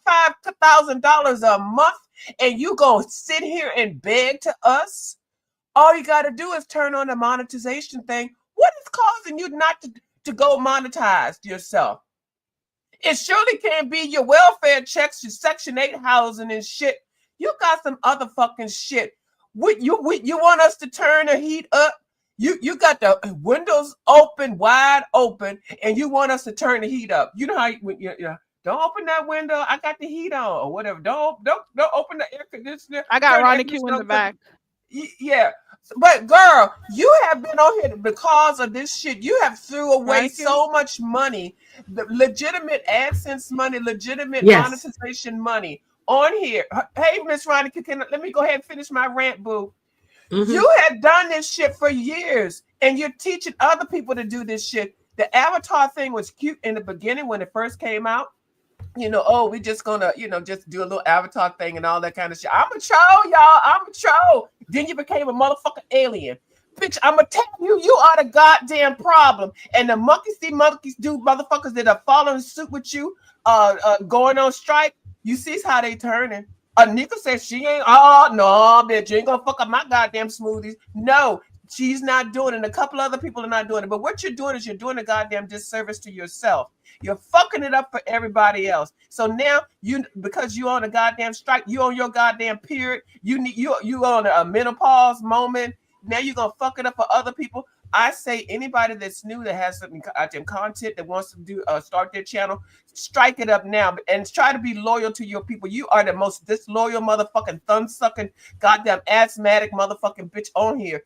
$4,000, $5,000 a month, and you gonna sit here and beg to us? All you got to do is turn on the monetization thing. What is causing you not to go monetize yourself? It surely can't be your welfare checks, your Section 8 housing and shit. You got some other fucking shit. You want us to turn the heat up? You got the windows wide open, and you want us to turn the heat up. You know how don't open that window. I got the heat on or whatever. Don't open the air conditioner. I got Turn the air Ronnie Q in conditioner the up. back. Yeah. But girl, you have been on here because of this shit. You have threw away Ronnie Q? so much money, the legitimate AdSense money, legitimate Yes. monetization money on here. Hey, Miss Ronnie, let me go ahead and finish my rant, boo. Mm-hmm. You had done this shit for years, and you're teaching other people to do this shit. The avatar thing was cute in the beginning when it first came out. We just gonna, just do a little avatar thing and all that kind of shit. I'm a troll, y'all. I'm a troll. Then you became a motherfucking alien. Bitch, I'm gonna tell you, you are the goddamn problem. And the monkeys do motherfuckers that are following suit with you, going on strike. You see how they turning. Nika says she ain't, no, bitch, you ain't gonna fuck up my goddamn smoothies. No, she's not doing it. And a couple other people are not doing it. But what you're doing is you're doing a goddamn disservice to yourself. You're fucking it up for everybody else. So now because you on a goddamn strike, you on your goddamn period, you on a menopause moment. Now you're gonna fuck it up for other people. I say anybody that's new that has some content that wants to do start their channel, strike it up now and try to be loyal to your people. You are the most disloyal motherfucking thumb-sucking goddamn asthmatic motherfucking bitch on here.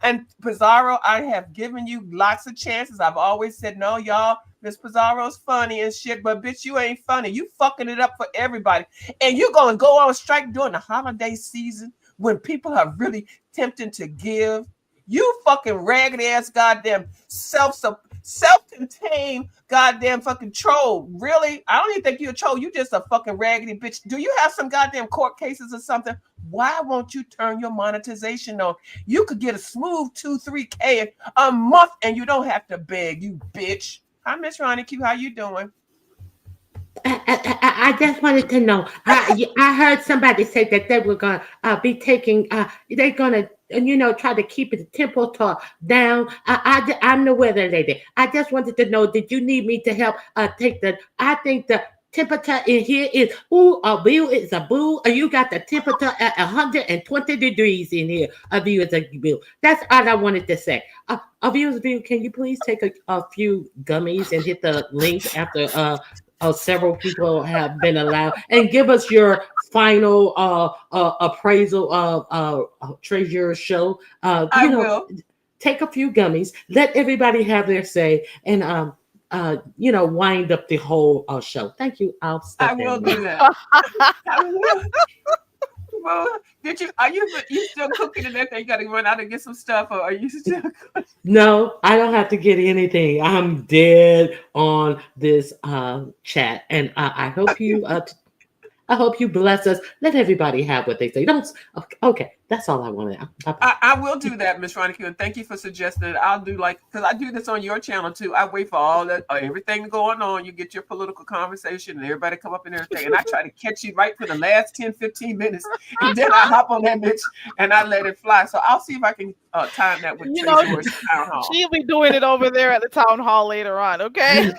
And Pizarro, I have given you lots of chances. I've always said, no, y'all, Miss Pizarro's funny and shit, but bitch, you ain't funny. You fucking it up for everybody. And you're going to go on strike during the holiday season when people are really tempting to give. You fucking raggedy ass goddamn self-contained goddamn fucking troll. Really? I don't even think you're a troll. You just a fucking raggedy bitch. Do you have some goddamn court cases or something? Why won't you turn your monetization on? You could get a smooth 2-3K a month and you don't have to beg, you bitch. Hi, Miss Ronnie Q. How you doing? I I just wanted to know. I heard somebody say that they were gonna be taking. They're gonna, try to keep the temperature down. I'm the weather lady. I just wanted to know. Did you need me to help take the? I think the temperature in here is a bill is a boo. You got the temperature at 120 degrees in here. A view is a bill. That's all I wanted to say. A view is a view. Can you please take a few gummies and hit the link after several people have been allowed, and give us your final appraisal of Treasure Show. I will. Take a few gummies, let everybody have their say, and wind up the whole show. Thank you. I'll I step will in now. do that. I will. Well, you still cooking and everything? You got to run out and get some stuff, or are you still? No, I don't have to get anything. I'm dead on this chat, and I hope you. I hope you bless us. Let everybody have what they say. Don't. Okay, that's all I wanted. Bye-bye. I will do that, Miss Ronica, and thank you for suggesting it. I'll do because I do this on your channel too. I wait for all that everything going on. You get your political conversation and everybody come up and everything. And I try to catch you right for the last 10, 15 minutes. And then I hop on that bitch and I let it fly. So I'll see if I can time that with You know, Tracy Town Hall. she'll be doing it over there at the town hall later on, okay?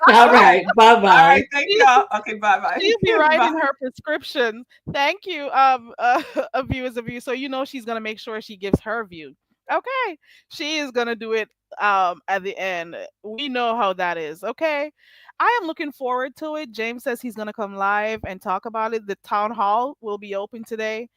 All right. Bye All right, bye. thank y'all. Okay, bye She'll be bye. writing Bye. her prescription. Thank you, a view is a view. So she's gonna make sure she gives her view. Okay, she is gonna do it at the end. We know how that is. Okay, I am looking forward to it. James says he's gonna come live and talk about it. The town hall will be open today.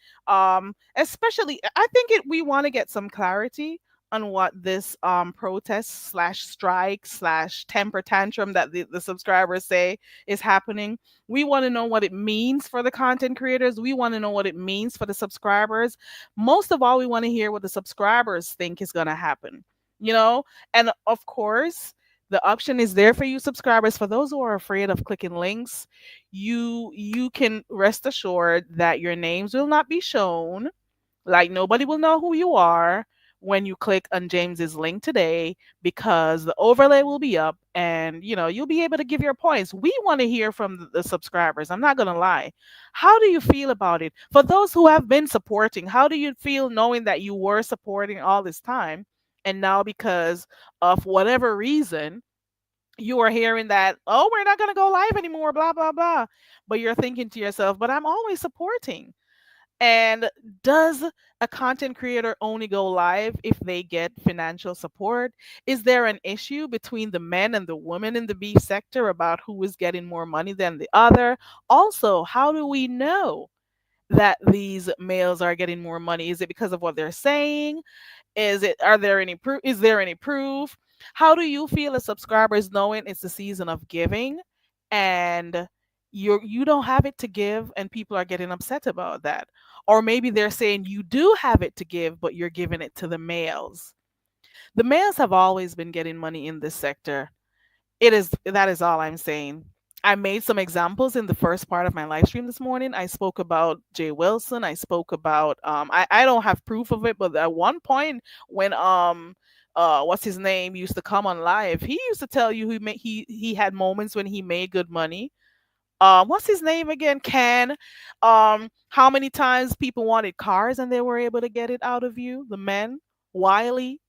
Especially, I think we want to get some clarity on what this protest slash strike slash temper tantrum that the subscribers say is happening. We want to know what it means for the content creators. We want to know what it means for the subscribers. Most of all, we want to hear what the subscribers think is going to happen. You know, and of course, the option is there for you subscribers. For those who are afraid of clicking links, you can rest assured that your names will not be shown, like nobody will know who you are when you click on James's link today, because the overlay will be up and you'll be able to give your points. We want to hear from the subscribers. I'm not going to lie. How do you feel about it? For those who have been supporting, how do you feel knowing that you were supporting all this time and now because of whatever reason you are hearing that, oh, we're not going to go live anymore, blah blah blah, but you're thinking to yourself, but I'm always supporting. And does a content creator only go live if they get financial support? Is there an issue between the men and the women in the beef sector about who is getting more money than the other? Also, how do we know that these males are getting more money? Is it because of what they're saying? Is there any proof? How do you feel as subscribers knowing it's the season of giving and you don't have it to give and people are getting upset about that? Or maybe they're saying you do have it to give, but you're giving it to the males. The males have always been getting money in this sector. That is all I'm saying. I made some examples in the first part of my live stream this morning. I spoke about Jay Wilson. I spoke about I don't have proof of it, but at one point when what's his name used to come on live, he used to tell you he had moments when he made good money. What's his name again? Ken. How many times people wanted cars and they were able to get it out of you? The men. Wiley.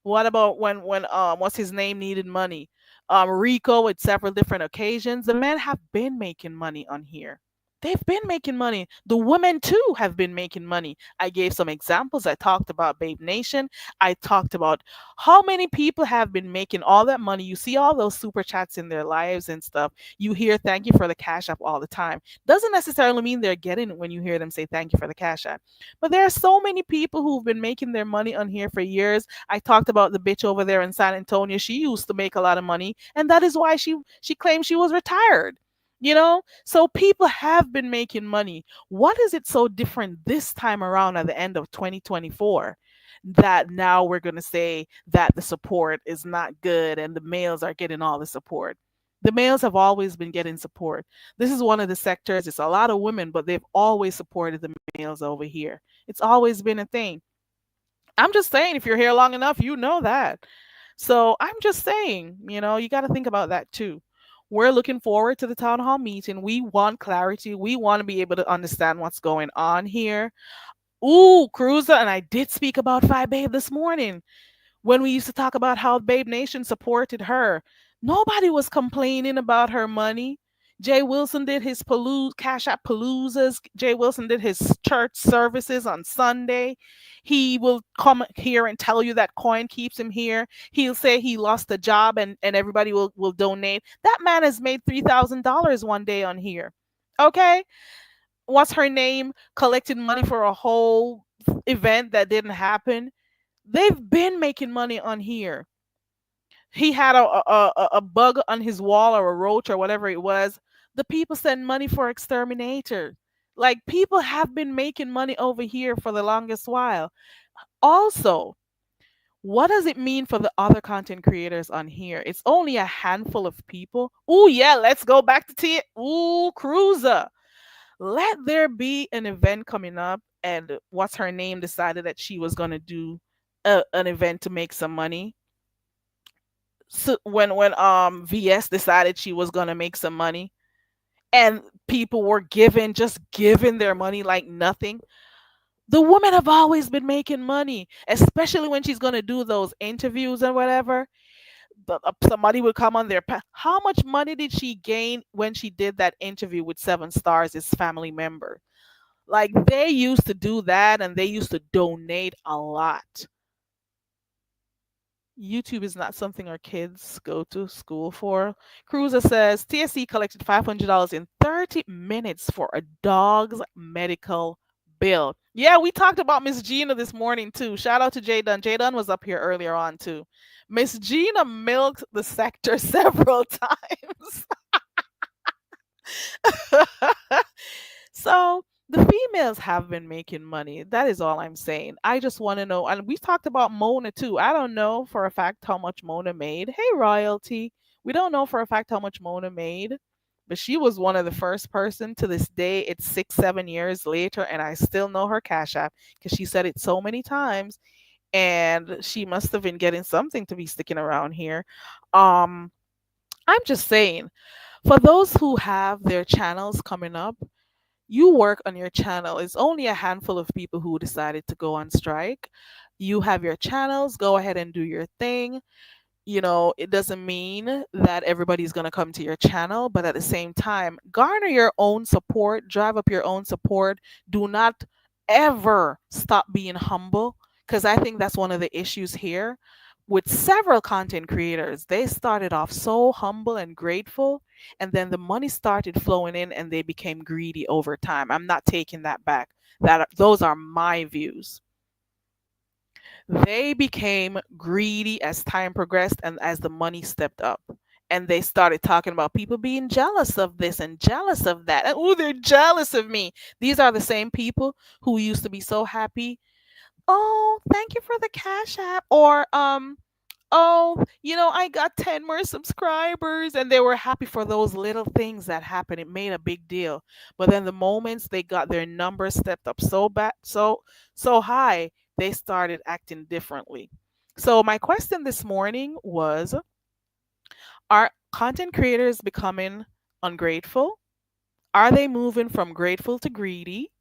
What about when what's his name needed money? Rico at several different occasions. The men have been making money on here. They've been making money. The women too have been making money. I gave some examples. I talked about Babe Nation. I talked about how many people have been making all that money. You see all those super chats in their lives and stuff. You hear thank you for the cash app all the time. Doesn't necessarily mean they're getting it when you hear them say thank you for the cash app. But there are so many people who've been making their money on here for years. I talked about the bitch over there in San Antonio. She used to make a lot of money, and that is why she claimed she was retired. So people have been making money. What is it so different this time around at the end of 2024 that now we're going to say that the support is not good and the males are getting all the support? The males have always been getting support. This is one of the sectors, it's a lot of women, but they've always supported the males over here. It's always been a thing. I'm just saying, if you're here long enough, you know that. So I'm just saying, you got to think about that too. We're looking forward to the town hall meeting. We want clarity. We want to be able to understand what's going on here. Ooh, Cruiser, and I did speak about Phi Babe this morning when we used to talk about how Babe Nation supported her. Nobody was complaining about her money. Jay Wilson did his Cash App Paloozas. Jay Wilson did his church services on Sunday. He will come here and tell you that coin keeps him here. He'll say he lost a job and everybody will donate. That man has made $3,000 one day on here. Okay? What's her name? Collected money for a whole event that didn't happen. They've been making money on here. He had a bug on his wall or a roach or whatever it was. The people send money for exterminator. Like people have been making money over here for the longest while. Also, what does it mean for the other content creators on here? It's only a handful of people. Oh yeah, let's go back to T. Ooh, Cruiser. Let there be an event coming up, and what's her name decided that she was gonna do an event to make some money. So when VS decided she was gonna make some money, and people were just giving their money like nothing. The women have always been making money, especially when she's gonna do those interviews and whatever. Somebody would come on how much money did she gain when she did that interview with Seven Stars, his family member? Like they used to do that and they used to donate a lot. YouTube is not something our kids go to school for. Cruiser says TSC collected $500 in 30 minutes for a dog's medical bill. Yeah, we talked about Miss Gina this morning too. Shout out to Jay Dunn. Jay Dunn was up here earlier on too. Miss Gina milked the sector several times. So the females have been making money. That is all I'm saying. I just want to know. And we've talked about Mona too. I don't know for a fact how much Mona made. Hey, Royalty. We don't know for a fact how much Mona made, but she was one of the first person to this day. It's 6, 7 years later, and I still know her Cash App because she said it so many times, and she must have been getting something to be sticking around here. Um, I'm just saying, for those who have their channels coming up, you work on your channel. It's only a handful of people who decided to go on strike. You have your channels, go ahead and do your thing. It doesn't mean that everybody's going to come to your channel, but at the same time, garner your own support, drive up your own support. Do not ever stop being humble, because I think that's one of the issues here with several content creators. They started off so humble and grateful, and then the money started flowing in and they became greedy over time. I'm not taking that back. Those are my views. They became greedy as time progressed and as the money stepped up. And they started talking about people being jealous of this and jealous of that. And, oh, they're jealous of me. These are the same people who used to be so happy. Oh, thank you for the Cash App. Or, oh, I got 10 more subscribers. And they were happy for those little things that happened. It made a big deal. But then the moments they got their numbers stepped up so high, they started acting differently. So my question this morning was, are content creators becoming ungrateful? Are they moving from grateful to greedy?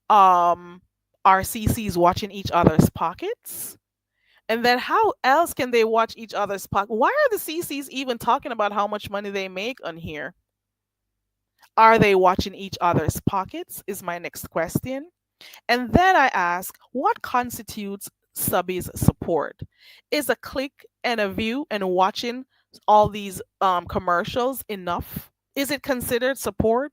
Are CCs watching each other's pockets? And then how else can they watch each other's pocket? Why are the CCs even talking about how much money they make on here? Are they watching each other's pockets is my next question. And then I ask, what constitutes subbies support? Is a click and a view and watching all these commercials enough? Is it considered support?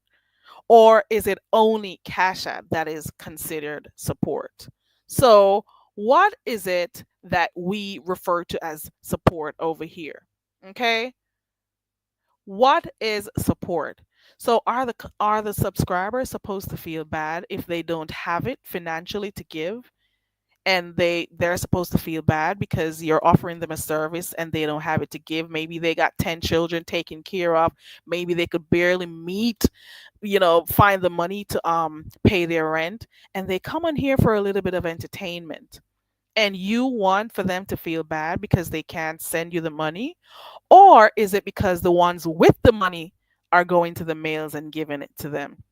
Or is it only Cash App that is considered support? So, what is it that we refer to as support over here? Okay? What is support? So are the subscribers supposed to feel bad if they don't have it financially to give? And they're supposed to feel bad because you're offering them a service and they don't have it to give. Maybe they got 10 children taken care of. Maybe they could barely find the money to pay their rent, and they come on here for a little bit of entertainment. and you want for them to feel bad because they can't send you the money? Or is it because the ones with the money are going to the males and giving it to them?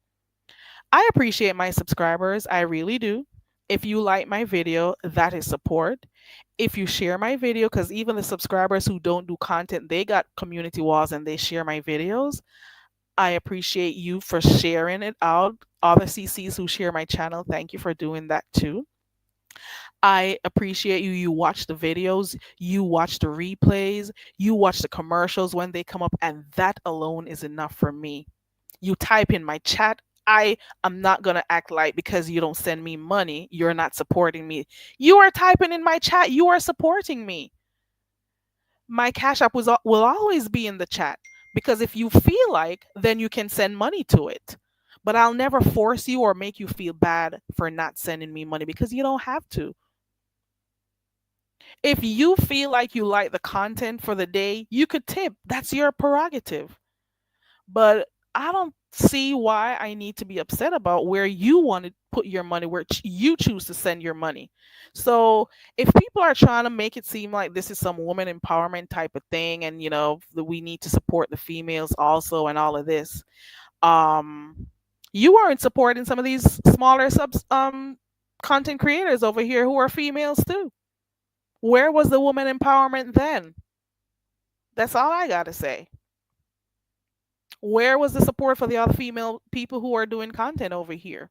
I appreciate my subscribers. I really do. If you like my video, that is support. If you share my video, because even the subscribers who don't do content, they got community walls and they share my videos. I appreciate you for sharing it out. Other CCs who share my channel, thank you for doing that too. I appreciate you. You watch the videos, you watch the replays, you watch the commercials when they come up, and that alone is enough for me. You type in my chat. I am not going to act like because you don't send me money, you're not supporting me. You are typing in my chat, you are supporting me. My Cash App will always be in the chat because if you feel like, then you can send money to it. But I'll never force you or make you feel bad for not sending me money because you don't have to. If you feel like you like the content for the day, you could tip. That's your prerogative. But I don't see why I need to be upset about where you want to put your money, where you choose to send your money. So if people are trying to make it seem like this is some woman empowerment type of thing, and that we need to support the females also, and all of this, you aren't supporting some of these smaller subs content creators over here who are females too. Where was the woman empowerment then? That's all I gotta say. Where was the support for the other female people who are doing content over here?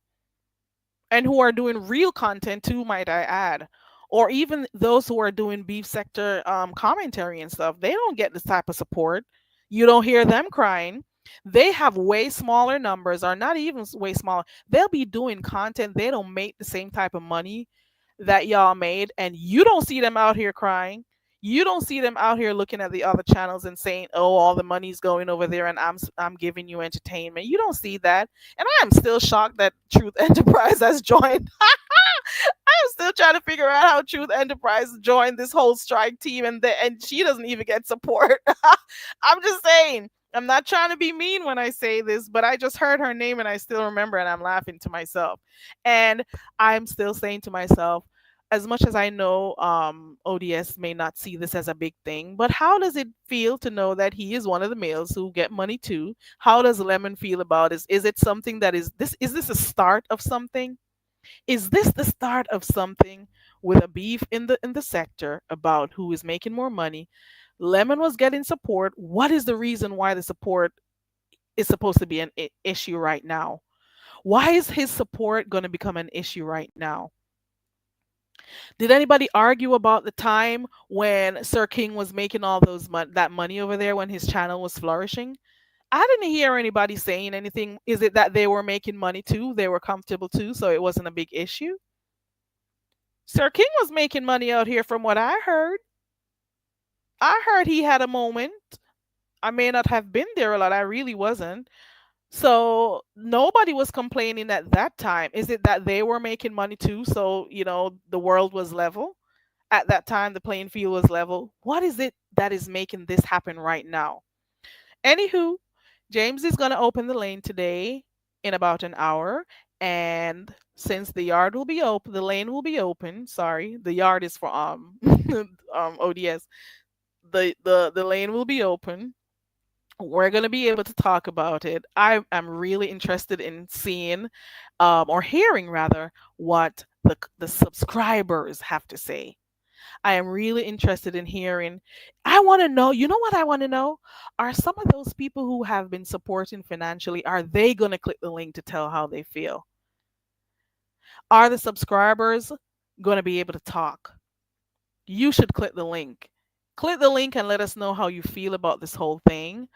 And who are doing real content too, might I add. Or even those who are doing beef sector commentary and stuff, they don't get this type of support. You don't hear them crying. They have way smaller numbers, or not even way smaller. They'll be doing content. They don't make the same type of money that y'all made, and you don't see them out here crying. You don't see them out here looking at the other channels and saying, "Oh, all the money's going over there, and I'm giving you entertainment." You don't see that, and I am still shocked that Truth Enterprise has joined. I'm still trying to figure out how Truth Enterprise joined this whole strike team, and she doesn't even get support. I'm just saying. I'm not trying to be mean when I say this, but I just heard her name and I still remember, and I'm laughing to myself. And I'm still saying to myself, as much as I know ODS may not see this as a big thing, but how does it feel to know that he is one of the males who get money too? How does Lemon feel about it? Is it something that is this a start of something? Is this the start of something with a beef in the sector about who is making more money? Lemon was getting support. What is the reason why the support is supposed to be an issue right now? Why is his support going to become an issue right now? Did anybody argue about the time when Sir King was making all that money over there when his channel was flourishing? I didn't hear anybody saying anything. Is it that they were making money too? They were comfortable too, so it wasn't a big issue? Sir King was making money out here from what I heard. I heard he had a moment. I may not have been there a lot. I really wasn't. So nobody was complaining at that time. Is it that they were making money too? So, the world was level? At that time, the playing field was level. What is it that is making this happen right now? Anywho, James is going to open the lane today in about an hour. And since the yard will be open, the lane will be open. Sorry, the yard is for ODS. The lane will be open. We're going to be able to talk about it. I am really interested in seeing, or hearing rather, what the subscribers have to say. I am really interested in hearing. I want to know, you know what I want to know? Are some of those people who have been supporting financially, are they going to click the link to tell how they feel? Are the subscribers going to be able to talk? You should click the link. Click the link and let us know how you feel about this whole thing.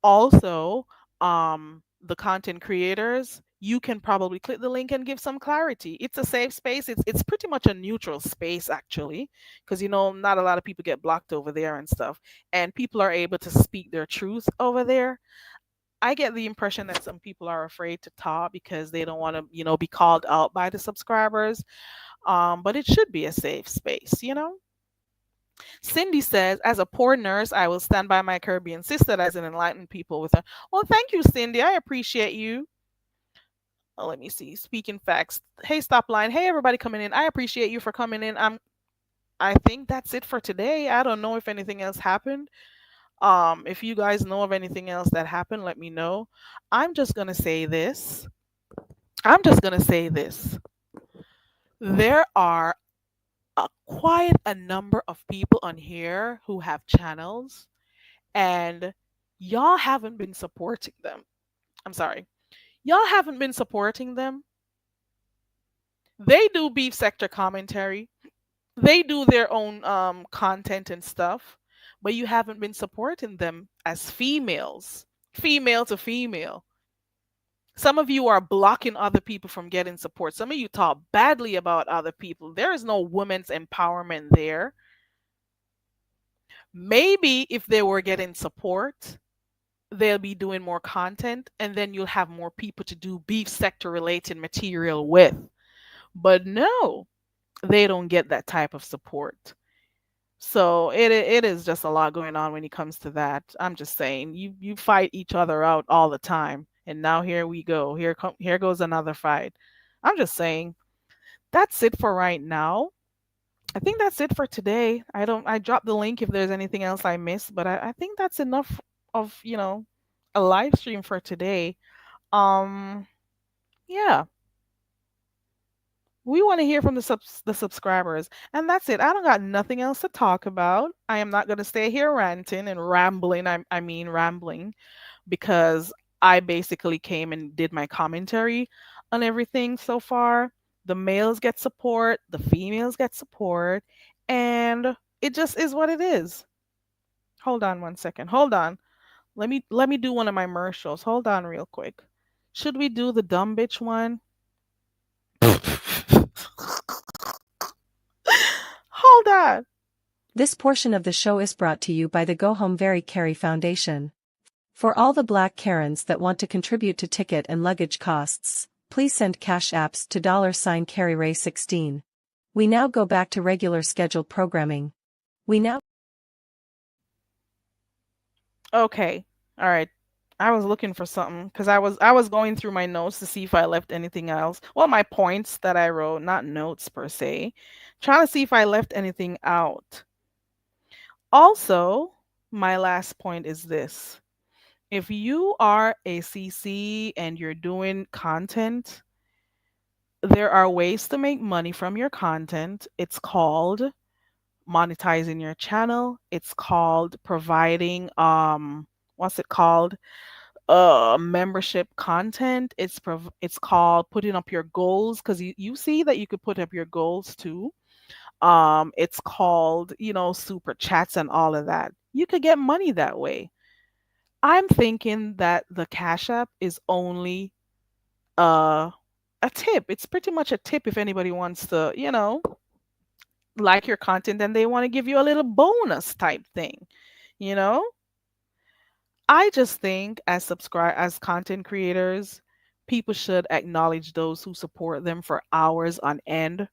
Also, the content creators, you can probably click the link and give some clarity. It's a safe space. It's pretty much a neutral space actually, because not a lot of people get blocked over there and stuff, and people are able to speak their truth over there. I get the impression that some people are afraid to talk because they don't want to, be called out by the subscribers. But it should be a safe space. Cindy says, as a poor nurse, I will stand by my Caribbean sister as an enlightened people with her. Well, thank you, Cindy. I appreciate you. Oh, let me see. Speaking facts. Hey, stop line. Hey, everybody coming in. I appreciate you for coming in. I think that's it for today. I don't know if anything else happened. If you guys know of anything else that happened, let me know. I'm just gonna say this. I'm just gonna say this. There are quite a number of people on here who have channels, and y'all haven't been supporting them. I'm sorry. Y'all haven't been supporting them. They do beef sector commentary. They do their own content and stuff, but you haven't been supporting them as females, female to female. Some of you are blocking other people from getting support. Some of you talk badly about other people. There is no women's empowerment there. Maybe if they were getting support, they'll be doing more content, and then you'll have more people to do beef sector related material with. But no, they don't get that type of support. So it is just a lot going on when it comes to that. I'm just saying, you fight each other out all the time, and now here we go. Here goes another fight. I'm just saying, that's it for right now. I think that's it for today. I dropped the link if there's anything else I missed, but I think that's enough of, a live stream for today. Um yeah, we want to hear from the subscribers. And that's it. I don't got nothing else to talk about. I am not going to stay here ranting and rambling. I mean rambling, because I basically came and did my commentary on everything so far. The males get support, the females get support, and it just is what it is. Hold on one second. Hold on. Let me do one of my commercials. Hold on real quick. Should we do the dumb bitch one? Hold on. This portion of the show is brought to you by the Go Home Very Carry Foundation. For all the black Karens that want to contribute to ticket and luggage costs, please send cash apps to $CarryRay16. We now go back to regular scheduled programming. Okay. All right. I was looking for something because I was going through my notes to see if I left anything else. Well, my points that I wrote, not notes per se. Trying to see if I left anything out. Also, my last point is this. If you are a CC and you're doing content, there are ways to make money from your content. It's called monetizing your channel. It's called providing what's it called? Membership content. It's called putting up your goals, because you see that you could put up your goals too. It's called, super chats and all of that. You could get money that way. I'm thinking that the Cash App is only uh a tip. It's pretty much a tip if anybody wants to, like your content and they want to give you a little bonus type thing, you know? I just think as content creators, people should acknowledge those who support them for hours on end,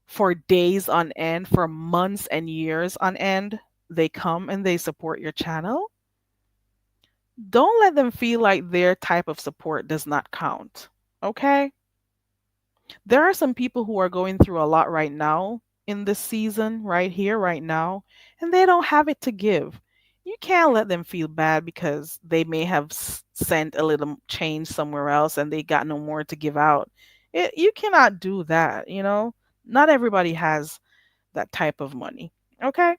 for days on end, for months and years on end. They come and they support your channel. Don't let them feel like their type of support does not count. Okay? There are some people who are going through a lot right now in this season, right here, right now, and they don't have it to give. You can't let them feel bad because they may have sent a little change somewhere else and they got no more to give out. You cannot do that, Not everybody has that type of money. Okay?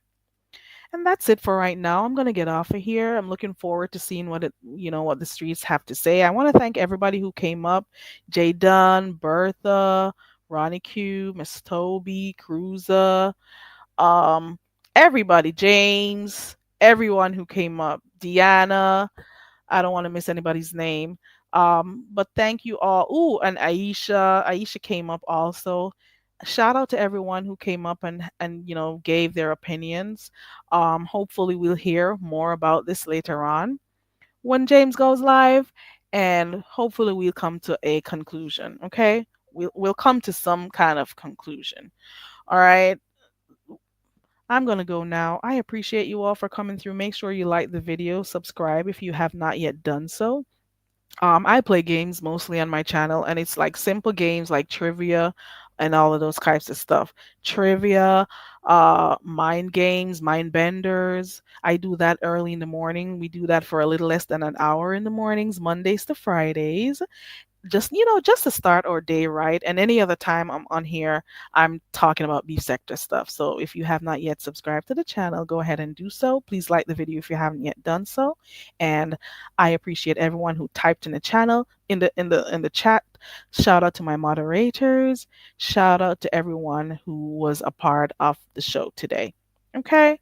And that's it for right now. I'm gonna get off of here. I'm looking forward to seeing what the streets have to say. I want to thank everybody who came up: Jay Dunn, Bertha, Ronnie Q, Miss Toby, Cruiser, um, everybody, James, everyone who came up, Deanna. I don't want to miss anybody's name. But thank you all. Ooh, and Aisha. Aisha came up also. Shout out to everyone who came up and gave their opinions. Hopefully we'll hear more about this later on when James goes live, and hopefully we'll come to a conclusion. Okay, we'll come to some kind of conclusion. All right. I'm gonna go now. I appreciate you all for coming through. Make sure you like the video, subscribe if you have not yet done so. I play games mostly on my channel, and it's like simple games like trivia, and all of those types of stuff. Trivia, mind games, mind benders. I do that early in the morning. We do that for a little less than an hour in the mornings, Mondays to Fridays, just just to start our day right. And any other time I'm on here, I'm talking about beef sector stuff. So if you have not yet subscribed to the channel, go ahead and do so. Please like the video if you haven't yet done so. And I appreciate everyone who typed in the channel in the chat. Shout out to my moderators. Shout out to everyone who was a part of the show today. Okay,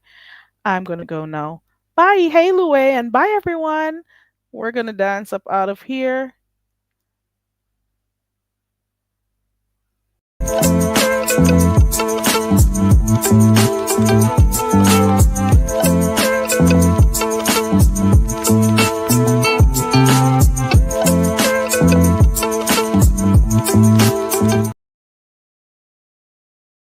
I'm gonna go now. Bye. Hey, Louie, and bye everyone. We're gonna dance up out of here.